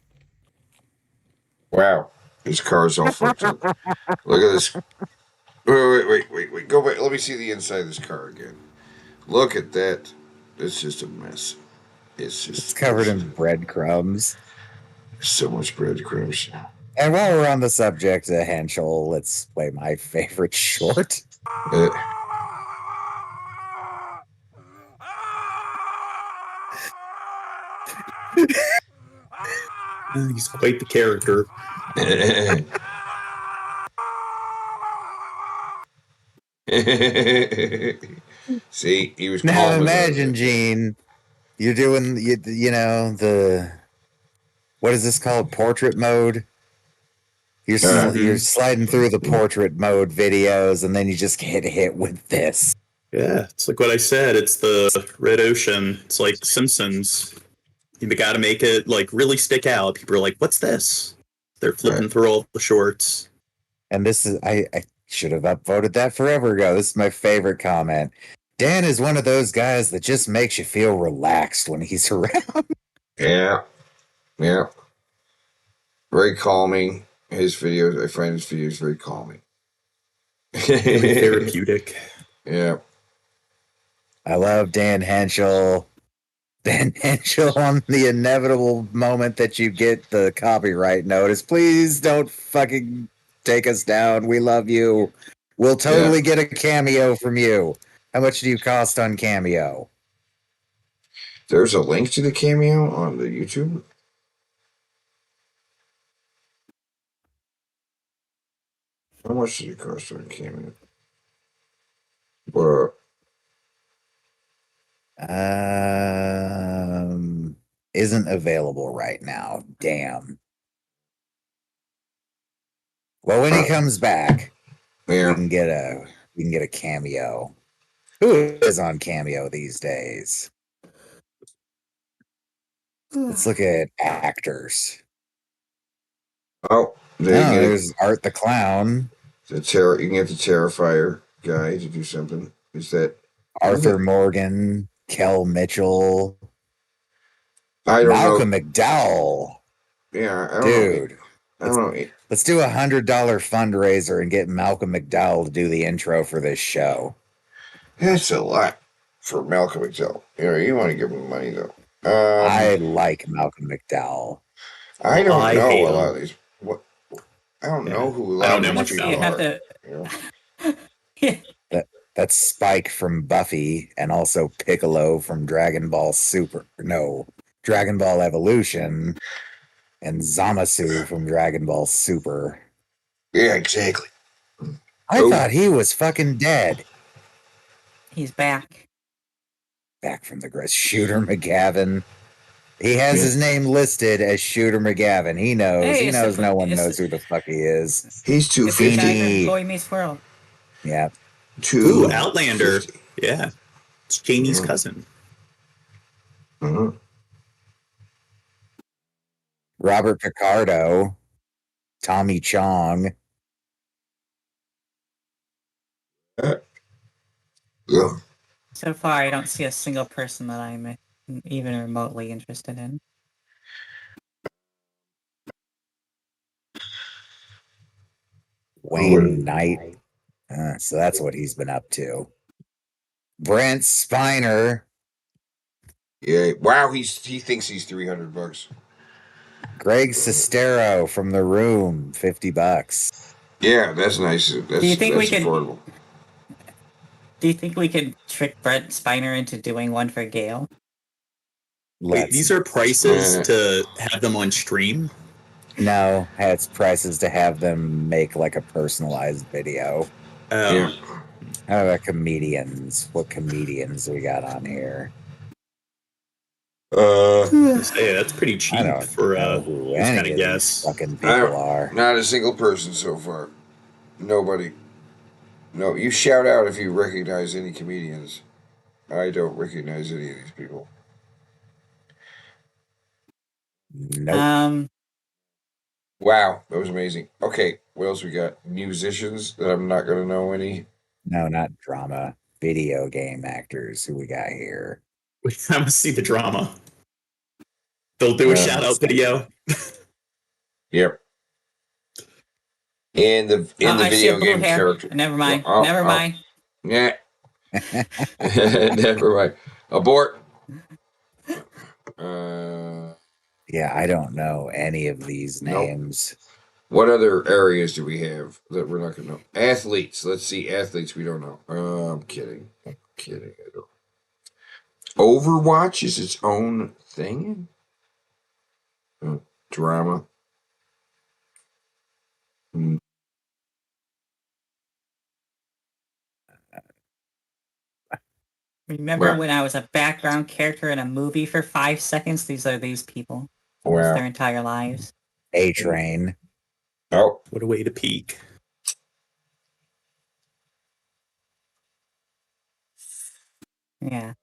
Wow, his car's all fucked up. Look at this. Wait. Go back. Let me see the inside of this car again. Look at that. It's just a mess. It's covered in breadcrumbs. So much breadcrumbs. And while we're on the subject of Henschel, let's play my favorite short. He's quite the character. See, he was now calm. imagine, Gene, you're doing you know the what is this called? Portrait mode. You're sliding through the portrait mode videos, and then you just get hit with this. Yeah, it's like what I said. It's the red ocean. It's like Simpsons. You got to make it like really stick out. People are like, "What's this?" They're flipping through all the shorts. And this is I should have upvoted that forever ago. This is my favorite comment. Dan is one of those guys that just makes you feel relaxed when he's around. Yeah. Very calming. His videos, I find his videos very calming. Very therapeutic. Yeah. I love Dan Henschel. Dan Henschel on the inevitable moment that you get the copyright notice. Please don't fucking take us down. We love you. We'll totally get a cameo from you. How much do you cost on Cameo? There's a link to the cameo on the YouTube. How much did it cost on cameo? What? Isn't available right now. Damn. Well, when he comes back, we can get a cameo. Who is on Cameo these days? Let's look at actors. Oh, there's Art the Clown. You can get the Terrifier guy to do something. Is that Arthur Morgan, Kel Mitchell, I don't Malcolm know. McDowell. Yeah, I don't Dude, know. I don't know. Let's do $100 fundraiser and get Malcolm McDowell to do the intro for this show. That's a lot for Malcolm McDowell. You want to give him money though. I like Malcolm McDowell. I don't know a lot of these. What? I don't know who a lot of these people are. That's Spike from Buffy, and also Piccolo from Dragon Ball Super. No, Dragon Ball Evolution, and Zamasu from Dragon Ball Super. Yeah, exactly. I thought he was fucking dead. He's back. Back from the grave. Shooter McGavin. He has his name listed as Shooter McGavin. He knows. Hey, he knows no one knows who the fuck he is. He's 250. Boy Meets World. Yeah. Ooh, Outlander. Yeah. It's Jamie's cousin. Robert Picardo. Tommy Chong. So far, I don't see a single person that I'm even remotely interested in. Wayne Knight. So that's what he's been up to. Brent Spiner. Yeah. Wow. He thinks he's $300. Greg Sestero from The Room. $50. Yeah, that's nice. That's, do you think that's affordable. Do you think we could trick Brent Spiner into doing one for Gail? Wait, these are prices to have them on stream? No, it's prices to have them make like a personalized video. Yeah. How about comedians? What comedians we got on here? That's pretty cheap for who this any kind of guess. Fucking people are. Not a single person so far. Nobody. No, you shout out if you recognize any comedians. I don't recognize any of these people. Nope. Wow, that was amazing. Okay, what else we got? Musicians that I'm not gonna know any. No, not drama. Video game actors. Who we got here? I must see the drama. They'll do a shout out video. Yep. In the I see a video blue game hair. character. Never mind. Oh, Never oh. mind. Yeah. Never mind. Abort. Yeah, I don't know any of these Nope. names. What other areas do we have that we're not going to know? Athletes. Let's see. Athletes we don't know. I'm kidding. I'm kidding. I don't. Overwatch is its own thing? Drama. Remember Wow. when I was a background character in a movie for 5 seconds? These are these people. Almost Wow. their entire lives. A-Train. Oh. What a way to peak. Yeah.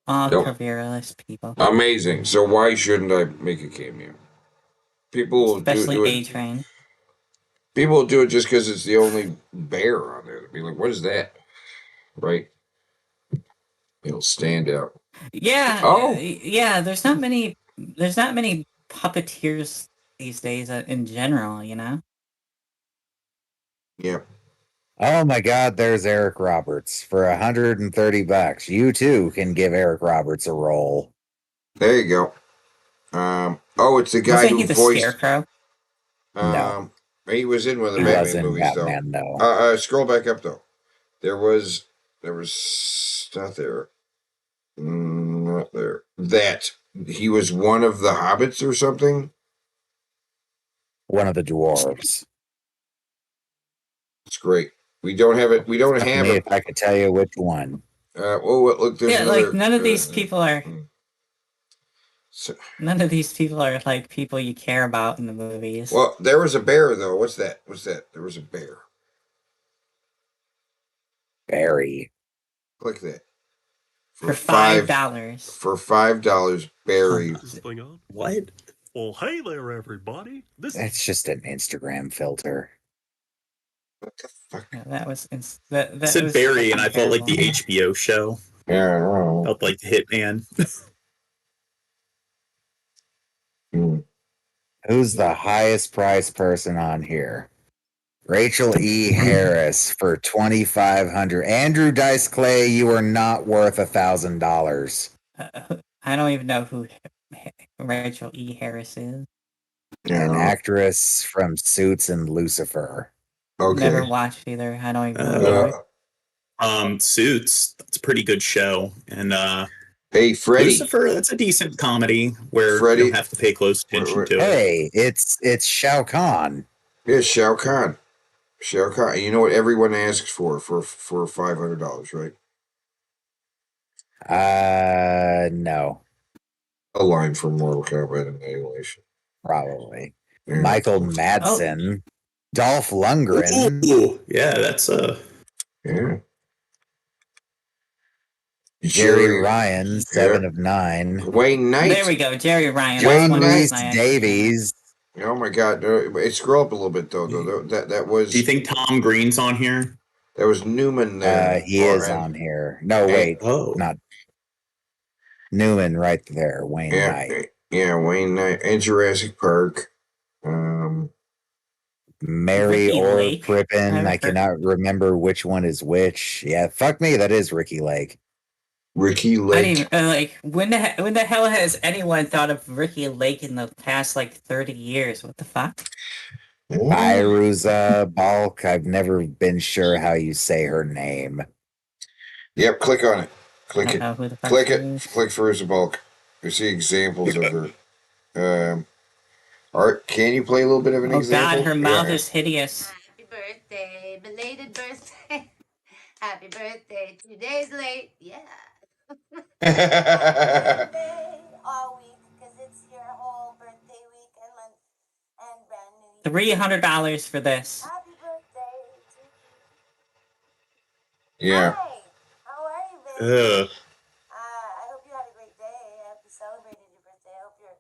All Nope. careerless people. Amazing. So why shouldn't I make a cameo? People will Especially do it. A-Train. People will do it just because it's the only bear on there. They'll be like, what is that? Right? It'll stand out. Yeah. Oh. Yeah, there's not many puppeteers these days in general, you know? Yep. Oh my God, there's Eric Roberts for $130. You too can give Eric Roberts a role. There you go. Oh, it's the guy Wasn't who he the voiced. Scarecrow? No. He was in one of the He Batman was in movies, Batman, though. though. Scroll back up though. There was not there. Not there. That he was one of the hobbits or something. One of the dwarves. It's great. We don't have it. We don't Fuck have me a. if I could tell you which one. Look, there's Yeah, another. like none of these people are none of these people are like people you care about in the movies. Well, there was a bear though. What's that? What's that? There was a bear. Barry. Click that. For $5. For $5, Barry. Is this thing on? What? Well, hey there, everybody. That's just an Instagram filter. Yeah, that was that I said was Barry, and I felt like terrible. the HBO show. Yeah, I know. Felt like the Hitman. Who's the highest priced person on here? Rachel E. Harris for $2,500. Andrew Dice Clay, you are not worth $1,000. I don't even know who Rachel E. Harris is. An actress from Suits and Lucifer. Okay. Never watched either. I don't even know. Suits. That's a pretty good show. And hey, Freddie. Lucifer. That's a decent comedy where Freddie. you don't have to pay close attention to it. Hey, it's Shao Kahn. Yeah, Shao Kahn. Shao Kahn. You know what everyone asks for $500, right? No. A line from Mortal Kombat Annihilation. Probably. Yeah. Michael Madsen. Dolph Lundgren. Ooh, yeah, that's yeah. Jerry Ryan, 7 of 9. Wayne Knight. There we go, Jerry Ryan. John That's Rhys one Davies. Oh my God! Scroll up a little bit though. That was. Do you think Tom Green's on here? That was Newman there. He is on here. No, wait. Not Newman right there. Wayne Knight. Yeah, Wayne Knight. And Jurassic Park. Mary Ricky or Lake. Crippen. I cannot remember which one is which. Yeah, fuck me. That is Ricky Lake. Ricky I Lake. didn't even, when the hell has anyone thought of Ricky Lake in the past 30 years? What the fuck? Firuza Balk. I've never been sure how you say her name. Yep, click on it. Click it. Who the fuck Click she it. is. Click Firuza Balk. You see examples of her. Art, can you play a little bit of an Oh example? God, her mouth is hideous. Happy birthday, belated birthday. Happy birthday, 2 days late. Yeah. Happy birthday all week because it's your whole birthday week and brand new. $300 for this. Happy birthday to Yeah. Hi. How are you, baby? Ugh. I hope you had a great day. I hope you celebrated your birthday. I hope you're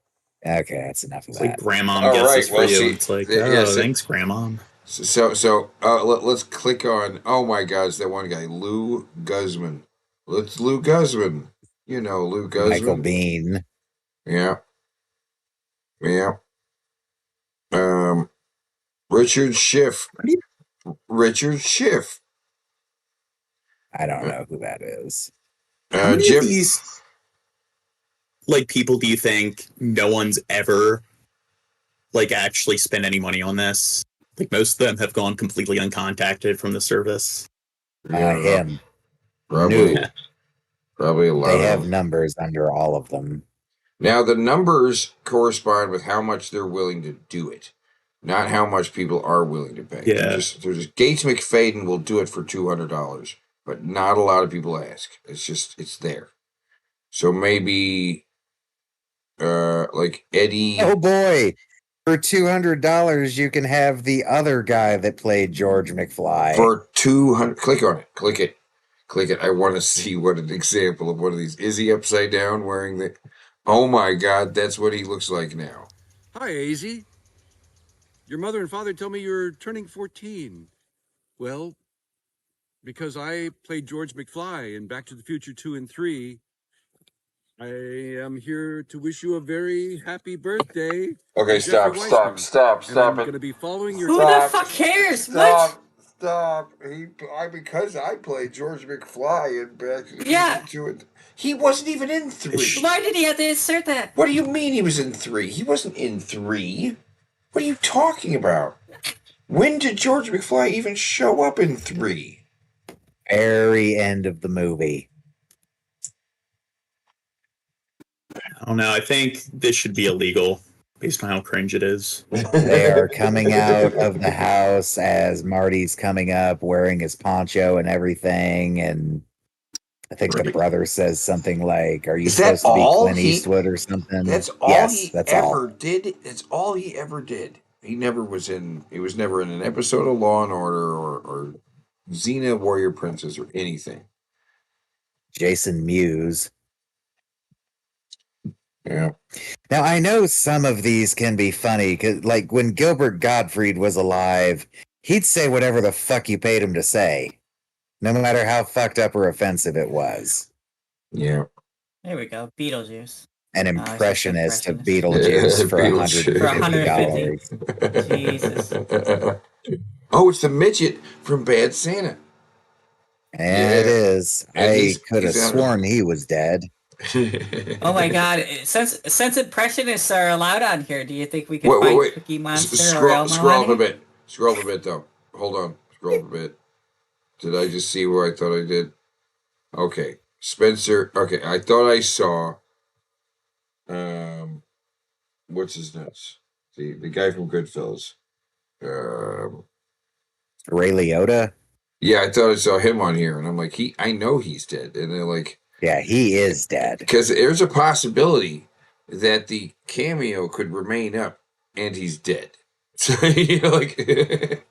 Okay, that's enough of It's that. like grandma All guesses right, for well, you. see, And it's like, yes, thanks, grandma. Let's click on. Oh my God, it's that one guy, Lou Guzman. Let's Lou Guzman. You know Lou Guzman. Michael Bean. Yeah. Yeah. Richard Schiff. Richard Schiff. I don't know who that is. How many of these like people do you think no one's ever like actually spent any money on this? Like most of them have gone completely uncontacted from the service. Him. Probably. No. Probably a lot They of have them. numbers under all of them. Now the numbers correspond with how much they're willing to do it, not how much people are willing to pay. Yeah. There's just Gates McFadden will do it for $200, but not a lot of people ask. It's there. So maybe like Eddie. Oh boy. For $200 you can have the other guy that played George McFly. For 200, click on it. Click it. Click it. I want to see what an example of one of these. Is he upside down wearing the... Oh my God, that's what he looks like now. Hi, AZ. Your mother and father tell me you're turning 14. Well, because I played George McFly in Back to the Future 2 and 3, I am here to wish you a very happy birthday. Okay, I'm Jeffrey Weissman, and I'm it. going to be following your... Who the fuck cares? What? Stop. Because I played George McFly in Back to the Yeah. Future 2 and... He wasn't even in 3. Why did he have to insert that? What do you mean he was in 3? He wasn't in 3. What are you talking about? When did George McFly even show up in 3? Very end of the movie. I don't know. I think this should be illegal based on how cringe it is. They are coming out of the house as Marty's coming up wearing his poncho and everything, and I think the brother says something like, "Are you supposed to be Clint Eastwood or something?" That's all yes, he that's ever all. did. That's all he ever did. He was never in an episode of Law and Order or Xena Warrior Princess or anything. Jason Mewes. Yeah. Now I know some of these can be funny because, like, when Gilbert Gottfried was alive, he'd say whatever the fuck you paid him to say, no matter how fucked up or offensive it was. Yeah. There we go. Beetlejuice. An impressionist of Beetlejuice for $150. Jesus. Oh, it's the midget from Bad Santa. And it is. And I could have he's out of- sworn he was dead. Oh my God! Since impressionists are allowed on here, do you think we could find Cookie Monster or Elmo Scroll on up a here? bit. Scroll up a bit, though. Hold on. Scroll up a bit. Did I just see where I thought I did? Okay. Spencer. Okay, I thought I saw... what's his nuts? The guy from Goodfellas. Ray Liotta? Yeah, I thought I saw him on here, and I'm like, I know he's dead. And they're like... Yeah, he is dead. Because there's a possibility that the cameo could remain up, and he's dead. So, you know, like...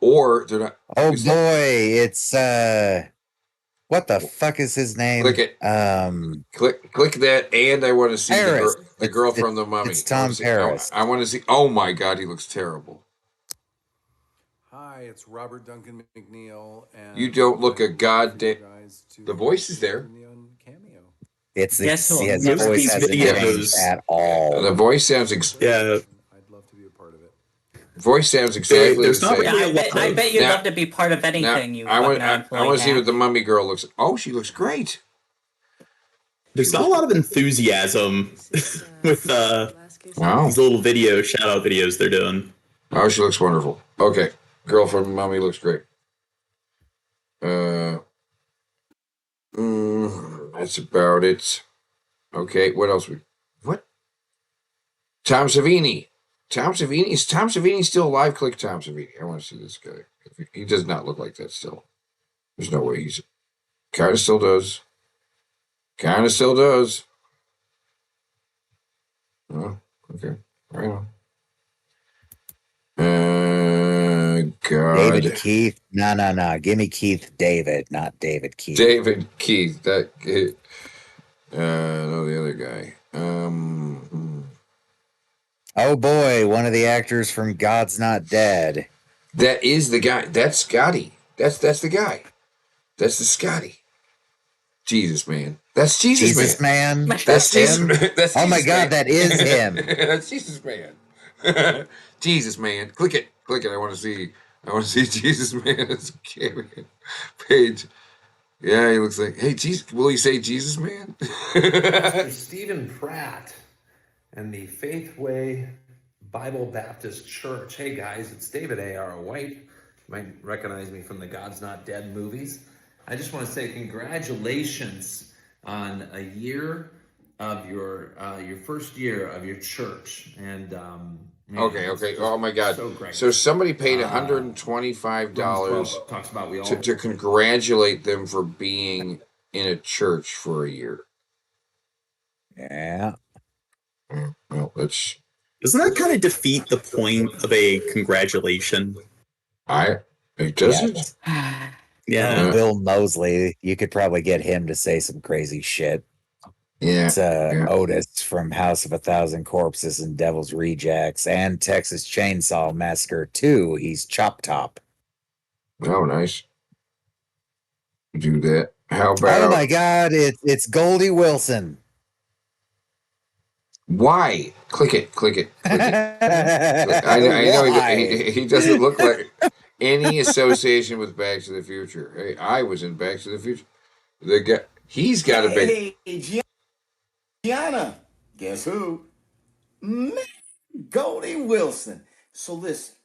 or they're not... Oh boy, it's... what the fuck is his name? Click it. Click that, and I want to see the girl from The Mummy. It's Tom Paris. I want to see... Oh my God, he looks terrible. Hi, it's Robert Duncan McNeil. And You don't look a goddamn... The voice is there. It's the Guess who? his Most of voice these hasn't videos- changed at all. The voice sounds... Yeah. Voice sounds exactly There's the not same. really Yeah, I bet you'd Now- love to be part of anything. You I want fucking to see what the mummy girl looks... Oh, she looks great. There's not a lot of enthusiasm with Wow. these little shout out videos they're doing. Oh, she looks wonderful. Okay. Girl from Mummy looks great. That's about it. Okay, what else? What? Tom Savini. Is Tom Savini still alive? Click Tom Savini. I want to see this guy. He does not look like that still. There's no way he's... Kind of still does. Oh, okay. Right on. God. David Keith? No. Give me Keith David, not David Keith. David Keith. That... no, the other guy. Oh boy, one of the actors from God's Not Dead. That is the guy. That's Scotty. That's the guy. That's the Scotty. Jesus, man. That's Jesus, Man. That's Jesus. him. That's Oh my Jesus, God, man. that is him. That's Jesus, man. Jesus, man. Click it. I want to see. Jesus, man. It's okay, man. Page. Yeah, he looks like. Hey, Jesus. Will you say Jesus, man? Pastor Stephen Pratt and the Faithway Bible Baptist Church. Hey guys, it's David A.R. White. You might recognize me from the God's Not Dead movies. I just want to say congratulations on a year of your first year of your church. And man, Okay. Oh my God. so great. So somebody paid $125 talks about we all to congratulate them for being in a church for a year. Yeah. Well, doesn't that kind of defeat the point of a congratulation? It doesn't. Yeah. Bill Moseley, you could probably get him to say some crazy shit. Yeah. It's Otis from House of a Thousand Corpses and Devil's Rejects and Texas Chainsaw Massacre 2. He's Chop Top. Oh, nice. Do that. How about? Oh my God! It's Goldie Wilson. Why? Click it. I know he doesn't look like any association with Back to the Future. Hey, I was in Back to the Future. The guy, he's got a big. Hey, Gianna, guess who? Man, Goldie Wilson. So listen,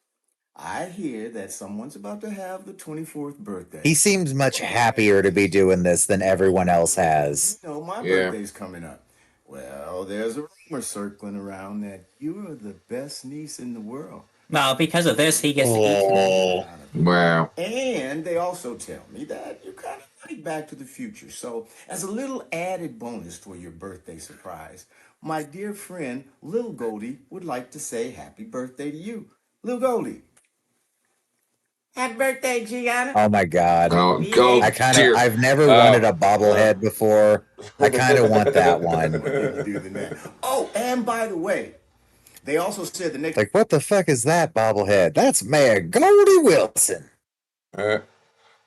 I hear that someone's about to have the 24th birthday. He seems much happier to be doing this than everyone else has. You know, my birthday's coming up. Well, there's a rumor circling around that you're the best niece in the world. Well, because of this, he gets to eat. Wow. And they also tell me that you kind of like Back to the Future. So, as a little added bonus for your birthday surprise, my dear friend Lil Goldie would like to say happy birthday to you. Lil Goldie. Happy birthday, Gianna. Oh my God. Oh, go. I've never wanted a bobblehead before. I kind of want that one. Oh, and by the way, they also said the next. Like, what the fuck is that bobblehead? That's Mayor Goldie Wilson.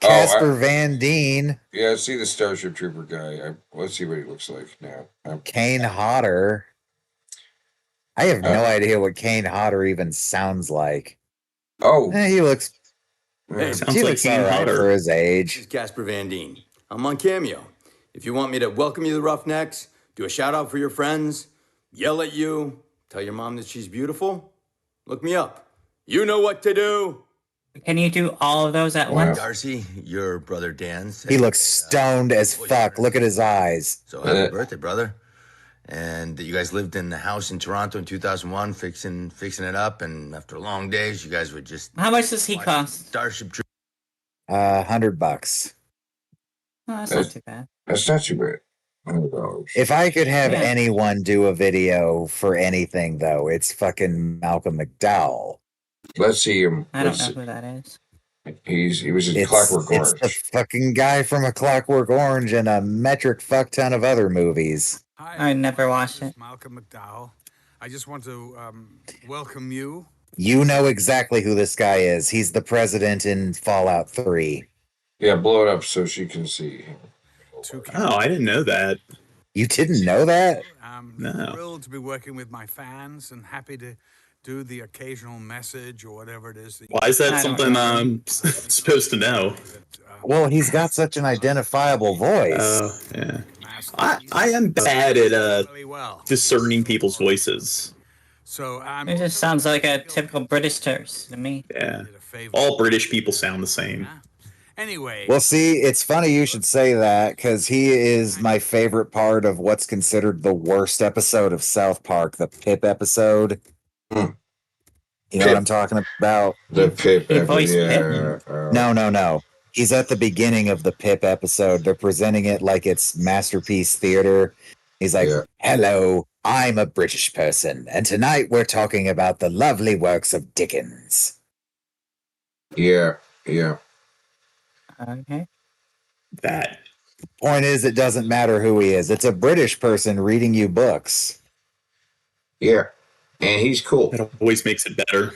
Casper Van Dien. Yeah, I see the Starship Trooper guy. Let's see what he looks like now. Kane Hodder. I have no idea what Kane Hodder even sounds like. Oh. He looks. Hey, He looks all right for his age. This is Casper Van Dien. I'm on Cameo. If you want me to welcome you to the Roughnecks, do a shout out for your friends, yell at you, tell your mom that she's beautiful, look me up. You know what to do. Can you do all of those at once? Darcy, your brother Dan. He looks stoned as fuck. Look at his eyes. So happy birthday, brother. And you guys lived in the house in Toronto in 2001, fixing it up. And after long days, you guys would just... How much does he cost? Starship Troopers. $100. Oh, that's not too bad. That's not too bad. $100. If I could have anyone do a video for anything, though, it's fucking Malcolm McDowell. Let's see him. I don't know who that is. He was in Clockwork Orange. It's the fucking guy from A Clockwork Orange and a metric fuck ton of other movies. I never watched it. Malcolm McDowell. I just want to welcome you. You know exactly who this guy is. He's the president in Fallout 3. Yeah, blow it up so she can see. Oh, I didn't know that. You didn't know that? No. Thrilled to be working with my fans and happy to do the occasional message or whatever it is. Why is that something I'm supposed to know? Well, he's got such an identifiable voice. Oh, yeah. I am bad at discerning people's voices. So it just sounds like a typical British toast to me. Yeah. All British people sound the same. Anyway. Well, see, it's funny you should say that because he is my favorite part of what's considered the worst episode of South Park, the Pip episode. You know what I'm talking about? The Pip episode. No. He's at the beginning of the Pip episode. They're presenting it like it's Masterpiece Theater. He's like, hello, I'm a British person, and tonight we're talking about the lovely works of Dickens. Yeah. Okay. That. Point is, it doesn't matter who he is. It's a British person reading you books. Yeah. And he's cool. That always makes it better.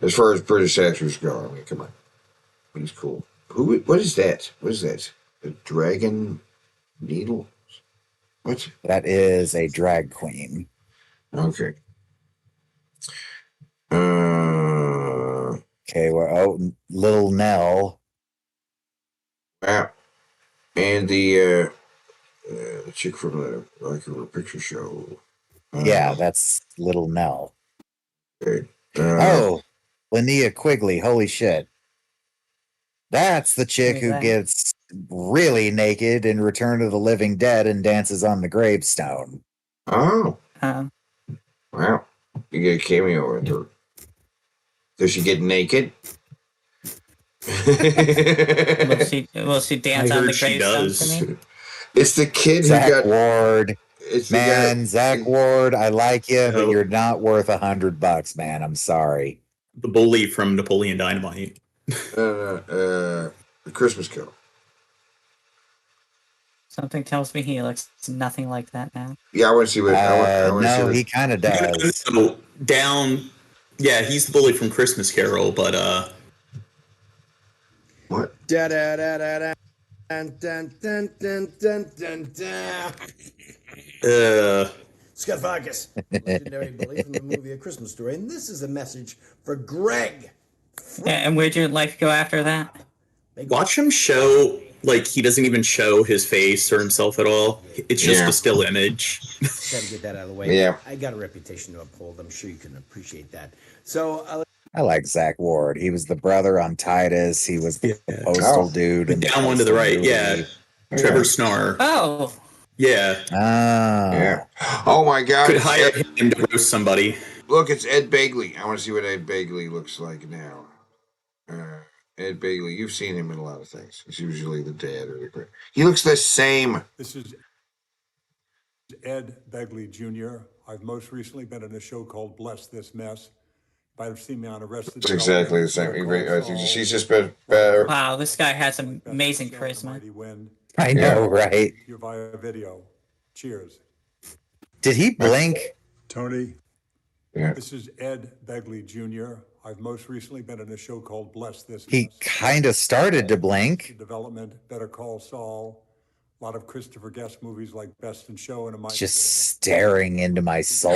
As far as British actors go, I mean, come on. He's cool. What is that? What is that? A dragon needle? What? That is a drag queen. Okay. Okay, well, Little Nell. Wow. And the chick from the Rocky Horror Picture Show. Yeah, that's Little Nell. Okay. Linnea Quigley. Holy shit. That's the chick who gets really naked in Return of the Living Dead and dances on the gravestone. Oh. Wow. You get a cameo with her. Does she get naked? Will she dance on the gravestone to me? It's the kid Zach who got Ward. It's man, Zach Ward, I like you, but you're not worth $100, man. I'm sorry. The bully from Napoleon Dynamite. The Christmas Carol. Something tells me he looks nothing like that now. Yeah, I want to see what. No, he kind of does. So down. Yeah, he's the bully from Christmas Carol, but What? Da da da da da. Dun, dun, dun, dun, dun, dun, dun. Scott Farkas, legendary bully from the movie A Christmas Story, and this is a message for Greg. And where'd your life go after that? watch him show, like, he doesn't even show his face or himself at all. It's just a still image. Got to get that out of the way. Yeah. I got a reputation to uphold. I'm sure you can appreciate that. So, I like Zach Ward. He was the brother on Titus. He was the postal dude. The down one to the right, yeah. Trevor Snar. Oh. Yeah. Yeah. Oh my God. Could hire him to roast somebody. Look, it's Ed Begley. I want to see what Ed Begley looks like now. Ed Begley, you've seen him in a lot of things. He's usually the dad or the grand. He looks the same. This is Ed Begley Jr. I've most recently been in a show called Bless This Mess. You might have seen me on Arrested. It's exactly the same. She's just been better. Wow, this guy has amazing charisma. I know, right? You're via video. Cheers. Did he blink? Tony. Yeah. This is Ed Begley Jr. I've most recently been in a show called Bless This Mess. He kind of started to blink. Development, Better Call Saul. A lot of Christopher Guest movies like Best in Show and a Just staring into my soul.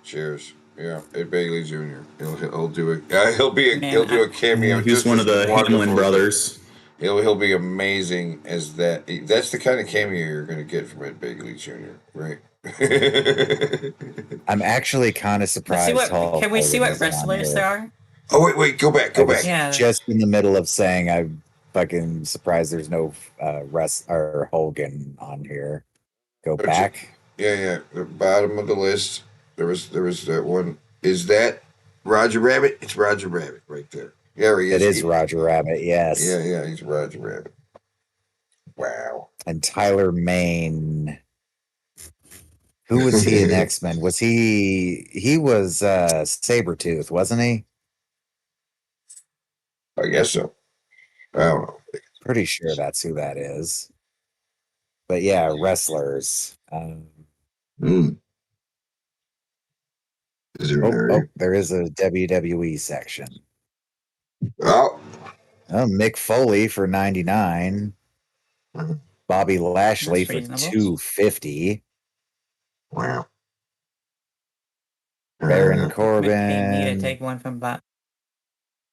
Cheers. Yeah, Ed Begley Jr. He'll do it. He'll do a cameo. He's one of the Hamlin brothers. He'll be amazing as that. That's the kind of cameo you're going to get from Ed Begley Jr. Right? I'm actually kind of surprised. Can we see what wrestlers there are? Oh wait, go back. Yeah. Just in the middle of saying I'm fucking surprised there's no or Hogan on here. Go back. Yeah. The bottom of the list. There was that one. Is that Roger Rabbit? It's Roger Rabbit right there. Yeah, he is. It is Roger Rabbit. Yes. Yeah, he's Roger Rabbit. Wow. And Tyler Mane. Who was he in X-Men? Was he was Sabretooth, wasn't he? I guess so. I don't know. Pretty sure that's who that is. But yeah, wrestlers. Is there there is a WWE section. Oh. Mick Foley for 99. Bobby Lashley for reasonable. 250. Wow. Baron Need Corbin. to take one from Bob.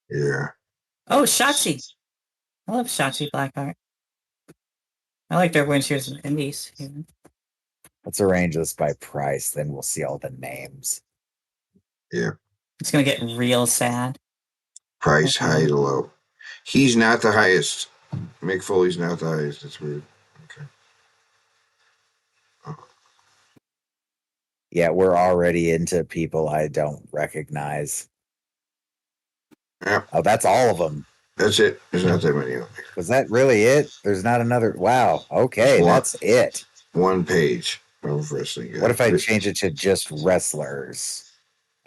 Yeah. Oh, Shotzi. I love Shotzi Blackheart. I liked her when she was in the Indies. Let's arrange this by price, then we'll see all the names. Yeah. It's gonna get real sad. Price high to low. He's not the highest. Mick Foley's not the highest. That's weird. Okay. Yeah, we're already into people I don't recognize. Yeah. Oh, that's all of them. That's it. There's not that many. Was that really it? There's not another. Wow. Okay, that's it. One page of wrestling. What if I change it to just wrestlers?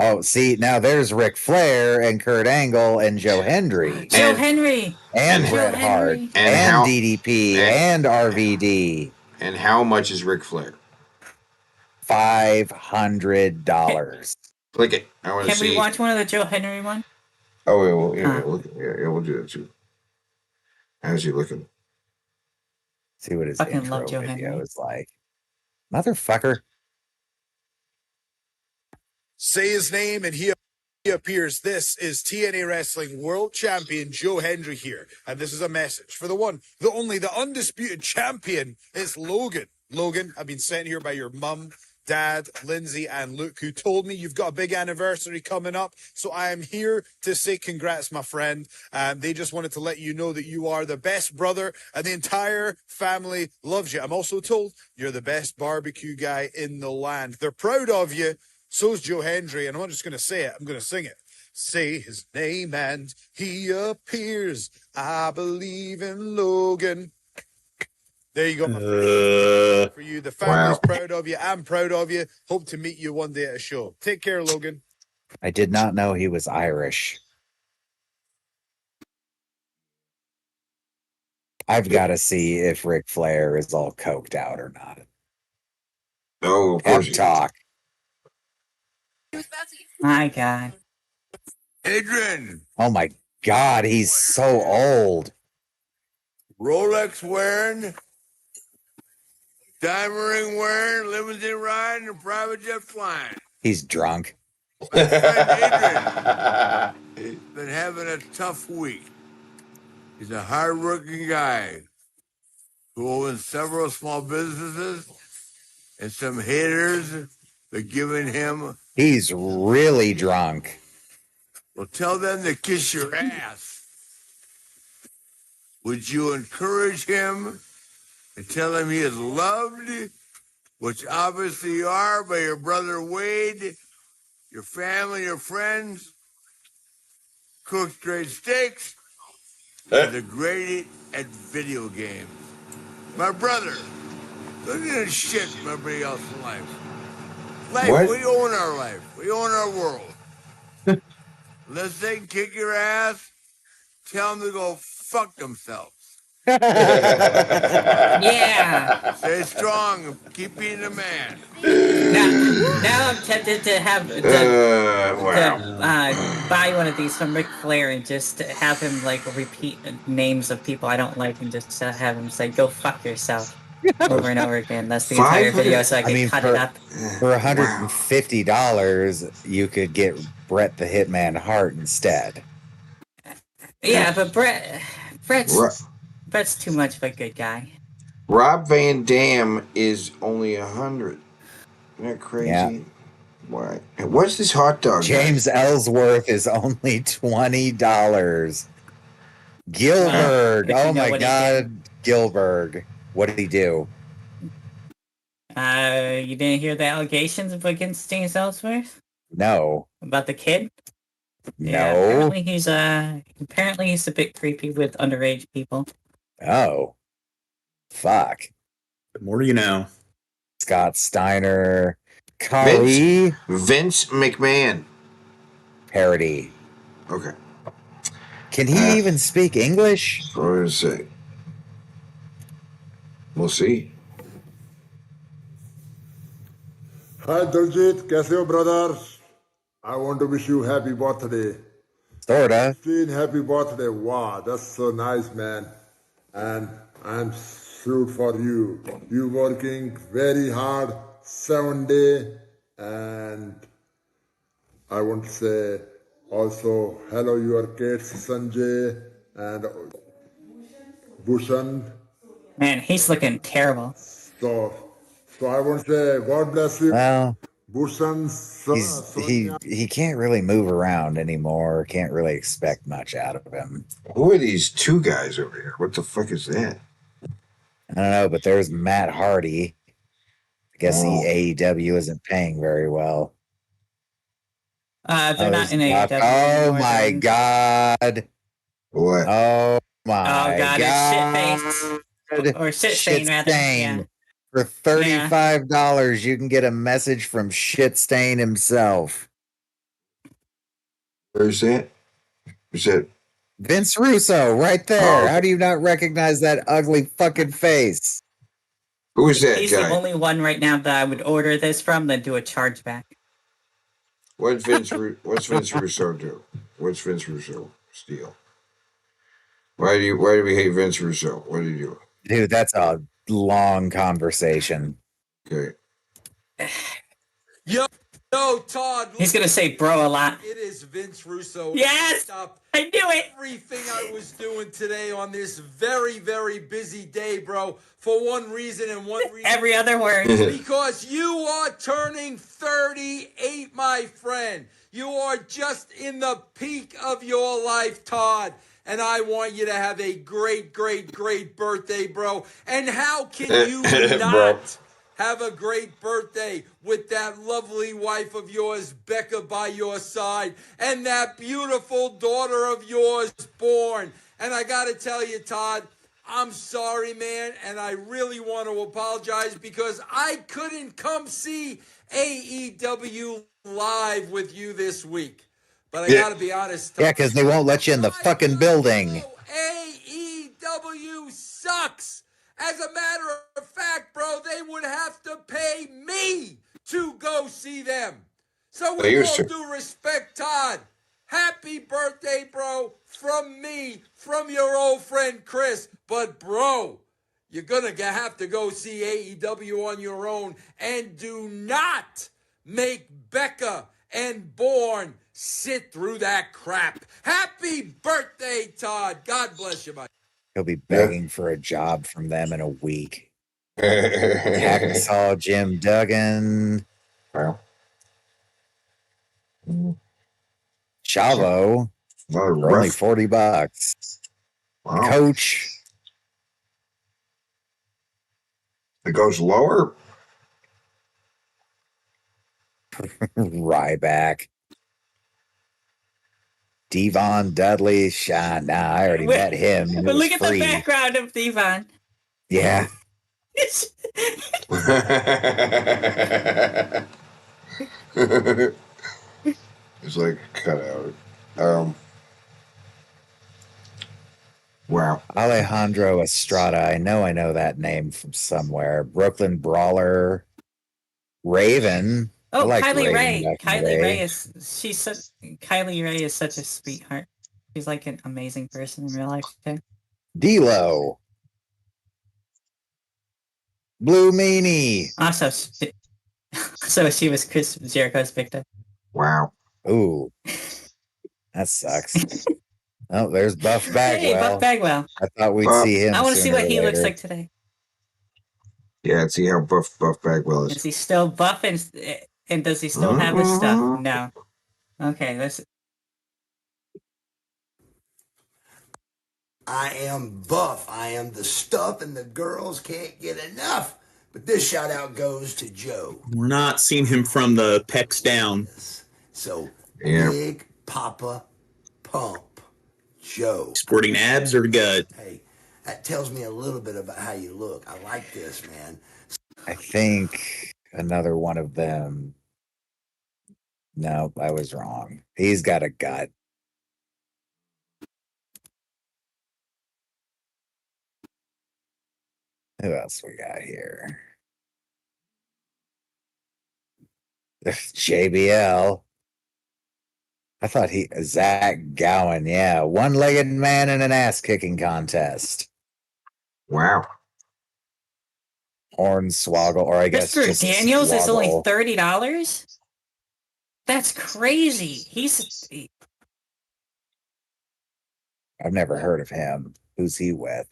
Oh, see, now there's Ric Flair and Kurt Angle and Joe Hendry. Joe Henry. And Bret Hart. And DDP. And RVD. And how much is Ric Flair? $500. Click it. I want to Can see. we watch one of the Joe Henry one? Oh, we'll do that too. How's he looking? See what his Fucking love intro Joe video Henry. is like. Motherfucker. Say his name and he appears. This is TNA Wrestling World Champion Joe Hendry here. And this is a message for the one, the only, the undisputed champion. It's Logan. Logan, I've been sent here by your mum, Dad, Lindsay, and Luke, who told me you've got a big anniversary coming up. So I am here to say congrats, my friend. They just wanted to let you know that you are the best brother and the entire family loves you. I'm also told you're the best barbecue guy in the land. They're proud of you. So's Joe Hendry, and I'm not just going to say it, I'm going to sing it. Say his name and he appears. I believe in Logan. There you go, my friend. For you. The family's proud of you. I'm proud of you. Hope to meet you one day at a show. Take care, Logan. I did not know he was Irish. I've got to see if Ric Flair is all coked out or not. Oh, of course. Talk. My God. Adrian, Oh my God, he's so old. Rolex wearing, diamond ring wearing, limousine riding, and private jet flying. He's drunk. My friend Adrian been having a tough week. He's a hard-working guy who owns several small businesses and some haters that giving him. He's really drunk. Well, tell them to kiss your ass. Would you encourage him and tell him he is loved, which obviously you are, by your brother Wade, your family, your friends, cook great steaks, and the great at video games. My brother, look at this shit from everybody else in life. What? We own our life. We own our world. Unless they can kick your ass, tell them to go fuck themselves. Yeah. Stay strong. Keep being a man. Now I'm tempted to have buy one of these from Ric Flair and just have him like repeat names of people I don't like and just have him say "Go fuck yourself" over and over again. That's the entire video, so I can cut it up. For $150, you could get Bret the Hitman Hart instead. Yeah, but Bret's too much of a good guy. Rob Van Dam is only 100. Isn't that crazy? Yeah. Why? And what's this hot dog? James Ellsworth is only $20. Gilbert. Oh my God. Gilbert. What did he do? You didn't hear the allegations against James Ellsworth? No. About the kid? No. Yeah, apparently he's a bit creepy with underage people. Oh. Fuck. The more you know. Scott Steiner. Kari. Vince McMahon. Parody. Okay. Can he even speak English? What did I say? We'll see. Hi Daljit, कैसे हो brothers? I want to wish you happy birthday. Sorta. 16, happy birthday. Wow, that's so nice, man. And I'm thrilled for you. You working very hard 7 day, and I want to say also hello your kids Sanjay and Bhushan. Man, he's looking terrible. So I want to say God bless you. Well, Bhushan, he can't really move around anymore. Can't really expect much out of him. Who are these two guys over here? What the fuck is that? I don't know, but there's Matt Hardy. I guess the AEW isn't paying very well. They're not in AEW. Oh my God. What? Oh my God. It's shit-faced. Or shit-stain, rather. Yeah. For $35, you can get a message from Shitstain himself. Where's that? Where's that? Vince Russo, right there. How do you not recognize that ugly fucking face? Who is that He's guy? the only one right now that I would order this from, then do a chargeback. What's Vince Russo do? What's Vince Russo steal? Why do we hate Vince Russo? What did he do? Dude, that's a long conversation. Okay. Yo, Todd. He's gonna say bro a lot. It is Vince Russo. Yes! I knew it! Everything I was doing today on this very, very busy day, bro, for one reason and one reason. Every other word. Because you are turning 38, my friend. You are just in the peak of your life, Todd. And I want you to have a great, great, great birthday, bro. And how can you not have a great birthday with that lovely wife of yours, Becca, by your side, and that beautiful daughter of yours born? And I got to tell you, Todd, I'm sorry, man, and I really want to apologize because I couldn't come see AEW live with you this week. But I got to be honest, Todd. Yeah, because they won't let you in the fucking building. AEW sucks. As a matter of fact, bro, they would have to pay me to go see them. So with all due respect, Todd, happy birthday, bro, from me, from your old friend Chris. But, bro, you're going to have to go see AEW on your own. And do not make Becca and Bourne sit through that crap. Happy birthday, Todd. God bless you, Mike. He'll be begging for a job from them in a week. Hacksaw Jim Duggan. Well. Chavo. For only $40. Wow. Coach. It goes lower. Ryback. Devon Dudley. Nah, I already met him. But look at the background of Devon. Yeah. It's like cut out. Wow. Alejandro Estrada. I know that name from somewhere. Brooklyn Brawler. Raven. Oh, I Kylie Raven Ray. back in the day. Kylie Ray is such a sweetheart. She's like an amazing person in real life too. D-Lo. Blue Meanie. Also, so she was Chris Jericho's victim. Wow. Ooh. That sucks. Oh, there's Buff Bagwell. Hey, Buff Bagwell. I thought we'd see him. I want to see what he looks later. like today. Yeah, and see how buff Bagwell is. Is he still buff and does he still have his stuff? No. Okay, let's. I am buff. I am the stuff, and the girls can't get enough. But this shout out goes to Joe. We're not seeing him from the pecs down. So, Big Papa Pump, Joe. Sporting abs or gut? Hey, that tells me a little bit about how you look. I like this, man. I think another one of them. No, I was wrong. He's got a gut. Who else we got here? JBL. I thought Zach Gowen, yeah. One-legged man in an ass-kicking contest. Wow. Hornswoggle, or I guess Christopher just Daniels is only Swoggle. $30? That's crazy. I've never heard of him. Who's he with?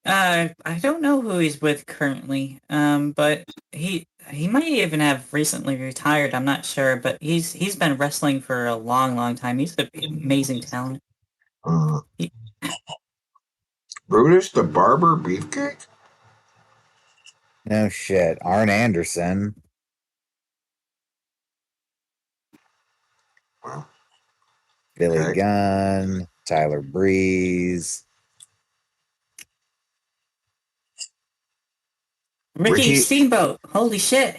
I don't know who he's with currently. But he might even have recently retired. I'm not sure, but he's been wrestling for a long, long time. He's an amazing talent. Brutus the Barber Beefcake? No shit. Arn Anderson. Wow. Billy Gunn. Tyler Breeze. Ricky Steamboat. Holy shit.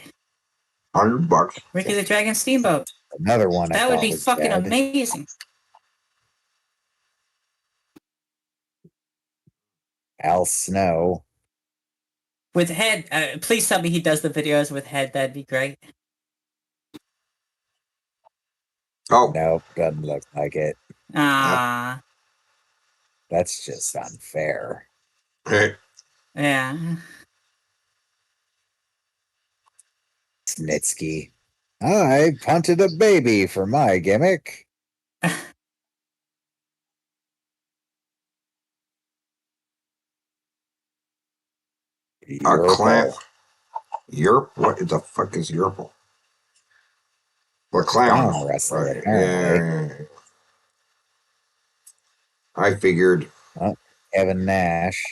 $100. Ricky the Dragon Steamboat. Another one. That would be fucking amazing. Al Snow. With Head, please tell me he does the videos with Head. That'd be great. Oh. No, doesn't look like it. Ah. That's just unfair. Yeah. Snitsky. I punted a baby for my gimmick. A clown. Yerp? What the fuck is Yerple? Well, clown. wrestler, Right. apparently. Yeah. I figured. Oh, Kevin Nash.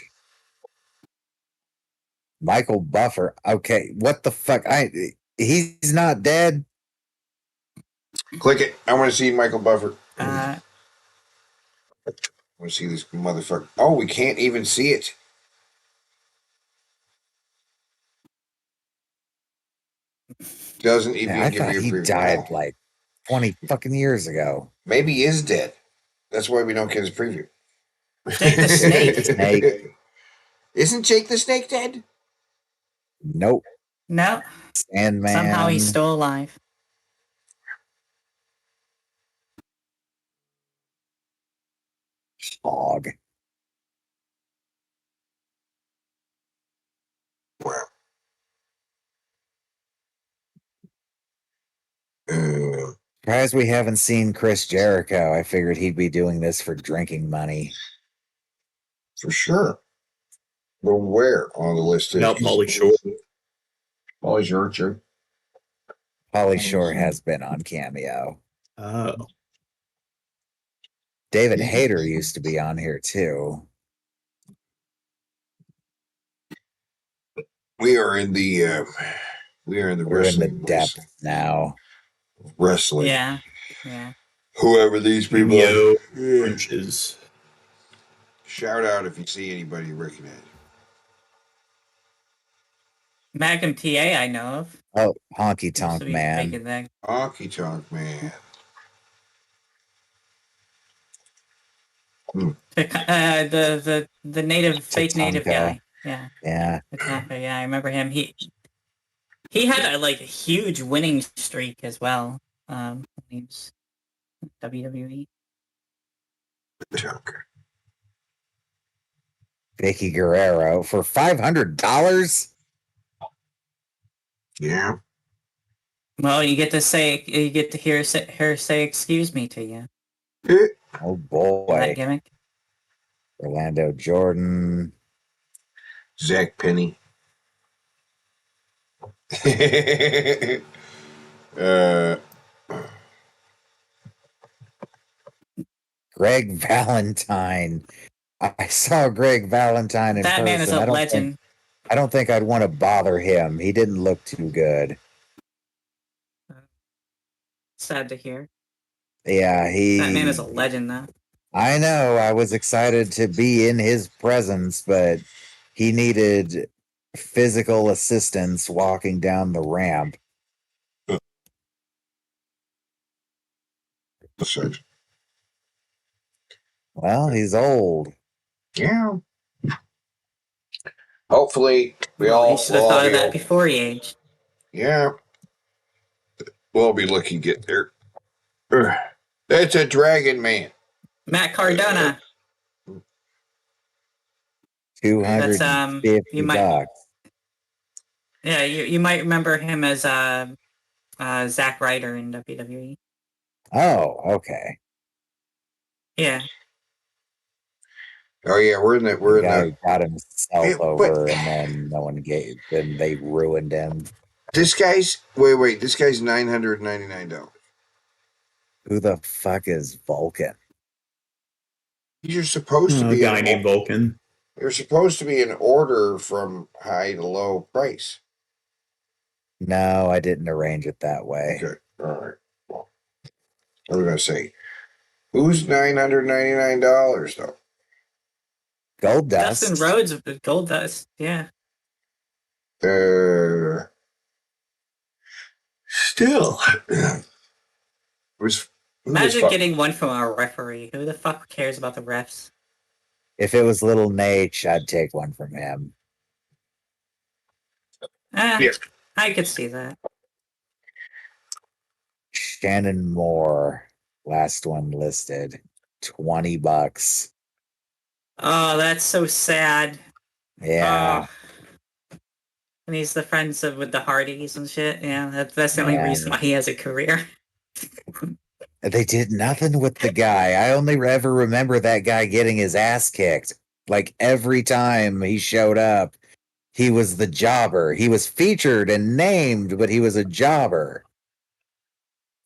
Michael Buffer. Okay, what the fuck? He's not dead. Click it. I want to see Michael Buffer. Uh. I want to see this motherfucker. Oh, we can't even see it. Doesn't even I give thought you a he preview. died like 20 fucking years ago. Maybe he is dead. That's why we don't get his preview. Jake the Snake. Isn't Jake the Snake dead? Nope. No. Sandman. Somehow he's still alive. Hog. Wow. Surprised we haven't seen Chris Jericho. I figured he'd be doing this for drinking money. For sure. But where on the list is No, Pauly Shore. Pauly Shore, sure. Pauly Shore has been on Cameo. Oh. David Hayter used to be on here too. We are in the We're in the wrestling depth now. Wrestling. Yeah. Yeah. Whoever these people Yo, are. Crunches. Shout out if you see anybody you recognize. Magnum TA I know of. Oh, Honky Tonk Man. Honky Tonk Man. The native fake native guy. Yeah. Yeah. Tatanka, yeah, I remember him. He had a huge winning streak as well. When he was WWE. Vicky Guerrero for $500. Yeah. Well, you get to hear her say "excuse me" to you. Oh boy. That gimmick. Orlando Jordan. Zach Penny. Greg Valentine. I saw Greg Valentine in That person. man is a legend. I don't think I'd want to bother him. He didn't look too good. Sad to hear. Yeah, That man is a legend, though. I know. I was excited to be in his presence, but he needed physical assistance walking down the ramp. Well, he's old. Yeah. Hopefully, He should have thought of that before he aged. Yeah. We'll be looking good there. That's a dragon man. Matt Cardona. $250 bucks. Yeah, you might remember him as Zack Ryder in WWE. Oh, okay. Yeah. Oh yeah, we're in the guy got himself over, and then they ruined him. This guy's wait. This guy's $999. Who the fuck is Vulcan? You're supposed to be a guy named Vulcan. You're supposed to be an order from high to low price. No, I didn't arrange it that way. Okay, all right. Well, I was gonna say, who's $999 though? Gold Dust. Dustin Rhodes with Gold Dust. Yeah. Still. Imagine getting one from a referee. Who the fuck cares about the refs? If it was Little Nate, I'd take one from him. I could see that. Shannon Moore, last one listed, $20. Oh, that's so sad. Yeah. And he's the friends with the Hardys and shit. Yeah, that's the only reason why he has a career. They did nothing with the guy. I only ever remember that guy getting his ass kicked. Like every time he showed up, he was the jobber. He was featured and named, but he was a jobber.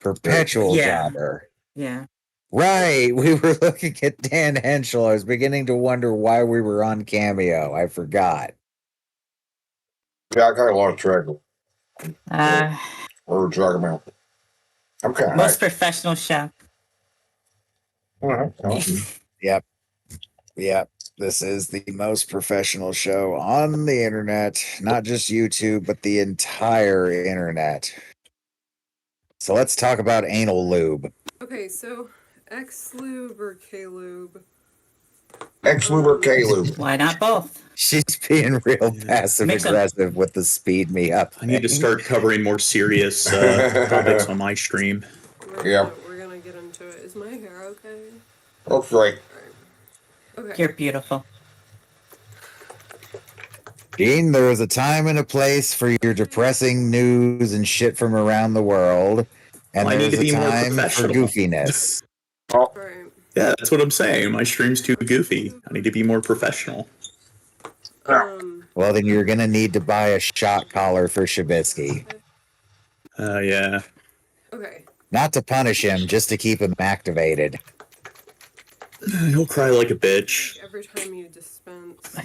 Perpetual jobber. Yeah. Right. We were looking at Dan Henschel. I was beginning to wonder why we were on Cameo. I forgot. Yeah, I got a lot of track. What we're talking about. I'm kind of most professional show. Yep. Yep. This is the most professional show on the internet, not just YouTube, but the entire internet. So let's talk about anal lube. Okay, so X lube or K lube? X lube or K lube? Why not both? She's being real passive aggressive with the speed me up. I need to start covering more serious topics on my stream. Yeah. We're gonna get into it. Is my hair okay? Looks like. Okay. You're beautiful. Gene, there is a time and a place for your depressing news and shit from around the world, and Well, I need there's to a be more time for professional. goofiness. Yeah, that's what I'm saying. My stream's too goofy. I need to be more professional. Well, then you're going to need to buy a shot collar for Shabisky. Yeah. Okay. Not to punish him, just to keep him activated. He'll cry like a bitch. Every time you dispense.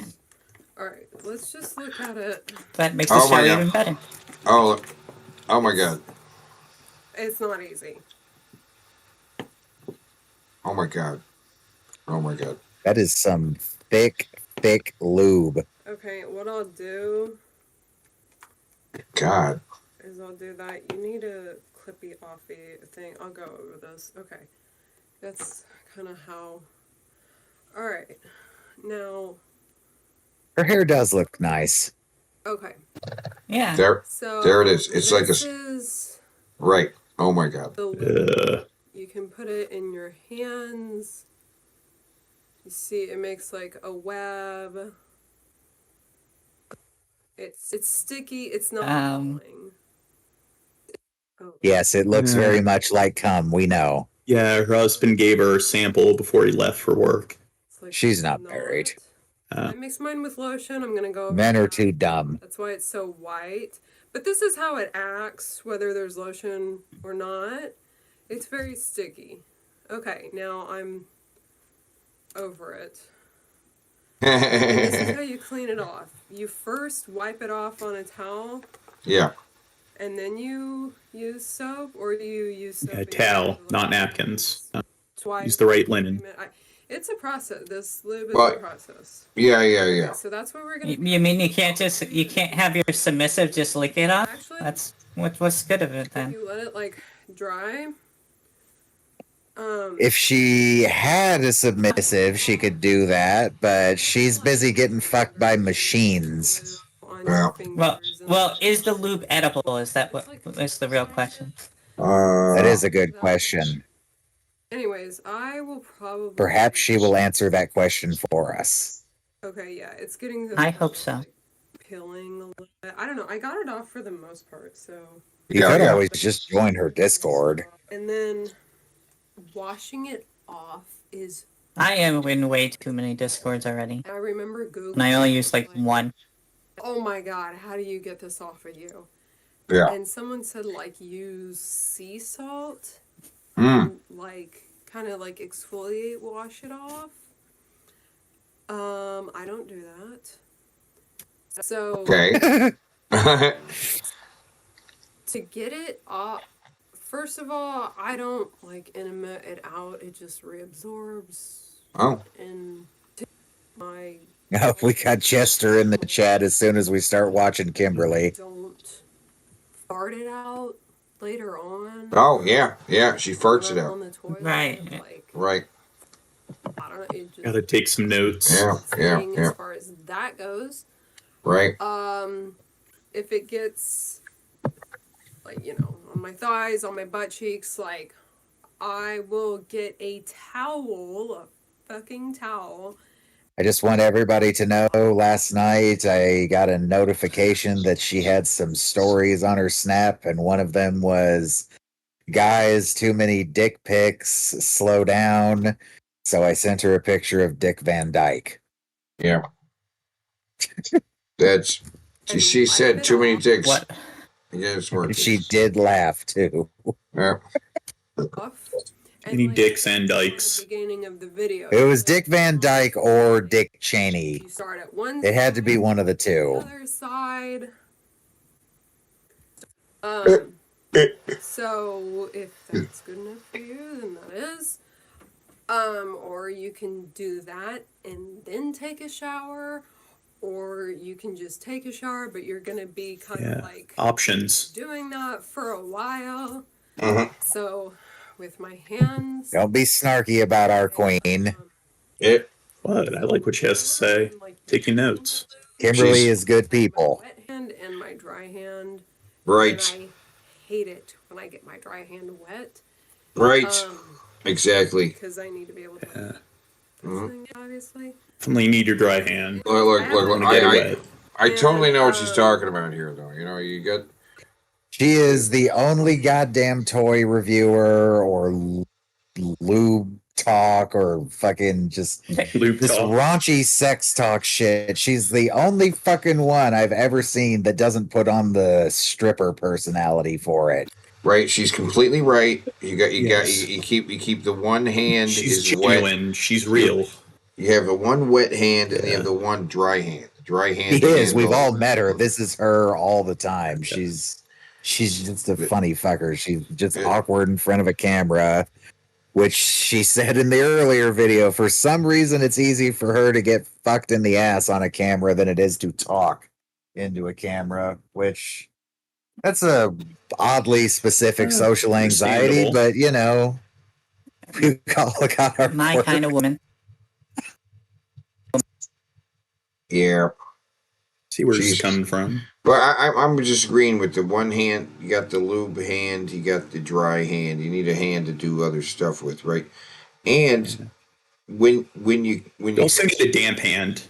Alright, let's just look at it. That makes the show even better. Oh my god. It's not easy. Oh my god. Oh my god. That is some thick lube. Okay, what I'll do God. is I'll do that. You need a clippy offy thing. I'll go over this. Okay. That's kind of how. Alright. Now. Her hair does look nice. Okay. Yeah. There it is. It's like a. Is Right. Oh my god. you can put it in your hands. You see, it makes like a web. It's sticky. It's not falling. Yes, it looks very much like cum. We know. Yeah, her husband gave her a sample before he left for work. She's not married. I mix mine with lotion. I'm gonna go over Men are that. too dumb. That's why it's so white. But this is how it acts, whether there's lotion or not. It's very sticky. Okay, now I'm over it. And this is how you clean it off. You first wipe it off on a towel. Yeah. And then you use soap, or you use soap. A towel, not napkins. Use the right linen. It's a process. This lube is Well, a process. Yeah. Okay, so that's what we're gonna. You mean you can't have your submissive just lick it off? Actually, that's what's good of it then. You let it like dry. If she had a submissive, she could do that, but she's busy getting fucked by machines. Well, is the lube edible? Is that what is the real question? That is a good question. Anyways, I will probably. Perhaps she will answer that question for us. Okay, yeah, it's getting. I hope so. Peeling a little bit. I don't know. I got it off for the most part, so. You could always just join her Discord. And then washing it off is. I am in way too many Discords already. I remember Google. And I only use like one. Oh my god, how do you get this off of you? Yeah. And someone said like use sea salt. Like kind of like exfoliate, wash it off. I don't do that. So Okay. to get it off, first of all, I don't like enema it out. It just reabsorbs. Oh. And my. Oh, we got Chester in the chat as soon as we start watching Kimberly. Don't fart it out later on. Oh yeah. She farts it out. Right. Right. I don't know. It just, Gotta take some notes. Yeah. as far as that goes. Right. if it gets, like, you know, on my thighs, on my butt cheeks, like, I will get a towel, a fucking towel. I just want everybody to know last night I got a notification that she had some stories on her Snap, and one of them was, guys, too many dick pics, slow down. So I sent her a picture of Dick Van Dyke. Yeah. That's, she said too many dicks. What? Yeah, it's working. She did laugh too. Yeah. Any dicks and dykes. Beginning of the video. It was Dick Van Dyke or Dick Cheney. You start at one It had to be one of the two. other side. So if that's good enough for you, then that is. Or you can do that and then take a shower, or you can just take a shower, but you're gonna be kind of like options doing that for a while. So with my hands. Don't be snarky about our queen. What? I like what she has to say. Taking notes. Kimberly is good people. Wet hand and my dry hand. Right. And I hate it when I get my dry hand wet. Right. Exactly. Because I need to be able to. Obviously. Definitely need your dry hand. Look. I totally know what she's talking about here, though. You know, you got. She is the only goddamn toy reviewer or lube talk or fucking just this raunchy sex talk shit. She's the only fucking one I've ever seen that doesn't put on the stripper personality for it. Right, she's completely right. You keep the one hand. She's is genuine. Wet. She's real. You have the one wet hand and you have the one dry hand. The dry hand. She is. We've all met her. This is her all the time. She's just a funny fucker. She's just awkward in front of a camera, which she said in the earlier video. For some reason, it's easy for her to get fucked in the ass on a camera than it is to talk into a camera, which that's a oddly specific social anxiety, but you know, we all got our my kind of woman. Yeah. See where she's coming from. But I'm just agreeing with the one hand. You got the lube hand. You got the dry hand. You need a hand to do other stuff with, right? And when you also need a damp hand.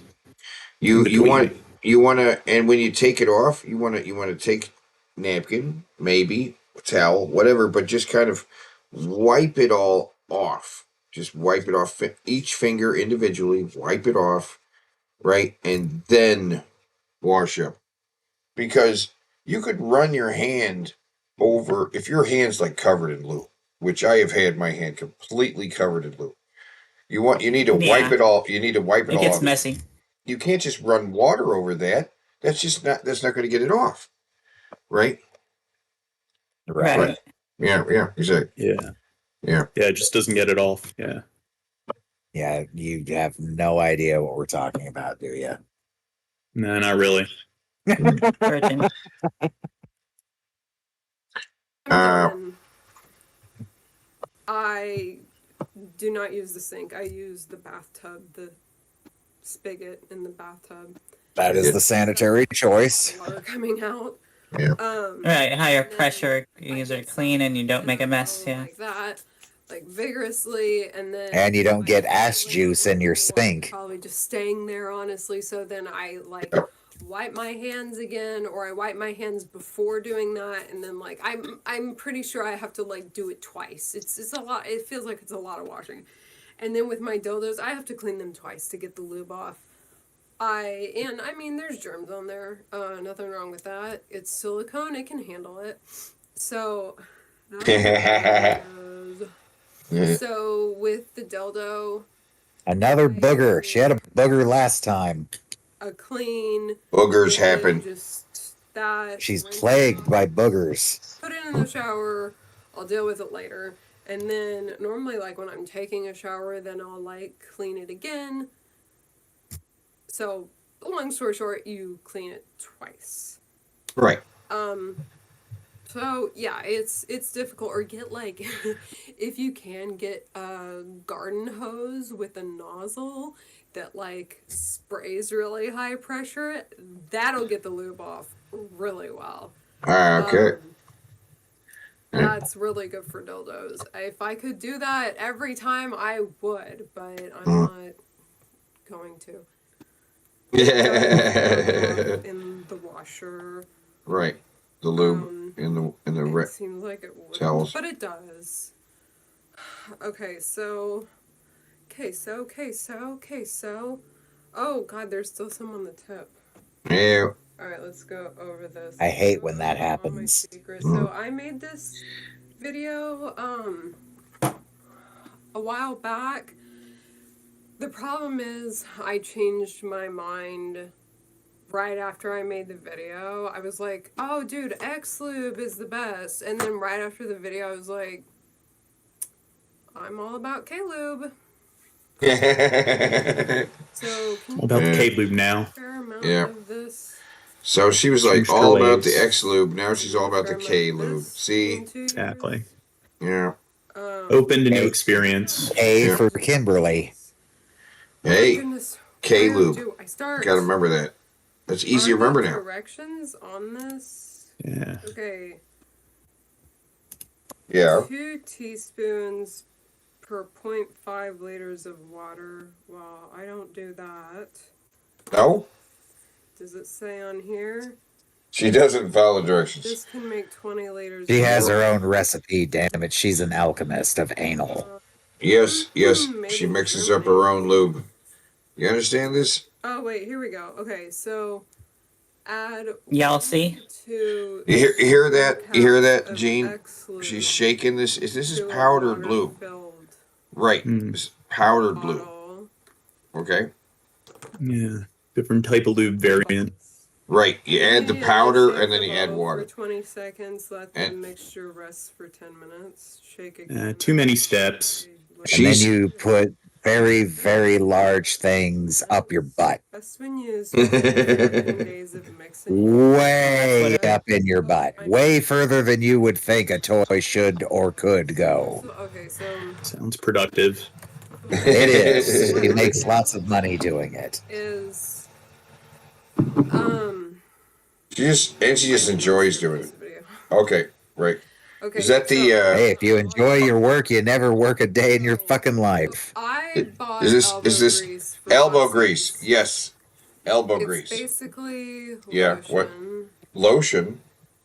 You want to, and when you take it off, you want to take napkin, maybe towel, whatever, but just kind of wipe it all off. Just wipe it off, each finger individually. Wipe it off, right, and then wash up. Because you could run your hand over, if your hand's like covered in lube, which I have had my hand completely covered in lube. You need to wipe it all. You need to wipe it all off. It gets messy. You can't just run water over that. That's not going to get it off. Right? Right. Yeah, exactly. Yeah, it just doesn't get it off. Yeah, you have no idea what we're talking about, do you? No, not really. I do not use the sink. I use the bathtub, the spigot in the bathtub. That is the sanitary choice. Water coming out. Yeah. Right, higher pressure. You use it clean and you don't make a mess. Yeah. Like that, like vigorously, and then. And you don't get ass juice in your sink. Probably just staying there, honestly. So then I like wipe my hands again, or I wipe my hands before doing that, and then like I'm pretty sure I have to like do it twice. It's a lot. It feels like it's a lot of washing. And then with my dildos, I have to clean them twice to get the lube off. I mean, there's germs on there. Nothing wrong with that. It's silicone; it can handle it. So. So with the dildo. Another booger. She had a booger last time. A clean. Boogers happen. Just that. She's plagued by boogers. Put it in the shower. I'll deal with it later. And then normally, like when I'm taking a shower, then I'll like clean it again. So, long story short, you clean it twice. Right. So yeah, it's difficult. Or get like, if you can get a garden hose with a nozzle that like sprays really high pressure, that'll get the lube off really well. Okay. That's really good for dildos. If I could do that every time, I would, but I'm not going to. Yeah. In the washer. Right. The lube in the It seems like it wouldn't, towels. but it does. Okay, so. Oh God, there's still some on the tip. Yeah. All right, let's go over this. I hate when that happens. So I made this video a while back. The problem is I changed my mind right after I made the video. I was like, oh dude, X-Lube is the best. And then right after the video I was like, I'm all about K-Lube. So All about the K-Lube now. Yeah. So she was like Extra all about the waves. X-Lube. Now she's all about the K-Lube. See? Exactly. Yeah. Open to new experience. A for Kimberly. Hey, K-Lube. I start? Gotta remember that. That's easy to remember now. Directions on this? Yeah. Okay. Yeah. 2 teaspoons per 0.5 liters of water. Well, I don't do that. No? Does it say on here? She doesn't follow directions. This can make 20 liters. She has her own recipe, damn it. She's an alchemist of anal. Yes. She mixes up her own lube. You understand this? Oh, wait, here we go. Okay, so add Y'all see? to You hear that? You hear that, Gene? She's shaking this. This is powdered lube. Right. It's powdered lube. Okay. Yeah. Different type of lube variant. Right. You add the powder and then you add water. For 20 seconds, let the mixture rest for 10 minutes. Shake again. Too many steps. And then you put very, very large things up your butt. Best when used for 15 days of mixing. Way up in your butt. Way further than you would think a toy should or could go. Okay, so Sounds productive. It is. He makes lots of money doing it. is She just enjoys doing it. Okay, right. Okay, Is that the Hey, if you enjoy your work, you never work a day in your fucking life. I bought is this grease for elbow glasses. grease? Yes. Elbow It's grease. basically Yeah, lotion. what? Lotion?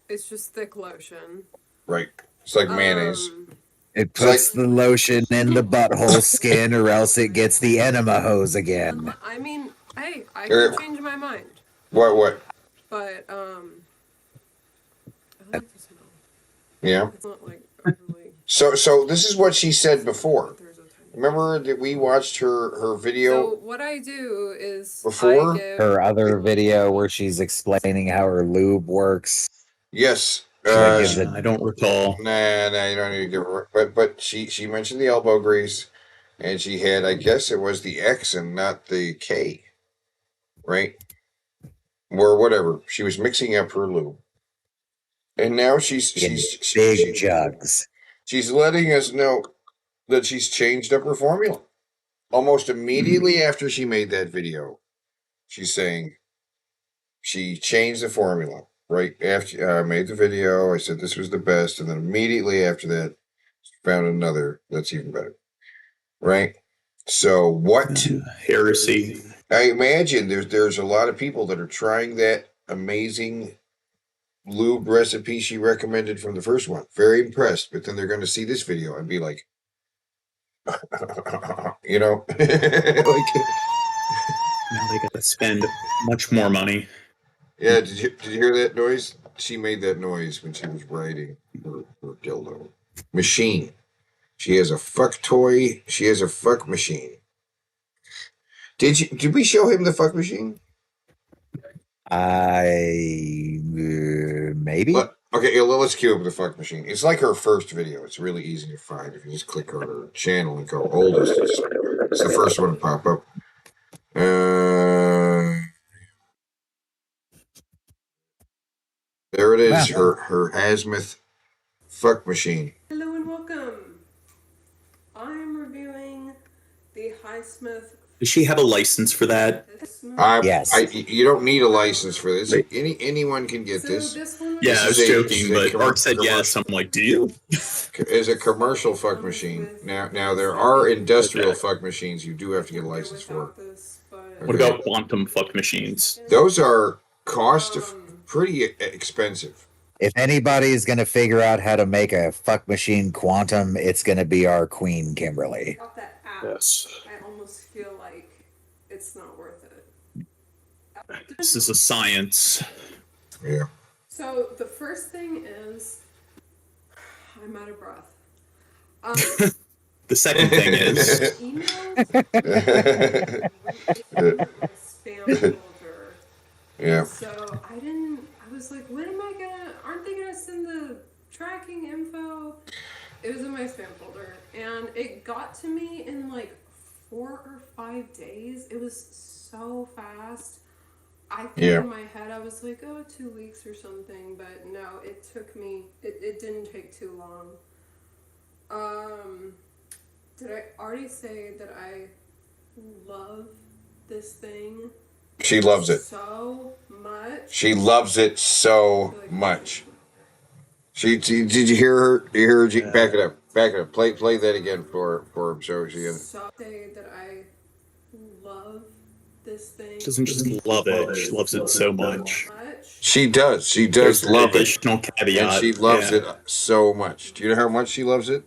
It's just thick lotion. Right. It's like mayonnaise. It puts the lotion in the butthole skin, or else it gets the enema hose again. I mean, hey, I can change my mind. What? But I like the smell. Yeah. It's not like overly. So this is what she said before. Remember that we watched her video So what I do is before? I give Her other video where she's explaining how her lube works. Yes. I don't recall. Nah, you don't need to give her. But she mentioned the elbow grease, and she had, I guess it was the X and not the K, right? Or whatever. She was mixing up her lube, and now she's big jugs. She's letting us know that she's changed up her formula. Almost immediately after she made that video, she's saying she changed the formula. Right after I made the video, I said this was the best, and then immediately after that, found another that's even better. Right? So what? Heresy. I imagine there's a lot of people that are trying that amazing lube recipe she recommended from the first one. Very impressed, but then they're going to see this video and be like, you know, like, Now they got to spend much more money. yeah. Did you hear that noise? She made that noise when she was riding her dildo machine. She has a fuck toy. She has a fuck machine. Did we show him the fuck machine? Maybe. Okay, let's cue up the fuck machine. It's like her first video. It's really easy to find if you just click on her channel and go oldest. It's the first one to pop up. There it is. Her azimuth fuck machine. Hello and welcome. I'm reviewing the Highsmith Does she have a license for that? Yes. You don't need a license for this. Anyone can get this. Yeah, I was joking, but commer- Art said yes. I'm like, do you? Is a commercial fuck machine. Now there are industrial fuck machines you do have to get a license for. What about quantum fuck machines? Those are pretty expensive. If anybody's going to figure out how to make a fuck machine quantum, it's going to be our queen, Kimberly. That app, Yes. I almost feel like it's not worth it. This is a science. Yeah. So the first thing is, I'm out of breath. The second thing is spam folder. Yeah. So I was like, when am I gonna, aren't they gonna send the tracking info? It was in my spam folder and it got to me in like 4 or 5 days. It was so fast. I think in my head I was like, 2 weeks or something, but no, it took me, it didn't take too long. Did I already say that I love this thing? She loves it so much. She loves it so much. Did you hear her? Back it up. Back it up. Play that again for him. So she can. So say that I love this thing. She doesn't just love it; she loves it so much. She does. She does There's love an it. additional caveat. And she loves it so much. Do you know how much she loves it?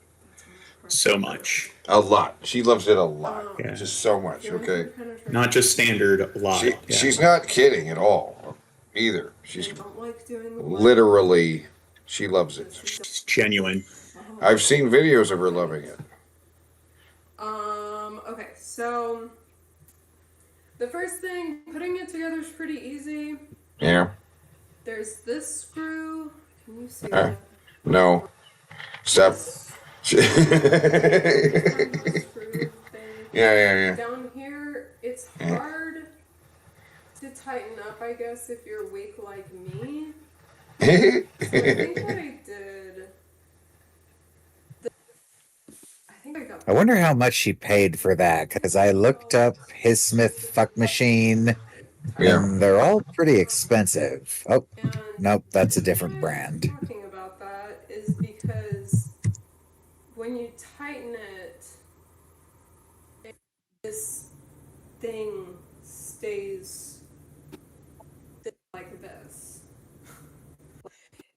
So much. A lot. She loves it a lot. Just so much. Okay. Not just standard, a lot. She's not kidding at all, either. She's literally. She loves it. It's genuine. I've seen videos of her loving it. Okay, so the first thing, putting it together is pretty easy. Yeah. There's this screw. Can you see that? No. Stop. Yeah. Down here, it's hard to tighten up, I guess, if you're weak like me. So I think what I did, I wonder how much she paid for that, because I looked up his Smith fuck machine, and they're all pretty expensive. Oh, nope, that's a different brand. talking about that is because when you tighten it, this thing stays like this.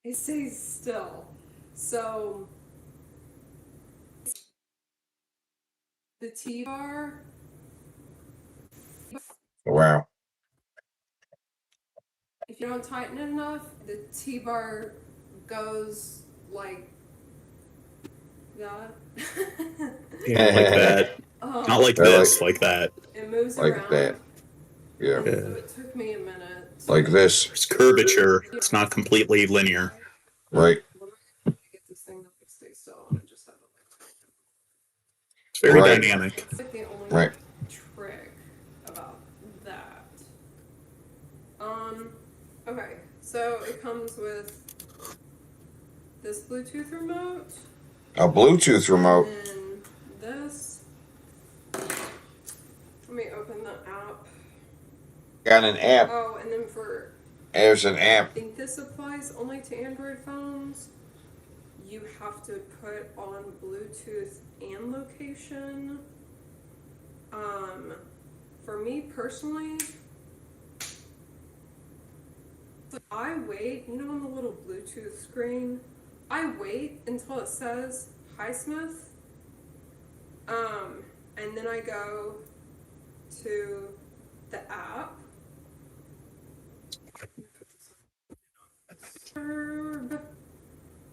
It stays still. So the T-bar. Wow. If you don't tighten it enough, the T-bar goes like that. Yeah, like that. Not like this, like that. It moves like around. that. Yeah. So it took me a minute. Like this. There's curvature. It's not completely linear. Right. Get this thing to stay still and just have it. It's very dynamic. It's like the only Right. trick about that. Okay, so it comes with this Bluetooth remote. A Bluetooth remote. And this. Let me open the app. Got an app. Oh, and then for. There's an I app. think this applies only to Android phones. You have to put on Bluetooth and location. For me personally, I wait, you know, on the little Bluetooth screen, I wait until it says "Hi Smith," and then I go to the app.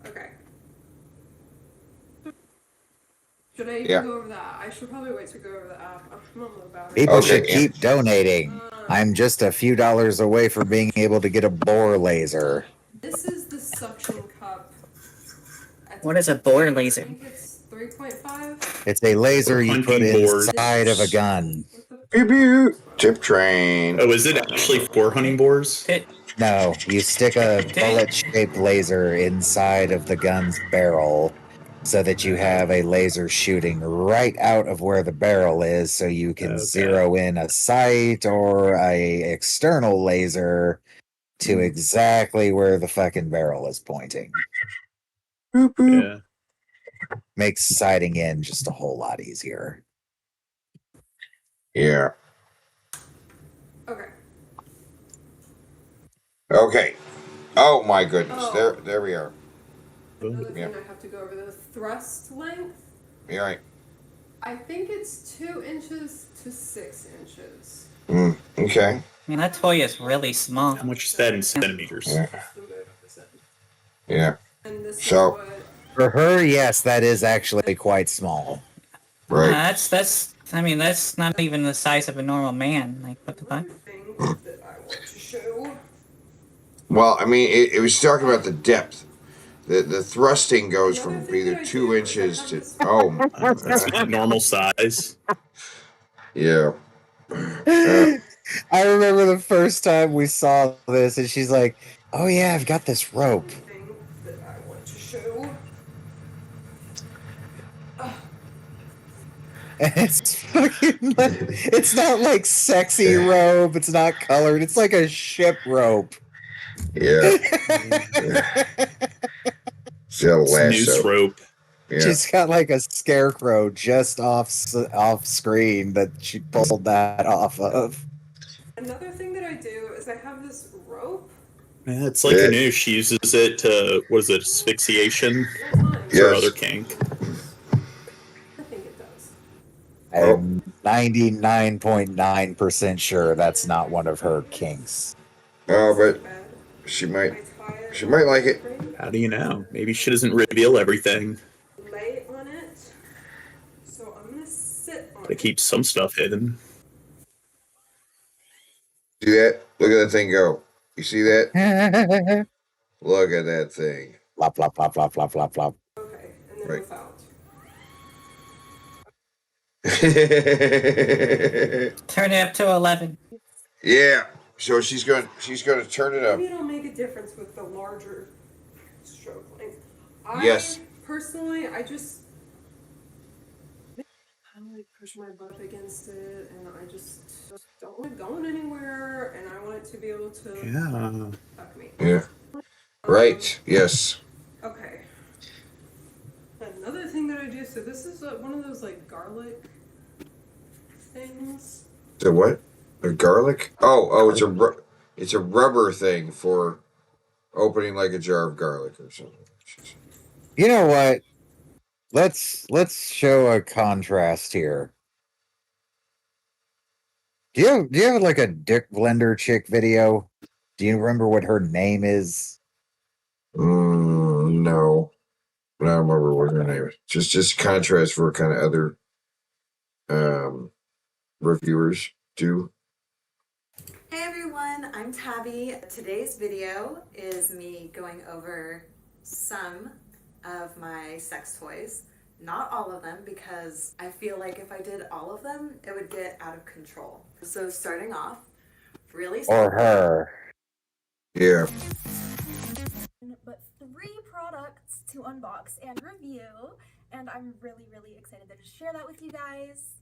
Okay. Should I even go over that? I should probably wait to go over the app. I'm on low battery. People should keep donating. I'm just a few dollars away from being able to get a bore laser. This is the suction cup. What is a bore laser? I think it's 3.5. It's a laser you put inside of a gun. Pew pew. Tip train. Oh, is it actually for hunting boars? No, you stick a bullet-shaped laser inside of the gun's barrel, so that you have a laser shooting right out of where the barrel is, so you can zero in a sight or a external laser to exactly where the fucking barrel is pointing. Yeah. Makes sighting in just a whole lot easier. Yeah. Okay. Okay. Oh my goodness. Oh. There we are. Another Yeah. thing I have to go over, the thrust length. You're right. I think it's 2 inches to 6 inches. Okay. I mean, that toy is really small. How much is that in centimeters? Yeah. And this So, is what for her, yes, that is actually quite small. Right. That's. I mean, that's not even the size of a normal man. Like, what the fuck? that I want to show. Well, I mean, it was talking about the depth. The thrusting goes from either 2 inches to That's not normal size. Yeah. I remember the first time we saw this, and she's like, "Oh yeah, I've got this rope." That I want to show. And it's fucking like, it's not like sexy rope, it's not colored, it's like a ship rope. Yeah. She's got a It's noose lasso. rope. Yeah. She's got like a scarecrow just off screen that she pulled that off of. Another thing that I do is I have this rope. Yeah, it's like a noose. She uses it to, what is it, asphyxiation? It's her other kink. I think it does. I'm 99.9% sure that's not one of her kinks. Oh, but she might like it. How do you know? Maybe she doesn't reveal everything. Lay on it. So I'm gonna sit on They keep some stuff hidden. See that? Look at that thing go. You see that? Look at that thing. Flop, flop, flop, flop, flop, flop, flop. Okay, and then Right. without. Turn it up to 11. Yeah. So she's going to turn it up. Maybe it'll make a difference with the larger stroke length. Yes. Personally, I just like push my butt up against it, and I just don't want it going anywhere, and I want it to be able to fuck me. Yeah. Right. Yes. Okay. Another thing that I do, so this is one of those like garlic things. The what? A garlic? Oh, it's a rubber thing for opening like a jar of garlic or something. You know what? Let's show a contrast here. Do you have like a dick blender chick video? Do you remember what her name is? No. I don't remember what her name is. Just contrast for kind of other reviewers do. Hey everyone, I'm Tabby. Today's video is me going over some of my sex toys. Not all of them, because I feel like if I did all of them, it would get out of control. So starting off, really Or her. Yeah. But 3 products to unbox and review, and I'm really excited to share that with you guys.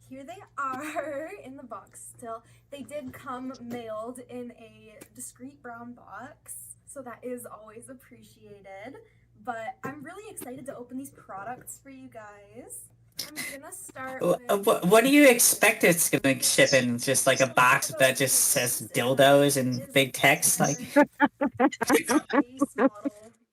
Here they are in the box still. They did come mailed in a discreet brown box, so that is always appreciated. But I'm really excited to open these products for you guys. I'm gonna start with... What do you expect it's gonna ship in? Just like a box that just says dildos in big text? Like, a small little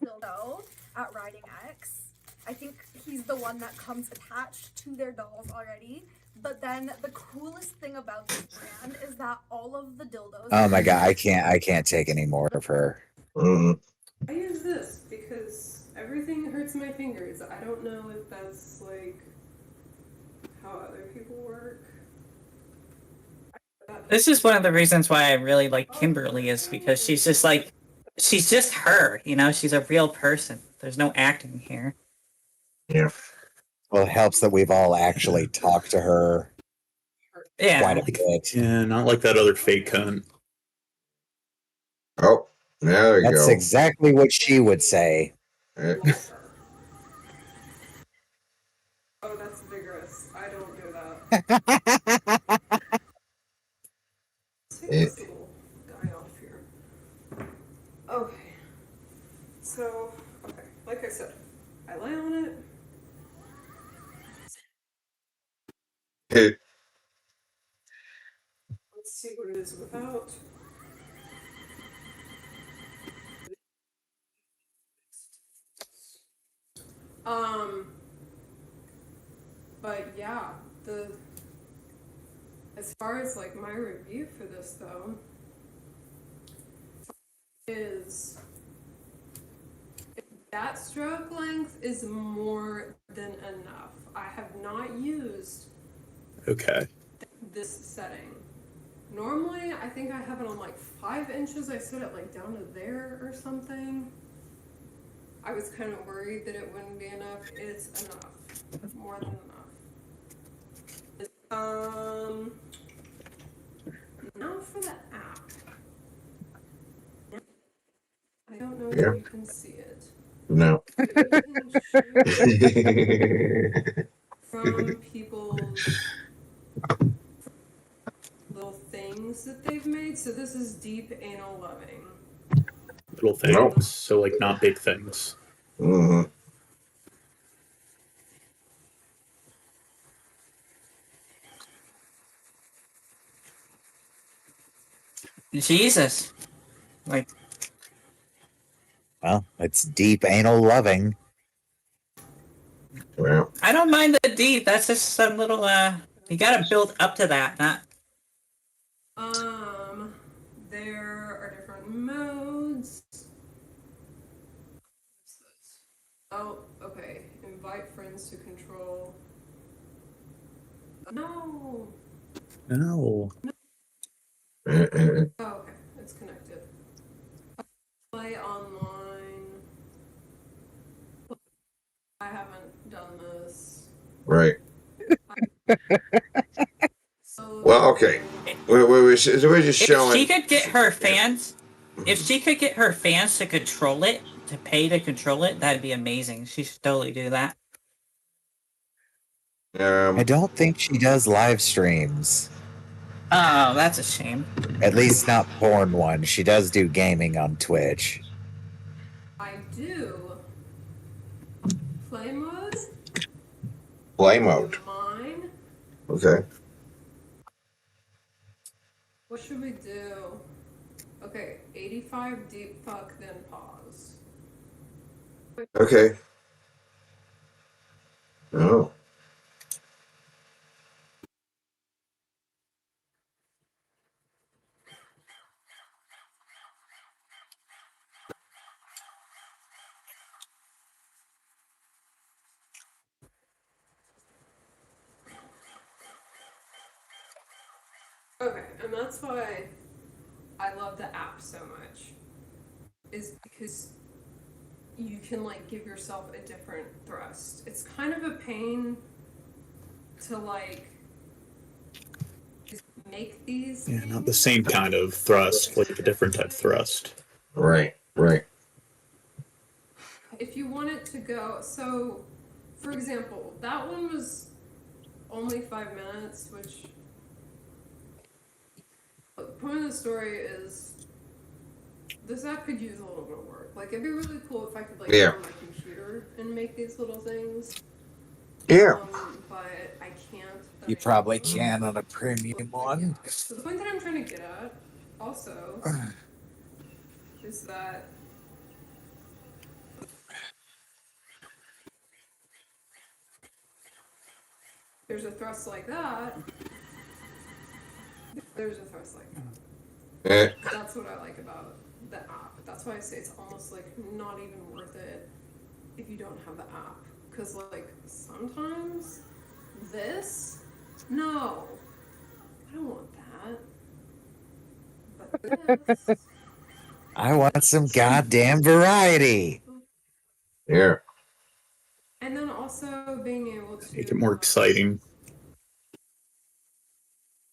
dildo at Riding X. I think he's the one that comes attached to their dolls already. But then the coolest thing about this brand is that all of the dildos... Oh my god, I can't take any more of her. Mm-hmm. I use this because everything hurts my fingers. I don't know if that's like how other people work. this is one of the reasons why I really like Kimberly, is because she's just like, she's just her, you know? She's a real person. There's no acting here. Yeah. Well, it helps that we've all actually talked to her quite a bit. Yeah, not like that other fake cunt. Oh, there we go. That's exactly what she would say. Take this little guy off here. Okay. So, okay, like I said, I lay on it. Let's see what it is without. But yeah, as far as like my review for this though, is that stroke length is more than enough. I have not used Okay. this setting. Normally, I think I have it on like 5 inches. I set it like down to there or something. I was kind of worried that it wouldn't be enough. It's enough. More than enough. Now for the app. I don't know Yeah. if you can see it. No. From people's little things that they've made. So this is deep anal loving. Little things. Nope. So like not big things. Mm-hmm. Jesus. Like, Well, it's deep anal loving. Well, I don't mind the deep. That's just some little, you gotta build up to that, not. There are different modes. Oh, okay. Invite friends to control. No. No. Oh, okay. It's connected. Play online. I haven't done this. right. Well, okay. We're just If showing. she could get her fans, if she could get her fans to control it, to pay to control it, that'd be amazing. She should totally do that. I don't think she does live streams. Oh, that's a shame. At least not porn ones. She does do gaming on Twitch. I do. Play mode? Play mode. Mine? Okay. What should we do? Okay, 85 deep fuck, then pause. Okay. Oh. Okay, and that's why I love the app so much. Is because you can like give yourself a different thrust. It's kind of a pain to like just make these. Yeah, not the same kind of thrust, like a different type of thrust. Right. Right. If you want it to go, so for example, that one was only 5 minutes, which the point of the story is this app could use a little bit of work. Like it'd be really cool if I could like Yeah. go on my computer and make these little things. Yeah. But I can't. You probably can on a premium one. So the point that I'm trying to get at also is that there's a thrust like that. There's a thrust like that. That's what I like about the app. That's why I say it's almost like not even worth it if you don't have the app. Because like sometimes this, no, I don't want that. But this, I want some goddamn variety. Yeah. and then also being able to Make it more exciting.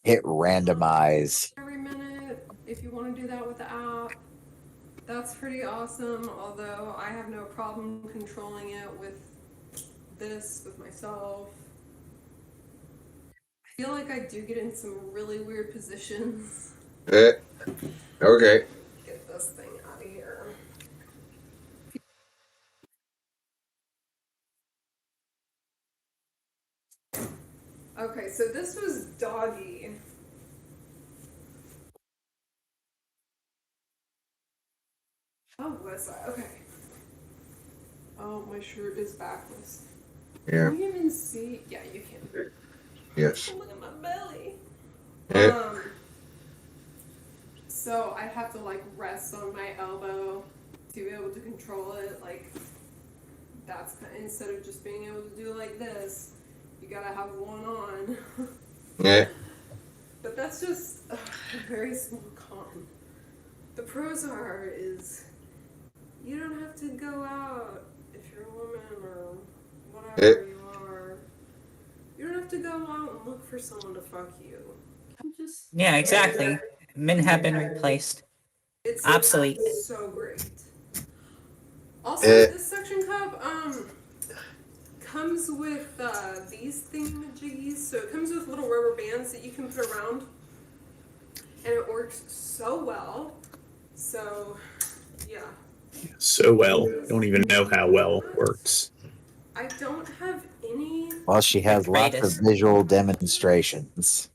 Hit randomize. every minute if you want to do that with the app. That's pretty awesome, although I have no problem controlling it with this, with myself. feel like I do get in some really weird positions. Okay. Get this thing out of here. Okay, so this was Doggy. Oh, was I? Okay. Oh, my shirt is backless. Yeah. Can you even see? Yeah, you can. Yes. Look at my belly. Yeah. So I have to like rest on my elbow to be able to control it. Like that's instead of just being able to do it like this, you gotta have one on. Yeah. But that's just a very small con. The pros is you don't have to go out if you're a woman or whatever you are. You don't have to go out and look for someone to fuck you. Yeah, exactly. Men have been replaced. It's Obsolete. so great. Also, this suction cup comes with these thingamajiggies. So it comes with little rubber bands that you can put around, and it works so well. So, yeah. So well. Don't even know how well it works. I don't have any Well, she has lots of visual demonstrations.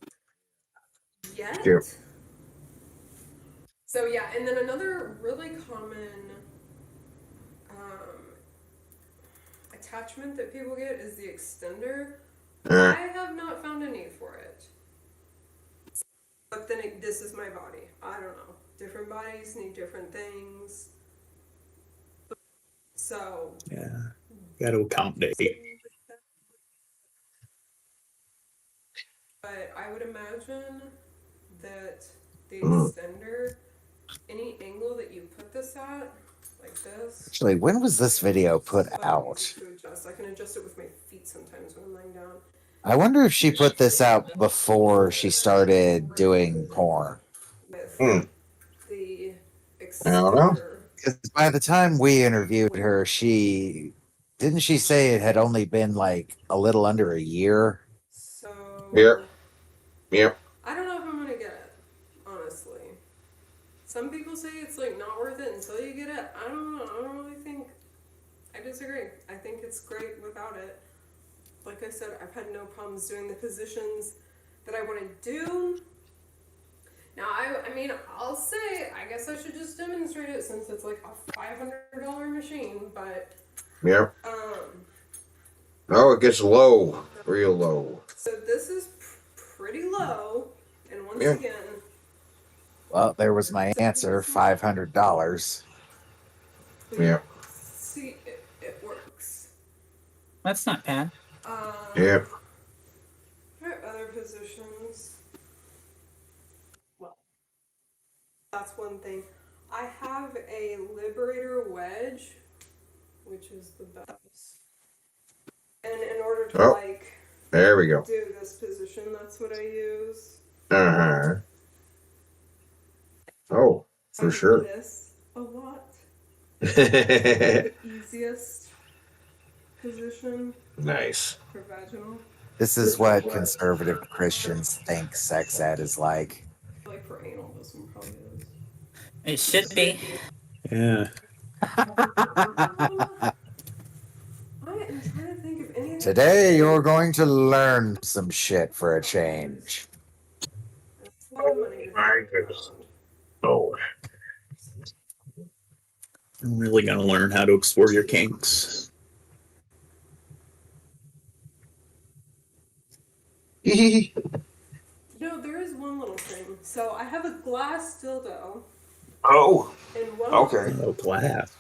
yet. Yeah. So yeah, and then another really common attachment that people get is the extender. I have not found a need for it. But then this is my body. I don't know. Different bodies need different things. So Yeah. Got to accommodate. But I would imagine that the extender, any angle that you put this at, like this. Actually, when was this video put out? To adjust. I can adjust it with my feet sometimes when I'm lying down. I wonder if she put this out before she started doing porn. With the extender. I don't know. Because by the time we interviewed her, she say it had only been like a little under a year? So. Yep. Yep. I don't know if I'm gonna get it, honestly. Some people say it's like not worth it until you get it. I don't know. I don't really think. I disagree. I think it's great without it. Like I said, I've had no problems doing the positions that I want to do. Now, I mean, I'll say, I guess I should just demonstrate it since it's like a $500 machine, but. Yep. Oh, it gets low. Real low. So this is pretty low, and once again. Well, there was my answer, $500. Yeah. See, it works. That's not bad. Yeah. There are other positions. Well, that's one thing. I have a Liberator wedge, which is the best. And in order to there we go. do this position, that's what I use. Oh, for sure. This a lot. The easiest position. Nice. For vaginal. This is what conservative Christians think sex ed is like. Like for anal, this one probably is. It should be. Yeah. Today you're going to learn some shit for a change. My goodness. Oh. I'm really going to learn how to explore your kinks. There is one little thing. So I have a glass dildo. Oh. And one Okay. Oh, glass.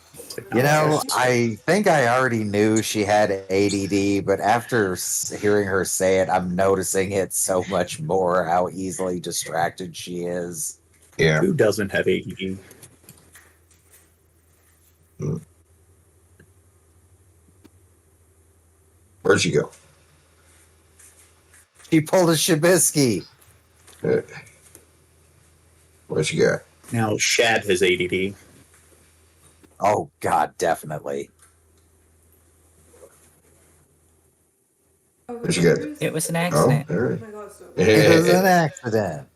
You know, I think I already knew she had ADD, but after hearing her say it, I'm noticing it so much more how easily distracted she is. Yeah. Who doesn't have ADD? Where'd she go? She pulled a Shabisky. What she got? Now, Shad has ADD. Oh, God, definitely. What she got? It was an accident. Oh, Oh my god, bust open. It was an accident.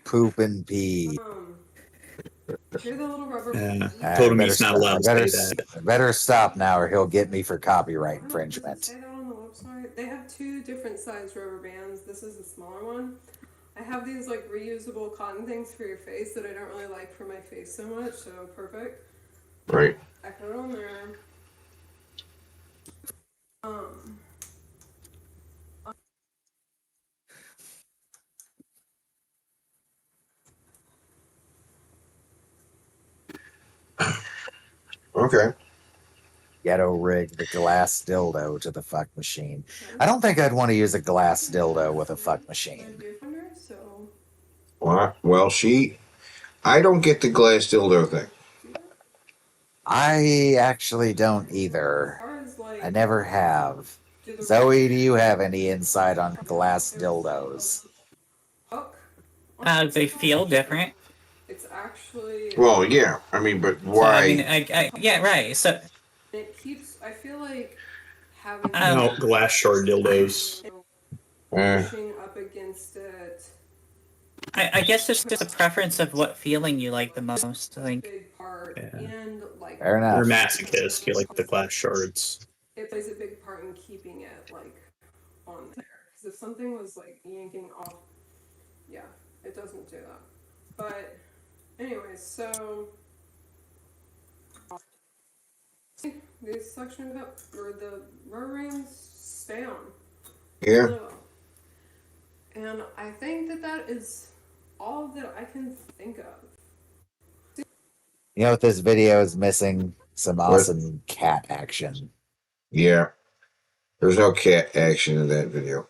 Poop and pee. Here the little rubber. Told him he's not allowed to say that. I better stop now, or he'll get me for copyright infringement. Say that on the website. They have 2 different size rubber bands. This is the smaller one. I have these like reusable cotton things for your face that I don't really like for my face so much, so perfect. Right. I put it on there. Okay. Ghetto rig the glass dildo to the fuck machine. I don't think I'd want to use a glass dildo with a fuck machine. Well, I don't get the glass dildo thing. I actually don't either. I never have. Zoe, do you have any insight on glass dildos? They feel different. It's actually. Well, yeah. I mean, but why? So, I mean, yeah, right. So it keeps. I feel like having No, glass shard dildos. pushing up against it. I guess it's just a preference of what feeling you like the most. I think. Big part and like. Fair enough. You're a masochist. You like the glass shards. It plays a big part in keeping it like on there. Because if something was like yanking off, yeah, it doesn't do that. But anyways, so these suction cup or the rubber rings stay on. Yeah. And I think that is all that I can think of. You know what this video is missing? Some awesome cat action. Yeah. There's no cat action in that video.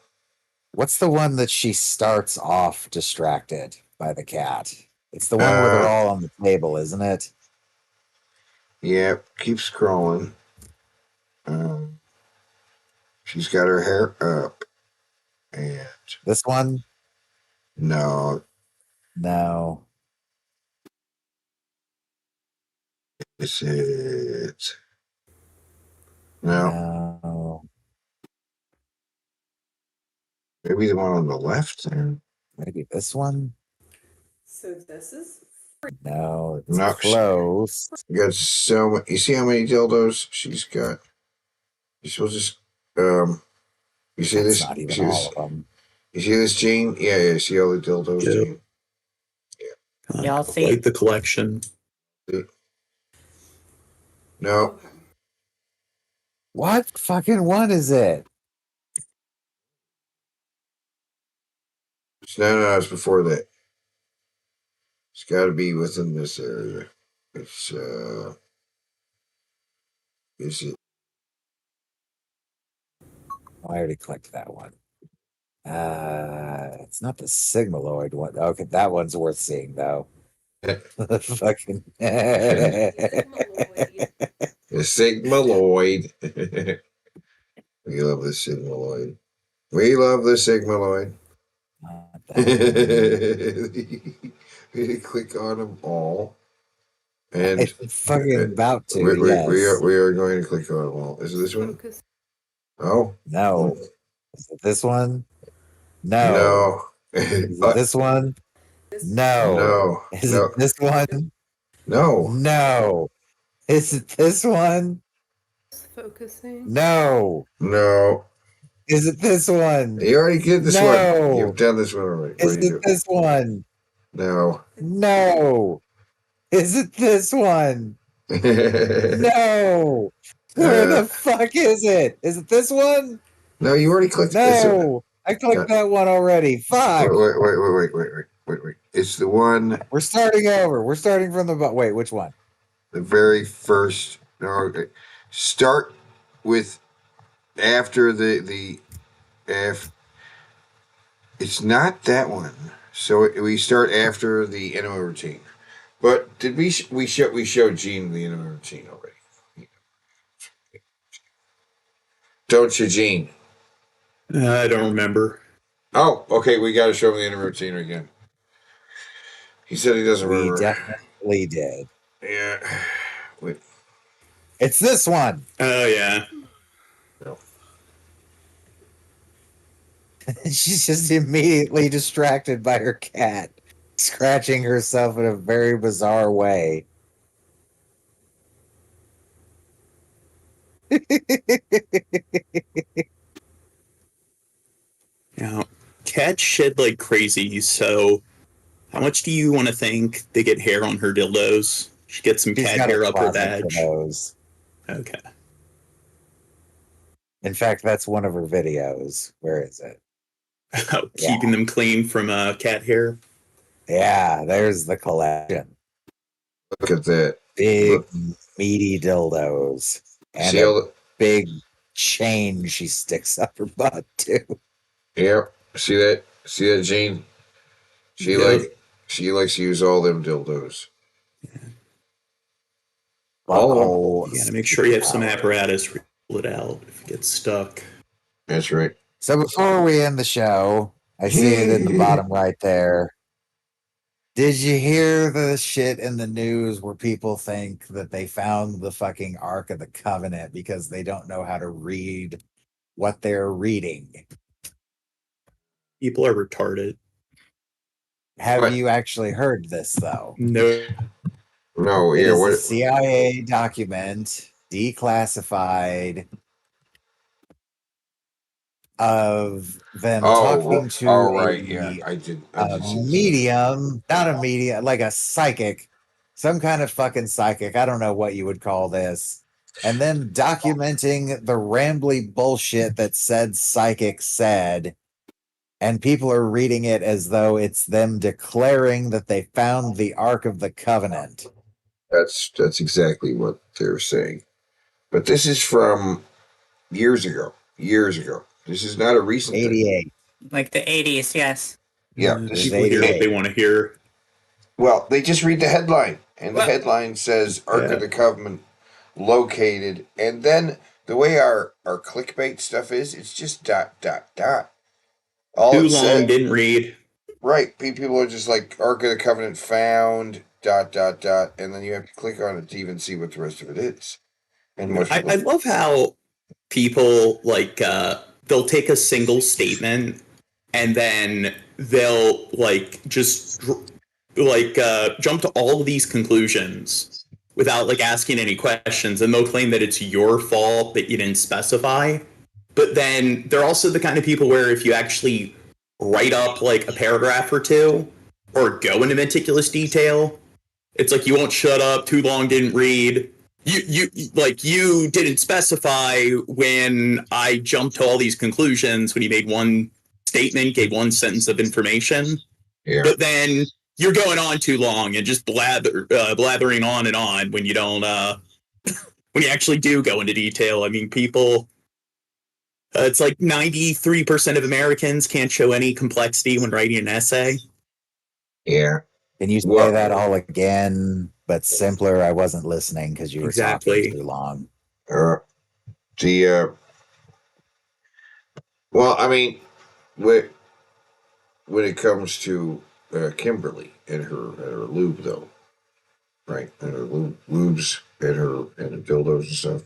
What's the one that she starts off distracted by the cat? It's the one where they're all on the table, isn't it? Yeah, keep scrolling. She's got her hair up. And this one? No. Is it? No. Maybe the one on the left there? Maybe this one? So this is. No, it's close. You got you see how many dildos she's got? You're supposed to you see That's this? not even you see all this? of them. You see this, Gene? Yeah, see all the dildos, Gene? Y'all see? Like the collection. No. What fucking one is it? No, it's before that. It's got to be within this area. It's is it? I already clicked that one. It's not the Sigmaloid one. Okay, that one's worth seeing though. Fucking The Sigmaloid. We love the Sigmaloid. We love the Sigmaloid. We click on them all. And I'm fucking about to. We are going to click on them all. Is it this one? Oh. No. Is it this one? No. Is it this one? No. Is it this one? No. No. Is it this one? Focusing. No. Is it this one? You already did this No. one. You've done this one already. Is it this one? No. Is it this one? No. Where the fuck is it? Is it this one? No, you already clicked No. I clicked that one already. Fuck. Wait. It's the one. We're starting over. We're starting from the wait, which one? The very first. No, okay. Start with after the F. It's not that one. So we start after the enema routine. But did we showed Gene the enema routine already? Don't you, Gene? I don't remember. Oh, okay. We got to show him the enema routine again. He said he doesn't remember. We definitely did. Yeah. Wait. It's this one. Oh yeah. No. She's just immediately distracted by her cat, scratching herself in a very bizarre way. Yeah, cats shed like crazy. So, how much do you want to think they get hair on her dildos? She gets some She's cat got a hair up her closet for badge. those. Okay. In fact, that's one of her videos. Where is it? Keeping them clean from cat hair. Yeah, there's the collection. Look at that. Big, Look. meaty dildos. And See all a the, big chain she sticks up her butt, too. yeah. See that? See that, Gene? She likes to use all them dildos. All of them. You gotta make sure you have some apparatus to pull it out if it gets stuck. That's right. So before we end the show, I see it in the bottom right there. Did you hear the shit in the news where people think that they found the fucking Ark of the Covenant because they don't know how to read what they're reading? People are retarded. Have you actually heard this, though? No. No, It yeah, is what? a CIA document, declassified, of them talking to right, a yeah, I did see that. medium, not a medium, like a psychic, some kind of fucking psychic. I don't know what you would call this. And then documenting the rambly bullshit that said psychic said, and people are reading it as though it's them declaring that they found the Ark of the Covenant. That's exactly what they're saying. But this is from years ago. Years ago. This is not a recent thing. 88. Like the 80s, yes. Yeah, People hear what they want to hear. Well, they just read the headline, and the headline says Ark of the Covenant located, and then the way our clickbait stuff is, it's just ... All Too it long, said, didn't read. Right, people are just like Ark of the Covenant found ... and then you have to click on it to even see what the rest of it is. And I love how people like they'll take a single statement and then they'll like just jump to all of these conclusions without like asking any questions, and they'll claim that it's your fault that you didn't specify. But then they're also the kind of people where if you actually write up like a paragraph or two or go into meticulous detail, it's like you won't shut up, too long, didn't read. You didn't specify when I jumped to all these conclusions when you made one statement, gave one sentence of information. Yeah. But then you're going on too long and just blathering on and on when you don't when you actually do go into detail. I mean, people it's like 93% of Americans can't show any complexity when writing an essay. Yeah. Can you say that all again, but simpler? I wasn't listening because you were talking too long. Well, I mean, when it comes to Kimberly and her lube, though, right, and her lubes and her dildos and stuff,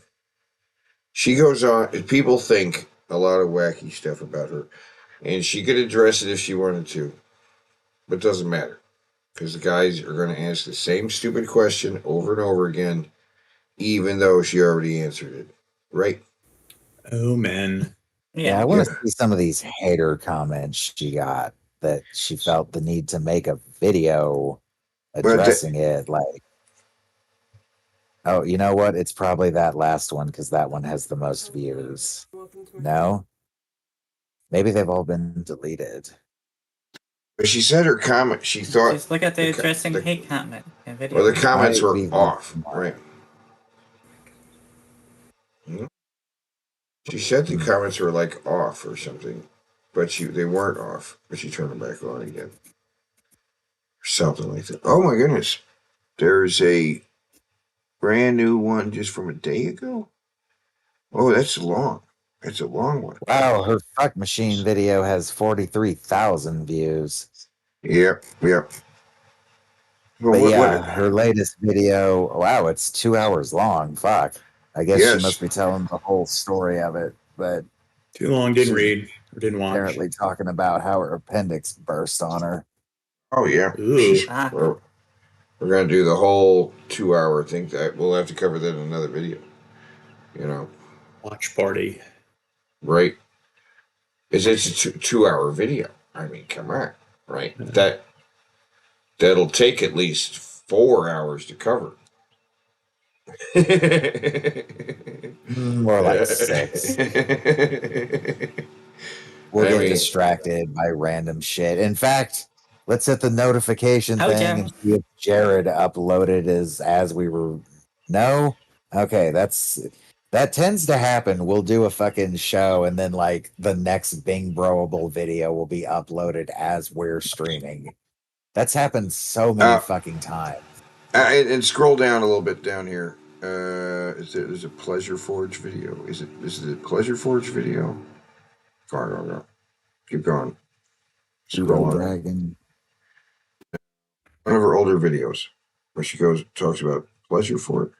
she goes on. People think a lot of wacky stuff about her, and she could address it if she wanted to, but it doesn't matter because the guys are going to ask the same stupid question over and over again, even though she already answered it, right? Oh man. Yeah, I want to see some of these hater comments she got that she felt the need to make a video addressing it. Like, oh, you know what? It's probably that last one because that one has the most views. No? Maybe they've all been deleted. But she said her comment, she thought... Just look at the addressing hate comment. Well, the comments were off, right? She said the comments were like off or something, but they weren't off. But she turned them back on again, or something like that. Oh my goodness, there's a brand new one just from a day ago. Oh, that's long. That's a long one. Wow, her fuck machine video has 43,000 views. Yep. But yeah, her latest video, wow, it's 2 hours long. Fuck. I guess she must be telling the whole story of it, but too long, didn't read. I didn't watch. Apparently talking about how her appendix burst on her. Oh yeah. We're gonna do the whole 2-hour thing. That we'll have to cover that in another video. You know, watch party. Right? It's a 2-hour video. I mean, come on, right? That'll take at least 4 hours to cover. More like 6. We'll get distracted by random shit. In fact, let's hit the notification thing and see if Jared uploaded as we were. No? Okay, that tends to happen. We'll do a fucking show and then like the next Bing Broable video will be uploaded as we're streaming. That's happened so many fucking times. And scroll down a little bit down here. There's a Pleasure Forge video. Is it a Pleasure Forge video? Go. Keep going. Scroll on. Dragon. One of her older videos where she talks about Pleasure Forge.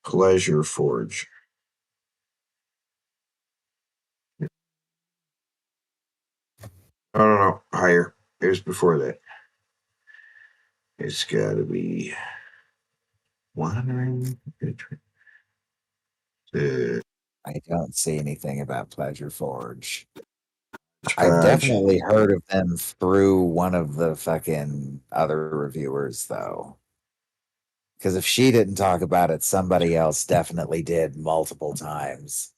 Pleasure Forge. No. Higher. It was before that. It's got to be wandering. I don't see anything about Pleasure Forge. I've definitely heard of them through one of the fucking other reviewers, though. Because if she didn't talk about it, somebody else definitely did multiple times.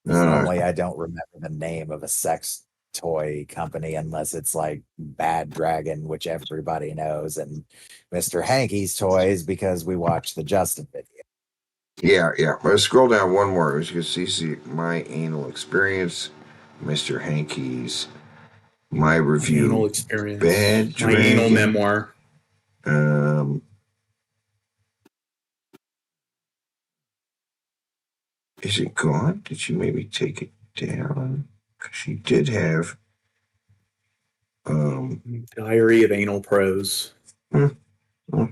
Normally, I don't remember the name of a sex toy company unless it's like Bad Dragon, which everybody knows, and Mr. Hanky's Toys because we watched the Justin video. Yeah. Let's scroll down one more. As you can see my anal experience, Mr. Hanky's, my review, Anal experience, Bad Dragon, my anal memoir. Is it gone? Did she maybe take it down? Because she did have Diary of Anal Pros. Let me look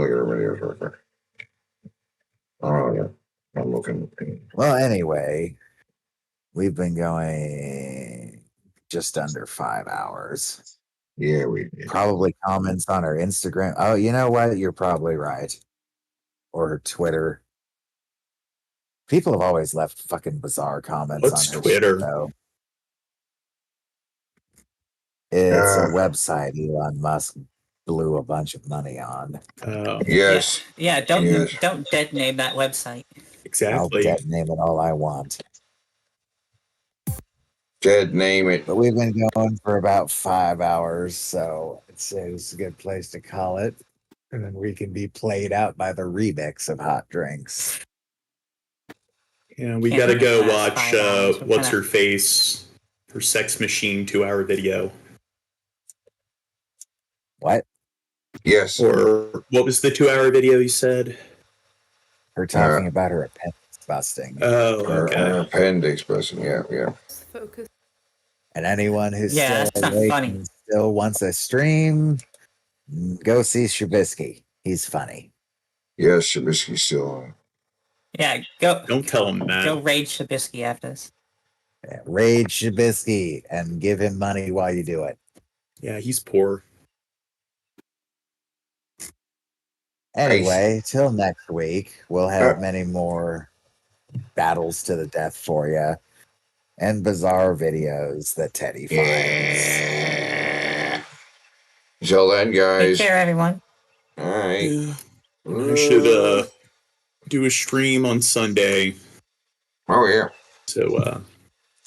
at her videos real quick. Oh yeah, I'm looking. Well, anyway, we've been going just under 5 hours. Yeah, we probably comments on her Instagram. Oh, you know what? You're probably right. Or her Twitter. People have always left fucking bizarre comments What's on her Twitter? shit, though. It's a website Elon Musk blew a bunch of money on. Yes. Yeah, don't dead name that website. I'll dead name it all I want. Dead name it. But we've been going for about 5 hours, so it's a good place to call it. And then we can be played out by the remix of Hot Drinks. Yeah, we got to go watch What's Her Face, her Sex Machine 2-hour video. What? Yes. Or what was the 2-hour video you said? Her talking about her appendix busting. Oh, okay. Her appendix busting. Yeah. Focus. And anyone who's Yeah, still that's not awake funny. and still wants a stream, go see Shabisky. He's funny. Yes, Shabisky's still on. Yeah, go. Don't tell him that. Go raid Shabisky after this. Yeah, raid Shabisky and give him money while you do it. Yeah, he's poor. Anyway, till next week, we'll have many more battles to the death for you and bizarre videos that Teddy finds. Till then, guys. Take care, everyone. All right. Yeah. I should do a stream on Sunday. Oh yeah. So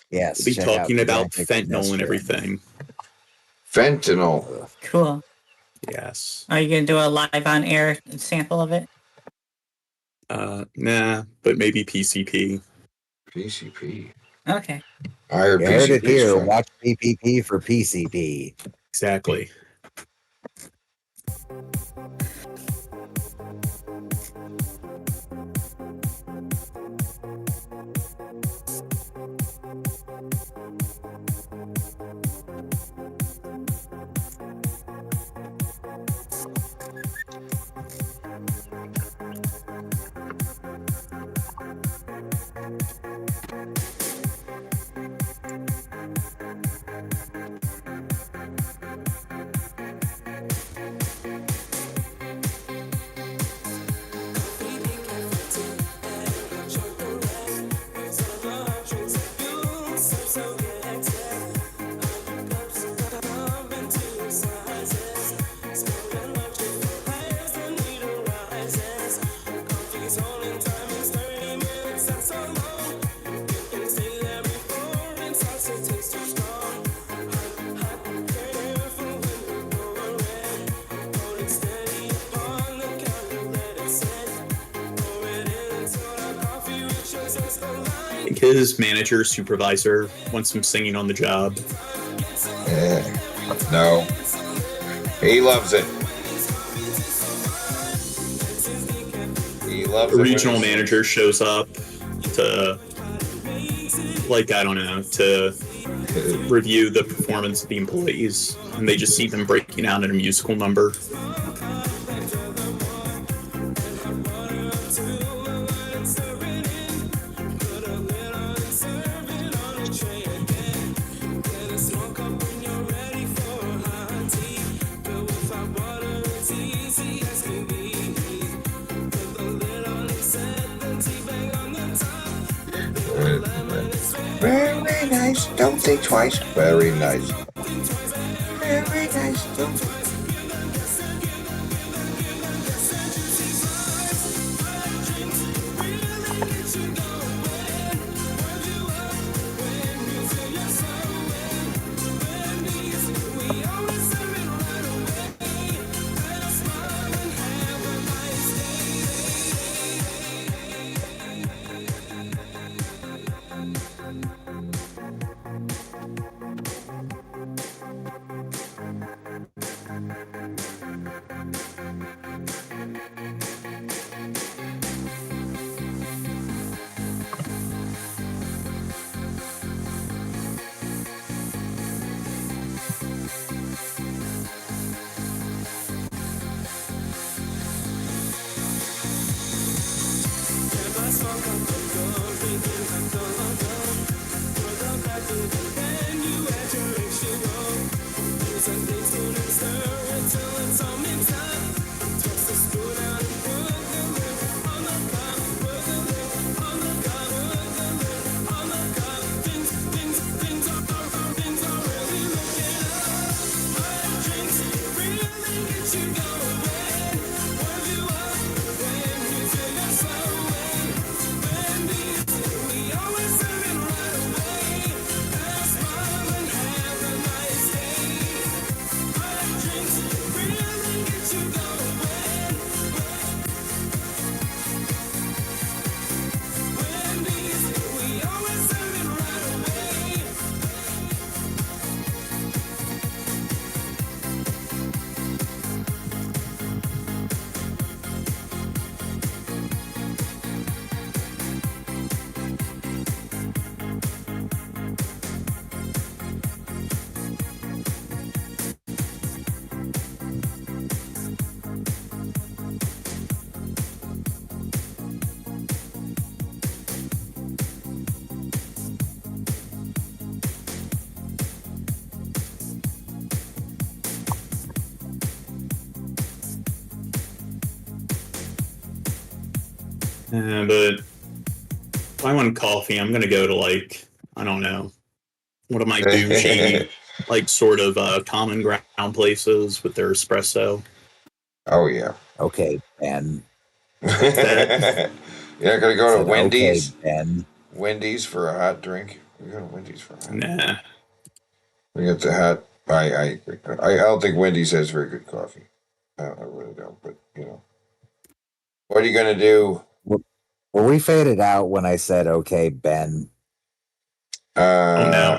yes, we'll be talking about fentanyl and everything. Fentanyl. Cool. Yes. Are you gonna do a live on air sample of it? Nah, but maybe PCP. PCP. Okay. I heard you PCP heard it here. fun. Watch PPP for PCP. Exactly. I think his manager, supervisor, wants him singing on the job. No. He loves it. He loves A it. regional manager shows up to, like, I don't know, to review the performance of the employees, and they just see them breaking out in a musical number. Very nice. Don't think twice. Very nice. Very nice. Don't. But if I want coffee, I'm gonna go to, like, I don't know, one of my bougie, like, sort of common ground places with their espresso. Oh yeah. Okay, Ben. You're not gonna go to Wendy's. Okay, Ben. Wendy's for a hot drink. We go to Wendy's for a hot Nah. drink. We get the hot. I don't think Wendy's has very good coffee. I really don't. But you know, what are you gonna do? Well, we faded out when I said, "Okay, Ben." Oh no.